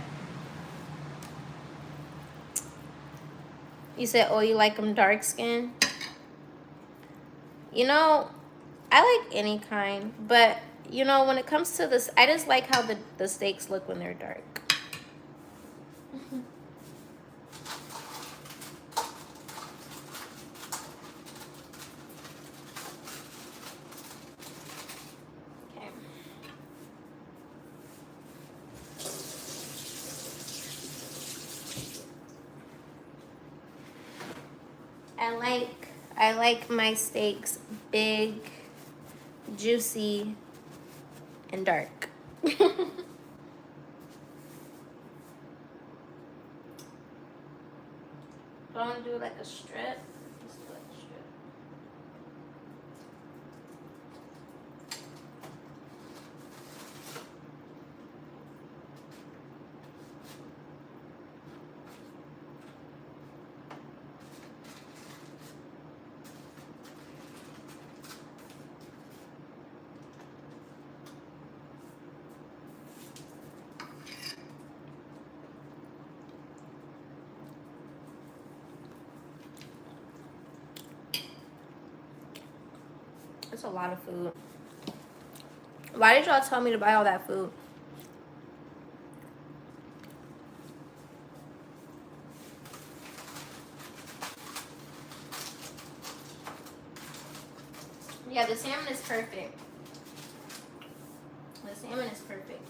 you said, oh, you like them dark skin? You know, I like any kind, but you know, when it comes to this, I just like how the steaks look when they're dark. I like my steaks big, juicy, and dark. Do I want to do like a strip? Let's do like a strip. It's a lot of food. Why did y'all tell me to buy all that food? Yeah, the salmon is perfect. The salmon is perfect.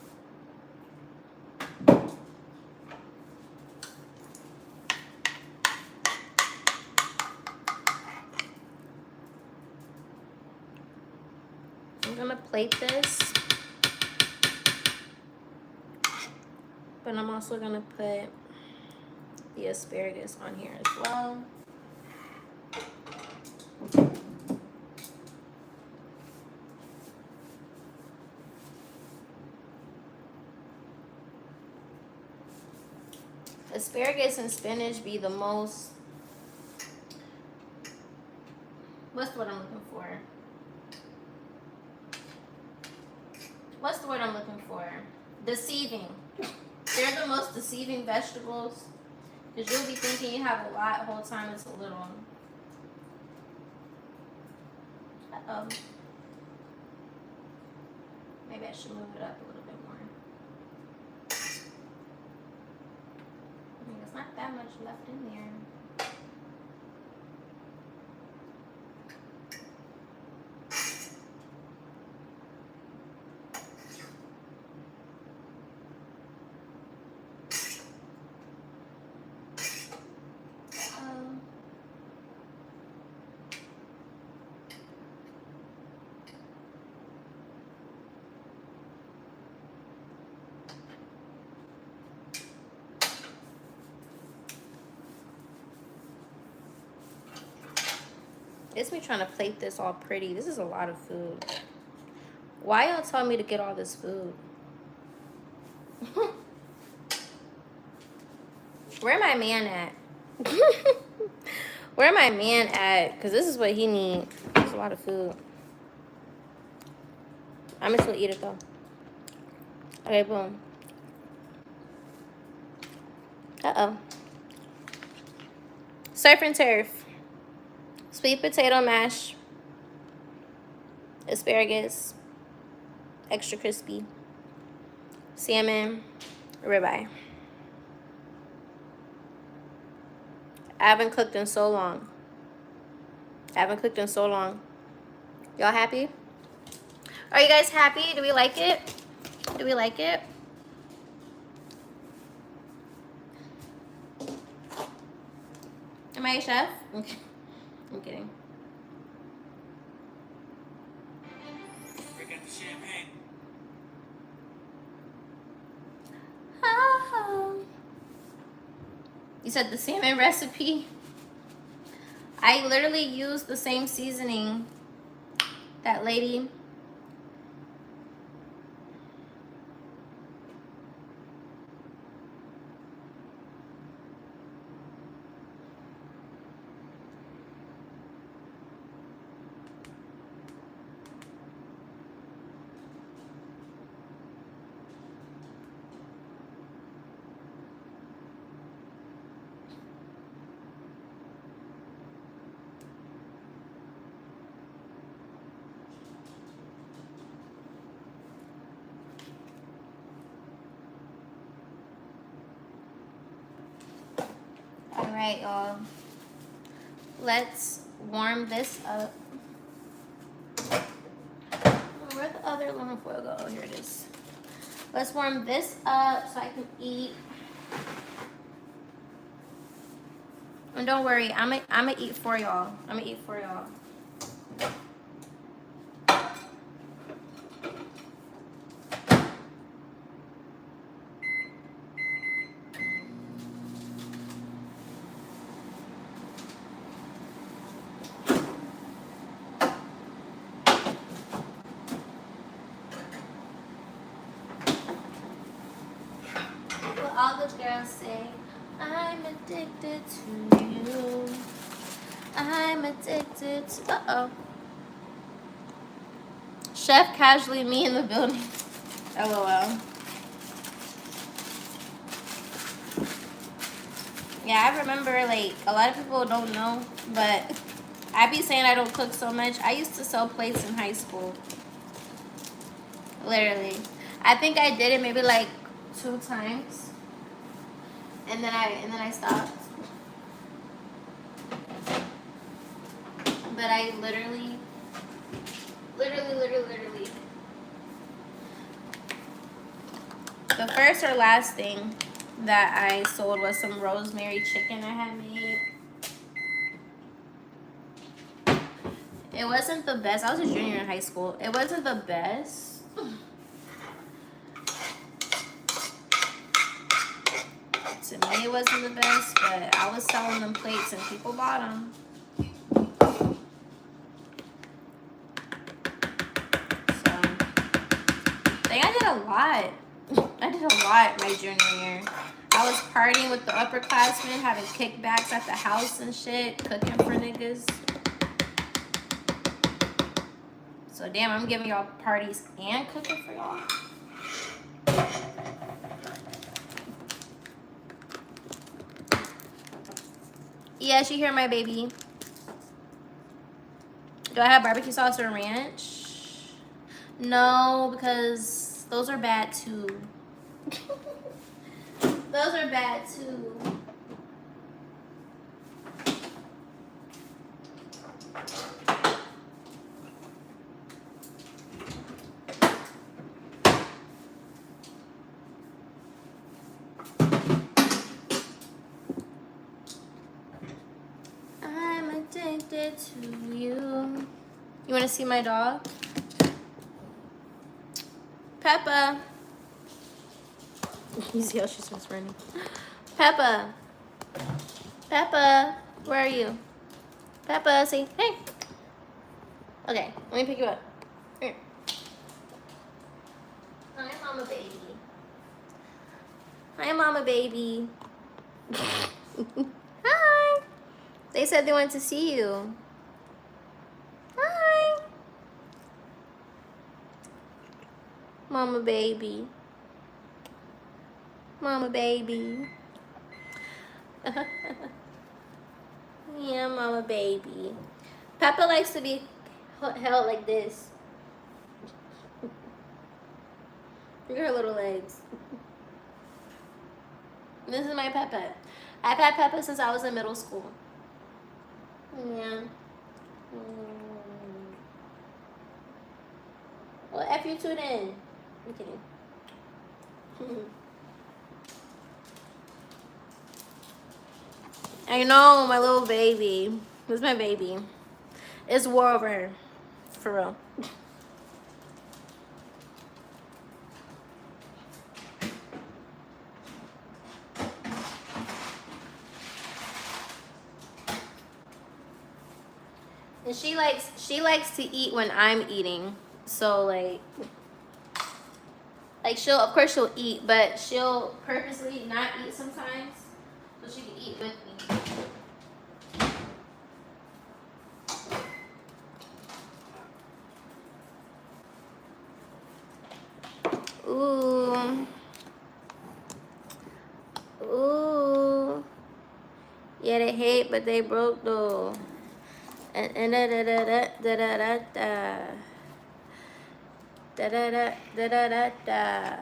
I'm gonna plate this, but I'm also gonna put the asparagus on here as well. Asparagus and spinach be the most. What's the word I'm looking for? What's the word I'm looking for? Deceiving. They're the most deceiving vegetables. Because you'll be thinking you have a lot, the whole time it's a little. Uh-oh. Maybe I should move it up a little bit more. I mean, there's not that much left in there. It's me trying to plate this all pretty. This is a lot of food. Why y'all tell me to get all this food? Where my man at? Where my man at? Because this is what he needs. It's a lot of food. I'm just gonna eat it though. Okay, boom. Uh-oh. Surf and turf. Sweet potato mash, asparagus, extra crispy, salmon, ribeye. I haven't cooked in so long. Y'all happy? Are you guys happy? Do we like it? Do we like it? Am I a chef? Okay. I'm kidding. Break out the champagne. Oh. You said the salmon recipe? I literally used the same seasoning that lady. Alright, y'all. Let's warm this up. Where'd the other aluminum foil go? Oh, here it is. Let's warm this up so I can eat. And don't worry, I'm gonna eat for y'all. All the girls say, I'm addicted to you. I'm addicted to... Uh-oh. Chef casually me in the building. LOL. Yeah, I remember, like, a lot of people don't know, but I be saying I don't cook so much. I used to sell plates in high school. Literally. I think I did it maybe, like, 2 times. And then I stopped. But I literally. The first or last thing that I sold was some rosemary chicken I had made. It wasn't the best. I was a junior in high school. It wasn't the best. To me, it wasn't the best, but I was selling them plates and people bought them. So, I think I did a lot. I did a lot my junior year. I I was partying with the upperclassmen, having kickbacks at the house and shit, cooking for niggas. So damn, I'm giving y'all parties and cooking for y'all. Yes, you hear my baby. Do I have barbecue sauce or ranch? No, because those are bad too. Those are bad too. I'm addicted to you. You want to see my dog? Peppa. You see how she starts running? Peppa. Peppa. Where are you? Peppa, say hey. Okay, let me pick you up. Here. Hi, mama baby. Hi, mama baby. Hi. They said they wanted to see you. Hi. Mama baby. Mama baby. Yeah, mama baby. Peppa likes to be held like this. Look at her little legs. This is my Peppa. I've had Peppa since I was in middle school. Yeah. Well, F you two then. I'm kidding. I know, my little baby. This is my baby. It's war over her. For real. And she likes to eat when I'm eating. So like of course she'll eat, but she'll purposely not eat sometimes so she can eat with me. Ooh. Ooh. Yeah, they hate, but they broke though. And da da da da da da da da da da da da da da.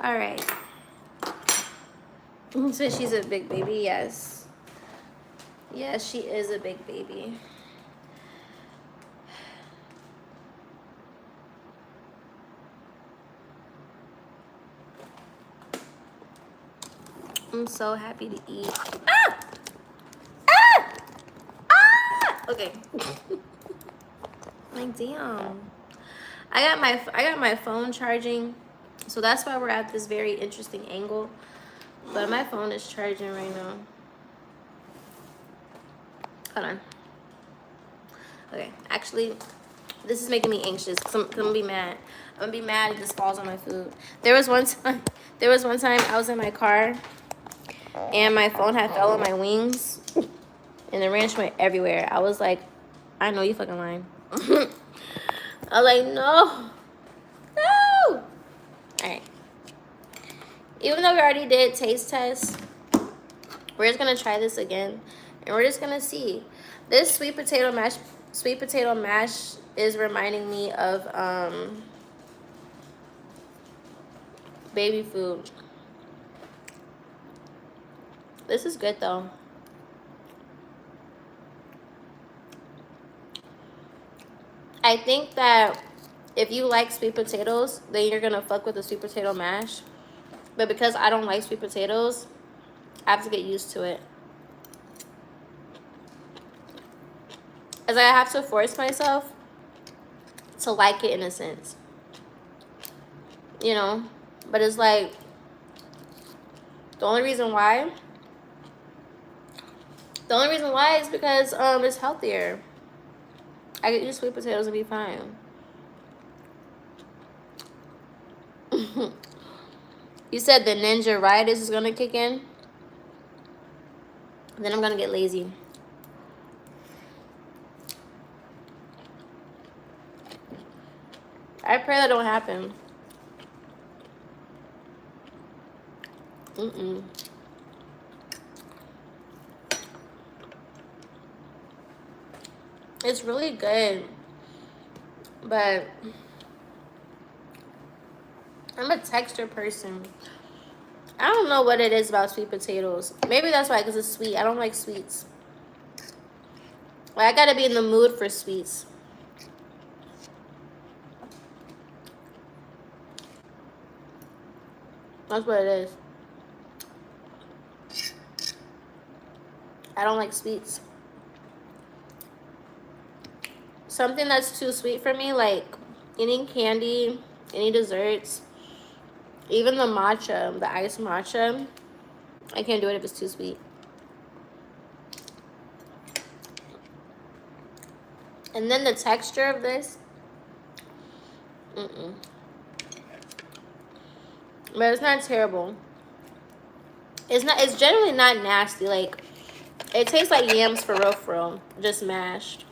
All right. So she's a big baby, yes. Yes, she is a big baby. I'm so happy to eat. Ah! Ah! Ah! Okay. Like damn. I got my phone charging, so that's why we're at this very interesting angle. But my phone is charging right now. Hold on. Okay, actually, this is making me anxious because I'm gonna be mad. I'm gonna be mad if this falls on my food. There was one time I was in my car and my phone had fell on my wings and the ranch went everywhere. I was like, I know you fucking lying. I was like, no. No. All right. Even though we already did taste tests, We're just gonna try this again, and we're just gonna see. This sweet potato mash is reminding me of baby food. This is good though. I think that if you like sweet potatoes, then you're gonna fuck with the sweet potato mash. But because I don't like sweet potatoes, I have to get used to it. As I have to force myself to like it in a sense. You know? But it's like, the only reason why is because it's healthier. I can eat sweet potatoes and be fine. You said the ninja riders is gonna kick in. Then I'm gonna get lazy. I pray that don't happen. It's really good, but I'm a texture person. I don't know what it is about sweet potatoes. Maybe that's why, because it's sweet. I don't like sweets. Like, I gotta be in the mood for sweets. That's what it is. I don't like sweets. Something that's too sweet for me, like any candy, any desserts, even the matcha, the iced matcha, I can't do it if it's too sweet. And then the texture of this, but it's not terrible. It's generally not nasty. Like, it tastes like yams for real, just mashed.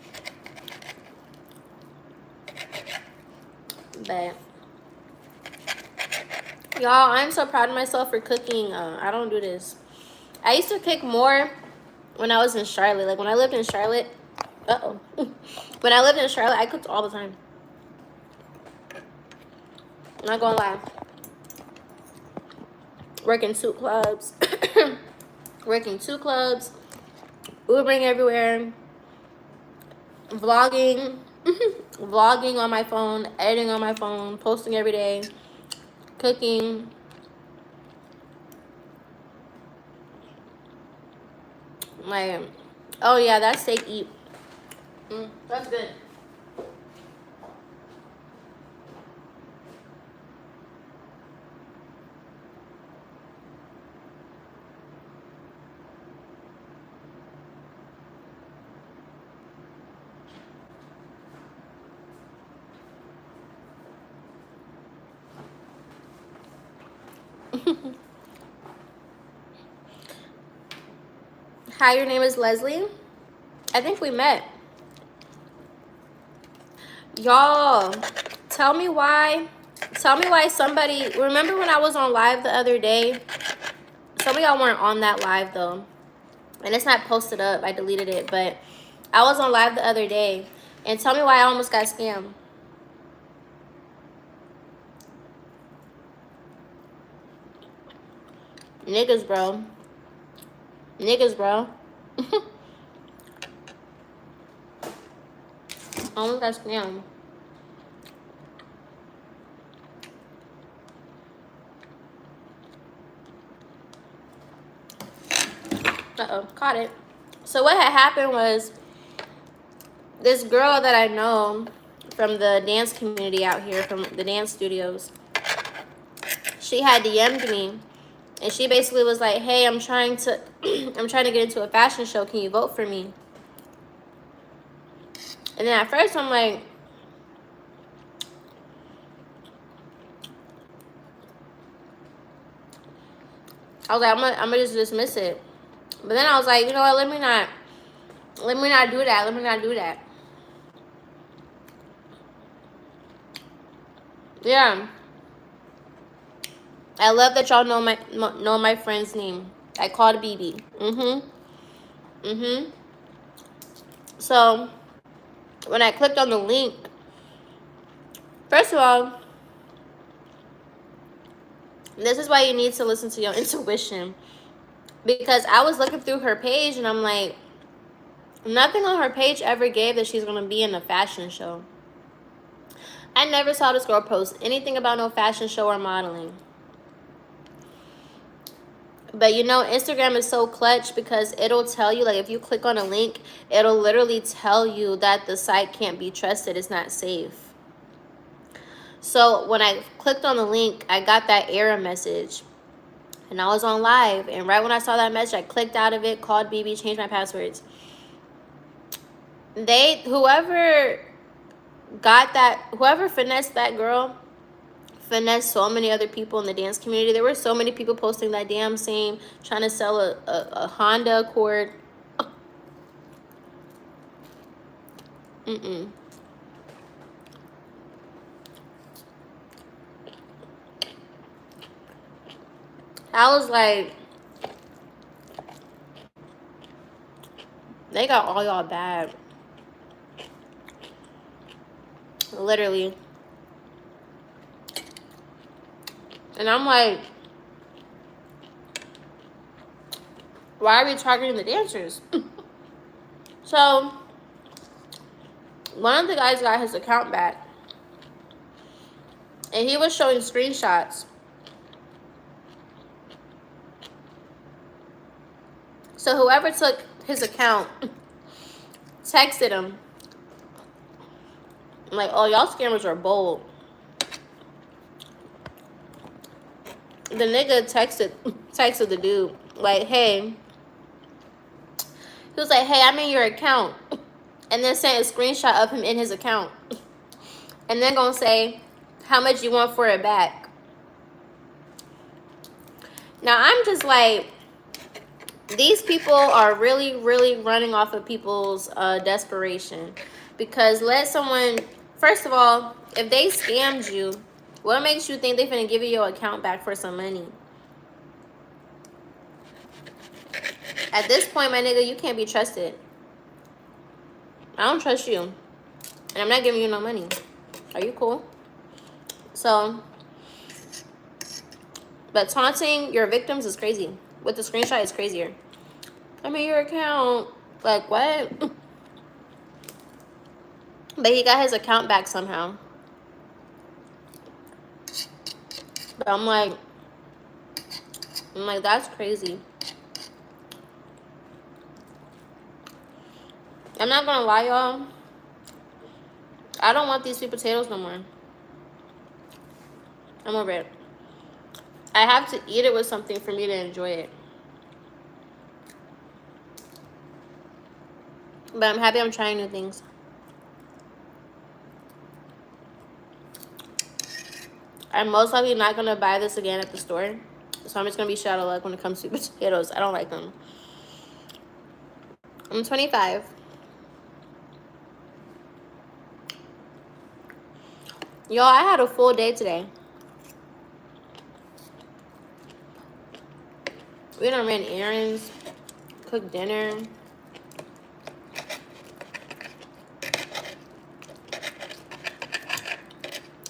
But y'all, I'm so proud of myself for cooking. I don't do this. I used to cook more when I was in Charlotte. Like, when I lived in Charlotte, when I lived in Charlotte, I cooked all the time. I'm not gonna lie. Working 2 clubs. Working 2 clubs. Ubering everywhere. Vlogging. Vlogging on my phone. Editing on my phone. Posting every day. Cooking. Like, oh yeah, that steak eat. That's good. Hi, your name is Leslie. I think we met. Y'all, tell me why somebody, remember when I was on live the other day? Some of y'all weren't on that live though. And it's not posted up. I deleted it, but I was on live the other day. And tell me why I almost got scammed. Niggas, bro. Niggas, bro. Almost got scammed. Caught it. So what had happened was, this girl that I know from the dance community out here, from the dance studios, she had DM'd me, and she basically was like, hey, I'm trying to get into a fashion show. Can you vote for me? And then at first I'm like, I'm gonna just dismiss it. But then I was like, you know what, let me not do that. Let me not do that. Yeah. I love that y'all know my friend's name. I called BB. So when I clicked on the link, first of all, this is why you need to listen to your intuition. Because I was looking through her page and I'm like, nothing on her page ever gave that she's going to be in a fashion show. I never saw this girl post anything about no fashion show or modeling. But you know, Instagram is so clutch because it'll tell you, like if you click on a link, it'll literally tell you that the site can't be trusted. It's not safe. So when I clicked on the link, I got that error message. And I was on live. And right when I saw that message, I clicked out of it, called BB, changed my passwords. Whoever finessed that girl, finessed so many other people in the dance community. There were so many people posting that damn same, trying to sell a Honda Accord. I was like, they got all y'all bad. Literally. And I'm like, why are we targeting the dancers? So one of the guys got his account back. And he was showing screenshots. So whoever took his account texted him. Like, oh, y'all scammers are bold. The nigga texted the dude. Like, hey. He was like, hey, I'm in your account. And then sent a screenshot of him in his account. And then gonna say, how much you want for it back? Now, I'm just like, these people are really, really running off of people's desperation. Because let someone, first of all, if they scammed you, what makes you think they're finna give you your account back for some money? At this point, my nigga, you can't be trusted. I don't trust you. And I'm not giving you no money. Are you cool? So, but taunting your victims is crazy. With the screenshot, it's crazier. I'm in your account. Like, what? But he got his account back somehow. But I'm like, that's crazy. I'm not gonna lie, y'all. I don't want these sweet potatoes no more. I'm over it. I have to eat it with something for me to enjoy it. But I'm happy I'm trying new things. I'm most likely not gonna buy this again at the store. So I'm just gonna be shit out of luck when it comes to potatoes. I don't like them. I'm 25. Y'all, I had a full day today. We done ran errands, cooked dinner.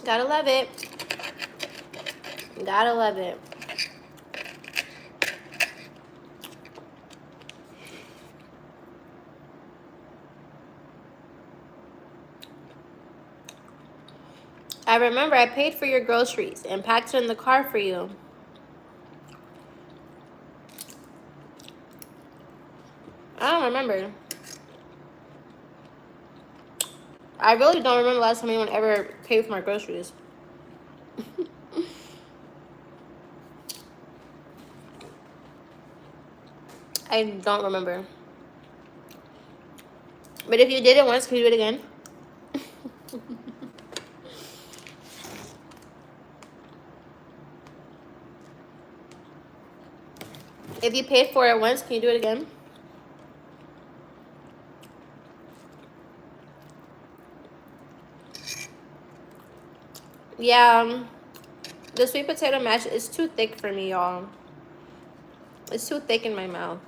Gotta love it. Gotta love it. I remember I paid for your groceries and packed it in the car for you. I don't remember. I really don't remember the last time anyone ever paid for my groceries. I don't remember. But if you did it once, can you do it again? If you paid for it once, can you do it again? Yeah, the sweet potato mash is too thick for me, y'all. It's too thick in my mouth.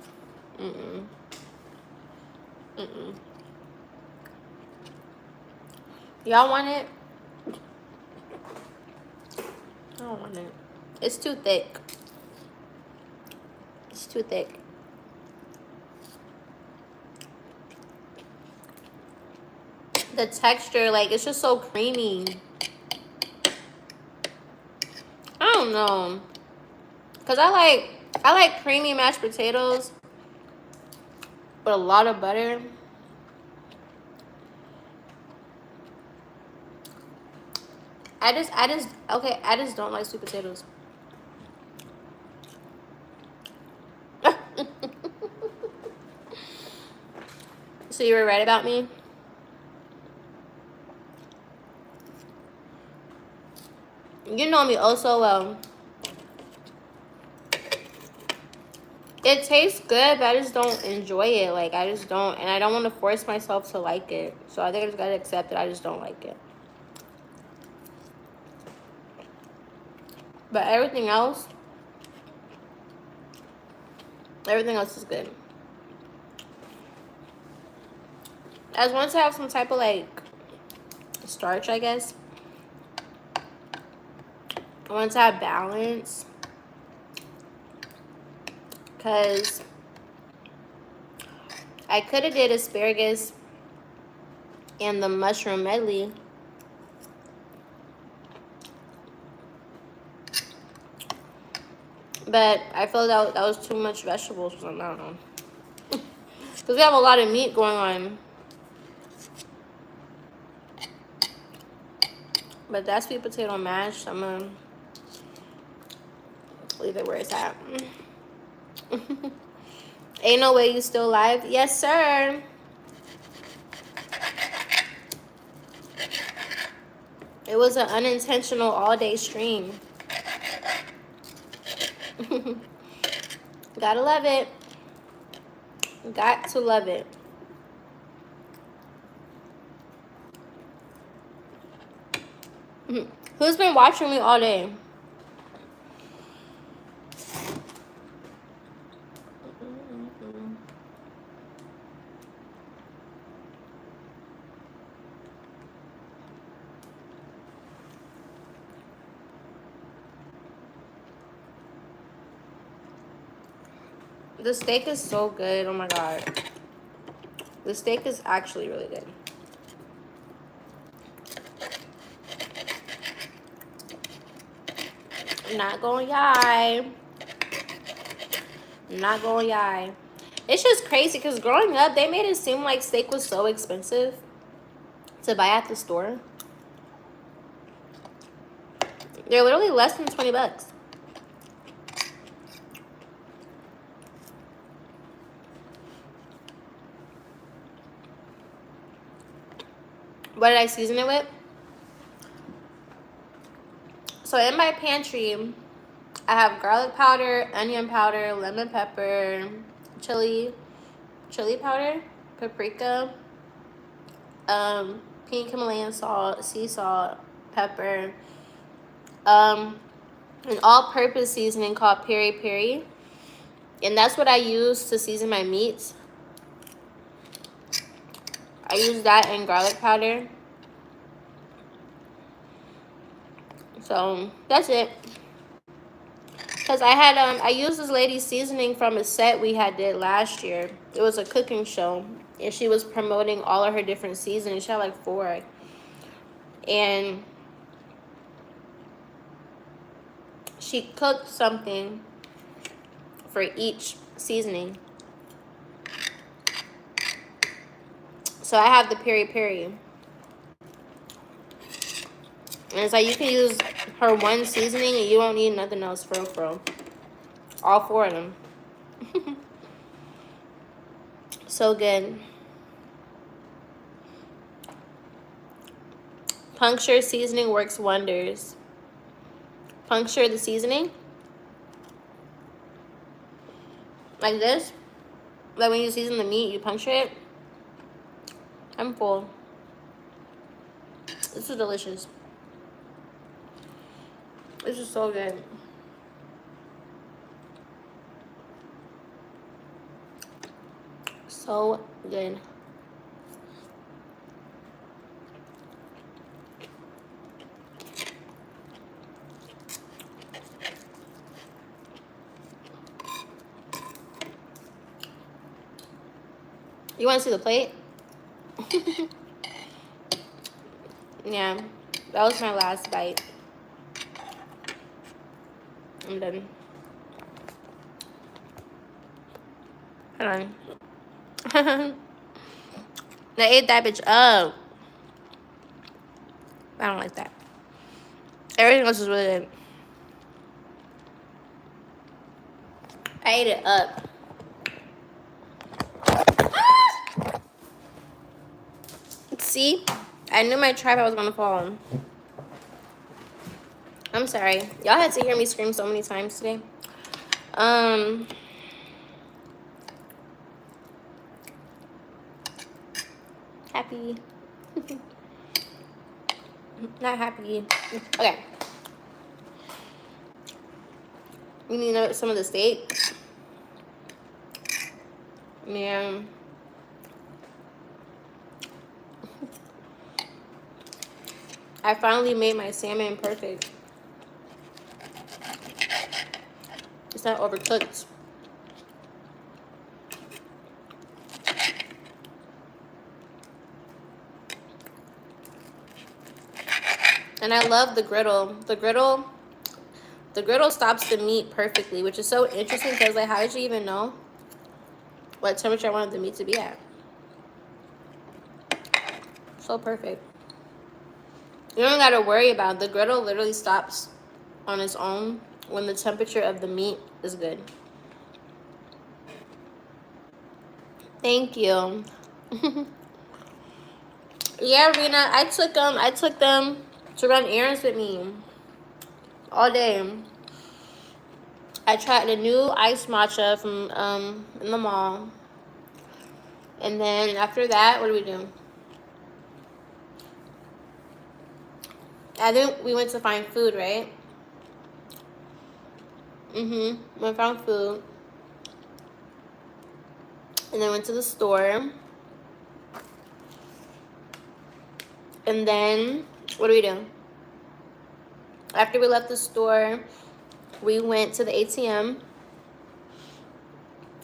Y'all want it? I don't want it. It's too thick. It's too thick. The texture, like, it's just so creamy. I don't know. Cause I like creamy mashed potatoes with a lot of butter. I just don't like sweet potatoes. So you were right about me? You know me oh so well. It tastes good, but I just don't enjoy it. Like, I just don't, and I don't want to force myself to like it. So I think I just gotta accept that I just don't like it. But everything else is good. I just want to have some type of, like, starch, I guess. I want to have balance. Because I could have did asparagus and the mushroom medley. But I feel that was too much vegetables or something. I don't know. Because we have a lot of meat going on. But that sweet potato mash, I'm going to leave it where it's at. Ain't no way you still live? Yes, sir. It was an unintentional all-day stream. Gotta love it. Got to love it. Who's been watching me all day? The steak is so good. Oh my god. The steak is actually really good. Not gonna lie. Not gonna lie. It's just crazy because growing up, they made it seem like steak was so expensive to buy at the store. They're literally less than 20 bucks. What did I season it with? So in my pantry, I have garlic powder, onion powder, lemon pepper, chili powder, paprika, pink Himalayan salt, sea salt, pepper, an all-purpose seasoning called peri peri, and that's what I use to season my meats. I use that and garlic powder. So that's it. Because I used this lady's seasoning from a set we did last year. It was a cooking show, and she was promoting all of her different seasonings. She had like 4, and she cooked something for each seasoning. So I have the peri peri, and it's like you can use her one seasoning and you don't need nothing else for real. All 4 of them. So good. Puncture seasoning works wonders. Puncture the seasoning. Like this. Like when you season the meat, you puncture it. I'm full. This is delicious. This is so good. So good. You want to see the plate? Yeah, that was my last bite. I'm done. Hold on. They ate that bitch up. I don't like that. Everything else is really good. I ate it up. See? I knew my tripod was gonna fall. I'm sorry. Y'all had to hear me scream so many times today. Happy. Not happy. Okay. We need to know some of the steak. Yeah. I finally made my salmon perfect. It's not overcooked. And I love the griddle. The griddle stops the meat perfectly, which is so interesting because, like, how did you even know what temperature I wanted the meat to be at? So perfect. You don't gotta worry about it. The griddle literally stops on its own when the temperature of the meat is good. Thank you. Yeah, Rena, I took them to run errands with me all day. I tried the new iced matcha from in the mall. And then after that, what do we do? I think we went to find food, right? We found food. And then went to the store. And then, what do we do? After we left the store, we went to the ATM.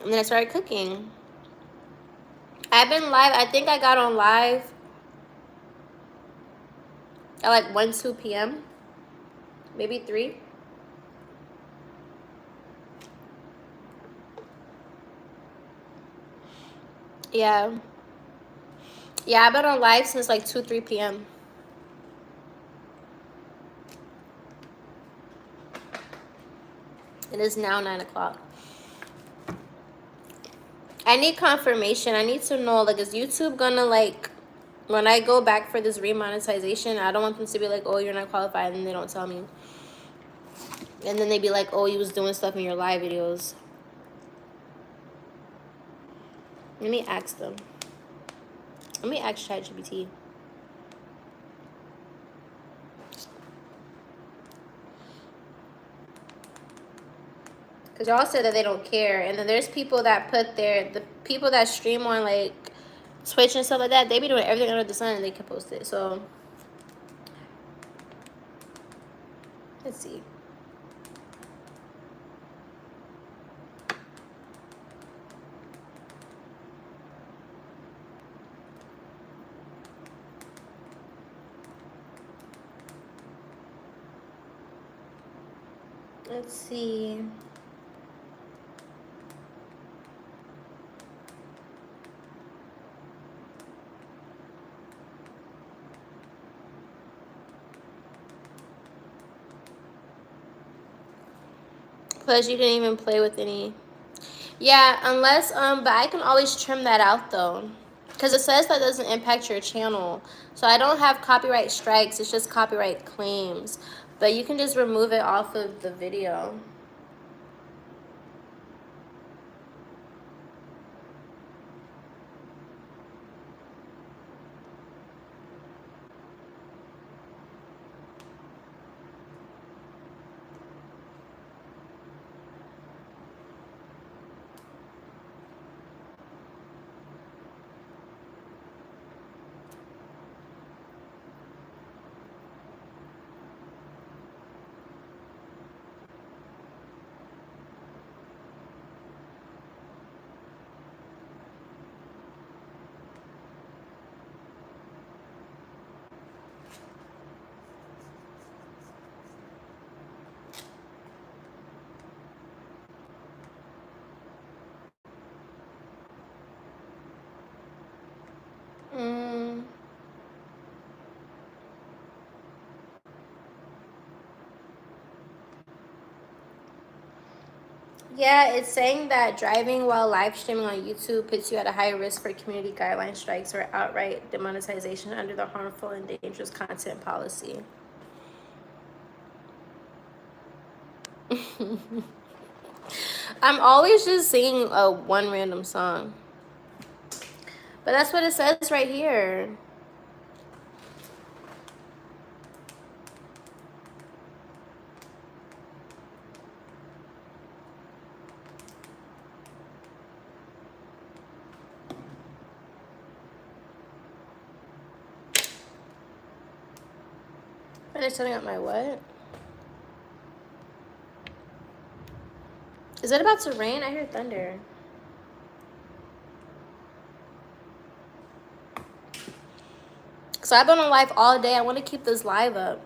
And then I started cooking. I've been live. I think I got on live at like 1, 2 p.m. Maybe 3. Yeah. Yeah, I've been on live since like 2, 3 p.m. It is now 9 o'clock. I need confirmation. I need to know, like, is YouTube gonna, like, when I go back for this remonetization, I don't want them to be like, oh, you're not qualified, and they don't tell me. And then they be like, oh, you was doing stuff in your live videos. Let me ask them. Let me ask ChatGPT. Because y'all said that they don't care. And then there's people that put the people that stream on, like, Twitch and stuff like that, they be doing everything under the sun and they can post it. So, let's see. Let's see. Plus, you didn't even play with any. Yeah, unless, but I can always trim that out, though. Because it says that doesn't impact your channel. So I don't have copyright strikes. It's just copyright claims. But you can just remove it off of the video. Yeah, it's saying that driving while live streaming on YouTube puts you at a higher risk for community guideline strikes or outright demonetization under the harmful and dangerous content policy. I'm always just singing one random song. But that's what it says right here. Finish setting up my what? Is it about to rain? I hear thunder. So I've been on live all day. I want to keep this live up.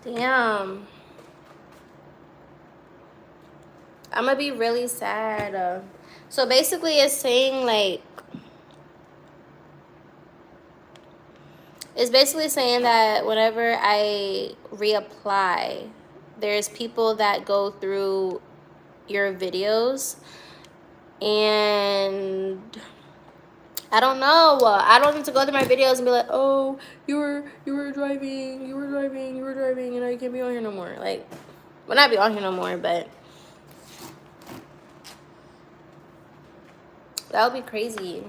Damn. I'm gonna be really sad. So basically it's saying like, it's basically saying that whenever I reapply, there's people that go through your videos and I don't know. I don't need to go through my videos and be like, oh, you were driving, and now you can't be on here no more. Like, well, not be on here no more, but that would be crazy.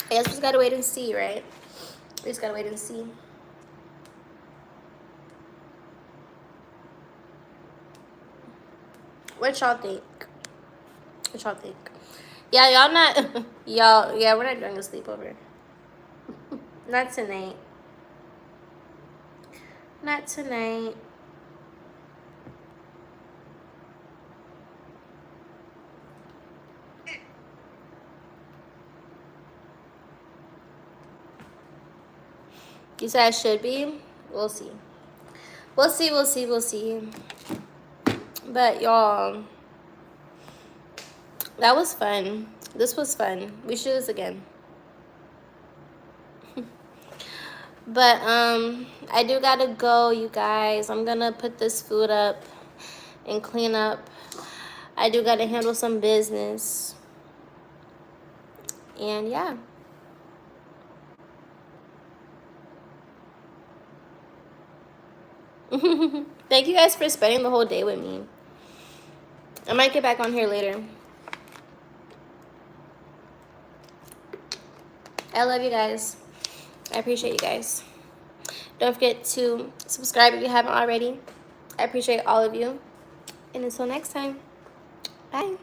I guess we just gotta wait and see, right? We just gotta wait and see. What y'all think? What y'all think? Yeah, y'all not y'all, yeah, we're not doing a sleepover. Not tonight. Not tonight. You said I should be? We'll see. We'll see. But y'all, that was fun. This was fun. We should do this again. But I do gotta go, you guys. I'm gonna put this food up and clean up. I do gotta handle some business. And yeah. Thank you guys for spending the whole day with me. I might get back on here later. I love you guys. I appreciate you guys. Don't forget to subscribe if you haven't already. I appreciate all of you. And until next time, bye.